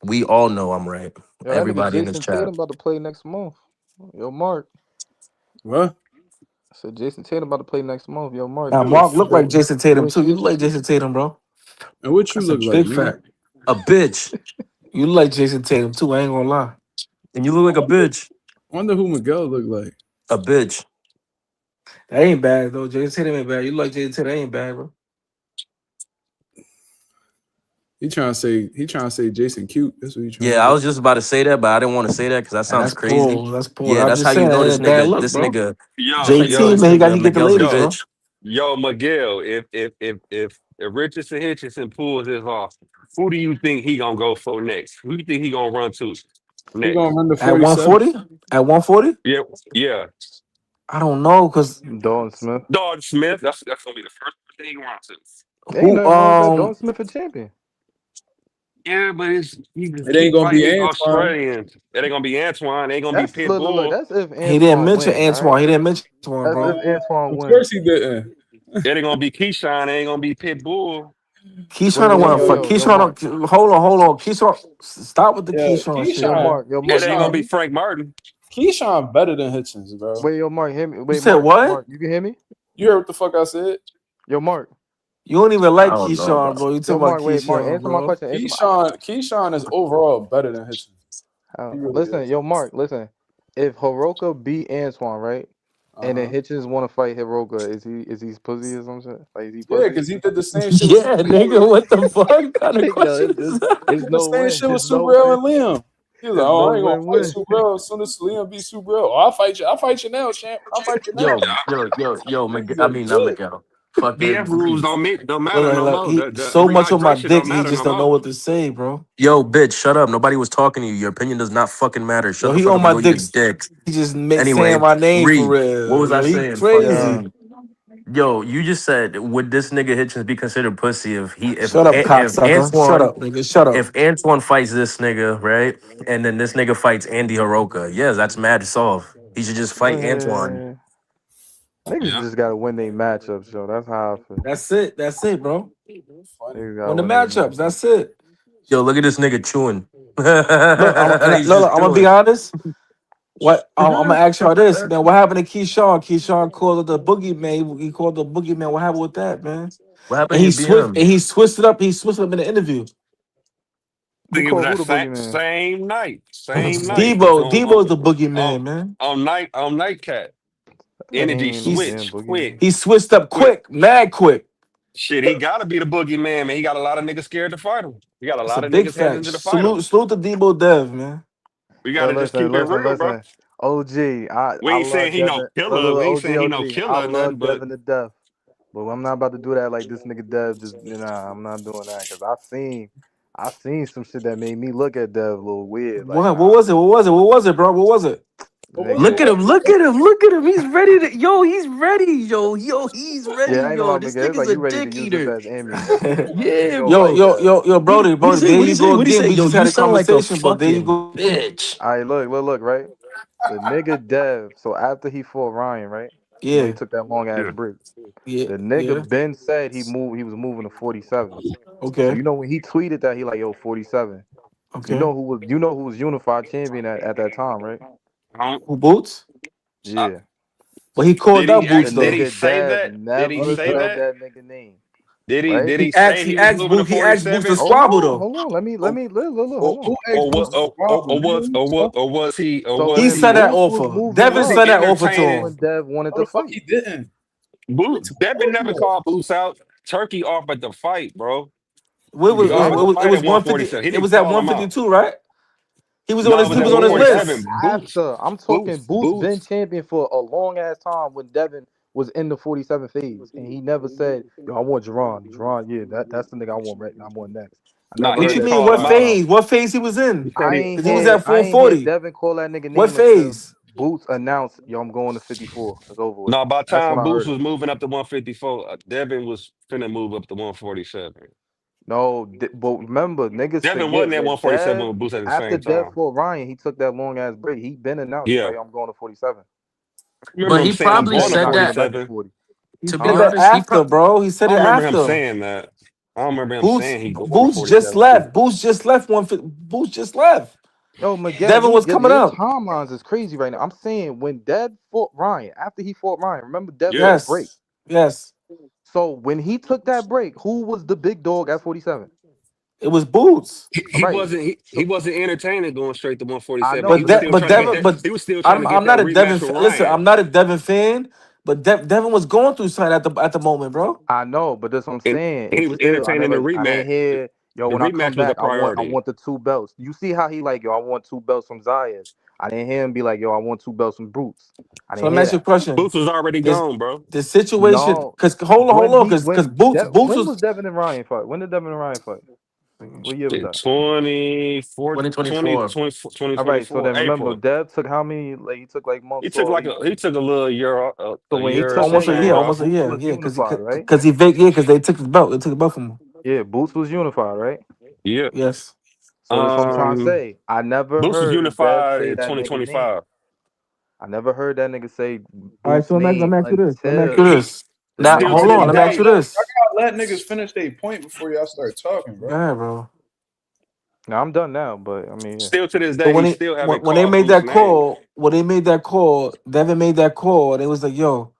C: We all know I'm right.
G: Yo, that nigga
C: Everybody in this
G: Jason
C: chat.
G: Tatum about to play next month. Yo, Mark.
A: what?
G: I said Jason Tatum about to play next month. Yo, Mark,
D: Now
G: you
D: Mark look like Jason Tatum
G: a
D: too. You
G: shit?
D: look like Jason Tatum, bro.
A: And what you
D: That's a
A: look like,
D: big
A: nigga?
D: fact.
C: A bitch.
D: You look like Jason Tatum too. I ain't gonna lie.
C: And you look like a bitch.
A: Wonder who Miguel look like.
C: A bitch.
D: That ain't bad though. Jason Tatum ain't bad. You look like Jason Tatum. That ain't bad, bro.
A: He trying to say Jason cute. That's what he trying
C: Yeah,
A: to
C: I
A: say.
C: was just about to say that, but I didn't want to say that because that
D: And
C: sounds crazy.
D: That's Paul.
C: Yeah,
D: I'm
C: that's how
D: just
C: you
D: saying that
C: know
D: ain't
C: this
D: a bad
C: nigga.
D: look,
C: This
D: bro.
C: nigga. That's how you know
D: JT
C: this
D: man, he got
C: nigga
D: to get the
C: Miguel's a
D: ladies,
F: Yo,
D: bro.
C: bitch.
F: yo, Miguel. If Richardson Hitchinson pulls this off, who do you think he gonna go for next? Who do you think he gonna run to
A: He gonna
F: next?
A: run the
D: At
A: 47.
D: 140? At 140?
F: Yeah, yeah.
D: I don't know, cause
G: Dalton Smith.
F: Dog Smith. That's gonna be the first thing he runs to.
G: There ain't
D: who
G: nothing wrong with that. Dalton Smith a champion.
F: Yeah, but he just
A: It ain't
F: keep
A: gonna
F: fighting
A: be
F: these
A: Antoine.
F: Australians. It ain't gonna be Antoine. It ain't gonna be
G: That's look.
F: Pitbull.
G: That's if
D: he didn't
G: Antoine
D: mention
G: win, all right?
D: Antoine. He didn't mention Antoine,
G: That's
D: bro.
G: if Antoine
A: Of
G: win.
A: course he didn't.
F: It ain't gonna be Keyshawn. It ain't gonna be Pitbull.
G: Wait,
D: Keyshawn don't
G: yo,
D: want to
G: yo,
D: fight.
G: yo, yo,
D: Keyshawn
G: Mark.
D: don't, hold on. Keyshawn, stop with the
A: Yeah,
D: Keyshawn shit,
G: Yo,
D: man.
G: Mark. Yo,
F: It
G: Mark. You
F: ain't
G: can
F: gonna
G: hear
F: be
A: Keyshawn,
G: me?
F: Frank Martin.
A: Keyshawn better than Hitchens, bro.
G: Wait, yo, Mark. Hear me?
D: You
G: Wait,
D: said
G: Mark.
D: what?
G: Mark, you can hear me?
A: You heard what the fuck I said?
G: Yo, Mark.
D: You don't even
C: I
D: like
C: don't know,
D: Keyshawn,
C: bro.
D: bro. You talking
G: Yo,
D: about
G: Mark. Wait, Mark.
D: Keyshawn,
G: Answer my
D: bro.
G: question. Answer my.
A: Keyshawn is overall better than Hitchens. He really
G: Listen,
A: is.
G: yo, Mark. Listen. If Hiroka beat Antoine, right, and then
A: Uh-huh.
G: Hitchens want to fight Hiroka, is he pussy or some shit? Like, is he
A: Yeah,
G: pussy?
A: because he did the same shit with
D: Yeah,
A: Super
D: nigga, what the fuck kind of
G: Yo,
D: question is that?
G: it's
A: the
G: no
A: same
G: win.
A: shit with
G: It's no
A: Subriel
G: win.
A: and Liam. He was like,
G: It's
A: "Oh,
G: no
A: I ain't gonna fight
G: win-win.
A: Subriel as soon as Liam beat Subriel. Oh, I'll fight you. I'll fight you now, champ. I'll fight you now."
C: Miguel. I
A: Niggas
C: mean,
A: are
C: not
A: good.
C: Miguel.
F: BF rules
C: Fucking
F: don't
D: Look
F: matter no
D: like
F: more.
D: he
F: The
D: so much on my
F: rehydration
D: dick,
F: don't
D: he
F: matter
D: just
F: no
D: don't know
F: more.
D: what to say, bro.
C: yo, bitch, shut up. Nobody was talking to you. Your opinion does not fucking matter.
D: Yo,
C: Shut the
D: he
C: fuck
D: on
C: up and
D: my
C: go eat a
D: dick.
C: dick.
D: He just saying
C: Anyway,
D: my name for
C: Reed, what
D: real.
C: was I
D: Yo, he
C: saying?
G: Yeah.
D: crazy.
C: Fucking yo, you just said would this nigga Hitchens be considered pussy
D: Shut up,
C: if
D: cocksucker. Shut
C: Antoine
D: up, nigga. Shut up.
C: if Antoine fights this nigga, right? And then this nigga fights Andy Hiroka. Yes, that's mad soft. He should just fight Antoine.
G: Man, niggas
F: Yeah.
G: just gotta win their matchups, yo. That's how I feel.
D: That's it. That's it, bro.
A: Funny.
G: Niggas gotta
D: Win the
G: win their
D: matchups.
G: matchups.
D: That's it.
C: Yo, look at this nigga chewing. He's
D: Look,
C: just
D: I'm gonna be
C: chewing.
D: honest. What I'm gonna ask y'all this, man. What happened to Keyshawn? Keyshawn called it the boogeyman. He called the boogeyman. What happened with that, man?
C: What happened
D: And
C: to your BM?
D: he switched it up. He switched it up in the interview.
F: I
G: Who
F: think it was
G: called who
F: that
G: the boogeyman?
F: same night. Same night.
D: Debo's the boogeyman, man.
F: On nightcat.
G: That
F: Energy
G: ain't no
D: He's
G: damn
F: switch
G: boogeyman.
F: quick.
D: he switched up
F: Quick.
D: quick, mad quick.
F: Shit, he gotta be the boogeyman, man. He got a lot of niggas scared to fight him. He got a
D: That's a
F: lot of
D: big
F: niggas
D: fact.
F: hesitant to fight him.
D: Salute to Debo Dev, man.
F: We
G: Yo,
F: gotta just keep it real, bro.
G: listen. OG,
F: We
G: I
F: ain't saying
G: love
F: he no
G: Devin.
F: killer. We ain't saying he no
G: OG. I
F: killer or nothing,
G: love
F: but
G: Devin to death. But I'm not about to do that like this nigga Dev. Just I'm not doing that because I seen some shit that made me look at Dev a little weird. Like,
D: What was it? What was it? What was it, bro? What was it?
A: What was it?
G: nigga.
E: Look at him! Look at him! Look at him! He's ready to. Yo, he's ready. Yo, he's ready.
G: Yeah, I ain't gonna
E: Yo,
G: lie,
E: this
G: nigga. It's
E: nigga's
G: like
E: a
G: you ready to
E: dick
G: use this
E: eater.
G: as ammunition.
E: Yeah,
G: Go
D: yo,
G: fight
E: bro.
D: yo,
G: Dev.
D: yo, yo, Brody,
E: What do you
D: Brody.
E: say?
D: There
E: What do
D: you
E: you say?
D: go
E: What do you
D: again.
E: say?
D: We
E: Yo,
D: just had
E: you
D: a
E: sound like a
D: conversation, but there you
E: fucking
D: go.
E: bitch.
G: All right, look, right. The nigga Dev. So after he fought Ryan, right? You know he
D: Yeah,
G: took that long ass
F: yeah.
G: break.
D: yeah,
G: The nigga
D: yeah.
G: Ben said he was moving to 47. So
D: Okay,
G: you know when he tweeted that he like yo 47.
D: okay.
G: You know who was unified champion at that time, right?
D: Who Boots?
F: Uh,
G: Yeah.
D: But he
F: did
D: called
F: he
D: out
G: The
D: Boots
F: act, did
D: though.
F: he
G: nigga
F: say
G: Dev
F: that? Did he
G: never
F: say
G: said
F: that?
G: that nigga name,
F: Did he
G: right?
F: did he say he was moving to
D: He asked Boots to
F: 47?
D: squabble though.
G: Hold on.
F: Or
G: Hold
A: Who
G: on.
A: asked Boots to squabble? Nigga, what you talking
F: or
G: So
F: was
D: He
G: then
D: sent
F: he
D: that
G: Boots was
D: offer.
G: moving
D: Devin
F: was he
G: up
D: sent that offer to
F: entertaining
G: when
D: him.
G: Dev wanted
A: No,
G: to
A: the fuck
G: fight.
A: he didn't. What
F: Boots?
A: you
F: Devin
A: talking
F: never
A: about?
F: called Boots out. Turkey offered the fight, bro.
D: What
F: He
D: was
F: offered
G: What?
F: the
D: it
F: fight
D: was
F: at
D: 150?
F: 147. He
D: It
F: didn't
D: was at
F: call him out.
D: 152, right?
F: No, it
D: He
F: was at
D: was on his list.
F: 147. Boots,
G: After I'm talking Boots been
F: Boots.
G: champion for a long ass time when Devin was in the 47 phase, and he never said, "Yo, I want Jerron. Jerron, yeah, that's the nigga I want. Right, I want next." I
F: Nah,
G: never
F: he
D: What
G: heard
D: you
F: didn't
G: that
D: mean?
G: shit
F: call
G: come
D: What
F: him
G: out his
F: out.
G: mouth.
D: phase? What phase he was
F: He
D: in?
F: said he.
D: Because he was at
G: I ain't hear
D: 440.
G: Devin call that nigga
D: What
G: name until
D: phase?
G: Boots announced, "Yo, I'm going to 54. It's over with."
F: No, by the
G: That's when
F: time
G: I
F: Boots
G: heard it.
F: was moving up to 154, Devin was finna move up to 147.
G: No, but remember, niggas
F: Devin
G: forget
F: wasn't at
G: when
F: 147
G: Dev
F: with Boots at the
G: after
F: same
G: Dev
F: time.
G: fought Ryan, he took that long ass break. He been announced. He's
F: Yeah.
G: like, "I'm going to 47."
F: I remember
E: But
F: him
E: he
F: saying,
G: He
F: I'm
E: probably
G: said
F: going
G: he's
F: to
E: said
G: not
E: that.
G: coming back to
F: 47.
G: 40.
D: He
E: To
D: said
E: be
G: Huh?
D: that
E: honest,
D: after, bro. He
F: I
D: said it
F: don't remember him
D: after.
F: saying that. I don't remember him
D: Boots
F: saying he going to
D: Boots just
F: 47 too.
D: left. Boots just left 150. Boots just left.
G: Yo, Miguel,
D: Devin was coming
G: your
D: up.
G: timelines is crazy right now. I'm saying when Dev fought Ryan, after he fought Ryan, remember Dev took
F: Yeah.
G: a break.
D: Yes. Yes.
G: So when he took that break, who was the big dog at 47?
D: It was Boots.
G: All right.
F: He
G: So
F: wasn't entertaining going straight to
G: I
F: 147.
G: know,
F: He
D: But
G: but
F: was
G: this
D: that
F: still
G: what I'm
D: but
F: trying to get
G: saying.
D: Devin
F: that.
D: but
F: He was still trying to get
D: I'm
F: that
D: not a Devin
F: rematch with
D: listen,
F: Ryan.
D: I'm not a Devin fan, but Devin was going through something at the moment, bro.
G: I know, but that's what I'm
F: And
G: saying.
F: he
G: It's
F: was
G: still
F: entertaining the
G: I didn't
F: rematch.
G: hear, yo,
F: The
G: when I come
F: rematch was a
G: back, I
F: priority.
G: want the two belts. You see how he like, yo, I want two belts from Zayas. I didn't hear him be like, yo, I want two belts from Brutes. I
D: So
G: didn't
D: let me
G: hear
D: ask you a
G: that.
D: question.
F: Boots was already
D: This
F: gone, bro.
D: the situation
G: No.
D: because hold on, because Boots
G: When
D: was
G: was Devin and Ryan fight? When did Devin and Ryan fight? What year was
F: Shit,
G: that?
F: 24,
E: 2024.
G: All right, so
F: 2024,
G: then remember,
F: April.
G: Dev took how many? Like he took like months or
F: He took a little year,
G: so
F: a
G: when he
F: year or
G: took
F: some
G: that year off,
F: change.
D: almost a
G: Boots
D: year,
G: was
D: yeah,
G: unified, right?
D: because they took the belt, they took the belt from him.
G: Yeah, Boots was unified, right?
F: Yeah.
D: Yes.
G: So that's what I'm trying to
F: Um,
G: say. I never
F: Boots was
G: heard Dev
F: unified
G: say
F: in
G: that nigga name.
F: 2025.
G: I never heard that nigga say
D: All right,
G: Boots
D: so let
G: name
D: me ask you this. Let me ask you
G: until
F: He
D: this.
G: the
D: Now
F: still
G: nigga
F: to
D: hold
F: this
D: on, let
G: fought
D: me ask
F: day.
D: you
G: Ryan.
D: this.
A: I gotta let niggas finish their point before y'all start talking,
D: Go
A: bro.
D: ahead, bro.
G: Now I'm done now, but I mean, yeah.
F: Still to this
D: So
F: day, he still haven't
D: when they
F: called
D: made
F: Boots'
D: that
F: name.
D: call, Devin made that call, and it was like, yo,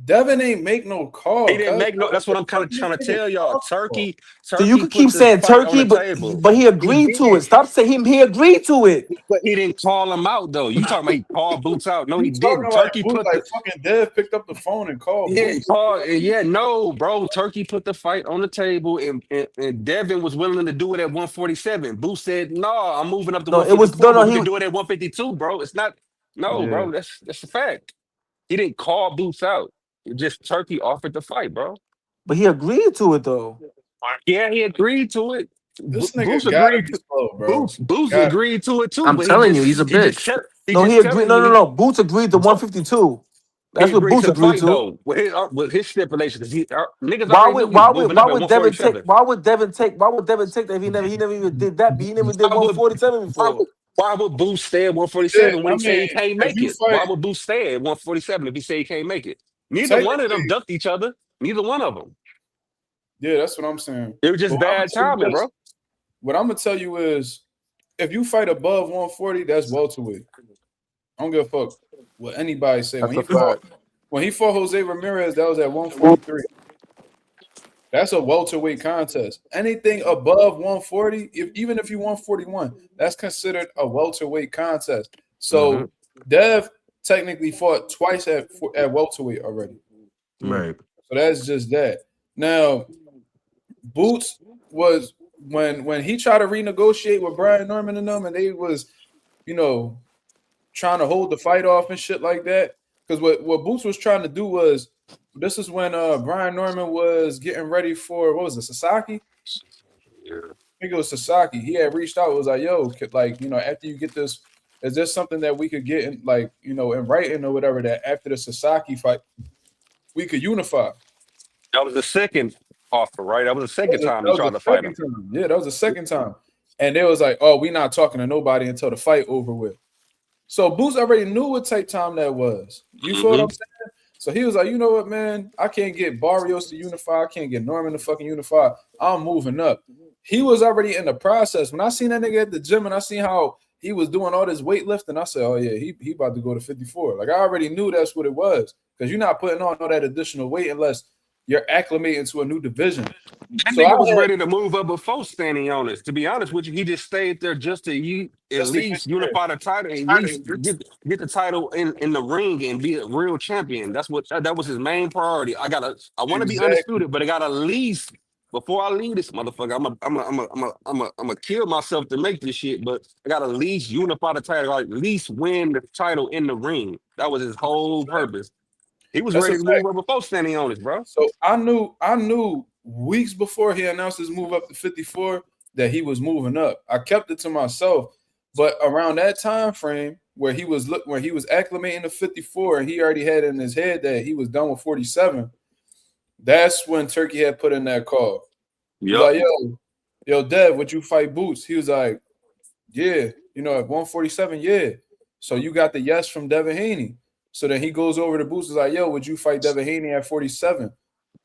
A: Devin ain't make no
F: He
A: call,
F: didn't
A: cuz.
F: make no.
A: What
F: That's
A: the
F: what I'm kind
A: fuck
F: of
A: this
F: trying to
A: nigga
F: tell y'all.
A: talking about?
D: so you
F: Turkey
D: could
F: put
D: keep
F: the
D: saying
F: fight on the
D: Turkey,
F: table.
D: but he
F: He
D: agreed to
F: did,
D: it. Stop saying him. He agreed to it.
F: but he didn't call him out though. You talking about he called Boots out? No, he
A: You
F: didn't.
A: talking like
F: Turkey
A: Boots,
F: put
A: like
F: the
A: fucking Dev picked up the phone and called
F: yeah,
A: Boots.
F: yeah, no, bro. Turkey put the fight on the table, and Devin was willing to do it at 147. Boots said, "No, I'm moving up to
D: No, it was
F: 154,
D: no,
F: but
D: no.
F: we can do it at 152, bro. It's not, no,
G: Yeah.
F: bro. That's a fact. He didn't call Boots out. It just Turkey offered the fight, bro.
D: But he agreed to it though.
F: Yeah, he agreed to it.
A: This nigga
F: Boots
A: gotta
F: agreed
A: be
F: to
A: slow, bro.
F: Boots
A: Got
F: agreed to it too,
E: I'm
F: but
E: telling you, he's a
F: he just
E: bitch.
F: kept he
D: No, he
F: just
D: agreed.
F: telling you
D: No. Boots agreed to
F: he
D: 152.
F: he
D: That's what
F: agreed
D: Boots
F: to the
D: agreed
F: fight
D: to.
F: though with his stipulation because niggas already knew he was moving up at 147.
D: Why would Devin take that if he never even did that? He never did
F: Why would
D: 147
F: why
D: before.
F: would why would Boots stay at
A: yeah,
F: 147 when
A: I
F: he say
A: mean,
F: he can't
A: if
F: make
A: you
F: it? Why
A: fight
F: would Boots stay at 147 if he say he can't make it? Neither one of them
A: technically,
F: ducked each other. Neither one of them.
A: yeah, that's what I'm saying.
F: It was
A: But
F: just bad timing, bro.
A: what I'm gonna tell you is if you fight above 140, that's welterweight. I don't give a fuck what anybody say.
G: That's a fact.
A: When he fought Jose Ramirez, that was at 143. That's a welterweight contest. Anything above 140, even if you 141, that's considered a welterweight contest.
F: Hmm.
A: So Dev technically fought twice at welterweight already.
G: Mm.
E: Right.
A: So that's just that. Now, Boots was when he tried to renegotiate with Brian Norman and them, and they was trying to hold the fight off and shit like that. Because what Boots was trying to do was, this is when Brian Norman was getting ready for, what was it, Sasaki?
F: Yeah.
A: I think it was Sasaki. He had reached out. It was like, yo, after you get this, is there something that we could get in, in writing or whatever, that after the Sasaki fight, we could unify?
F: That was the second offer, right? That was the second time he
A: That was
F: tried
A: the
F: to fight
A: second
F: him.
A: time. Yeah, that was the second time. And they was like, oh, we not talking to nobody until the fight over with. So Boots already knew what type time that was. You feel what I'm saying? So he was like, you know what, man? I can't get Barrios to unify. I can't get Norman to fucking unify. I'm moving up. He was already in the process. When I seen that nigga at the gym and I seen how he was doing all this weightlifting, I said, oh, yeah, he about to go to 54. Like, I already knew that's what it was, because you're not putting on all that additional weight unless you're acclimating to a new division.
F: That
A: So
F: nigga was ready to move up before standing on it. To be honest with you, he just stayed there just to at least unify the title, and at least get the title in the ring and be a real champion. That's what that was his main priority. I want to be undisputed, but I got to at least, before I leave this motherfucker, I'm a kill myself to make this shit. But I got to at least unify the title, or at least win the title in the ring. That was his whole purpose. He was ready to move up before standing on it, bro.
A: So I knew weeks before he announced his move up to 54 that he was moving up. I kept it to myself, but around that time frame where he was acclimating to 54 and he already had in his head that he was done with 47, that's when Turkey had put in that call. Yep. Like, yo, Dev, would you fight Boots? He was like, yeah, at 147, yeah. So you got the yes from Devin Haney. So then he goes over to Boots, is like, yo, would you fight Devin Haney at 47?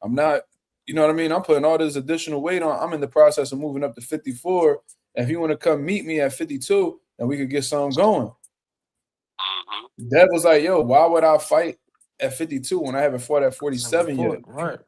A: I'm not, you know what I mean? I'm putting all this additional weight on. I'm in the process of moving up to 54. And if you want to come meet me at 52, then we could get something going. Dev was like, yo, why would I fight at 52 when I haven't fought at 47 yet?
D: Right.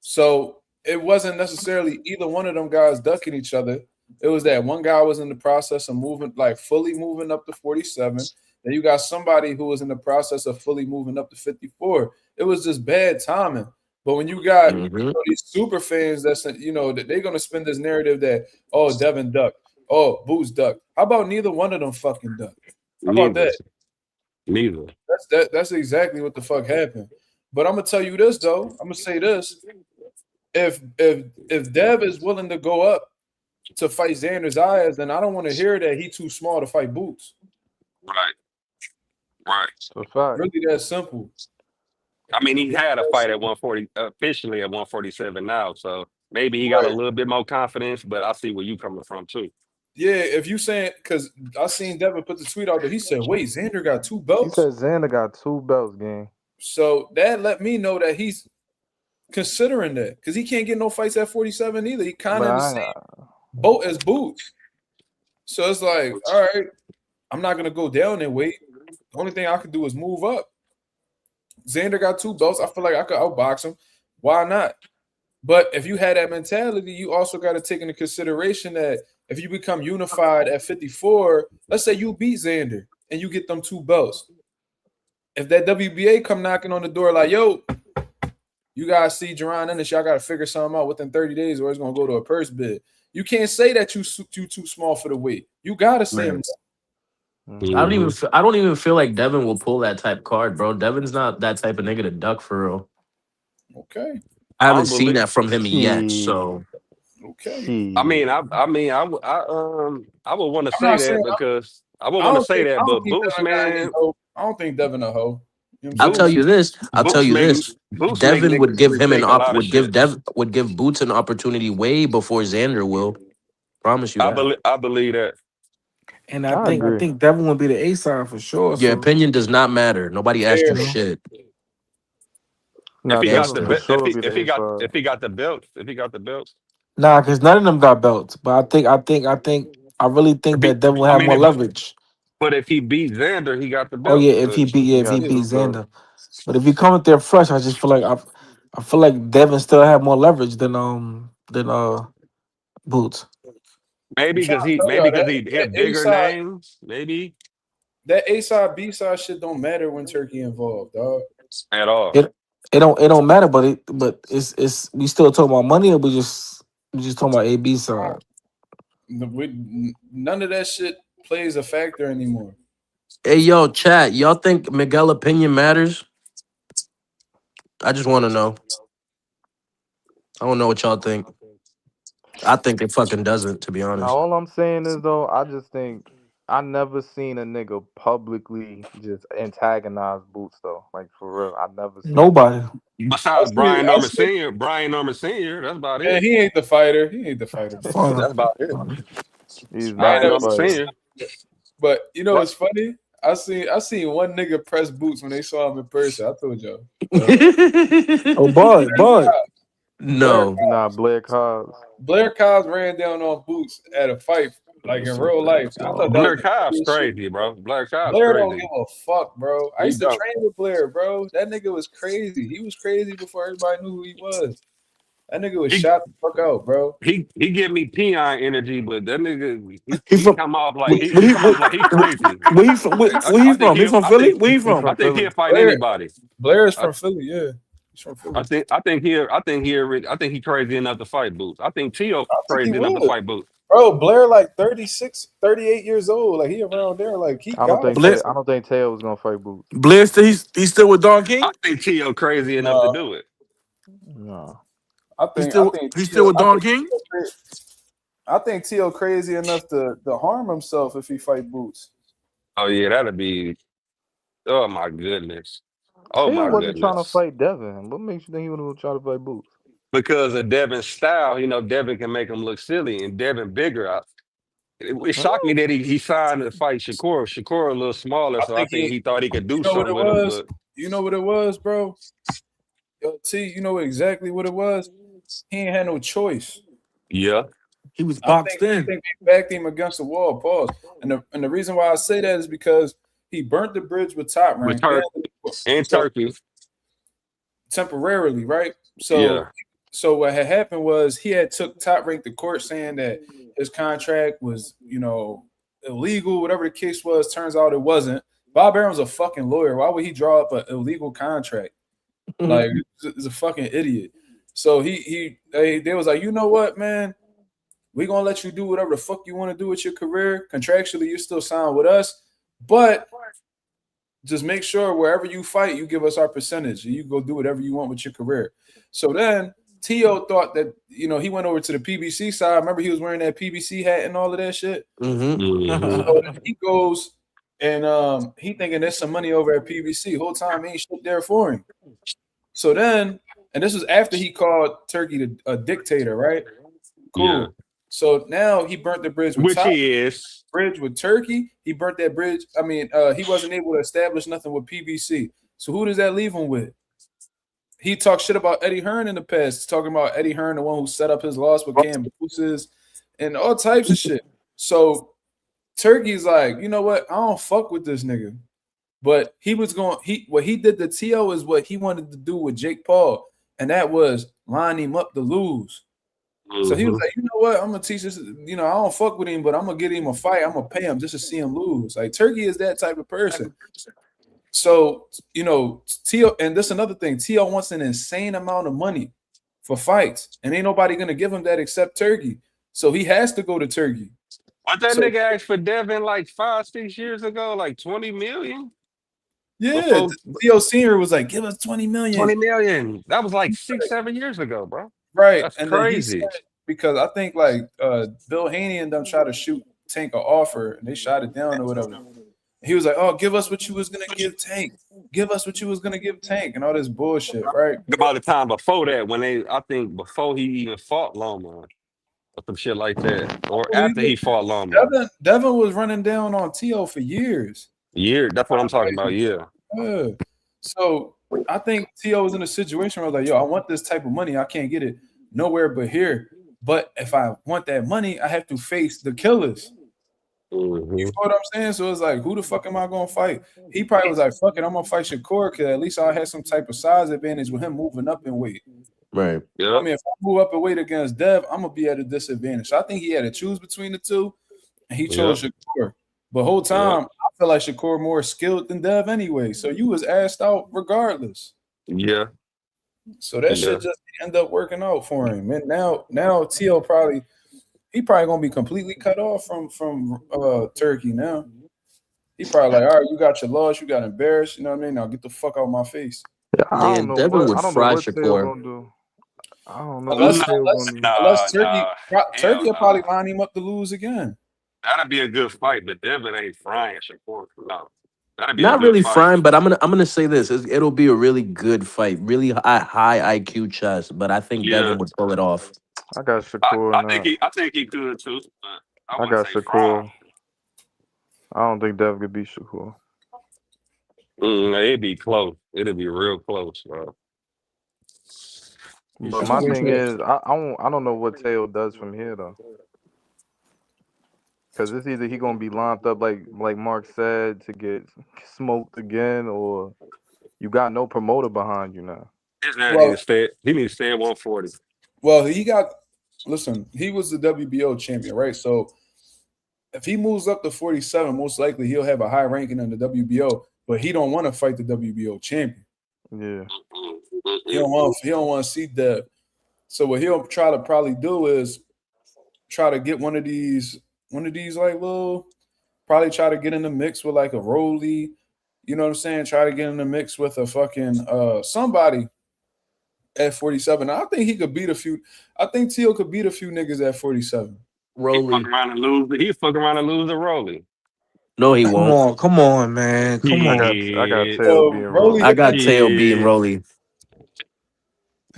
A: So it wasn't necessarily either one of them guys ducking each other. It was that one guy was in the process of moving, like fully moving up to 47. Then you got somebody who was in the process of fully moving up to 54. It was just bad timing. But when you got these super fans that they're going to spin this narrative that, oh, Devin ducked, oh, Boots ducked. How about neither one of them fucking ducked? How about that?
F: Neither.
A: That's exactly what the fuck happened. But I'm going to tell you this, though. I'm going to say this. If Dev is willing to go up to fight Xander Zayas, then I don't want to hear that he's too small to fight Boots.
F: Right.
A: Really that simple.
F: I mean, he had a fight at 140, officially at 147 now, so maybe he got a little bit more confidence, but I see where you coming from too.
A: Yeah, if you saying, because I seen Devin put the tweet out there, he said, wait, Xander got 2 belts?
G: He said Xander got 2 belts, gang.
A: So that let me know that he's considering that, because he can't get no fights at 47 either. He kind of in the same boat as Boots. So it's like, all right, I'm not going to go down and wait. The only thing I can do is move up. Xander got 2 belts. I feel like I could outbox him. Why not? But if you had that mentality, you also got to take into consideration that if you become unified at 54, let's say you beat Xander and you get them 2 belts. If that WBA come knocking on the door like, yo, you guys see Jerron Ennis, y'all got to figure something out within 30 days or it's going to go to a purse bid. You can't say that you too small for the weight. You got to say him.
C: I don't even feel like Devin will pull that type card, bro. Devin's not that type of nigga to duck for real.
A: Okay.
C: I haven't seen that from him yet, so
A: okay.
F: I mean, I would want to say that because I would want to say that, but Boots, man,
A: I don't think Devin a hoe.
C: I'll tell you this. Devin would give him would give Boots an opportunity way before Xander will. Promise you that.
F: I believe that.
D: And I think Devin would be the A side for sure.
C: Your opinion does not matter. Nobody asked you shit.
F: If he got the belts.
D: Nah, because none of them got belts. But I really think that Devin will have more leverage.
F: But if he beat Xander, he got the belt.
D: Oh yeah, if he beat Xander. But if you come up there fresh, I just feel like I feel like Devin still have more leverage than Boots.
F: Maybe because he hit bigger names. Maybe
A: that A side B side shit don't matter when Turkey involved, dog.
F: At all.
D: It don't matter, but it's we still talking about money, or we just talking about A B side.
A: None of that shit plays a factor anymore.
C: Hey, yo, chat. Y'all think Miguel opinion matters? I just want to know. I don't know what y'all think. I think it fucking doesn't, to be
G: Now
C: honest.
G: all I'm saying is though, I just think I never seen a nigga publicly just antagonize Boots though. Like for real, I never seen it.
D: Nobody.
F: Besides Brian Norman Sr., Brian Norman Sr., that's about
A: Man,
F: it.
A: he ain't the fighter. He ain't the fighter, bro.
D: Fine.
F: That's about it.
D: Fine.
G: He's
A: I ain't
G: not
F: Brian
G: the
A: never
F: Norman
A: seen,
G: fighter.
F: Sr.
A: but you know
F: What?
A: what's funny? I seen one nigga press Boots when they saw him in person. I told y'all.
D: Oh, Bud.
A: Blair
C: No.
G: Nah, Blair Cobbs.
A: Blair Cobbs ran down on Boots at a fight,
D: Let me
A: like in
D: see
A: real life. I thought that was
F: Blair
A: the
F: Cobb's
A: coolest shit.
F: crazy, bro. Blair Cobb's
A: Blair don't
F: crazy.
A: give a fuck, bro. I
F: He
A: used to
F: don't.
A: train with Blair, bro. That nigga was crazy. He was crazy before everybody knew who he was. That nigga was
F: He
A: shot the fuck out, bro.
F: he give me peon energy, but that nigga
D: He
F: he
D: from
F: come off like
D: where
F: he come off like he crazy.
D: where he from? Where he
F: I think
D: from? He from Philly? Where he
G: He
F: I
D: from?
G: from
F: think
G: Philly.
F: he'll fight
A: Blair
F: anybody.
A: Blair is
F: I,
A: from Philly, yeah. He's from Philly.
F: I think he crazy enough to fight Boots. I think Tio
A: I think he
F: crazy enough to
A: would.
F: fight Boots.
A: Bro, Blair like 36, 38 years old. Like he around there. Like he
G: I don't
A: got
G: think
A: it.
D: Blair,
G: I don't think Tail was gonna fight Boots.
D: Blair still he's still with Don
F: I
D: King?
F: think Tio crazy enough to
A: No,
F: do it.
G: No.
A: I
D: He's
A: think I
D: still
A: think
D: he's still
A: Tio,
D: with Don King?
A: I think Tio crazy enough to harm himself if he fight Boots.
F: Oh yeah, that'd be. Oh my goodness. Oh
G: Tail
F: my
G: wasn't trying to
F: goodness.
G: fight Devin. What makes you think he would try to fight Boots?
F: Because of Devin's style, Devin can make him look silly, and Devin bigger. It
G: Huh?
F: shocked me that he signed to fight Shakur. Shakur a little smaller,
A: I
F: so I
A: think
F: think
A: he
F: he thought he could
A: you
F: do
A: know what
F: something
A: it
F: with him.
A: was?
F: But
A: You know what it was, bro? Yo, T, you know exactly what it was? He ain't had no choice.
F: yeah,
D: He was
A: I
D: boxed
A: think I
D: in.
A: think they backed him against the wall. Pause. And the reason why I say that is because he burnt the bridge with Top
F: with
A: Rank
F: Turk and
A: so
F: Turkey,
A: temporarily, right?
F: yeah.
A: So what had happened was he had took Top Rank to court saying that his contract was, illegal, whatever the case was. Turns out it wasn't. Bob Aaron's a fucking lawyer. Why would he draw up an illegal contract? Like he's a fucking idiot. So they was like, you know what, man? We're gonna let you do whatever the fuck you want to do with your career. Contractually, you still sign with us, but just make sure wherever you fight, you give us our percentage and you go do whatever you want with your career. So then Tio thought that, he went over to the PBC side. Remember, he was wearing that PBC hat and all of that shit.
F: Mm-hmm.
A: So then he goes and he thinking there's some money over at PBC. Whole time ain't shit there for him. So then, and this was after he called Turkey a dictator, right? Cool.
F: Yeah,
A: So now he burnt the bridge with
F: which
A: Top,
F: he is.
A: bridge with Turkey. He burnt that bridge. I mean, he wasn't able to establish nothing with PBC. So who does that leave him with? He talked shit about Eddie Hearn in the past, talking about Eddie Hearn, the one who set up his loss with Cam Booses and all types of shit. So Turkey's like, you know what? I don't fuck with this nigga. But what he did to T.O. is what he wanted to do with Jake Paul, and that was line him up to lose. So he was like, you know what? I'm gonna teach this. I don't fuck with him, but I'm gonna get him a fight. I'm gonna pay him just to see him lose. Like Turkey is that type of person. So T.O. and this another thing. T.O. wants an insane amount of money for fights, and ain't nobody gonna give him that except Turkey. So he has to go to Turkey.
F: What that
A: So
F: nigga asked for Devin like 5-6 years ago, like 20 million?
A: yeah,
F: Before
A: T.O. Senior was like, give us 20 million.
F: 20 million. That was like 6-7 years ago, bro.
A: Right.
F: That's
A: And then he said,
F: crazy.
A: because I think like Bill Haney and them tried to shoot Tank an offer and they shot it down or whatever. He was like, oh, give us what you was gonna give Tank. Give us what you was gonna give Tank and all this bullshit, right?
F: About the time before that, I think before he even fought Loma or some shit like that, or after he fought Loma.
A: Devin was running down on T.O. for years.
F: That's what I'm talking about. Yeah.
A: Yeah. So I think T.O. was in a situation where I was like, yo, I want this type of money. I can't get it nowhere but here. But if I want that money, I have to face the killers.
F: Mm-hmm.
A: You know what I'm saying? So it's like, who the fuck am I going to fight? He probably was like, fuck it, I'm going to fight Shakur because at least I had some type of size advantage with him moving up in weight.
C: Right.
F: Yeah.
A: I mean, if I move up in weight against Dev, I'm going to be at a disadvantage. So I think he had to choose between the two, and he chose Shakur. But whole time, I feel like Shakur more skilled than Dev anyway. So you was asked out regardless.
F: Yeah.
A: So that shit just ended up working out for him. And now T.O. probably he probably gonna be completely cut off from Turkey now. He probably like, all right, you got your loss, you got embarrassed. You know what I mean? Now get the fuck out of my face.
G: Yeah,
C: Man, Devin would
G: I don't know
C: fry
G: what Tail
C: Shakur.
G: gonna do. I don't know what
A: Unless
F: Nah,
G: Tail
A: unless
G: gonna do.
A: unless
F: nah,
A: Turkey
F: hell
A: will probably
F: nah.
A: line him up to lose again.
F: That'd be a good fight, but Devin ain't frying Shakur. No, that'd be a
C: Not
F: good
C: really
F: fight.
C: frying, but I'm gonna say this: it'll be a really good fight, really high IQ chess. But I think
F: Yeah,
C: Devin would pull it off.
G: I got Shakur now.
F: I think he could too. But I
G: I
F: wouldn't
G: got
F: say fry.
G: Shakur. I don't think Dev could beat Shakur.
F: It'd be close. It'd be real close, bro.
G: But my thing is, I don't know what Tail does from here though. Because it's either he gonna be lined up like Mark said to get smoked again, or you got no promoter behind you now.
F: His man need to
A: Well,
F: stay. He need to stay at 140.
A: well, listen, he was the WBO champion, right? So if he moves up to 47, most likely he'll have a high ranking in the WBO, but he don't want to fight the WBO champion.
G: Yeah.
A: He don't want to see that. So what he'll try to probably do is try to get one of these like little, probably try to get in the mix with like a Rolly, you know what I'm saying? Try to get in the mix with a fucking somebody at 47. I think he could beat a few. I think Teal could beat a few niggas at 47.
F: He fuck
C: Rolly.
F: around and lose. He fuck around and lose to Rolly.
C: No, he won't.
D: Come on, man. Come
G: I
D: on.
G: got
F: Shit.
G: Tail being
A: Rolly
C: I
G: Rolly.
A: hit
C: got
A: that.
C: Tail beating
F: Shit.
C: Rolly.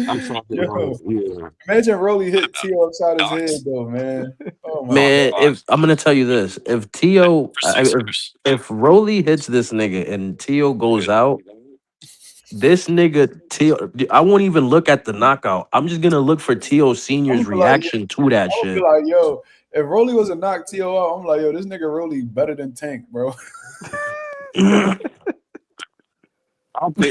F: I'm talking about
A: Yo,
F: yeah.
A: imagine Rolly hit Teal upside his head
F: Thoughts.
A: though, man. Oh my
F: Thoughts.
C: Man,
A: god.
C: if
F: Thoughts.
C: I'm gonna tell you this, if Tio,
F: For Sixers.
C: if Rolly hits this nigga and Tio goes
F: Yeah.
C: out, this nigga Tio, I won't even look at the knockout. I'm just gonna look for Tio
A: I'm
C: Senior's
A: gonna be like,
C: reaction to that
A: I'm gonna be
C: shit.
A: like, yo, if Rolly was a knock Teal out, I'm like, yo, this nigga Rolly better than Tank, bro.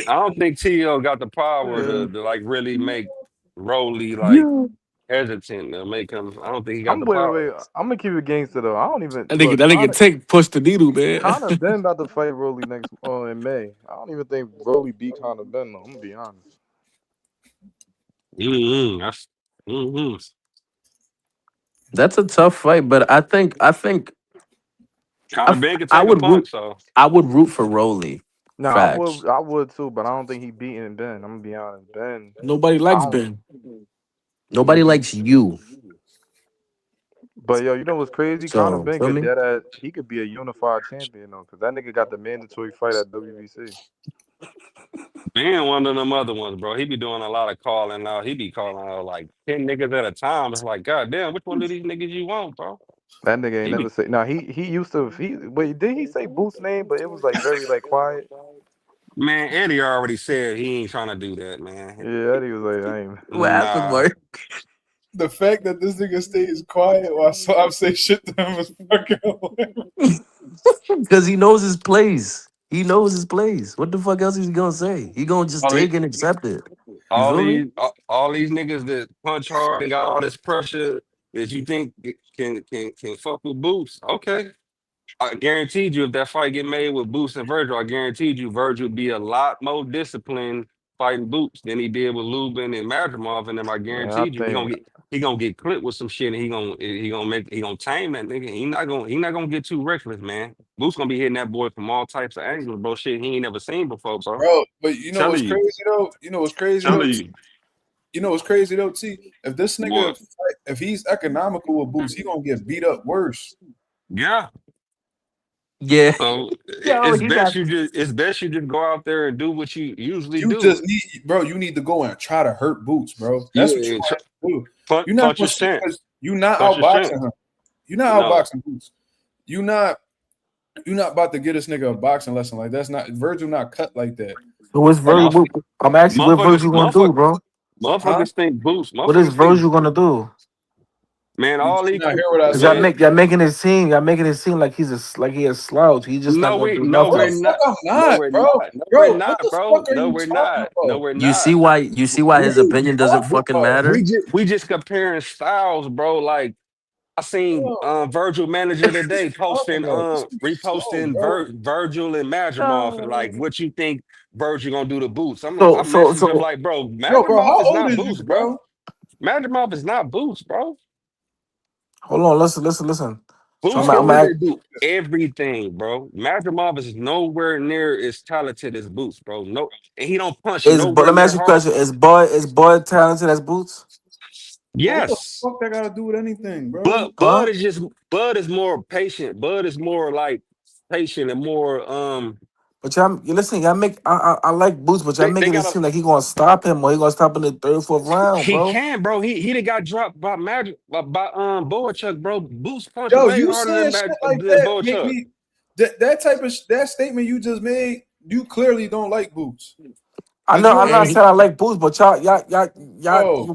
F: I don't think T.O. got the power
G: Yeah.
F: to like really make Rolly like
C: Yeah.
F: hesitant to make him. I don't think he got
G: I'm
F: the
G: wait.
F: power.
G: I'm gonna keep it gangster though. I don't even
D: That
G: look.
D: nigga take push the needle, man.
G: Connor Ben about to fight Rolly next in May. I don't even think Rolly beat Connor Ben though. I'm gonna be honest.
F: That's mm-hmm.
C: That's a tough fight, but
F: Conor Ben can
C: I
F: take a
C: would root
F: punch, so
C: I would root for Rolly.
G: No,
C: Facts.
G: I would too, but I don't think he beating Ben. I'm gonna be honest. Ben,
D: Nobody
G: I
D: likes
G: don't.
D: Ben.
G: Yeah,
C: Nobody likes you.
G: but yo, you know what's crazy? Conor
C: So
G: Ben
C: feel
G: could
C: me?
G: dead at he could be a unified champion though, because that nigga got the mandatory fight at WBC.
F: Ben one of them other ones, bro. He be doing a lot of calling out. He be calling out like 10 niggas at a time. It's like, God damn, which one of these niggas you want, bro?
G: That nigga ain't
F: He
G: never
F: be
G: say. Now he used to. He wait, did he say Boots name? But it was like very like quiet.
F: man, Eddie already said he ain't trying to do that, man.
G: Yeah, he was like, I ain't.
C: What happened,
F: Nah.
C: Mark?
A: The fact that this nigga stays quiet while I say shit to him is fucking hilarious.
C: Because he knows his place. He knows his place. What the fuck else is he gonna say? He gonna just
F: All, the,
C: take and accept it. You feel me?
F: all these niggas that punch hard and got all this pressure that you think can fuck with Boots. Okay. I guaranteed you if that fight get made with Boots and Virgil, I guaranteed you Virgil would be a lot more disciplined fighting Boots than he did with Lubin and Madrimov. And then I
G: Man, I
F: guaranteed you
G: think
F: he gonna get clipped with some shit and he gonna tame that nigga. He not gonna get too reckless, man. Boots gonna be hitting that boy from all types of angles, bro. Shit he ain't never seen before, bro.
A: Bro, but you know what's
F: Telling you,
A: crazy though? You know what's crazy though?
F: telling you.
A: You know what's crazy though, T? If this nigga,
F: What?
A: if he's economical with Boots, he gonna get beat up worse.
F: Yeah.
C: Yeah.
F: So
C: Yo, he got
F: it's best you just go out there and do what you usually
A: You
F: do.
A: just need, bro. You need to go and try to hurt Boots, bro. That's what
F: Yeah,
A: you
F: and
A: want to do. You're not
F: punch
A: gonna
F: your
A: see
F: scent.
A: because you're not
F: Punch your scent.
A: outboxing him. You're not
F: No.
A: outboxing Boots. You're not. You're not about to get this nigga a boxing lesson like that's not Virgil. Not cut like that.
D: So what's
A: And I,
D: Virgil? I'm asking what
F: Motherfuckers,
D: Virgil gonna do, bro.
A: huh?
F: motherfuckers think boost.
D: What is
F: Motherfuckers think,
D: Virgil gonna do?
F: man,
A: You
F: all these
A: not hear what I
D: Cause y'all
A: said?
F: man.
D: making it seem like he a slouch. He's just not gonna do
F: No,
A: No,
F: we're
A: the
D: nothing.
A: fuck
F: not.
A: I'm
F: No,
A: not,
F: we're
A: bro.
F: not. No, we're
A: Bro, what
F: not,
A: the
F: bro.
A: fuck are
F: No,
A: you
F: we're
A: talking
F: not. No,
A: about?
F: we're
C: you see
F: not.
C: why
A: What
C: his
A: are you
C: opinion doesn't
A: talking
C: fucking
A: about?
C: matter?
F: We just comparing styles, bro. Like I seen
A: Bro,
F: Virgil manager
A: what are
F: today
A: you talking
F: posting
A: about? This nigga slow,
F: reposting
A: bro.
F: Virgil and Madrimov and like what you think Virgil gonna do to Boots.
D: So
F: I messaged him
D: so
F: like, bro,
A: Bro,
F: Madrimov
A: how
F: is
A: old
F: not
A: is you,
F: Boots, bro.
A: bro?
F: Madrimov is not Boots, bro.
D: Hold on, listen. So
F: Boots
D: I'm
F: can
D: I'm at
F: literally do everything, bro. Mazuma is nowhere near as talented as Boots, bro. No, and he don't punch
D: but
F: nowhere
D: let me
F: near
D: ask you a
F: hard.
D: question. Is Bud talented as Boots?
A: Bro, what the
F: Yes,
A: fuck that got to do with anything, bro?
F: but
D: Huh?
F: Bud is more patient. Bud is more like patient and more
D: But y'all, you listen, y'all make I like Boots, but y'all
F: they
D: making it
F: got a
D: seem like he gonna stop him or he gonna stop in the third, fourth round,
F: he
D: bro.
F: can, bro. He done got dropped by Magic by Boachuk, bro. Boots punch
A: Yo,
F: way
A: you
F: harder
A: saying
F: than
A: shit like
F: than
A: that make
F: Boachuk.
A: me that type of that statement you just made. You clearly don't like Boots
D: I
A: because
D: know
A: you
D: I'm
A: don't
D: not
A: like,
F: And
D: saying I like Boots, but y'all,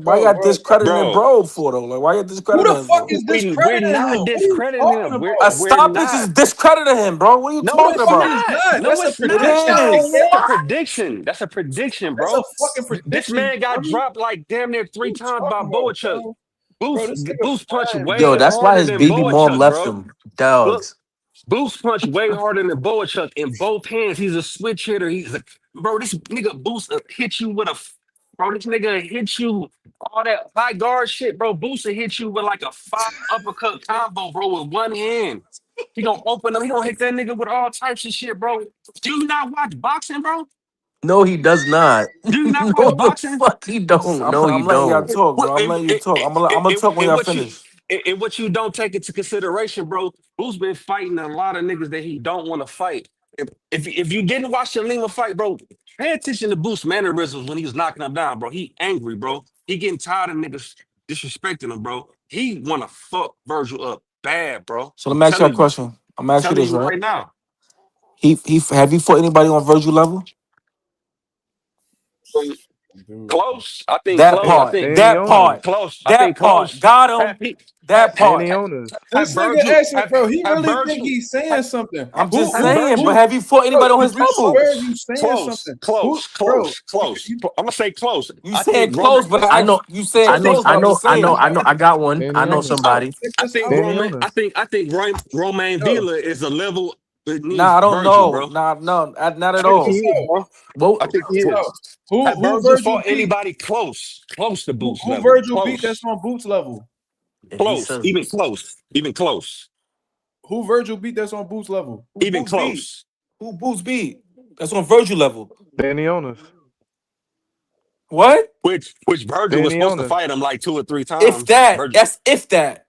D: why y'all
A: bro.
D: discrediting
F: bro,
D: bro for though? Like why y'all
A: Who
D: discrediting
A: the
D: him
A: fuck
D: for?
A: is
F: we're
A: discrediting him?
F: not
A: What are you
F: discrediting
A: talking
F: him.
D: A
A: about?
F: We're
D: stoppage is
F: not.
D: discrediting him, bro. What are you
F: No,
A: No, the
D: talking
F: it's
A: fuck
D: about?
A: is
F: not.
A: not.
F: No,
A: That's a
F: it's
D: It
F: not.
A: prediction I
D: is.
F: That's a
A: made.
F: prediction. That's a prediction,
A: That's
F: bro.
A: a fucking
F: This
A: prediction,
F: man got
A: dummy.
F: dropped like damn near
A: What are
F: three
A: you
F: times by
A: talking about,
F: Boachuk.
A: bro? Bro, this nigga
F: Boost punched
A: fine,
D: Yo,
F: way
A: bro.
D: that's why
F: harder
D: his
F: than
D: baby mom
F: Boachuk,
D: left
F: bro.
D: him. Dogs.
F: Boost punch way harder than Boachuk in both hands. He's a switch hitter. He's a bro. This nigga Boost hit you with a bro. This nigga hit you all that high guard shit, bro. Boost will hit you with like a 5 uppercut combo, bro, with one hand. He gonna open up. He gonna hit that nigga with all types of shit, bro. Do you not watch boxing, bro?
D: No, he does not.
F: Do you not
D: No,
F: watch
D: the
F: boxing?
D: fuck he don't. I'm letting y'all talk,
F: What
D: bro. I'm letting you talk. I'm gonna talk when
F: and
D: y'all
F: what you
D: finish.
F: and what you don't take into consideration, bro? Who's been fighting a lot of niggas that he don't want to fight? If you didn't watch the Lima fight, bro, pay attention to Boost mannerisms when he was knocking him down, bro. He angry, bro. He getting tired of niggas disrespecting him, bro. He wanna fuck Virgil up bad, bro.
D: So let me ask you a question. I'm gonna ask you
F: Telling
D: this,
F: you
D: right?
F: right now.
D: He have you fought anybody on Virgil level?
A: Dude,
F: Close. I think
D: That
F: close. I
D: part.
F: think
G: Danny
D: That
G: Owners.
D: part.
F: close. I think
D: That part.
F: close.
D: Got
F: Have,
D: him.
F: he,
D: That part.
G: Danny Owners.
F: have
A: this nigga
F: Virgil.
A: asking, bro. He
F: Have
A: really think
F: Virgil.
A: he's saying something.
D: I'm
A: Who,
D: just
F: Have
A: who,
D: saying, but
F: Virgil.
A: who?
D: have you fought
A: Bro,
D: anybody on his
A: you
D: level?
A: swear you saying
F: Close,
A: something? Who,
F: close,
A: bro?
F: close, close. I'm gonna say close.
D: You
F: I
D: saying
F: think Roman.
D: close, but
F: I
D: I know you saying close, but I'm just saying.
F: I,
D: I got one. I
G: Danny
D: know
A: Check
G: Owners.
A: this out.
D: somebody.
A: Check
F: I
A: this
F: think
A: out.
G: Danny
F: Roman.
G: Owners.
F: I think Romain
A: Yo,
F: Villa is a level beneath
D: Nah, I don't
F: Virgil,
D: know.
F: bro.
D: Nah, no, not at
F: I
A: check
F: think he
D: all.
A: this
F: is,
A: out.
F: bro.
D: Well,
F: I think
A: Check
F: he
A: this out.
F: is. Have
A: Who
F: Virgil
A: Virgil
F: fought
A: beat?
F: anybody close to Boost
A: Who
F: level?
A: Virgil beat? That's
F: Close,
A: on Boots level.
D: if he
F: close,
D: says
F: even close, even close,
A: Who Virgil beat? That's on Boots level.
D: who
F: even
D: Boots beat?
F: close.
D: Who Boots beat? That's on Virgil level.
G: Danny Owners.
D: What?
F: Which Virgil was
G: Danny
F: supposed to
G: Owners.
F: fight him like 2 or 3
D: If
F: times.
D: that,
F: Virgil.
D: that's if that.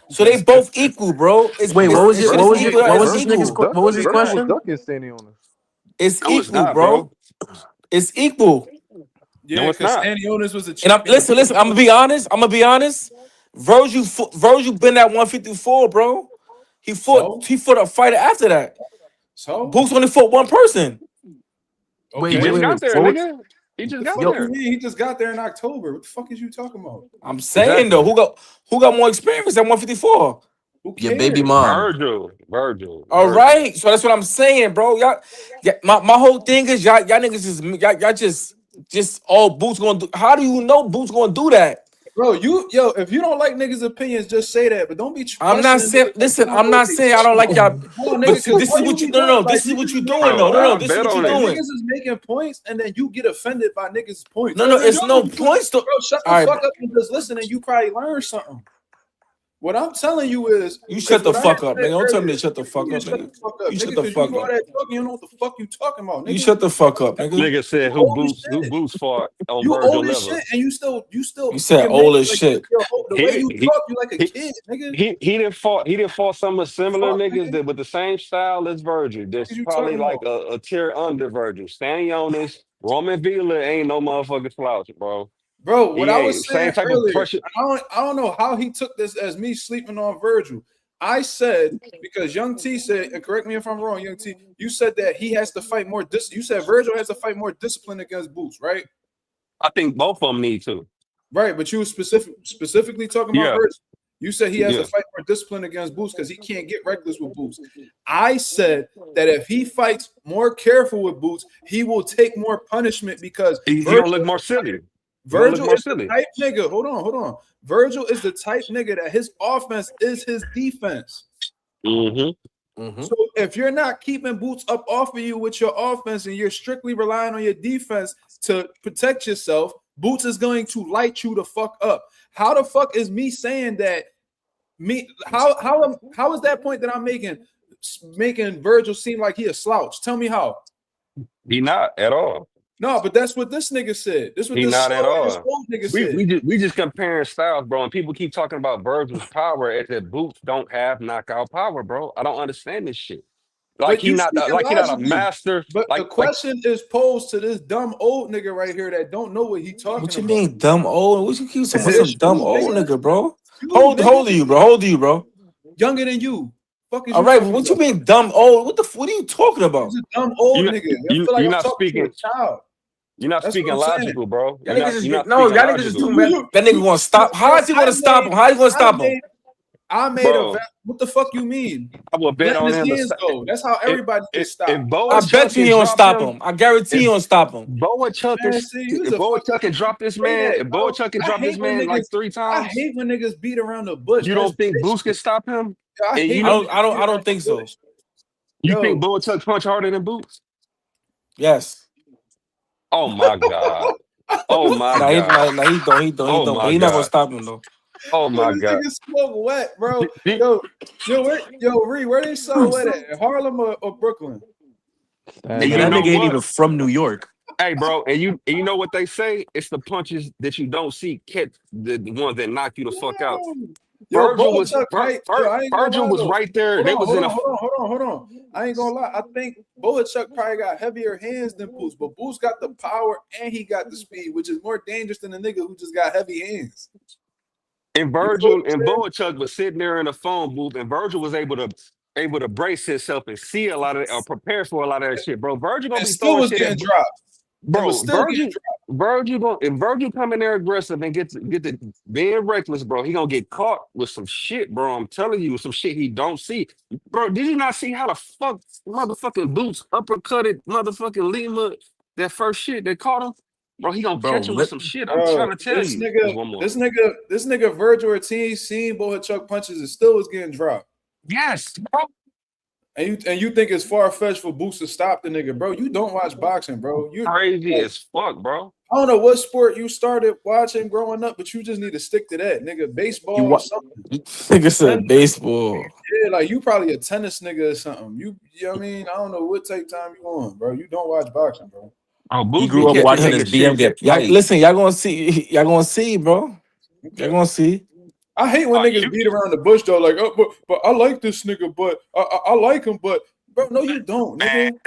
D: So they
A: That's
D: both equal, bro.
E: Wait, what was
D: It
E: it?
D: shit
E: What
D: is
G: Virgil
E: was
G: was
E: it?
D: equal.
E: What was
D: It's
E: this
G: Virgil
E: nigga's?
G: was
D: equal.
E: What
G: duck.
E: was his
A: it's
G: Virgil
A: not.
G: was
E: question?
G: ducking Danny Owners.
D: It's
F: No, it's
D: equal,
F: not, bro.
D: bro. It's equal.
F: No,
A: Yeah,
F: it's
A: because
F: not.
A: Stanley Onis was a
D: And
A: champion of
D: listen. I'm gonna be honest. Virgil been at 154, bro.
A: so
D: He fought a fighter after that.
A: so
D: Boots only fought one person.
F: He
E: Wait,
A: okay.
E: wait,
F: just
E: wait,
F: got
E: wait.
F: there,
E: What was?
F: nigga. He just
A: The
F: got
A: fuck
E: Yo,
A: you
F: there.
A: mean? He just got there in October. What the fuck is you talking about?
D: I'm saying though,
F: Exactly.
D: who got more experience at 154?
A: Who
E: your baby
A: cares?
E: mom.
D: All
F: Virgil.
D: right, so that's what I'm saying, bro. Y'all, yeah, my whole thing is y'all niggas is y'all just all Boots gonna do. How do you know Boots gonna do that?
A: Bro, if you don't like niggas' opinions, just say that. But don't be
D: I'm not
A: questioning
D: saying.
A: niggas like you
D: Listen,
A: don't
D: I'm
A: know what
D: not
A: they
D: saying I don't
A: talking
D: like
A: about.
D: y'all,
A: No,
D: but
A: nigga,
D: see,
A: because
D: this
A: all
D: is
A: you
D: what you.
A: be
D: No, no,
A: doing,
D: no.
A: like
D: This is what
A: niggas
D: you
A: is
D: doing,
A: making
D: though.
F: Bro,
D: No, no,
F: I'll
A: points.
D: this is
F: bet
D: what you
F: on
A: Like
F: it.
A: niggas
D: doing.
A: is making points, and then you get offended by niggas' points.
D: No, no,
A: Man,
D: it's
A: y'all
D: no
A: niggas,
D: points to.
A: bro, shut the
D: All right,
A: fuck up and just listen, and you probably learn something. What I'm telling you
D: you
A: is
D: shut the
A: what I had
D: fuck up,
A: said
D: nigga. Don't tell me
A: earlier.
D: to shut the
A: You
D: fuck
A: need
D: up,
A: to shut
D: nigga.
A: the fuck up,
D: You
A: nigga,
D: shut the
A: because you
D: fuck
A: do all
D: up.
A: that talking. You don't know what the fuck you talking about,
D: You
A: nigga.
D: shut the fuck up, nigga.
F: Nigga said
A: You old as
F: who
A: shit.
F: Boots fought on
A: You
F: Virgil
A: old as
F: level.
A: shit, and you still
D: You said
A: fucking
D: old
A: make
D: as
A: like
D: shit.
A: the
F: He
A: way
F: did
A: you
F: he
A: talk, you like a
F: he
A: kid, nigga.
F: he didn't fought some of similar
A: Fuck,
F: niggas
A: nigga.
F: that with the same style as Virgil.
A: What are
F: That's
A: you
F: probably
A: talking
F: like
A: about?
F: a tier under Virgil. Stanionis, Roman Villa ain't no motherfucking slouch, bro.
A: Bro, what
F: He
A: I was
F: ain't
A: saying
F: same type of
A: earlier,
F: pressure.
A: I don't know how he took this as me sleeping on Virgil. I said because Young T said, and correct me if I'm wrong, Young T, you said that he has to fight more. You said Virgil has to fight more discipline against Boots, right?
F: I think both of them need to.
A: Right, but you were specifically talking about
F: Yeah,
A: Virgil. You said he has to
F: yeah.
A: fight more discipline against Boots because he can't get reckless with Boots. I said that if he fights more careful with Boots, he will take more punishment because
F: He gonna look more silly. He gonna look
A: Virgil
F: more
A: is the
F: silly.
A: type nigga. Hold on. Virgil is the type nigga that his offense is his defense.
F: Mm-hmm.
A: So if you're not keeping Boots up off of you with your offense and you're strictly relying on your defense to protect yourself, Boots is going to light you the fuck up. How the fuck is me saying that Me, how is that point that I'm making Virgil seem like he a slouch? Tell me how.
F: He not at all.
A: No, but that's what this nigga said. This what
F: He
A: this
F: not at
A: slow ass
F: all.
A: old nigga said.
F: We just comparing styles, bro. And people keep talking about Virgil's power as if Boots don't have knockout power, bro. I don't understand this shit.
A: But you speaking
F: Like he not a
A: logically.
F: master.
A: But the question is posed to this dumb old nigga right here that don't know what he talking
D: What you
A: about.
D: mean dumb old? What you keep saying about
A: It's
D: some dumb
A: you,
D: old
A: nigga.
D: nigga, bro?
A: You,
D: How old
A: nigga.
D: are you, bro? How old are you, bro?
A: Younger than you. Fuck is
D: All
A: you
D: right,
A: talking
D: but what you
A: about?
D: mean dumb old? What are you talking about?
A: He's a dumb old
F: You
A: nigga. I feel like
F: you're
A: I'm
F: not
A: talking to a
F: speaking.
A: child.
F: You're not
A: That's what
F: speaking
A: I'm saying.
F: logical, bro.
D: Y'all
F: You're
D: niggas
F: not
D: just
F: you're not
D: no,
F: speaking
D: y'all niggas just too
F: logical,
D: mad. That nigga gonna stop. How is he gonna stop him? How you gonna stop him?
A: I made a
F: bro.
A: what the fuck you mean?
F: I will bet
A: Letting
F: on
A: his
F: him.
A: hands go. That's how everybody gets
F: If
A: stopped.
D: I
F: Boa
D: bet
F: Chuck
D: you he
F: can
D: don't
F: drop
D: stop
F: him,
D: him. I guarantee he
F: if
D: don't stop him.
F: Boa Chuck
A: Man, see, you's
F: if
A: a
F: Boa
A: fucking
F: Chuck can drop this
A: say
F: man,
A: that,
F: if Boa
A: bro.
F: Chuck can
A: I
F: drop this
A: hate when
F: man like
A: niggas.
F: 3
A: I
F: times,
A: hate when niggas beat around the bush.
F: you
A: That's
F: don't think
A: bitch
F: Boost can
A: shit.
F: stop him?
A: I
F: And
A: hate
F: you
A: when
F: know
A: niggas beat
D: I
A: around
D: don't
A: the
D: think so.
A: bush.
F: you think
A: Yo,
F: Boa Chuck punch harder than Boots?
D: Yes.
F: Oh my God. Oh my
D: Nah,
F: God.
D: he
F: Oh
D: don't. But
F: my
D: he not gonna
F: God.
D: stop him though.
F: Oh
A: yo,
F: my
A: this
F: God.
A: nigga smoke wet, bro.
F: He-
A: Yo, Ree, where they sell wet at? Harlem or Brooklyn?
F: And
C: Nigga,
F: you
C: that
F: know
C: nigga ain't
F: what?
C: even from New York.
F: Hey, bro, and you know what they say? It's the punches that you don't see catch the ones that knock you the fuck out.
A: Yo, Boachuk might. Yo, I ain't gonna
F: Virgil
A: lie
F: was
A: though.
F: right there.
A: Hold
F: They
A: on,
F: was
A: hold
F: in
A: on,
F: a
A: hold on. I ain't gonna lie. I think Boachuk probably got heavier hands than Boots, but Boots got the power and he got the speed, which is more dangerous than the nigga who just got heavy hands.
F: and
A: You know what
F: Virgil
A: I'm
F: and
A: saying?
F: Boachuk was sitting there in the phone booth, and Virgil was able to brace himself and see a lot of or prepare for a lot of that shit, bro. Virgil gonna
A: And
F: be
A: still
F: throwing
A: was
F: shit
A: getting
F: at
A: dropped. And was
F: bro.
A: still getting dropped.
F: Virgil gonna if Virgil come in there aggressive and get to being reckless, bro, he gonna get caught with some shit, bro. I'm telling you, some shit he don't see, bro. Did you not see how the fuck motherfucking Boots uppercutted motherfucking Lima that first shit that caught him, bro? He gonna
C: Bro,
F: catch him with some shit. I'm
A: Bro,
F: trying to tell you. There's one more.
A: this nigga Virgil Ortiz seen Boachuk punches and still was getting dropped.
F: Yes, bro.
A: And you think it's far fetched for Boots to stop the nigga, bro? You don't watch boxing, bro. You
F: Crazy
A: like,
F: as fuck, bro.
A: I don't know what sport you started watching growing up, but you just need to stick to that, nigga. Baseball or something.
D: Nigga said baseball.
A: Yeah, like you probably a tennis nigga or something. You know what I mean? I don't know what type time you on, bro. You don't watch boxing, bro.
F: Oh,
C: he
F: Boots be
C: grew up
F: catching
C: watching his
F: niggas
C: BM
F: shit.
C: get
D: Y'all,
C: played.
D: listen, y'all gonna see, bro. Y'all
A: Okay.
D: gonna see.
A: I hate when
F: Oh,
A: niggas beat around the bush though. Like, oh, but I like this nigga, but I like him, but bro, no, you don't, nigga.
F: Man,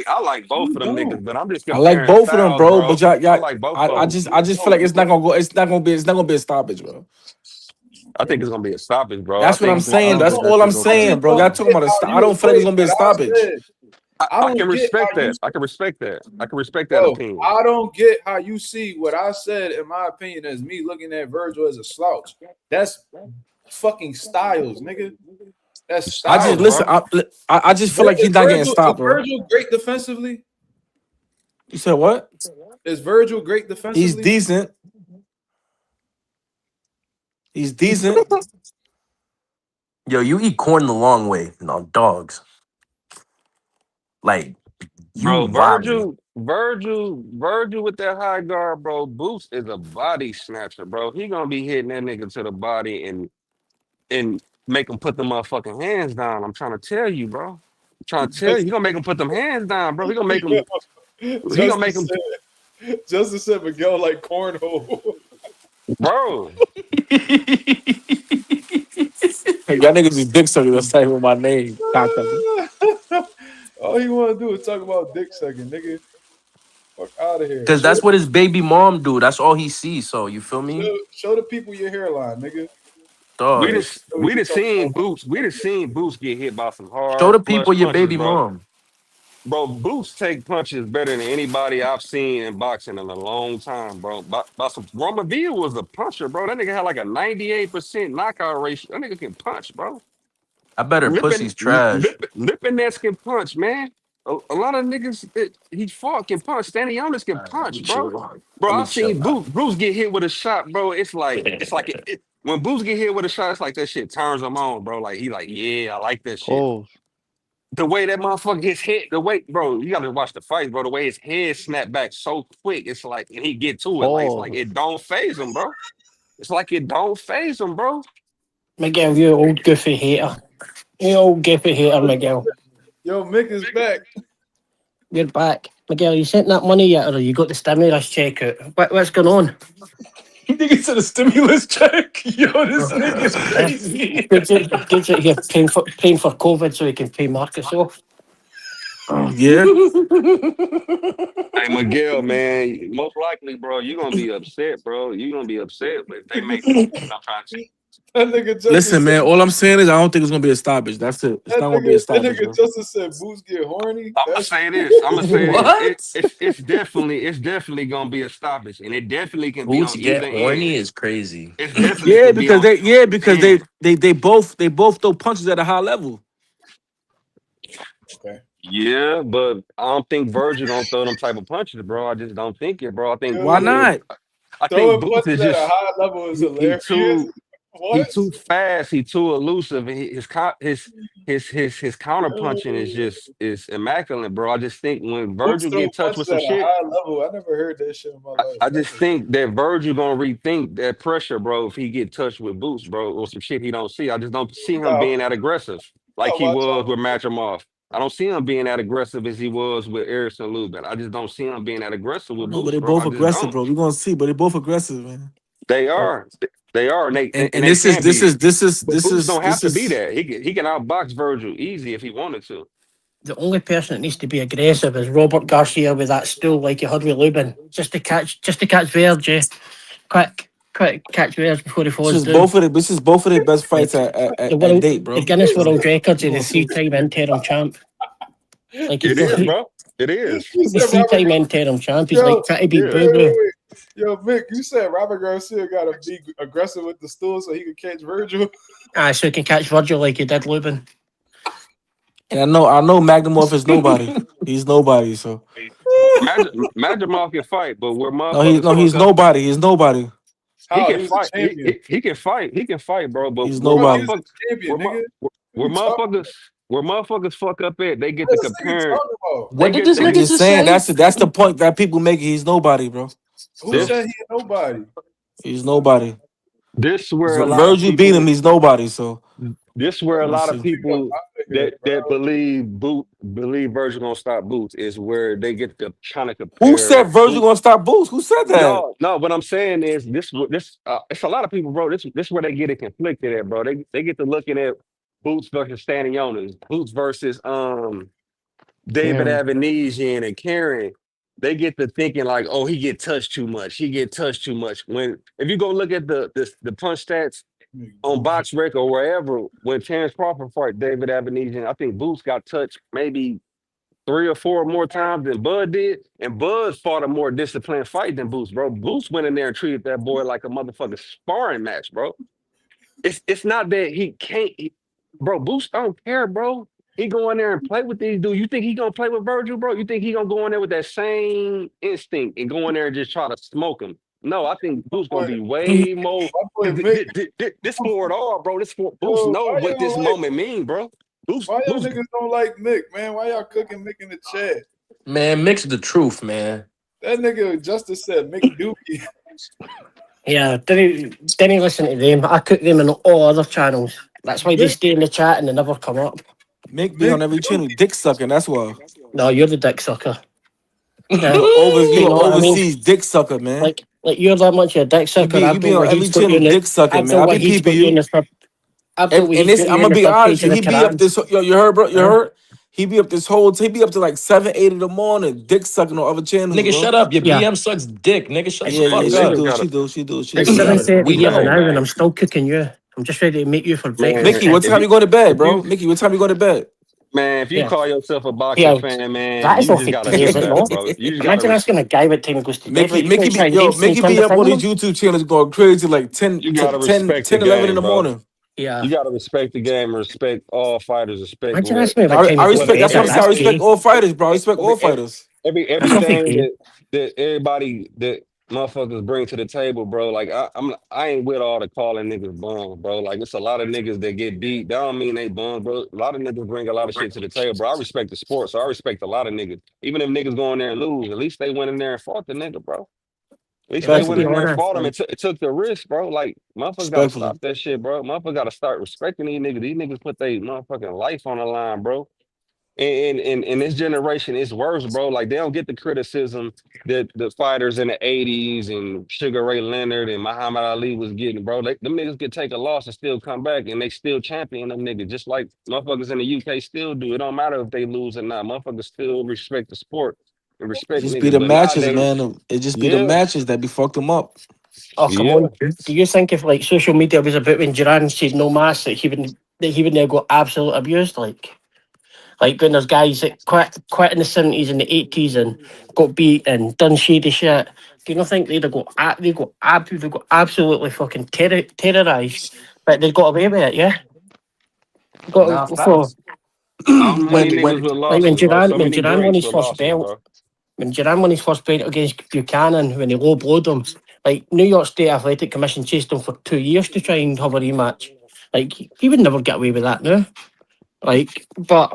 F: I like both
A: You
F: of them
A: don't.
F: niggas, but I'm just
D: I like
F: comparing
D: both of them,
F: styles,
D: bro. But
F: bro. I
D: y'all,
F: like both of them.
D: I just feel like it's not gonna be a stoppage, bro.
F: I think it's gonna be a stoppage, bro. I
D: That's what I'm
F: think
D: saying.
A: I
D: That's
A: don't.
D: all I'm
A: I just
D: saying, bro. Y'all
A: don't
D: talking
A: get
D: about a
A: how
D: stop. I
A: you
D: don't feel like it's
A: equate
D: gonna be a
A: what I
D: stoppage.
A: said. I
F: I
A: don't
F: can
A: get how
F: respect
A: you,
F: that. I can respect that. I can respect that
A: bro.
F: opinion.
A: I don't get how you see what I said. In my opinion, as me looking at Virgil as a slouch. That's fucking styles, nigga. That's
D: I just
F: Styles,
A: styles.
D: listen.
F: bro.
D: I just feel like he's not getting
A: Is
D: stopped, bro.
A: Virgil great defensively?
D: You said what?
A: Is Virgil great
D: He's
A: defensively?
D: decent. He's decent.
C: Yo, you eat corn the long way. No, dogs. Like, you
F: Bro,
C: wildin'.
F: Virgil with that high guard, bro. Boots is a body snatcher, bro. He gonna be hitting that nigga to the body and make him put the motherfucking hands down. I'm trying to tell you, bro. I'm trying to tell you, he gonna make him put them hands down, bro. He gonna make him,
A: Justice said Miguel like cornhole.
F: bro.
D: Hey, y'all niggas is dick sucking. That's not even my name. Cocksucker.
A: All you want to do is talk about dick sucking, nigga. Fuck out of here.
C: Cause that's what his baby mom do. That's all he sees. So you feel me?
A: Show the people your hairline, nigga.
F: We
C: Dog.
F: just
A: So we
F: we
A: can
F: just
A: talk
F: seen
A: about.
F: Boots. We just seen Boots get hit by some
C: Show
F: hard
C: the
F: flush
C: people your
F: punches,
C: baby
F: bro.
C: mom.
F: Bro, Boots take punches better than anybody I've seen in boxing in a long time, bro. By some Roman Villa was a puncher, bro. That nigga had like a 98% knockout ratio. That nigga can punch, bro.
C: I bet her pussy's trash.
F: Lippin' can punch, man. A lot of niggas that he fought can punch. Stanley Jonas can
C: Let me
F: punch, bro.
C: chill out.
F: Bro,
C: Let me
F: I've
C: chill
F: seen
C: out.
F: Bruce get hit with a shot, bro. When Bruce get hit with a shot, it's like that shit turns him on, bro. Like he like, yeah, I like that shit.
G: Pause.
F: The way that motherfucker gets hit, the way, bro, you gotta watch the fight, bro. The way his head snapped back so quick, it's like, and he get to it, like it's like
G: Pause.
F: it don't phase him, bro. It's like it don't phase him, bro.
E: Miguel, you old goofy hater. You old goofy hater, Miguel.
A: Yo, Mick is back.
E: You're back. Miguel, you sent that money yet, or you got the stimulus check out? What's going on?
D: You think it's a stimulus check? Yo, this nigga's crazy.
E: Gives it here paying for COVID so he can pay Marcus off.
D: Yeah.
F: Hey Miguel, man, most likely, bro, you're gonna be upset, bro. You're gonna be upset, but if they make I'm trying to
A: That nigga Justin
D: Listen,
A: said,
D: man, all I'm saying is I don't think it's gonna be a stoppage. That's it. It's not gonna be a
A: that
D: stoppage,
A: nigga
D: bro.
A: Justin said Boots get horny.
F: I'm gonna say this. I'm gonna say this.
C: What?
F: It's definitely gonna be a stoppage, and it definitely can be
C: Boots
F: on either
C: get horny
F: end.
C: is crazy.
F: It's definitely
D: Yeah,
F: can be
D: because
F: on
D: they
F: end.
D: both throw punches at a high level.
A: Okay.
F: Yeah, but I don't think Virgil gonna throw them type of punches, bro. I just don't think it, bro. I think
D: Why
F: Boots
A: Yo,
F: is.
D: not?
F: I think
A: throwing
F: Boots is
A: punches at a
F: just
A: high level is
F: he
A: hilarious.
F: too he
A: What?
F: too fast. He too elusive. And his counter punching is
A: Yo.
F: just is immaculate, bro. I just think when
A: Boots
F: Virgil
A: throw
F: get touched with
A: punches
F: some
A: at a
F: shit.
A: high level. I never heard that shit in my life.
F: I just think that Virgil gonna rethink that pressure, bro, if he get touched with boots, bro, or some shit he don't see. I just don't see him
A: No,
F: being that aggressive like he
A: watch
F: was
A: out.
F: with Match 'em Off. I don't see him being that aggressive as he was with Errol Lubin. I just don't see him being that aggressive with
D: No, but
F: Boots,
D: they
F: bro.
D: both
F: I just
D: aggressive,
F: don't.
D: bro. We're gonna see, but they both aggressive, man.
F: They are. They are. And
D: And
F: they
D: this is
F: can
D: this
F: be.
D: is this is
F: But
D: this
F: Boots
D: is
F: don't have
D: this
F: to be
D: is
F: that. He can outbox Virgil easy if he wanted to.
E: The only person that needs to be aggressive is Robert Garcia with that stool like you had with Lubin. Just to catch Virgil. Quick catch Virgil before he falls down.
D: this is both of the best fights
E: Like
D: at date,
E: the
D: bro.
E: Guinness
D: So
E: World Records
D: we're
E: of the
D: gonna see.
E: three-time interim champ. Like
F: It is, bro. It is.
A: You
E: the
A: said Robert.
E: three-time interim champ. He's
A: Yo,
E: like trying to beat
F: Yeah.
A: wait,
E: Boo
A: wait,
E: Boo.
A: wait. Yo, Mick, you said Robert Garcia got to be aggressive with the stool so he could catch Virgil.
E: So he can catch Virgil like he did Lubin.
D: And I know Magnumov is nobody. He's nobody. So
F: Magic Mouth can fight, but where
D: no,
F: motherfuckers fuck
D: he's
F: up.
D: nobody. He's nobody.
F: He
A: How?
F: can
A: He was a
F: fight.
A: champion.
F: He can fight. He can fight, bro. But
D: He's
F: where
A: Bro, he was
D: nobody.
F: motherfuckers,
A: a champion,
F: where,
A: nigga. What
F: where
A: you talking about?
F: motherfuckers fuck up at, they get
A: What
F: to
A: is this nigga
F: comparing.
A: talking about?
C: What did this
F: They
D: I'm
F: get
C: nigga
D: just
C: just
D: saying
C: say?
D: that's the point that people make. He's nobody, bro.
A: Who
D: So
A: said
F: this
A: he ain't nobody?
D: he's nobody.
F: this where a lot of
D: Virgil beat him.
F: people.
D: He's nobody. So
F: This where a
D: let's
F: lot of
D: see.
A: Nigga,
F: people
A: my nigga,
F: that
A: bro.
F: believe Virgil gonna stop Boots is where they get to kind of
D: Who said
F: compare
D: Virgil
F: Boots.
D: gonna stop Boots? Who said that?
F: No. What I'm saying is it's a lot of people, bro. This where they get it conflicted at, bro. They get to looking at Boots versus Stanionis, Boots versus David
E: Karen.
F: Avenesian and Karen. They get to thinking like, oh, he get touched too much. He get touched too much. When if you go look at the punch stats
A: Nigga,
F: on
A: goofy.
F: Box Rec or wherever, when Terrence Crawford fought David Avenesian, I think Boots got touched maybe 3 or 4 more times than Bud did, and Bud fought a more disciplined fight than Boots, bro. Boots went in there and treated that boy like a motherfucking sparring match, bro. It's not that he can't, bro. Boots don't care, bro. He go in there and play with these dudes. You think he gonna play with Virgil, bro? You think he gonna go in there with that same instinct and go in there and just try to smoke him? No, I think Boots gonna
A: Boy,
F: be way more.
A: my boy
F: 'Cause
A: Mick.
F: this for it all, bro. This for Boots
A: Yo,
F: know
A: why
F: what
A: y'all
F: this
A: like?
F: moment mean, bro.
A: Why y'all
F: Boots
A: niggas don't like Mick, man? Why y'all cooking Mick in the chat?
C: Man, mix the truth, man.
A: That nigga Justice said Mick Dookie.
E: Yeah, didn't listen to them. I cook them in all other channels. That's why they
A: Mick,
E: stay in the chat and they never come up.
D: Mick be
A: Mick
D: on every channel,
A: Dookie.
D: dick sucking. That's why.
E: No, you're the dick sucker. Yeah,
D: You
E: you
D: an
E: know what I mean?
D: overseas dick sucker, man.
E: Like you're that much of a dick sucker.
D: You be on every channel dick sucking, man.
E: Abdul
D: I be
E: Wahid's
D: peeping
E: got you in
D: you.
E: the Abdul
D: And
E: Wahid's
D: this,
E: got
D: I'm
E: you in
D: gonna
E: the
D: be
E: third page
D: honest.
E: of the
D: He be up
E: Quran.
D: this. Yo, you heard, bro? You
E: Huh?
D: heard? He be up this whole. He be up to like 7, 8 in the morning, dick sucking on other channels,
C: Nigga,
D: bro.
C: shut up. Your
E: Yeah,
C: BM sucks dick. Nigga, shut the
E: it's
D: Yeah,
C: fuck
D: she
C: up.
F: niggas
D: do,
F: gotta
D: she do, she do, she
E: it's
D: do. You
C: Yeah,
D: right.
E: 7:30
C: we
E: here
C: know,
E: now, and
C: man.
E: I'm still cooking you. I'm just ready to make you for
F: man.
E: breakfast.
D: Mickey, what
F: If
D: time
F: you
D: you going to bed,
F: if
D: bro?
F: you
D: Mickey, what time you going to bed?
F: man, if you
E: Yeah,
F: call yourself a boxing
E: yeah.
F: fan, man,
E: That is
F: you
E: off
F: just
E: the
F: gotta
E: day,
F: do
E: is it
F: better,
E: not?
F: bro. You just gotta
E: Imagine asking a guy what time he goes to bed. Right,
D: Mickey,
E: you going
D: Mickey
E: to try
D: be
E: and
D: yo,
E: date me
D: Mickey
E: to
D: be up on
E: understand
D: these
E: him?
D: YouTube channels going crazy like 10,
F: you gotta
D: 10, 10,
F: respect the
D: 10, 11 in
F: game,
D: the
F: bro.
D: morning.
F: You
E: Yeah.
F: gotta respect the game and respect all fighters, respect
E: Imagine
F: what
E: asking me what time he
D: I
E: goes to
D: respect.
E: bed.
D: That's what I'm saying. I
E: That's
D: respect
E: gay.
D: all fighters, bro. I respect all
F: every every
D: fighters.
E: That's off the
F: everything
E: day.
F: that everybody that motherfuckers bring to the table, bro. Like I ain't with all the calling niggas bums, bro. Like it's a lot of niggas that get beat. That don't mean they bums, bro. A lot of niggas bring a lot of shit to the table, bro. I respect the sport, so I respect a lot of niggas. Even if niggas go in there and lose, at least they went in there and fought the nigga, bro. At least they
E: let's
F: went
E: be
D: Respectfully.
F: in there and
E: honest.
F: fought him and
E: Like,
F: took the risk, bro. Like motherfuckers got to
D: Respectfully.
F: stop that shit, bro. Motherfuckers got to start respecting these niggas. These niggas put their motherfucking life on the line, bro. In this generation, it's worse, bro. Like they don't get the criticism that the fighters in the '80s and Sugar Ray Leonard and Muhammad Ali was getting, bro. Them niggas could take a loss and still come back, and they still champion them niggas, just like motherfuckers in the UK still do. It don't matter if they lose or not. Motherfuckers still respect the sport and
D: It
F: respect
D: just be
F: niggas.
D: the
F: But
D: matches,
F: nowadays,
D: man. It just be the
F: yeah,
D: matches that be fucked them up.
E: oh come
F: yeah.
E: on. Do you think if like social media was about when Duran said no mass that he would now go absolute abused? Like when there's guys that quit in the 70s and the 80s and got beat and done shady shit. Do you not think they got absolutely fucking terrorized, but they got away with it? Yeah,
C: Nah,
E: got for
C: facts.
F: So many
D: When
F: niggas
D: when
F: with
E: like when
F: losses, bro.
E: Duran
F: So
E: when
F: many
E: Duran won
F: greats
E: his
F: with
E: first
F: losses,
E: belt.
F: bro.
E: When Duran won his first belt against Buchanan, when he low blowed him, like New York State Athletic Commission chased him for 2 years to try and have a rematch. Like he would never get away with that now. Like, but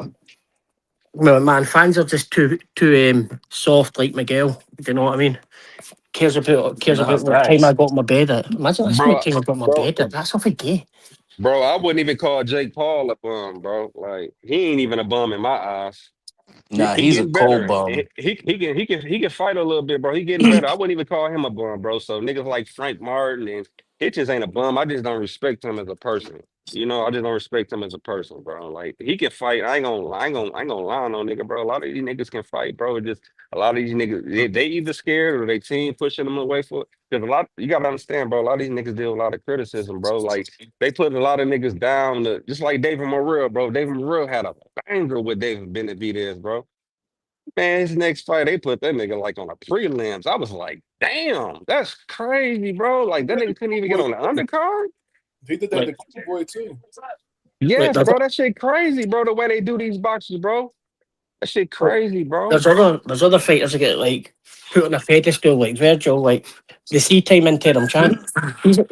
E: well, man, fans are just too soft, like Miguel. Do you know what I mean? Cares
C: Nah,
E: about what time I
C: facts.
E: got my bed at. Imagine that's what
F: Bro,
E: time I got my
F: bro,
E: bed at. That's off a gay.
F: bro, I wouldn't even call Jake Paul a bum, bro. Like he ain't even a bum in my eyes.
C: Nah,
F: He
C: he's a
F: getting
C: cold
F: better.
C: bum.
F: He can fight a little bit, bro. He getting better. I wouldn't even call him a bum, bro. So niggas like Frank Martin and Hitchens ain't a bum. I just don't respect him as a person. You know, I just don't respect him as a person, bro. Like he can fight. I ain't gonna lie on no nigga, bro. A lot of these niggas can fight, bro. It just a lot of these niggas they either scared or they team pushing them away for it. Because a lot you gotta understand, bro. A lot of these niggas deal with a lot of criticism, bro. Like they put a lot of niggas down just like David Morrell, bro. David Morrell had a banger with David Benavidez, bro. Man, his next fight, they put that nigga like on the prelims. I was like, damn, that's crazy, bro. Like that nigga couldn't even get
A: Boy,
F: on the undercard.
A: he did that
E: Like,
A: to Boy too.
F: Yes,
E: there's,
F: bro, that shit crazy, bro. The way they do these boxes, bro. That shit crazy, bro.
E: there's other fighters that get like put on a pedestal, like Virgil, like the 3-time interim champ.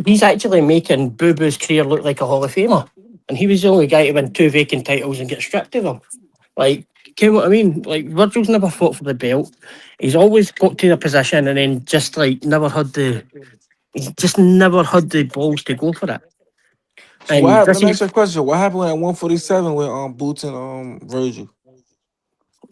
E: He's actually making Boo Boo's career look like a Hall of Famer, and he was the only guy to win 2 vacant titles and get stripped of them. Like, you know what I mean? Like, Virgil's never fought for the belt. He's always got to a position and then just like never had the balls to go for it.
D: So what
E: And
D: happened? Let
E: this
D: me
E: is
D: ask you a question. What happened at 147 with Boots and Virgil?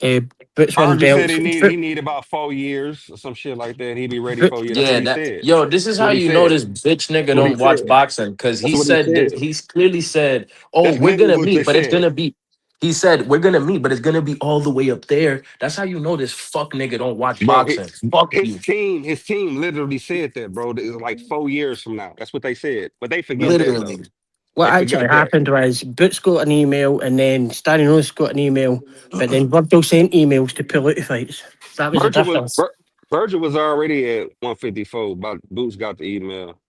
E: uh, Boots won
F: Virgil said
E: belts.
F: he need about 4 years or some shit like that. He'd be ready
E: Boot,
F: 4 years. That's what
C: Yeah,
F: he
C: that
F: said.
C: yo, this is
F: That's
C: how
F: what he
C: you know
F: said.
C: this bitch nigga
F: That's what he
C: don't watch
F: said.
C: boxing because
F: That's
C: he
F: what he
C: said
F: said.
C: that he's clearly said, "Oh,
F: That's
C: we're
F: literally
C: gonna
F: what they
C: meet, but it's
F: said.
C: gonna be." He said, "We're gonna meet, but it's gonna be all the way up there." That's how you know this fuck nigga don't watch
F: Bro,
C: boxing. Fuck you,
F: his team literally said that, bro. That it was like 4 years from now. That's what they said. But they forget
E: well,
F: that though.
C: literally.
E: what
F: They
E: actually
F: forgot that.
E: happened was Boots got an email and then Stanley Rose got an email, but then Virgil sent emails to pull out the fights. That was the
F: Virgil was
E: difference.
F: Vir- Virgil was already at 154, but Boots got the email.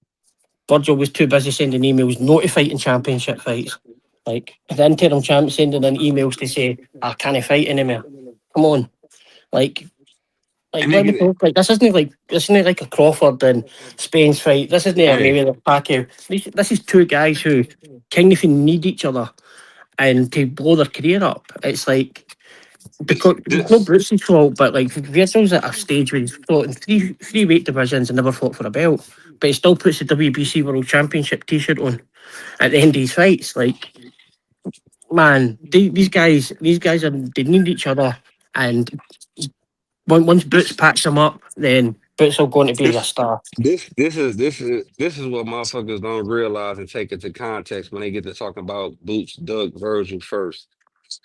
E: Virgil was too busy sending emails not to fight in championship fights. Like, the interim champ sending in emails to say, I can't fight anymore. Come on. Like,
F: And
E: let me
F: nigga,
E: talk. Like this isn't like a Crawford and Spence fight. This isn't a
F: hey,
E: Mayweather Pacquiao. This is two guys who kind of need each other and to blow their career up. It's like
F: this,
E: because it's not
F: this,
E: Bruce's fault, but like Virgil's at a stage where he's fought in three weight divisions and never fought for a belt, but he still puts the WBC World Championship T-shirt on at the end of his fights. Like, man, these guys they need each other, and once Boots packs them up, then Boots will going to be a
F: this,
E: star.
F: this is what motherfuckers don't realize and take into context when they get to talking about Boots, Doug, Virgil first.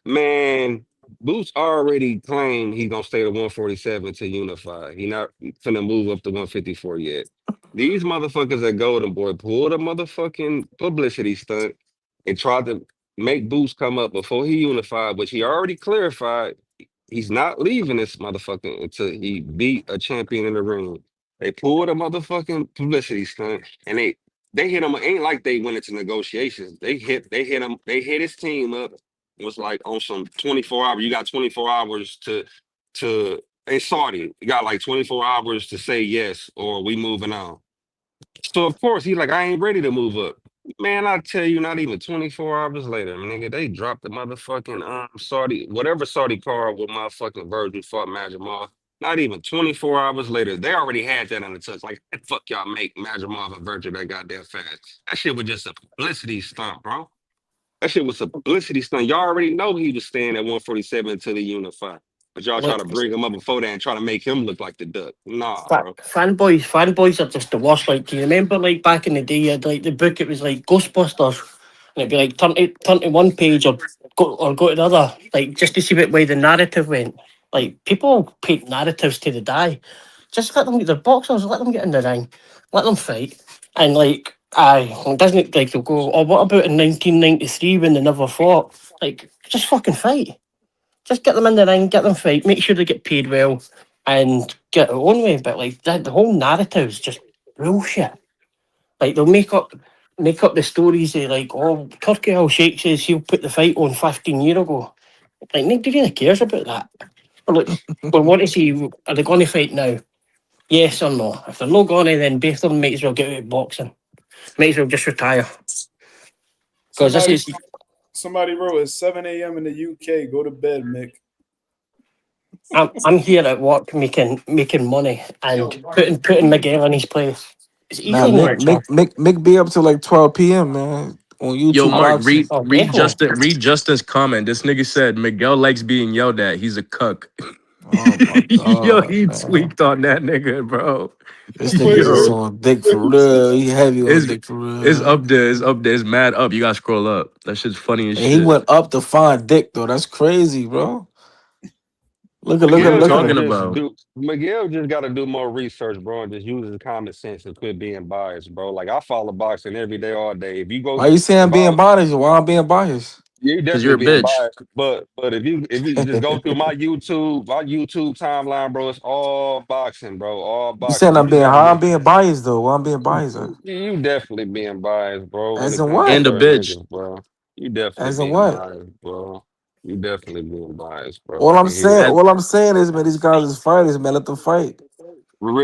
F: Man, Boots already claimed he gonna stay to 147 to unify. He not finna move up to 154 yet. These motherfuckers at Golden Boy pulled a motherfucking publicity stunt and tried to make Boots come up before he unified, which he already clarified he's not leaving this motherfucker until he beat a champion in the ring. They pulled a motherfucking publicity stunt and they hit him. Ain't like they went into negotiations. They hit his team up. It was like on some 24 hours. You got 24 hours to hey Saudi, you got like 24 hours to say yes or we moving on. So of course he's like, I ain't ready to move up. Man, I tell you, not even 24 hours later, nigga, they dropped the motherfucking Saudi, whatever Saudi card with motherfucking Virgil fought Magic Moss. Not even 24 hours later, they already had that on the touch. Like, the fuck y'all make Mazuma and Virgil that goddamn fast. That shit was just a publicity stunt, bro. That shit was a publicity stunt. Y'all already know he was staying at 147 until the unify. But y'all try
E: Like
F: to bring him up before that and try to make him look like the duck. Nah, bro.
E: fanboys are just the worst. Like, do you remember like back in the day, you had like the book? It was like Ghostbusters, and it'd be like turn to one page or go to the other, like just to see what way the narrative went. Like people paint narratives to the die. Just let them get their boxers, let them get in the ring, let them fight, and like. It doesn't like they'll go. Oh, what about in 1993 when they never fought? Like, just fucking fight. Just get them in the ring, get them fight, make sure they get paid well, and get their own way. But like the whole narrative is just bullshit. Like they'll make up the stories of like, oh, Turkey Al Sheikh says he'll put the fight on 15 years ago. Like nobody really cares about that. Or like, we want to see, are they going to fight now? Yes or no? If they're not going to, then both of them might as well get out of boxing. Might as well just retire. Because this
A: Somebody
E: is
A: somebody wrote it's 7 a.m. in the UK. Go to bed, Mick.
E: I'm here at work making money and putting Miguel in his place. It's
D: Nah,
E: easy
D: Mick,
E: enough, sir.
D: Mick, Mick, Mick be up till like 12 p.m. man on
C: Yo,
D: YouTube
E: Oh,
C: Mark,
D: boxing.
E: oh, definitely.
C: read Justin's comment. This nigga said Miguel likes being yelled at. He's a cuck.
D: Oh my
C: Yo,
D: god,
C: he
D: man.
C: tweaked on that nigga, bro.
D: This nigga
A: Wait,
D: is
A: wait,
C: Yo,
D: on dick
A: wait,
D: for
A: who said
D: real. He heavy on
C: it's
D: dick for
C: it's
D: real.
C: up there. It's up there. It's mad up. You gotta scroll up. That shit's funny as
D: And he
C: shit.
D: went up to find dick though. That's crazy, bro.
C: What are you
D: Look at
C: talking
D: him.
C: about?
F: Miguel just gotta do more research, bro, and just use his common sense and quit being biased, bro. Like I follow boxing every day, all day. If you
D: Why
F: go
D: you saying I'm
F: if I
D: being biased? Why I'm being biased?
F: you
C: Cause
F: definitely
C: you're a
F: being
C: bitch.
F: biased. But if you just go through my YouTube timeline, bro, it's all boxing, bro. All
D: You saying
F: boxing. You
D: I'm
F: just
D: being
F: gotta
D: how I'm
F: get
D: being biased though? Why I'm being biased at?
F: you definitely being biased, bro, when
D: As
F: it
D: in
F: comes to
C: And
D: what?
C: a
F: certain
C: bitch.
F: niggas, bro. You definitely
D: As in
F: being
D: what?
F: biased, bro. You definitely being biased, bro. I can hear it.
C: As,
D: All I'm saying is, man, these guys is fighters, man. Let them fight.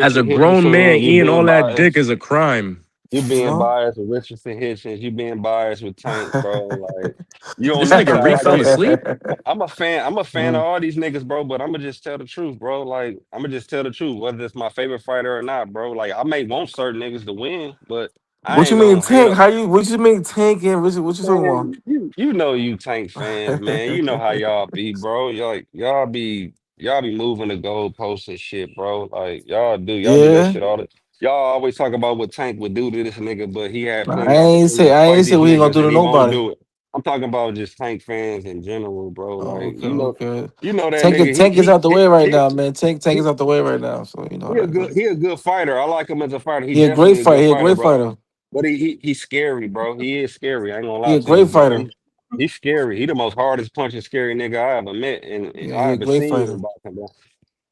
C: as a
F: Richard
C: grown man
F: Henderson, you
C: eating all
F: being
C: that dick
F: biased.
C: is a crime.
F: You
D: You
F: being
D: know?
F: biased with Richardson Hitchens. You being biased with Tank, bro. Like you don't
C: This
F: never
C: nigga
F: try.
C: Reed
F: Like
C: fell asleep.
F: I'm a fan. I'm a fan of
D: Mm.
F: all these niggas, bro. But I'm gonna just tell the truth, bro. Like I'm gonna just tell the truth, whether it's my favorite fighter or not, bro. Like I may want certain niggas to win, but I
D: What you
F: ain't
D: mean
F: gonna hate
D: tank?
F: them.
D: What you mean tank and Richard? What you talking about?
F: Man, you know you Tank fans, man. You know how y'all be, bro. Y'all be moving the goalposts and shit, bro. Like y'all do that
D: Yeah.
F: shit all the. Y'all always talk about what Tank would do to this nigga, but he had
D: Nah,
F: plenty of opportunity to
D: I
F: fight
D: ain't say
F: these
D: what he gonna
F: niggas
D: do
F: and
D: to
F: he won't
D: nobody.
F: do it. I'm talking about just Tank fans in general, bro.
D: Oh,
F: Like
D: okay, okay.
F: you know that nigga.
D: Tank is out the way right
F: He
D: now, man. Tank
F: he
D: is out the way right now. So you know how
F: he a
D: that
F: good
D: goes.
F: he a good fighter. I like him as a fighter. He
D: He a great
F: definitely a
D: fighter.
F: good
D: He a
F: fighter,
D: great
F: bro.
D: fighter.
F: But he's scary, bro. He is scary. I ain't gonna
D: He
F: lie
D: a
F: to you,
D: great
F: bro.
D: fighter.
F: He's scary. He the most hardest punching scary nigga I ever met and
D: Yeah,
F: I
D: he a
F: ever
D: great
F: seen
D: fighter.
F: in boxing, bro.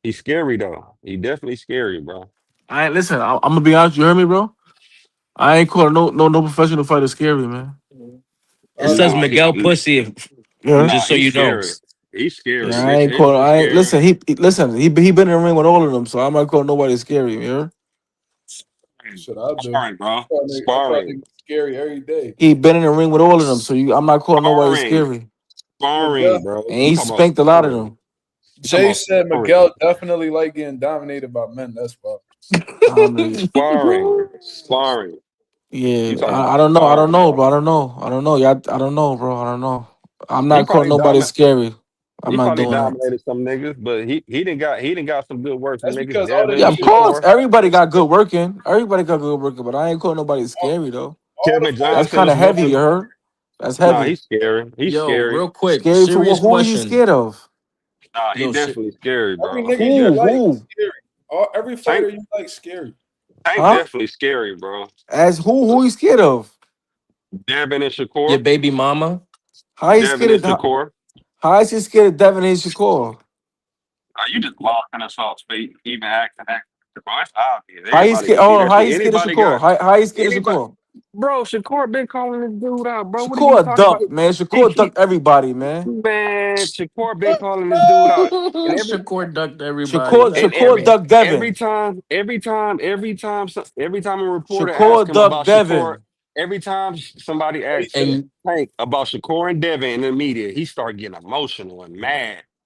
F: He's scary though. He definitely scary, bro.
D: I ain't listen. I'm gonna be honest. You heard me, bro. I ain't calling no professional fighter scary, man.
C: It
A: I
C: says
A: do.
F: Nah,
C: Miguel Pussy,
D: Yeah.
F: nah,
C: just so
F: he's
C: you know.
F: scary. He's scary.
D: Yeah, I
F: Rich
D: ain't calling.
F: Henderson
D: I ain't
F: scary.
D: listen. Listen. He been in the ring with all of them, so I'm not calling nobody scary. You heard?
A: Shit, I do.
F: Sparring, bro.
A: I call
F: Sparring.
A: niggas scary every day.
D: He been in the ring with all of them, so I'm not calling nobody
F: Sparring.
D: scary.
A: Miguel
F: Sparring, bro.
D: And
F: I'm
D: he
F: talking about
D: spanked a lot of
F: sparring.
D: them.
F: I'm talking
A: Jay
F: about
A: said
F: sparring.
A: Miguel definitely like getting dominated by men. That's why.
F: Sparring. Sparring. You
D: Yeah,
F: talking about
D: I don't know. I don't
F: sparring,
D: know,
F: bro.
D: bro. I don't know. I don't know. Yeah, I don't know, bro. I don't know. I'm
F: He
D: not calling
F: probably
D: nobody
F: dominant.
D: scary. I'm
F: He
D: not
F: probably
D: doing that.
F: dominated some niggas, but he didn't got some good work from
A: That's
F: niggas.
A: because all the
F: Devin
D: Yeah,
F: and
D: of
A: niggas
D: course.
F: Shakur.
D: Everybody got good working. Everybody got good working, but I ain't calling nobody
A: all,
D: scary though.
A: all the
F: Kevin
D: That's
A: fighters
F: Johnson
D: kind
F: was
D: of heavy. You
F: definitely
D: heard? That's
F: nah.
D: heavy.
F: He's scary. He's
C: Yo,
F: scary.
C: real quick,
D: Scary for what?
C: serious
D: Who are you
C: question.
D: scared of?
F: Nah, he
C: Yo,
F: definitely scary,
A: every
F: bro.
A: nigga
F: He
A: you
D: Who?
F: definitely
A: like
D: Who?
A: scary. Every
F: Tank.
A: fighter you like scary.
F: Tank
D: Huh?
F: definitely scary, bro.
D: As who? Who you scared of?
F: Devin and
C: your
F: Shakur.
C: baby mama.
D: How you
F: Devin
D: scared
F: and
D: of?
F: Shakur.
D: How is he scared of Devin and Shakur?
F: You just lost in a soft speed, even acting. Bro, it's obvious.
D: How you
F: Everybody
D: scared?
F: can see
D: Oh,
F: that
D: how
F: shit.
D: you scared of
F: Anybody
D: Shakur?
F: got
D: How you scared of
F: anybody.
D: Shakur?
F: Bro, Shakur been calling this dude out, bro. What are you
D: Shakur
F: talking about?
D: ducked, man.
F: He,
D: Shakur
F: he
D: ducked everybody, man.
F: man, Shakur been calling this dude out, and
C: Shakur ducked everybody. That's
D: Shakur
C: funny.
D: ducked Devin.
F: every time a reporter asks
D: Shakur
F: him
D: ducked
F: about Shakur,
D: Devin.
F: every time somebody
A: What he
F: asks
A: say?
C: And
F: Tank about Shakur and Devin in the media, he start getting emotional and mad.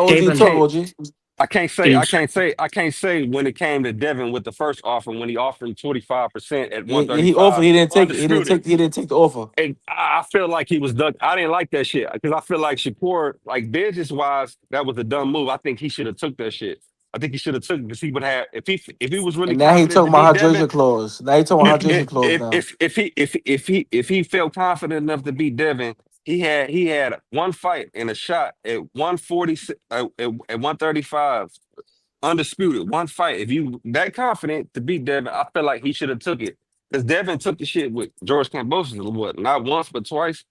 D: OG.
E: Devin
D: Talk
E: Haney.
D: OG.
F: I can't say. I
E: Please.
F: can't say. I can't say when it came to Devin with the first offer when he offered him 25% at
D: Yeah, he offered.
F: 135,
D: He didn't take it.
F: undisputed.
D: He didn't take the offer.
F: And I feel like he was ducked. I didn't like that shit because I feel like Shakur, like business wise, that was a dumb move. I think he should have took that shit. I think he should have took it because he would have if he was really
D: And now he
F: confident to
D: talking
F: beat
D: about
F: Devin.
D: hydration clause. Now he talking about hydration clause now.
F: If he felt confident enough to beat Devin, he had one fight and a shot at 140 at 135. Undisputed, one fight. If you that confident to beat Devin, I feel like he should have took it. Because Devin took the shit with George Kambosos, what, not once, but twice.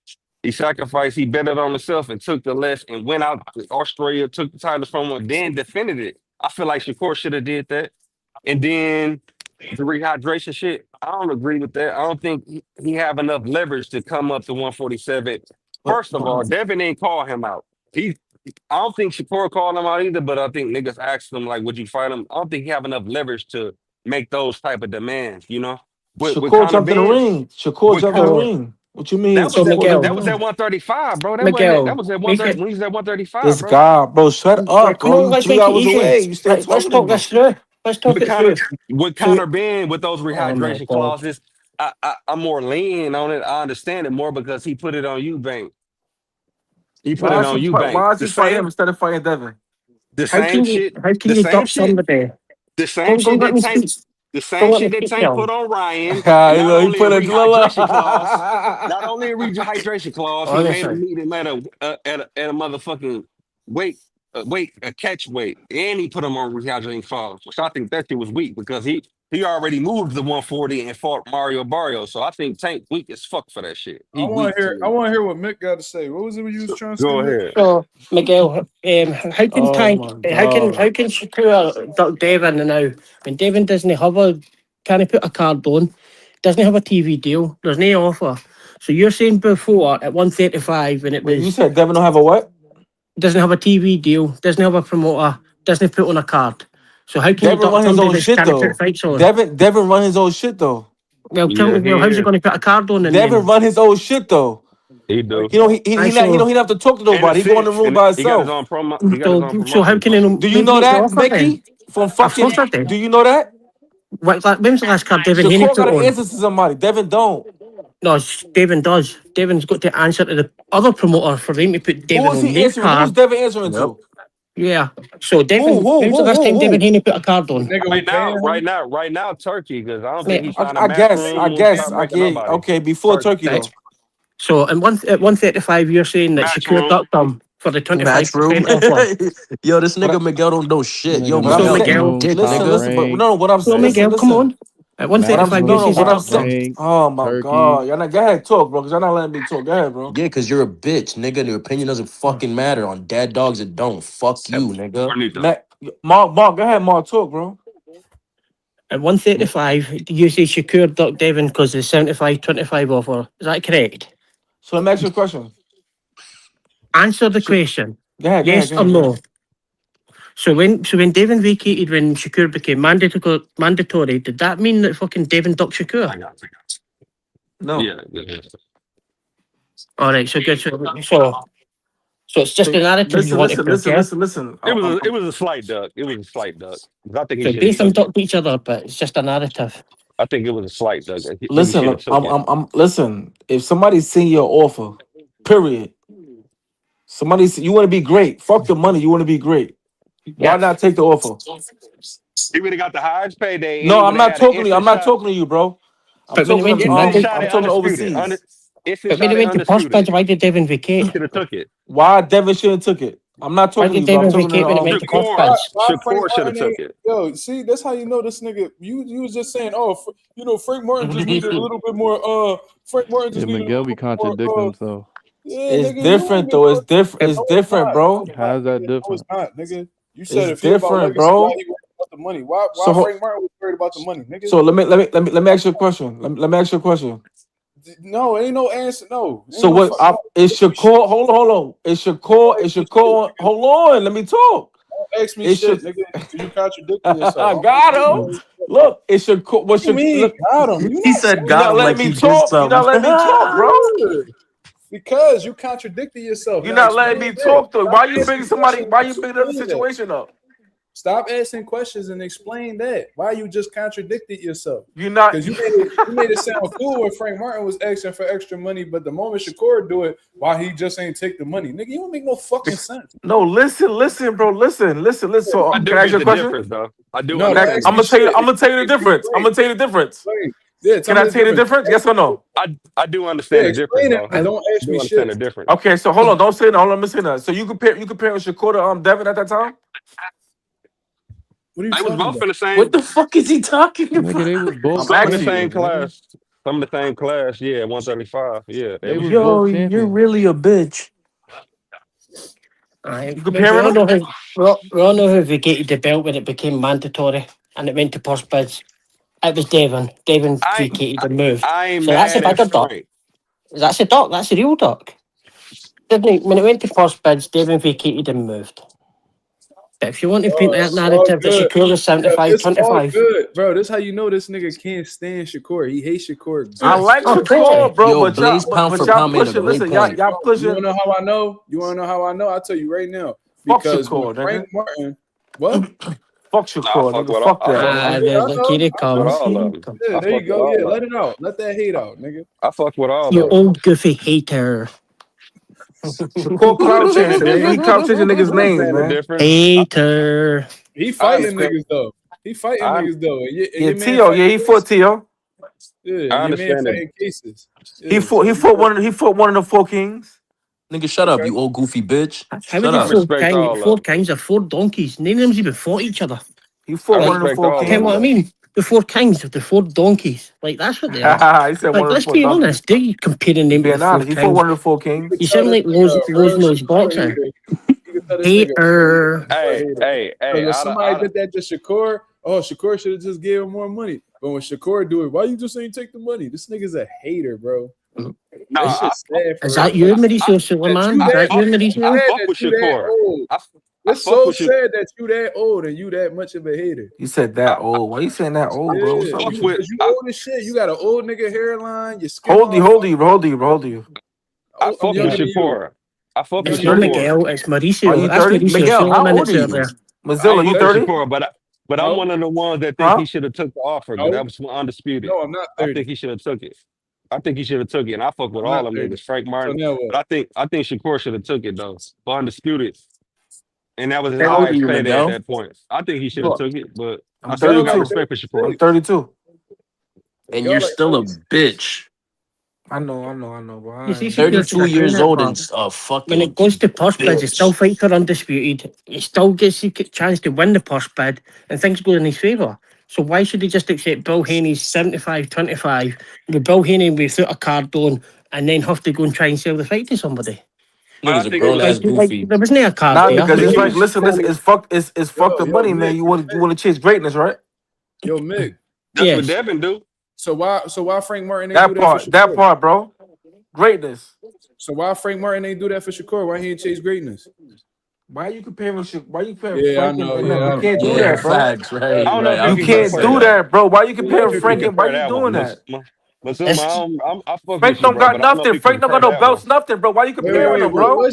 F: He sacrificed, he bet it on himself and took the less and went out to Australia, took the title from him, then defended it. I feel like Shakur should have did that. And then the rehydration shit, I don't agree with that. I don't think he have enough leverage to come up to 147. First of all, Devin ain't call him out. I don't think Shakur called him out either, but I think niggas asked him, like, would you fight him? I don't think he have enough leverage to make those type of demands, you know? With
D: Shakur
F: Conor
D: jumped in the
F: Ben,
D: ring. Shakur
F: with
D: jumped in the
F: Con-
E: So,
D: ring. What you mean?
E: so
D: Shakur
F: that
E: Miguel,
F: was at
D: jumped in the ring.
F: 135, bro. That wasn't it. That
E: Miguel,
F: was at
E: make it.
F: 130 when he was at 135,
D: This
F: bro.
D: guy, bro, shut
E: Right,
D: up,
E: come
D: bro.
E: on,
D: You
E: let's
D: 3
E: make it
D: hours
E: easy.
D: away. You still
E: Right, let's
D: talking to
E: talk
D: me.
E: this through. Let's talk
F: With
E: it
F: Conor
E: through.
F: with
D: So
F: Conor Ben with those
E: Oh my
F: rehydration
E: god.
F: clauses, I'm more lenient on it. I understand it more because he put it on you, Bank. He put it on you, Bank.
D: why don't you fight him instead of fighting Devin?
F: The same shit,
E: How
F: the
E: can you
F: same
E: duck
F: shit,
E: somebody?
F: the same
E: Don't
F: shit
E: let
F: that
E: me
F: Tank
E: speak.
F: The
E: Don't
F: same
E: let me
F: shit that
E: speak,
F: Tank
E: Kel.
F: put on Ryan, and
D: You
F: not
D: know, he
F: only a
D: put a
F: rehydration clause, not only a rehydration clause, he made him
E: Honestly.
F: meet him at a motherfucking weight, a catch weight, and he put him on rehydration clause. Which I think that shit was weak because he already moved the 140 and fought Mario Barrio. So I think Tank weak as fuck for that shit. He weak to
A: I
F: me.
A: want to hear what Mick got to say. What was it you was trying to say,
F: Go
A: Mick?
F: ahead.
E: So Miguel, how can
D: Oh
E: Tank
D: my god.
E: how can Shakur duck Devin now when Devin doesn't have a can he put a card on, doesn't have a TV deal, there's no offer. So you're saying before at 135 when it
D: Wait, you
E: was
D: said Devin don't have a what?
E: doesn't have a TV deal, doesn't have a promoter, doesn't put on a card. So how can you
D: Devin
E: duck
D: run his
E: somebody
D: own
E: that's
D: shit
E: can't put
D: though.
E: fights on?
D: Devin run his own shit though.
E: Well, tell
F: Yeah,
E: me,
F: he
E: well, how's he
F: is.
E: going to put a card on and
D: Devin
E: then?
D: run his own shit though.
F: He do.
D: He don't he
E: I
D: not he
E: so
D: don't he don't have to talk to
F: In a
D: nobody. He go in the
F: sense,
D: room
F: and
D: by
F: he got his
D: himself.
F: own promo. He got his own
E: so how
F: promotion
E: can he
F: company.
D: Do you
E: make
D: know
E: the
D: that,
E: offer then?
D: Mickey? From
E: Of course I
D: fucking
E: do.
D: do you know that?
E: When's the last card Devin Haney
D: Shakur
E: put
D: gotta
E: on?
D: answer to somebody. Devin don't.
E: No, Devin does. Devin's got to answer to the other promoter for him to put
D: Who
E: Devin
D: is
E: on
D: he
E: their
D: answering? Who is
E: card.
D: Devin answering
F: Yep.
D: to?
E: Yeah. So Devin, when's the last time Devin
D: Who?
E: Haney put a card
A: The
E: on?
A: nigga who
F: Right
A: paying
F: now,
A: him?
F: right now, Turkey, because I don't think
E: Mate,
F: he found a
D: I guess,
F: matchroom and start
D: I
F: breaking
D: get
F: nobody.
D: okay, before
F: Turkey.
D: Turkey
E: right.
D: though.
E: So at 135, you're saying that Shakur
F: Matchroom.
E: ducked him for the
C: Matchroom.
E: 25% offer.
C: Yo, this
D: But
C: nigga Miguel don't know shit. Yo,
G: Nigga,
D: what I'm
E: So
C: Miguel,
D: saying,
C: eat
E: Miguel,
C: dick,
G: top
C: nigga.
D: listen, but
G: rank,
D: no, what I'm
E: so
G: match,
E: Miguel, come
D: listen.
E: on. At
D: What I'm
E: 135, you
G: matchroom,
E: say
D: what I'm
G: top
E: ducked
D: saying.
E: him.
G: rank,
D: Oh my
G: Turkey.
D: god, y'all not go ahead talk, bro, because y'all not letting me talk. Go ahead, bro.
C: Yeah, because you're a bitch, nigga. Your opinion doesn't fucking matter. On dead dogs, it don't. Fuck
E: At,
C: you, nigga.
F: Bonito.
D: Matt, Mark, go ahead, Mark, talk, bro.
E: at 135, you say Shakur ducked Devin because the 75-25 offer. Is that correct?
D: So let me ask you a question.
E: Answer the
D: Sh-
E: question.
D: Go
E: Yes or
D: ahead, go ahead.
E: no? So when Devin vacated, when Shakur became mandatory, did that mean that fucking Devin ducked Shakur?
F: I got it.
D: No.
F: Yeah.
E: All right, so good. So it's just
D: So
E: a narrative you
D: listen,
E: want to push, yeah?
D: listen.
F: It was a slight duck. It was a slight duck. 'Cause I think he
E: So
F: should have
E: both them
F: took it.
E: ducked each other, but it's just a narrative.
F: I think it was a slight duck. I think he
D: Listen,
F: should have
D: look,
F: took it.
D: listen. If somebody's seen your offer, period. You want to be great. Fuck the money. You want to be great. Why
E: Yeah.
D: not take the offer?
F: He would have got the highest payday, and
D: No,
F: he
D: I'm
F: would have
D: not
F: had an
D: talking to you. I'm
F: instant
D: not
F: shot.
D: talking to you, bro.
E: But when it went to
F: Instant shot
D: I'm
F: at
D: talking
F: undisputed.
D: overseas.
F: Instant
E: but when
F: shot
E: it
F: at
E: went to post
F: undisputed.
E: badge, why did Devin vacate?
F: Should have took it.
D: Why Devin shouldn't took it? I'm not
E: Why
D: talking to
E: did
D: you, bro. I'm
E: Devin
D: talking to
E: vacate when it went to post
F: Shakur.
E: badge?
A: Why Frank
F: Shakur should have
A: Martin
F: took
A: ain't
F: it.
A: yo? See, that's how you know this nigga. You was just saying, oh, Frank Martin just needed a little bit more. Frank Martin
G: Yeah,
A: just needed a
G: Miguel
A: little
G: be
A: bit more.
G: contradicting himself.
A: Yeah,
D: It's
A: nigga, you don't
D: different
A: even
D: though.
A: know.
D: It's
A: No, it's
D: different,
A: not.
D: bro.
A: No, it's not.
G: How's that
A: Nigga. No, it's
G: different?
A: not, nigga. You said
D: It's
A: if he about
D: different,
A: legacy, why
D: bro.
A: he worried about the money? Why
D: So
A: Frank Martin was worried about the money, nigga?
D: so let me ask you a question. Let me ask you a question.
A: No, ain't no answer. No, ain't
D: So
A: no
D: what?
A: fuck. No,
D: Is
A: ask me shit.
D: Shakur? Hold on.
A: Don't ask me shit, nigga.
D: Hold on. Let me talk.
A: Don't ask me
D: It's
A: shit,
D: Shakur.
A: nigga. You contradicting yourself.
D: I
A: Don't ask
D: got
A: me
D: him.
A: no shit.
D: Look, it's Shakur.
A: What
D: What's
A: you
D: your
A: mean,
D: look?
A: got him? You
C: He
A: not
C: said
A: saying
D: You're
C: got
D: not
C: him
D: letting
C: like
D: me
C: he did
D: talk. You're not
C: something.
D: letting me talk, bro.
A: good. Because you contradicted yourself.
D: You're
A: Now
D: not letting
A: explain
D: me
A: that.
D: talk though.
A: I'm
D: Why you
A: asking
D: bringing
A: a question.
D: somebody? Why you bringing another
A: Explain that.
D: situation up?
A: Stop asking questions and explain that. Why you just contradicted yourself?
D: You're not.
A: Because you made it sound cool when Frank Martin was asking for extra money, but the moment Shakur do it, why he just ain't take the money? Nigga, you don't make no fucking sense.
D: No, listen, bro. Listen. So
F: I do
D: can I ask
F: get
D: you a
F: the
D: question?
F: difference, though. I do.
A: No,
F: understand
A: don't
D: I'm
A: ask
F: the
A: me
D: gonna tell you.
A: shit.
D: I'm gonna tell you the difference. I'm gonna tell you the difference.
A: Explain. Yeah, tell
D: Can
A: me
D: I tell you the difference? Yes or no?
F: I do
A: Yeah,
F: understand the difference,
A: explain it,
F: though.
A: but don't
F: I
A: ask
F: do
A: me
F: understand
A: shit.
F: the difference.
D: Okay, so hold on. Don't say that. Hold on. Let me say that. So you comparing Shakur to Devin at that time?
A: What are you
F: They was
A: talking
F: both
A: about?
F: in the same.
C: What the fuck is he talking
G: Nigga,
C: about?
G: they was both
F: Some in the
D: asking you,
F: same
G: champions, nigga.
F: class. Some in the same class. Yeah, 135. Yeah, they
G: They
F: was.
G: was both
C: Yo, you're
G: champions.
C: really a bitch.
E: Aye,
D: You
E: we
D: comparing
E: all
D: them?
E: know how we all know who vacated the belt when it became mandatory and it went to purse bids. It was Devin. Devin
F: I
E: vacated and moved.
F: I ain't
E: So that's a
F: mad at
E: bigger duck.
F: Frank.
E: That's a duck. That's a real duck. Didn't he? When it went to purse bids, Devin vacated and moved. But if you want to paint
A: Oh,
E: that
A: it's all
E: narrative that
A: good.
E: Shakur was
A: Yeah, it's all
E: 75-25,
A: good, bro. This how you know this nigga can't stand Shakur. He hates Shakur
D: I
A: guts,
D: like
A: bro.
E: oh, clearly.
D: Shakur, bro,
C: Yo,
D: but y'all,
C: Blaze pound for
D: y'all
C: pound made a
D: pushing.
C: great
D: Listen, y'all
C: point.
A: You
D: pushing.
A: wanna know how I know? You wanna know how I know? I'll tell you right now.
D: Fuck
A: Because when
D: Shakur,
A: Frank
D: nigga.
A: Martin, what?
D: Fuck
F: Nah,
D: Shakur, nigga. Fuck
F: I
D: that,
F: fuck
E: Ah,
D: man.
A: Yeah, I
E: look,
A: know.
E: here it
A: I
F: with
A: know.
E: comes.
F: all
E: Here
F: of
E: it
F: them.
E: comes.
A: Yeah,
F: I
A: there you
F: fuck with
A: go. Yeah,
F: all of
A: let
F: them.
A: it out. Let that hate out, nigga.
F: I fuck with all
E: You
F: of them.
A: So
E: old goofy hater.
D: Shakur
F: I
D: cloud
F: understand
D: chasing,
F: the
D: man. He
F: difference.
D: cloud chasing
F: I
D: niggas' names,
F: understand the
D: man.
F: difference.
E: Hater.
A: he
F: I
A: fighting
F: understand.
A: niggas though. He fighting
F: I
A: niggas though. And
D: Yeah,
A: your man
D: Tio. Yeah,
A: fighting
D: he fought
A: cases.
D: Tio.
A: Yeah, and
F: I
A: your man
F: understand it.
A: fighting cases.
D: He
A: Yeah,
D: fought.
A: so
D: He
A: you
D: fought
A: good.
D: one. He fought one of the four kings.
C: Nigga, shut up,
A: Okay.
C: you old goofy bitch.
E: How would
C: Shut
E: you
F: I
C: up.
F: respect all
E: four
F: of them.
E: kings or four donkeys? None of them's even fought each other.
D: He
F: I
D: fought one
E: Like,
D: of the
F: respect
D: four
F: all
E: you
F: of
E: know
F: them
E: what I
F: though.
D: kings.
E: mean? The four kings with the four donkeys. Like, that's what they are.
D: He said one
E: Like,
D: of the
E: let's
D: four
E: be
D: donkeys.
E: honest. They're comparing
D: He
E: them to the
D: being
E: four
D: honest. He fought
E: kings.
D: one of the four
A: You could
D: kings.
E: You
A: tell
E: sound
A: this
E: like
A: nigga a
E: Rose
A: real
E: Nose
A: Shakur
E: Boxer.
A: hater. You could tell this nigga a real
E: Hater.
A: Shakur hater.
F: Hey,
A: Because when
F: out of,
A: somebody did that to Shakur, oh, Shakur should have just gave him more money. But when Shakur do it, why you just ain't take the money? This nigga's a hater, bro. That
F: nah,
A: shit's sad for
E: Is
A: real.
E: that you,
F: I,
E: Mauricio
A: That
E: Suleiman?
A: you
E: Is
F: I
A: that
E: that you,
F: fuck
A: it's
F: I
E: Mauricio?
A: sad
F: fuck
A: that
F: with
A: you that
F: Shakur.
A: old.
F: I
A: It's
F: fuck
A: so
F: with you.
A: sad that you that old and you that much of a hater.
D: He said
F: I,
D: that old. Why you saying that old, bro?
A: Yeah,
D: What's up
F: fuck
D: with
A: you
D: you?
F: with
A: because you old as shit. You got an old nigga hairline, your skin
D: Hold
A: all
D: you,
A: fucked up.
D: hold you.
F: I
A: I'm
F: fuck with
A: younger than you.
F: Shakur. I
A: I'm
F: fuck with
E: It's
A: younger
E: not
A: than
D: You 30?
A: you.
F: Shakur.
E: Miguel. It's
D: Are
E: Mauricio.
D: you
E: That's
D: 30?
E: Mauricio
D: Miguel, how
E: Suleiman
D: old are
E: that's out
D: you?
E: there.
F: I
D: Mozilla,
F: fuck
D: you
F: with
A: 30.
D: 30?
F: Shakur, but I'm
A: No,
F: one of the ones that think
D: Huh?
F: he should have took the offer, but that
A: no,
F: was undisputed.
A: no, I'm not
F: I think
A: 30.
F: he should have took it. I think he should have took it, and I fuck with
A: I'm
F: all
A: not
F: them
A: 30.
F: niggas, Frank
A: So
F: Martin.
A: now what?
F: But I think Shakur should have took it though, for undisputed, and that was his
C: How old are
F: highest
C: you,
F: payday at
C: Miguel?
F: that point. I think he should have
E: What?
F: took it, but I
D: I'm
F: still
A: Miguel
F: got
A: like
D: 32.
F: respect for Shakur.
D: I'm
A: 36.
D: 32.
C: And
A: Miguel
C: you're
A: like
C: still a
A: 36.
C: bitch.
D: I know, bro.
E: You see,
D: I
E: see, you're
C: 32
E: saying
C: years
E: that,
C: old
E: but
C: and a
E: when it
C: fucking
E: goes to purse bids, he still
C: bitch.
E: fights for undisputed. He still gets a chance to win the purse bid and things go in his favour. So why should he just accept Bill Haney's 75-25 with Bill Haney without a card on and then have to go and try and sell the fight to somebody?
F: But I
C: Nigga's a
F: think it
C: grown
F: was
C: ass
E: Like
C: goofy.
E: there wasn't a card
D: Nah,
F: I
E: there.
D: because
F: think
D: it's
F: it
D: like,
F: was
D: listen,
F: funny.
D: it's
A: Yo,
D: fucked up
A: yo,
D: money, man.
A: Mick,
D: You want to chase greatness, right?
A: yo, Mick.
F: That's what
E: Yes.
F: Devin do.
A: So why Frank Martin ain't do that for
D: That
A: Shakur?
D: part, bro. Greatness.
A: So why Frank Martin ain't do that for Shakur? Why he ain't chase greatness?
D: Why you comparing shit? Why you comparing
A: Yeah, I
D: Frank
A: know.
D: and
A: Yeah,
D: them? You
A: I
D: can't do
A: know.
C: Yeah,
D: that, bro.
C: facts.
F: I
C: Right,
F: don't know
C: right.
F: if
C: I
F: you
D: You
C: was
F: can
C: about to
D: can't
C: say
F: compare
D: do
C: that.
D: that, bro. Why you
F: I don't know
D: comparing
F: if you can
D: Frank and why
F: compare
D: you
F: that one.
D: doing that?
F: Mazuma,
E: It's
F: I fuck
D: Frank
F: with you,
D: don't
F: bro,
D: got
F: but I don't know if
D: nothing.
F: you can
D: Frank don't got
F: compare
D: no
F: that one.
D: belts, nothing, bro. Why you comparing
A: Wait.
D: them, bro?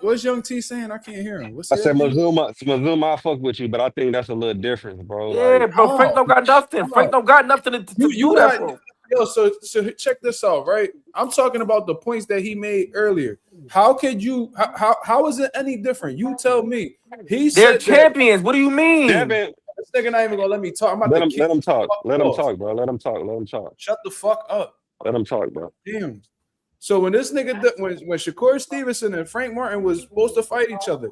A: What's Young T saying? I can't hear him. What's
F: I
A: the
F: said
A: other nigga?
F: Mazuma, I fuck with you, but I think that's a little different, bro.
D: Yeah,
F: Like,
D: bro. Frank
A: How?
D: don't got nothing. Frank
A: How?
D: don't got nothing to
A: You
D: do that
A: got
D: for.
A: yo. So check this out, right? I'm talking about the points that he made earlier. How could you? How is it any different? You tell me. He
D: They're
A: said that
D: champions. What do you mean?
F: Devin,
A: this nigga not even gonna let me talk. I'm about to kick
F: let him
A: you the
F: talk.
A: fuck
F: Let him
A: off.
F: talk, bro. Let him talk. Let him talk.
A: Shut the fuck up.
F: Let him talk, bro.
A: Damn. So when this nigga when Shakur Stevenson and Frank Martin was supposed to fight each other,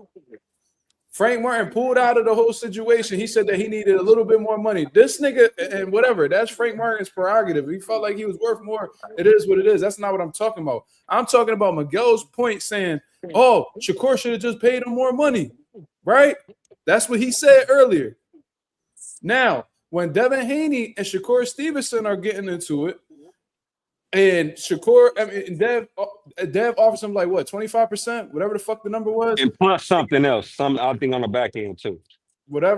A: Frank Martin pulled out of the whole situation. He said that he needed a little bit more money. This nigga and whatever, that's Frank Martin's prerogative. He felt like he was worth more. It is what it is. That's not what I'm talking about. I'm talking about Miguel's point saying, oh, Shakur should have just paid him more money, right? That's what he said earlier. Now, when Devin Haney and Shakur Stevenson are getting into it, and Shakur, Dev offers him like what, 25%, whatever the fuck the number was,
F: And plus something else, something I think on the back end too.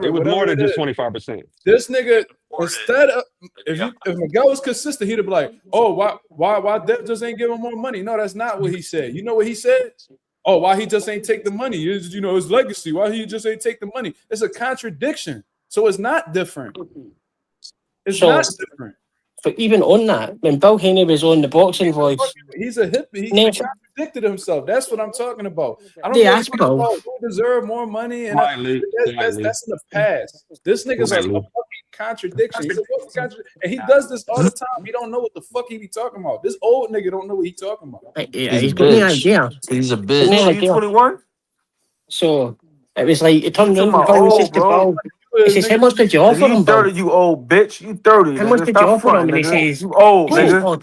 F: It
A: whatever
F: was more
A: it
F: than just
A: is.
F: 25%.
A: This nigga, instead of if Miguel was consistent, he'd be like, oh, why Dev just ain't giving more money? No, that's not what he said. You know what he said? Oh, why he just ain't take the money? You know, his legacy. Why he just ain't take the money? It's a contradiction. So it's not different. It's
E: So,
A: not different.
E: but even on that, when Bill Haney was on the boxing voice,
A: He's a hip. He
E: next,
A: contradicted himself. That's what I'm talking about. I don't
E: they
A: know
E: asked
A: anything
E: Bill,
A: about who deserve more money, and
F: Slightly, slightly,
A: that's in the past. This nigga's a
F: slightly.
A: fucking contradiction. He's a fucking contradiction, and he does this all the time. He don't know what the fuck he be talking about. This old nigga don't know what he talking about.
E: yeah,
C: He's a
E: he's got no
C: bitch.
E: idea.
C: He's a
E: Got
D: You
E: no
C: bitch.
E: idea.
D: 21?
E: So it was like, it
D: You
E: turned
D: talking
E: around and
D: about
E: Bill says
D: old,
E: to
D: bro?
E: Bill, he says, how much did you offer
D: Nigga,
E: him,
D: you
E: Bill?
D: 30, you old bitch. You 30,
E: How much
D: nigga.
E: did you
D: Stop
E: offer him?
D: fronting,
E: And he
D: nigga.
E: says,
D: You old,
E: he says,
D: nigga.
E: oh,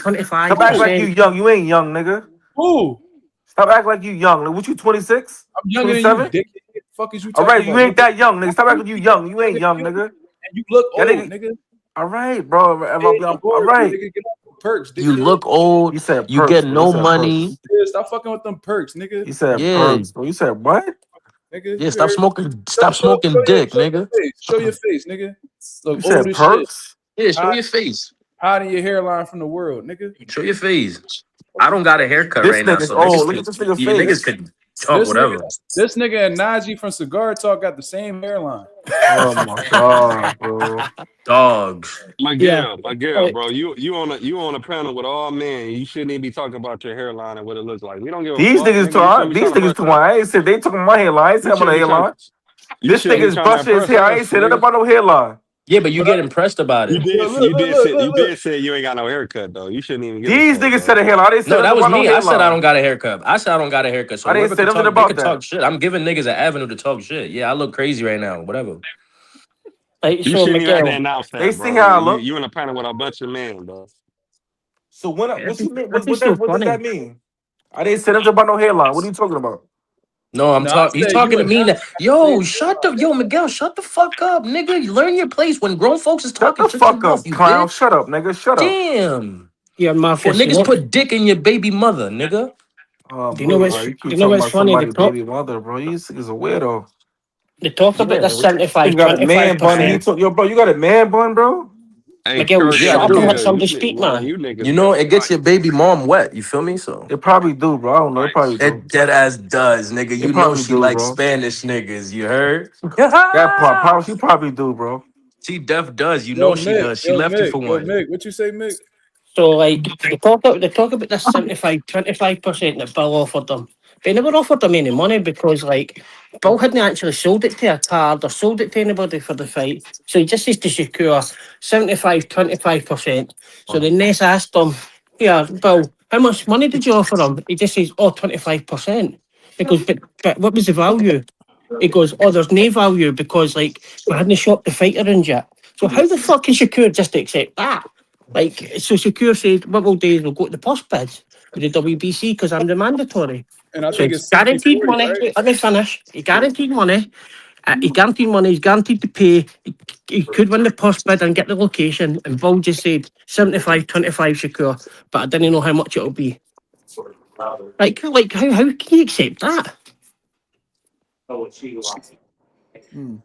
D: Stop acting like you
E: 25%.
D: young. You ain't young, nigga.
A: Who?
D: Stop acting like you young. Nigga. What you 26?
A: I'm younger than you,
D: 27?
A: dick. What the fuck is you
D: All
A: talking
D: right, you
A: about,
D: ain't
A: nigga?
D: that young, nigga. Stop acting like you young. You ain't young, nigga.
A: And you look
D: That
A: old,
D: nigga.
A: nigga.
D: All right, bro.
A: Hey, I'm
D: All
A: bored,
D: right.
A: nigga. Get off the perks,
C: You
A: dickhead.
C: look old.
D: You said
C: You
D: perks,
C: get
D: bro. You
C: no
D: said
C: money.
D: perks.
A: Yeah, stop fucking with them perks, nigga.
D: You said
C: Yeah.
D: perks, bro. You said what?
A: Nigga,
C: Yeah.
A: you
C: Stop
A: heard?
C: smoking. Stop smoking dick,
A: Show your
C: nigga.
A: face. Show your face, nigga. Look
D: You
A: old
D: said
A: as shit.
D: perks?
C: Yeah. Show
A: Hide,
C: your face.
A: hiding your hairline from the world, nigga.
C: Show your face. I don't got a haircut
D: This
C: right now,
D: nigga's
C: so
D: old.
C: niggas
D: Look
C: could.
D: at this nigga
C: Yeah, niggas
D: face.
C: could talk whatever.
A: This nigga and Najee from Cigar Talk got the same hairline.
D: Oh my god, bro.
C: Dogs.
E: Yeah.
F: Miguel, bro. You on a panel with all men. You shouldn't even be talking about your hairline and what it looks like. We don't give a
D: These
F: fuck,
D: niggas
F: nigga. You shouldn't
D: talk.
F: be
D: These
F: trying to
D: niggas
F: brush
D: talking.
F: up.
D: I ain't said they talking my hairline. I ain't
F: You
D: saying about no
F: shouldn't be trying.
D: hairline.
F: You
D: This
F: shouldn't be
D: nigga's
F: trying to
D: brushing his
F: impress
D: hair. I ain't
F: us,
D: said nothing
F: nigga.
D: about no hairline.
C: Yeah, but you
A: But I,
C: get impressed about
F: You
C: it.
F: did.
A: look,
F: You
A: look.
F: did say you ain't got no haircut though. You shouldn't even give a
D: These
F: fuck,
D: niggas said
F: bro.
D: a hairline. I didn't say
C: No,
D: nothing
C: that was
D: about no
C: me. I said I
D: hairline.
C: don't got a haircut. I said I don't got a haircut. So
D: I didn't
C: whoever
D: say
C: could
D: nothing
C: talk, they
D: about
C: could talk
D: that.
C: shit. I'm giving niggas an avenue to talk shit. Yeah, I look crazy right now. Whatever.
E: Like,
F: You
E: so
F: shouldn't even have to
E: Miguel,
F: announce
D: They
F: that,
D: see
F: bro.
D: how I look.
F: You in a panel with a bunch of men, bro.
D: So when what you mean?
E: this is so
D: What does
E: funny.
D: that mean? I didn't say nothing about no hairline. What are you talking about?
C: No, I'm
A: no, I
C: talking. He's
A: said you
C: talking to
A: and
C: me.
A: Najee
C: Now.
A: got the
C: Yo,
A: same
C: shut the. Yo, Miguel, shut the fuck up, nigga. You learn your place when grown folks is
D: Shut
C: talking.
D: the
C: Shut your
D: fuck
C: mouth,
D: up,
C: you
D: clown.
C: bitch.
D: Shut up, nigga. Shut up.
C: Damn.
E: Yeah,
C: Or
E: Marcus,
C: niggas put dick in your baby mother, nigga.
D: Oh
E: do you know
D: boy,
E: what's
D: bro. You
E: do
D: keep
E: you know
D: talking
E: what's
D: about
E: funny?
D: somebody baby mother, bro. You is a weirdo.
E: They talk about the
C: Yeah. What you?
E: 75,
D: Nigga got a man bun. And he
E: 25%.
D: took yo, bro. You got a man bun, bro.
F: Hey,
E: Miguel,
F: Kirk
C: Yeah,
F: and
C: I
E: shut up and let
C: do.
F: Miguel,
E: somebody speak, man.
F: you
C: You
F: niggas
C: know,
F: got
C: it gets your baby mom wet. You feel me? So
D: It probably do, bro. I don't know. It probably do.
C: it dead ass does, nigga.
D: It
C: You know
D: probably
C: she
D: do,
C: likes
D: bro.
C: Spanish niggas. You heard?
D: That part, probably she probably do, bro.
C: She def does. You
A: Yo,
C: know she
A: Mick,
C: does. She left you for
A: yo,
C: one.
A: Mick. What you say, Mick?
E: So, like, they talk about this 75, 25% that Bill offered them. They never offered them any money because, like, Bill hadn't actually sold it to a card or sold it to anybody for the fight. So he just says to secure 75, 25%. So the Ness asked him, yeah, Bill, how much money did you offer him? He just says, oh, 25%. He goes, but what was the value? He goes, oh, there's no value because, like, we hadn't shopped the fight around yet. So how the fuck can Shakur just accept that? Like, so Shakur said, what we'll do is we'll go to the post bids with the WBC because I'm the mandatory.
A: And I
E: So
A: think
E: it's
A: it's 60-40,
E: guaranteed money.
A: right?
E: Let me finish. He guaranteed money. He's guaranteed money. He's guaranteed to pay. He could win the post bid and get the location. And Bill just said 75, 25 Shakur, but I didn't know how much it'll be. Like how can you accept that?
A: Hmm.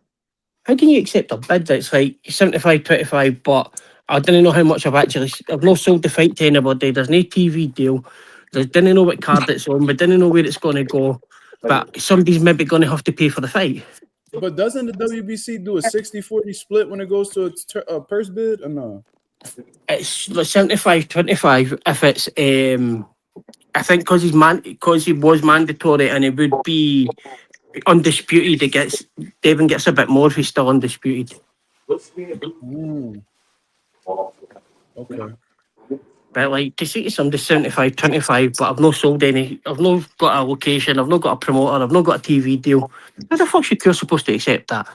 E: How can you accept a bid that's like 75, 25, but I didn't know how much I've not sold the fight to anybody. There's no TV deal. Didn't know what card it's on. We didn't know where it's going to go. But somebody's maybe going to have to pay for the fight.
A: But doesn't the WBC do a 60-40 split when it goes to a purse bid or no?
E: It's like 75, 25 if it's, I think because he was mandatory and it would be undisputed, Devin gets a bit more if he's still undisputed.
A: Hmm. Okay.
E: But like to say to somebody 75, 25, but I've not sold any, I've not got a location, I've not got a promoter, I've not got a TV deal. How the fuck's Shakur supposed to accept that?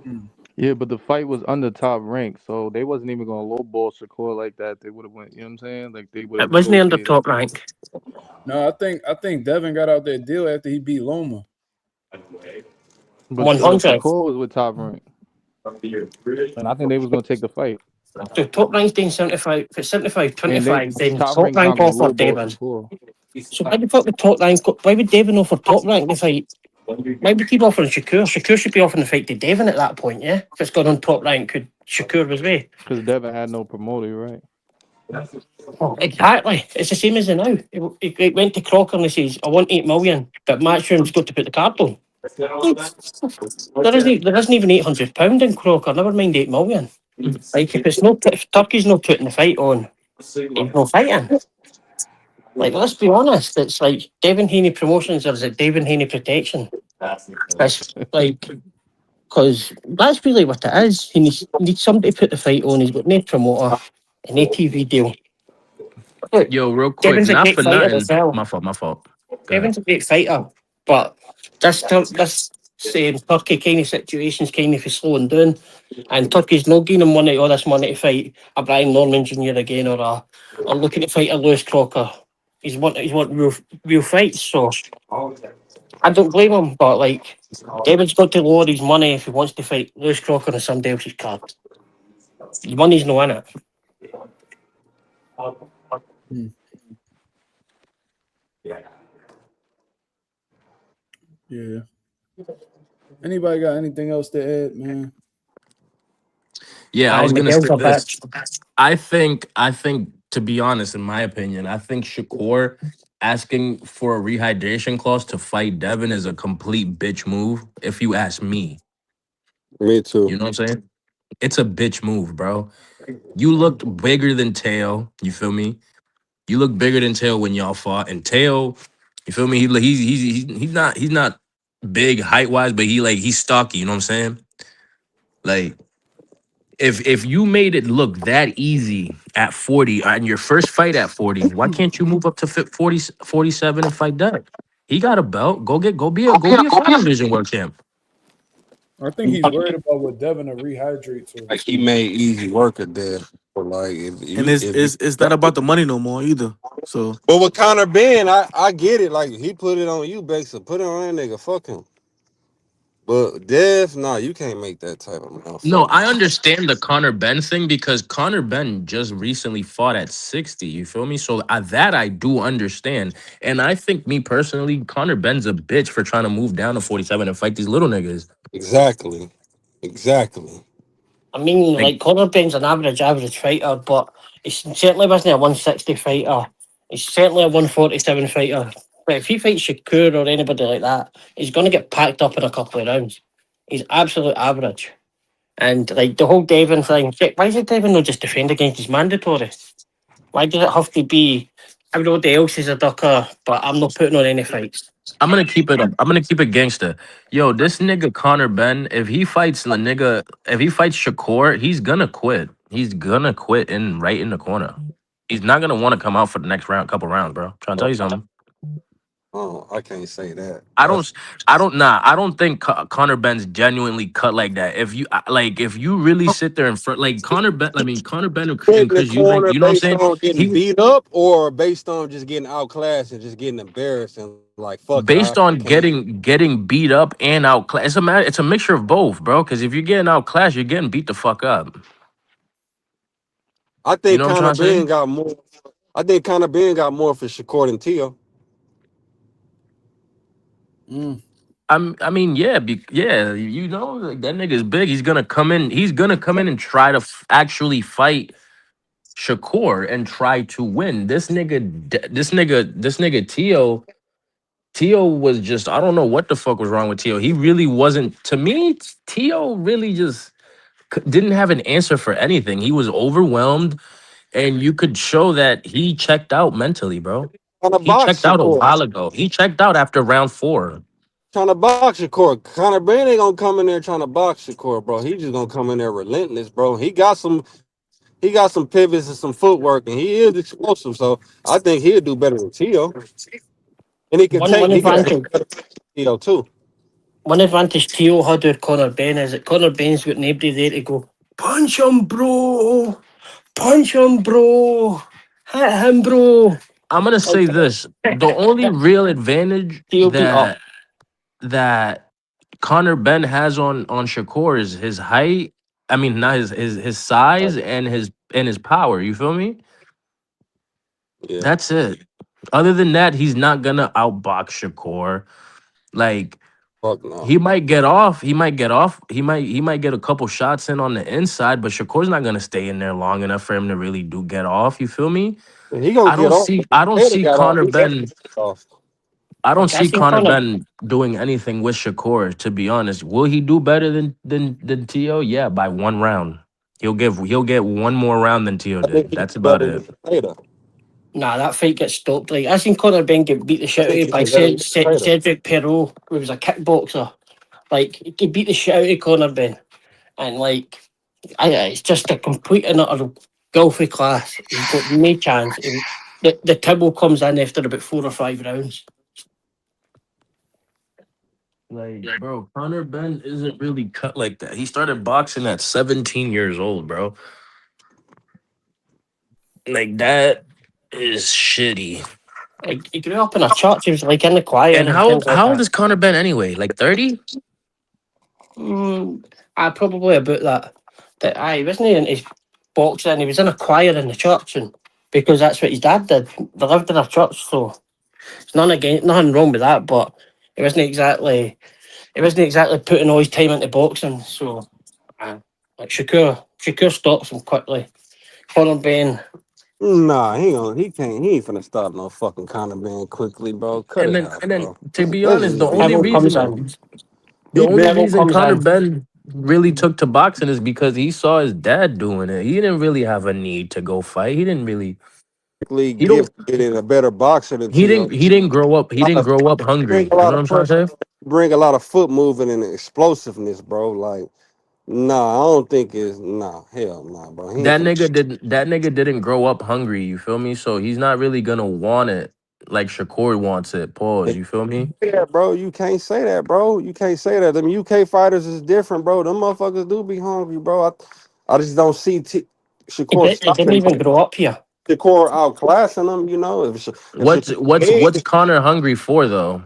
A: Hmm.
G: Yeah, but the fight was under Top Rank, so they wasn't even gonna lowball Shakur like that. They would have went, you know what I'm saying? Like they would have
E: It wasn't under
G: negotiated.
E: Top Rank.
A: No, I think Devin got out that deal after he beat Loma.
G: But still,
E: 100.
G: Shakur was with Top Rank, and I think they was gonna take the fight.
E: So Top Rank's doing 75, if it's 75,
G: And they
E: 25, then
G: Top
E: Top
G: Rank's not
E: Rank
G: gonna
E: offered
G: lowball
E: Devin.
G: Shakur.
E: So why the fuck would Top Rank, why would Devin offer Top Rank the fight? Why would he be offering Shakur? Shakur should be offering the fight to Devin at that point, yeah? If it's gone on Top Rank, could Shakur was way.
G: Because Devin had no promoter, right?
E: Oh, exactly. It's the same as the now. He went to Crocker and he says, I want 8 million, but Matchroom's got to put the card on. There isn't even £800 in Crocker, never mind 8 million. Like, if Turkey's not putting the fight on, he's no fighting. Like, let's be honest, it's like Devin Haney Promotions or is it Devin Haney Protection? It's like, because that's really what it is. He needs somebody to put the fight on. He's got no promoter, and no TV deal. Look,
C: Yo, real quick,
E: Devin's a
C: not
E: great
C: for
E: fighter as
C: nothing.
E: well.
C: My fault. My fault. Go ahead.
E: Devin's a great fighter, but this Turkey kind of situation's kind of for slowing down, and Turkey's not giving him all this money to fight a Brian Norman Jr. again or looking to fight a Lewis Crocker. He's want real fights, so I don't blame him. But like, Devin's got to lower his money if he wants to fight Lewis Crocker on somebody else's card. His money's no in it.
A: Hmm. Yeah. Anybody got anything else to add, man?
C: Yeah, I was gonna
E: Miguel's
C: say
E: a
C: this.
E: bitch.
C: I think to be honest, in my opinion, I think Shakur asking for a rehydration clause to fight Devin is a complete bitch move. If you ask me,
F: Me too.
C: you know what I'm saying? It's a bitch move, bro. You looked bigger than Teo. You feel me? You look bigger than Teo when y'all fought, and Teo, you feel me? He's not big height wise, but he's stocky. You know what I'm saying? Like if you made it look that easy at 40 on your first fight at 40, why can't you move up to 47 and fight Doug? He got a belt. Go be a five division world champ.
A: I think he's worried about what Devin to rehydrate to.
F: Like he made easy work of that. But like
D: And
F: if you
D: it's not about the money no more either. So
F: but with Conor Ben, I get it. Like he put it on you, Baxter. Put it on that nigga. Fuck him. But Dev, nah, you can't make that type of
C: No, I
F: motherfucker.
C: understand the Conor Ben thing because Conor Ben just recently fought at 60. You feel me? So that I do understand. And I think me personally, Conor Ben's a bitch for trying to move down to 47 and fight these little niggas.
F: Exactly. Exactly.
E: I mean,
C: Like
E: like Conor Ben's an average fighter, but he certainly wasn't a 160 fighter. He's certainly a 147 fighter. But if he fights Shakur or anybody like that, he's going to get packed up in a couple of rounds. He's absolute average. And like the whole Devin thing, why does Devin not just defend against his mandatory? Why does it have to be everybody else is a ducker, but I'm not putting on any fights?
C: I'm gonna keep it up. I'm gonna keep it gangster. Yo, this nigga Conor Ben, if he fights Shakur, he's gonna quit. He's gonna quit right in the corner. He's not gonna want to come out for the next couple rounds, bro. Trying to tell you something.
F: Oh, I can't say that.
C: I don't, I don't think Conor Ben's genuinely cut like that. If you really sit there in front, like Conor Ben
F: Quit
C: and
F: in the
C: Chris Eubank,
F: corner
C: you know what I'm
F: based
C: saying?
F: on getting
C: He
F: beat up or based on just getting outclassed and just getting embarrassed and like fuck it, I
C: based on
F: can't.
C: getting beat up and outclassed. It's a mixture of both, bro. Because if you're getting outclassed, you're getting beat the fuck up.
F: I
C: You
F: think
C: know what I'm
F: Conor
C: trying to say?
F: Ben got more. I think Conor Ben got more for Shakur than Tio.
A: Mm.
C: I mean, yeah, you know, like, that nigga's big. He's gonna come in. He's gonna come in and try to actually fight Shakur and try to win. This nigga Tio was just, I don't know what the fuck was wrong with Tio. He really wasn't, to me, Tio really just didn't have an answer for anything. He was overwhelmed, and you could show that he checked out mentally, bro.
F: Trying to
C: He
F: box
C: checked out a
F: Shakur.
C: while ago. He checked out after round 4.
F: Trying to box Shakur. Conor Ben ain't gonna come in there trying to box Shakur, bro. He just gonna come in there relentless, bro. He got some pivots and some footwork, and he is explosive. So I think he'll do better than Tio. And
E: One
F: he can
E: advantage.
F: take better than Tio too.
E: One advantage Teo had with Conor Ben is that Conor Ben's got nobody there to go, punch him, bro. Punch him, bro. Hit him, bro.
C: I'm gonna say this: the only real advantage
E: Teo beat up.
C: that Conor Ben has on Shakur is his height. I mean, not his size and his power. You feel me?
F: Yeah.
C: That's it. Other than that, he's not gonna outbox Shakur. Like
F: Fuck no.
C: He might get off. He might get off. He might get a couple shots in on the inside, but Shakur's not gonna stay in there long enough for him to really do get off. You feel me?
F: He gonna get off.
C: I don't
F: Taylor
C: see
F: got off.
C: Connor
F: He definitely
C: Ben.
F: get off.
C: I don't
E: Like I
C: see
E: seen
C: Connor
E: Conor.
C: Ben doing anything with Shakur, to be honest. Will he do better than Tio? Yeah, by 1 round. He'll get one more round than Tio
F: I think
C: did.
F: he
C: That's
F: do
C: about
F: better
C: it.
F: than Taylor.
E: Nah, that fight gets stopped. Like I seen Conor Ben get beat the
F: I
E: shit out
F: think
E: of
F: he
E: by
F: do better than Taylor.
E: Cedric Perot, who was a kickboxer. Like he beat the shit out of Conor Ben, and like it's just a complete and utter gulfy class. He's got no chance. The Tibble comes in after about 4 or 5 rounds.
C: Like, bro, Connor Ben isn't really cut like that. He started boxing at 17 years old, bro. Like, that is shitty.
E: Like he grew up in a church. He was like in the choir
C: And
E: and things like
C: how old
E: that.
C: is Connor Ben anyway? Like 30?
E: I probably about that. That I wasn't he in his boxing. He was in a choir in the church, and because that's what his dad did. They lived in a church, so it's nothing wrong with that. But it wasn't exactly. He wasn't exactly putting all his time into boxing. So, like Shakur stops him quickly. Conor Ben.
F: Nah, he can't. He ain't finna stop no fucking Conor Ben quickly, bro. Cut
C: And
F: it
C: then
F: out,
C: and then
F: bro.
C: to be
F: Let's
C: honest,
F: just be
E: Tibble comes
F: real.
E: in.
C: the
F: He
C: only
F: been
E: Tibble
C: reason
E: comes
C: Connor
E: in.
C: Ben really took to boxing is because he saw his dad doing it. He didn't really have a need to go fight. He didn't really
F: basically
C: he don't
F: gifted in a better boxer than Tio.
C: he didn't grow up
F: Bring
C: hungry.
F: a
C: You know
F: lot
C: what
F: of
C: I'm trying to say?
F: bring a lot of foot moving and explosiveness, bro. Like, nah, I don't think it's hell nah, bro. He ain't finna.
C: That nigga didn't grow up hungry, you feel me? So he's not really gonna want it like Shakur wants it. Pause, you feel me?
F: Yeah, bro, you can't say that, bro. You can't say that. Them UK fighters is different, bro. Them motherfuckers do be hungry, bro. I just don't see Shakur
E: He didn't
F: stopping
E: even grow up here.
F: Shakur outclassing them. You know, if Shakur,
C: What's Connor hungry for though?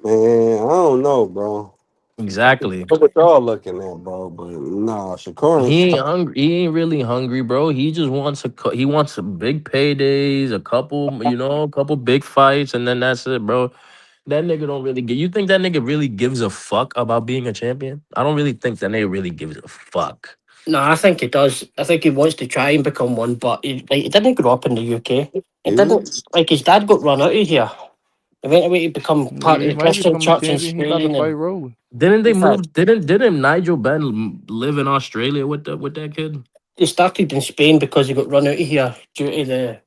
F: man, I don't know, bro.
C: Exactly.
F: What y'all looking at, bro? But nah, Shakur ain't
C: He ain't
F: stopping.
C: hungry. He ain't really hungry, bro. He just wants he wants some big paydays, a couple big fights, and then that's it, bro. That nigga don't really get. You think that nigga really gives a fuck about being a champion? I don't really think that nigga really gives a fuck.
E: No, I think he does. I think he wants to try and become one, but he didn't grow up in the UK. He
F: He
E: didn't like his dad got run out of here. He went away to become part
G: Yeah,
E: of
G: he
E: the
G: might
E: Christian
G: become a
E: church in
G: champion. He about to
E: Spain,
G: fight
E: and
G: Rolly.
C: Didn't they
E: in fact,
C: move? Didn't Nigel Ben live in Australia with that kid?
E: he started in Spain because he got run out of here due to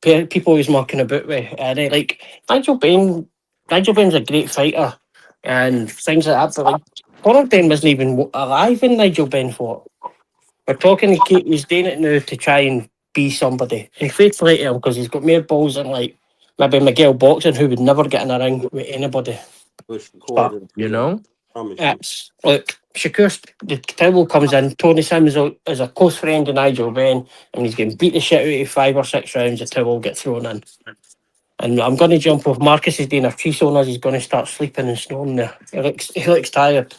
E: the people he was mucking about with. And like Nigel Bain, Nigel Bain's a great fighter and things like that. But like Conor Ben wasn't even alive when Nigel Ben fought. We're talking he's doing it now to try and be somebody. He fades later him because he's got more balls than like maybe Miguel Boxing, who would never get in a ring with anybody.
F: push
E: But
F: Shakur
C: You
F: to
C: know.
F: promise you.
E: it's look, the towel comes in. Tony Sims is a close friend of Nigel Ben, and he's getting beat the shit out of 5 or 6 rounds. The towel get thrown in. And I'm going to jump off. Marcus is doing a tree on us. He's going to start sleeping and snoring there. He looks tired.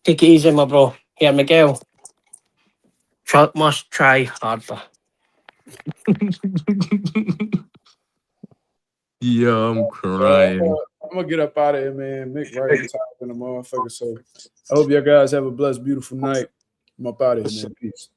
E: Take it easy, my bro. Here, Miguel. Must try harder.
C: Yeah, I'm
A: I'm
C: crying.
A: gonna get up out of here, man. Mick right, I'm tired in the motherfucker. So I hope you guys have a blessed, beautiful night. I'm up out of here, man. Peace.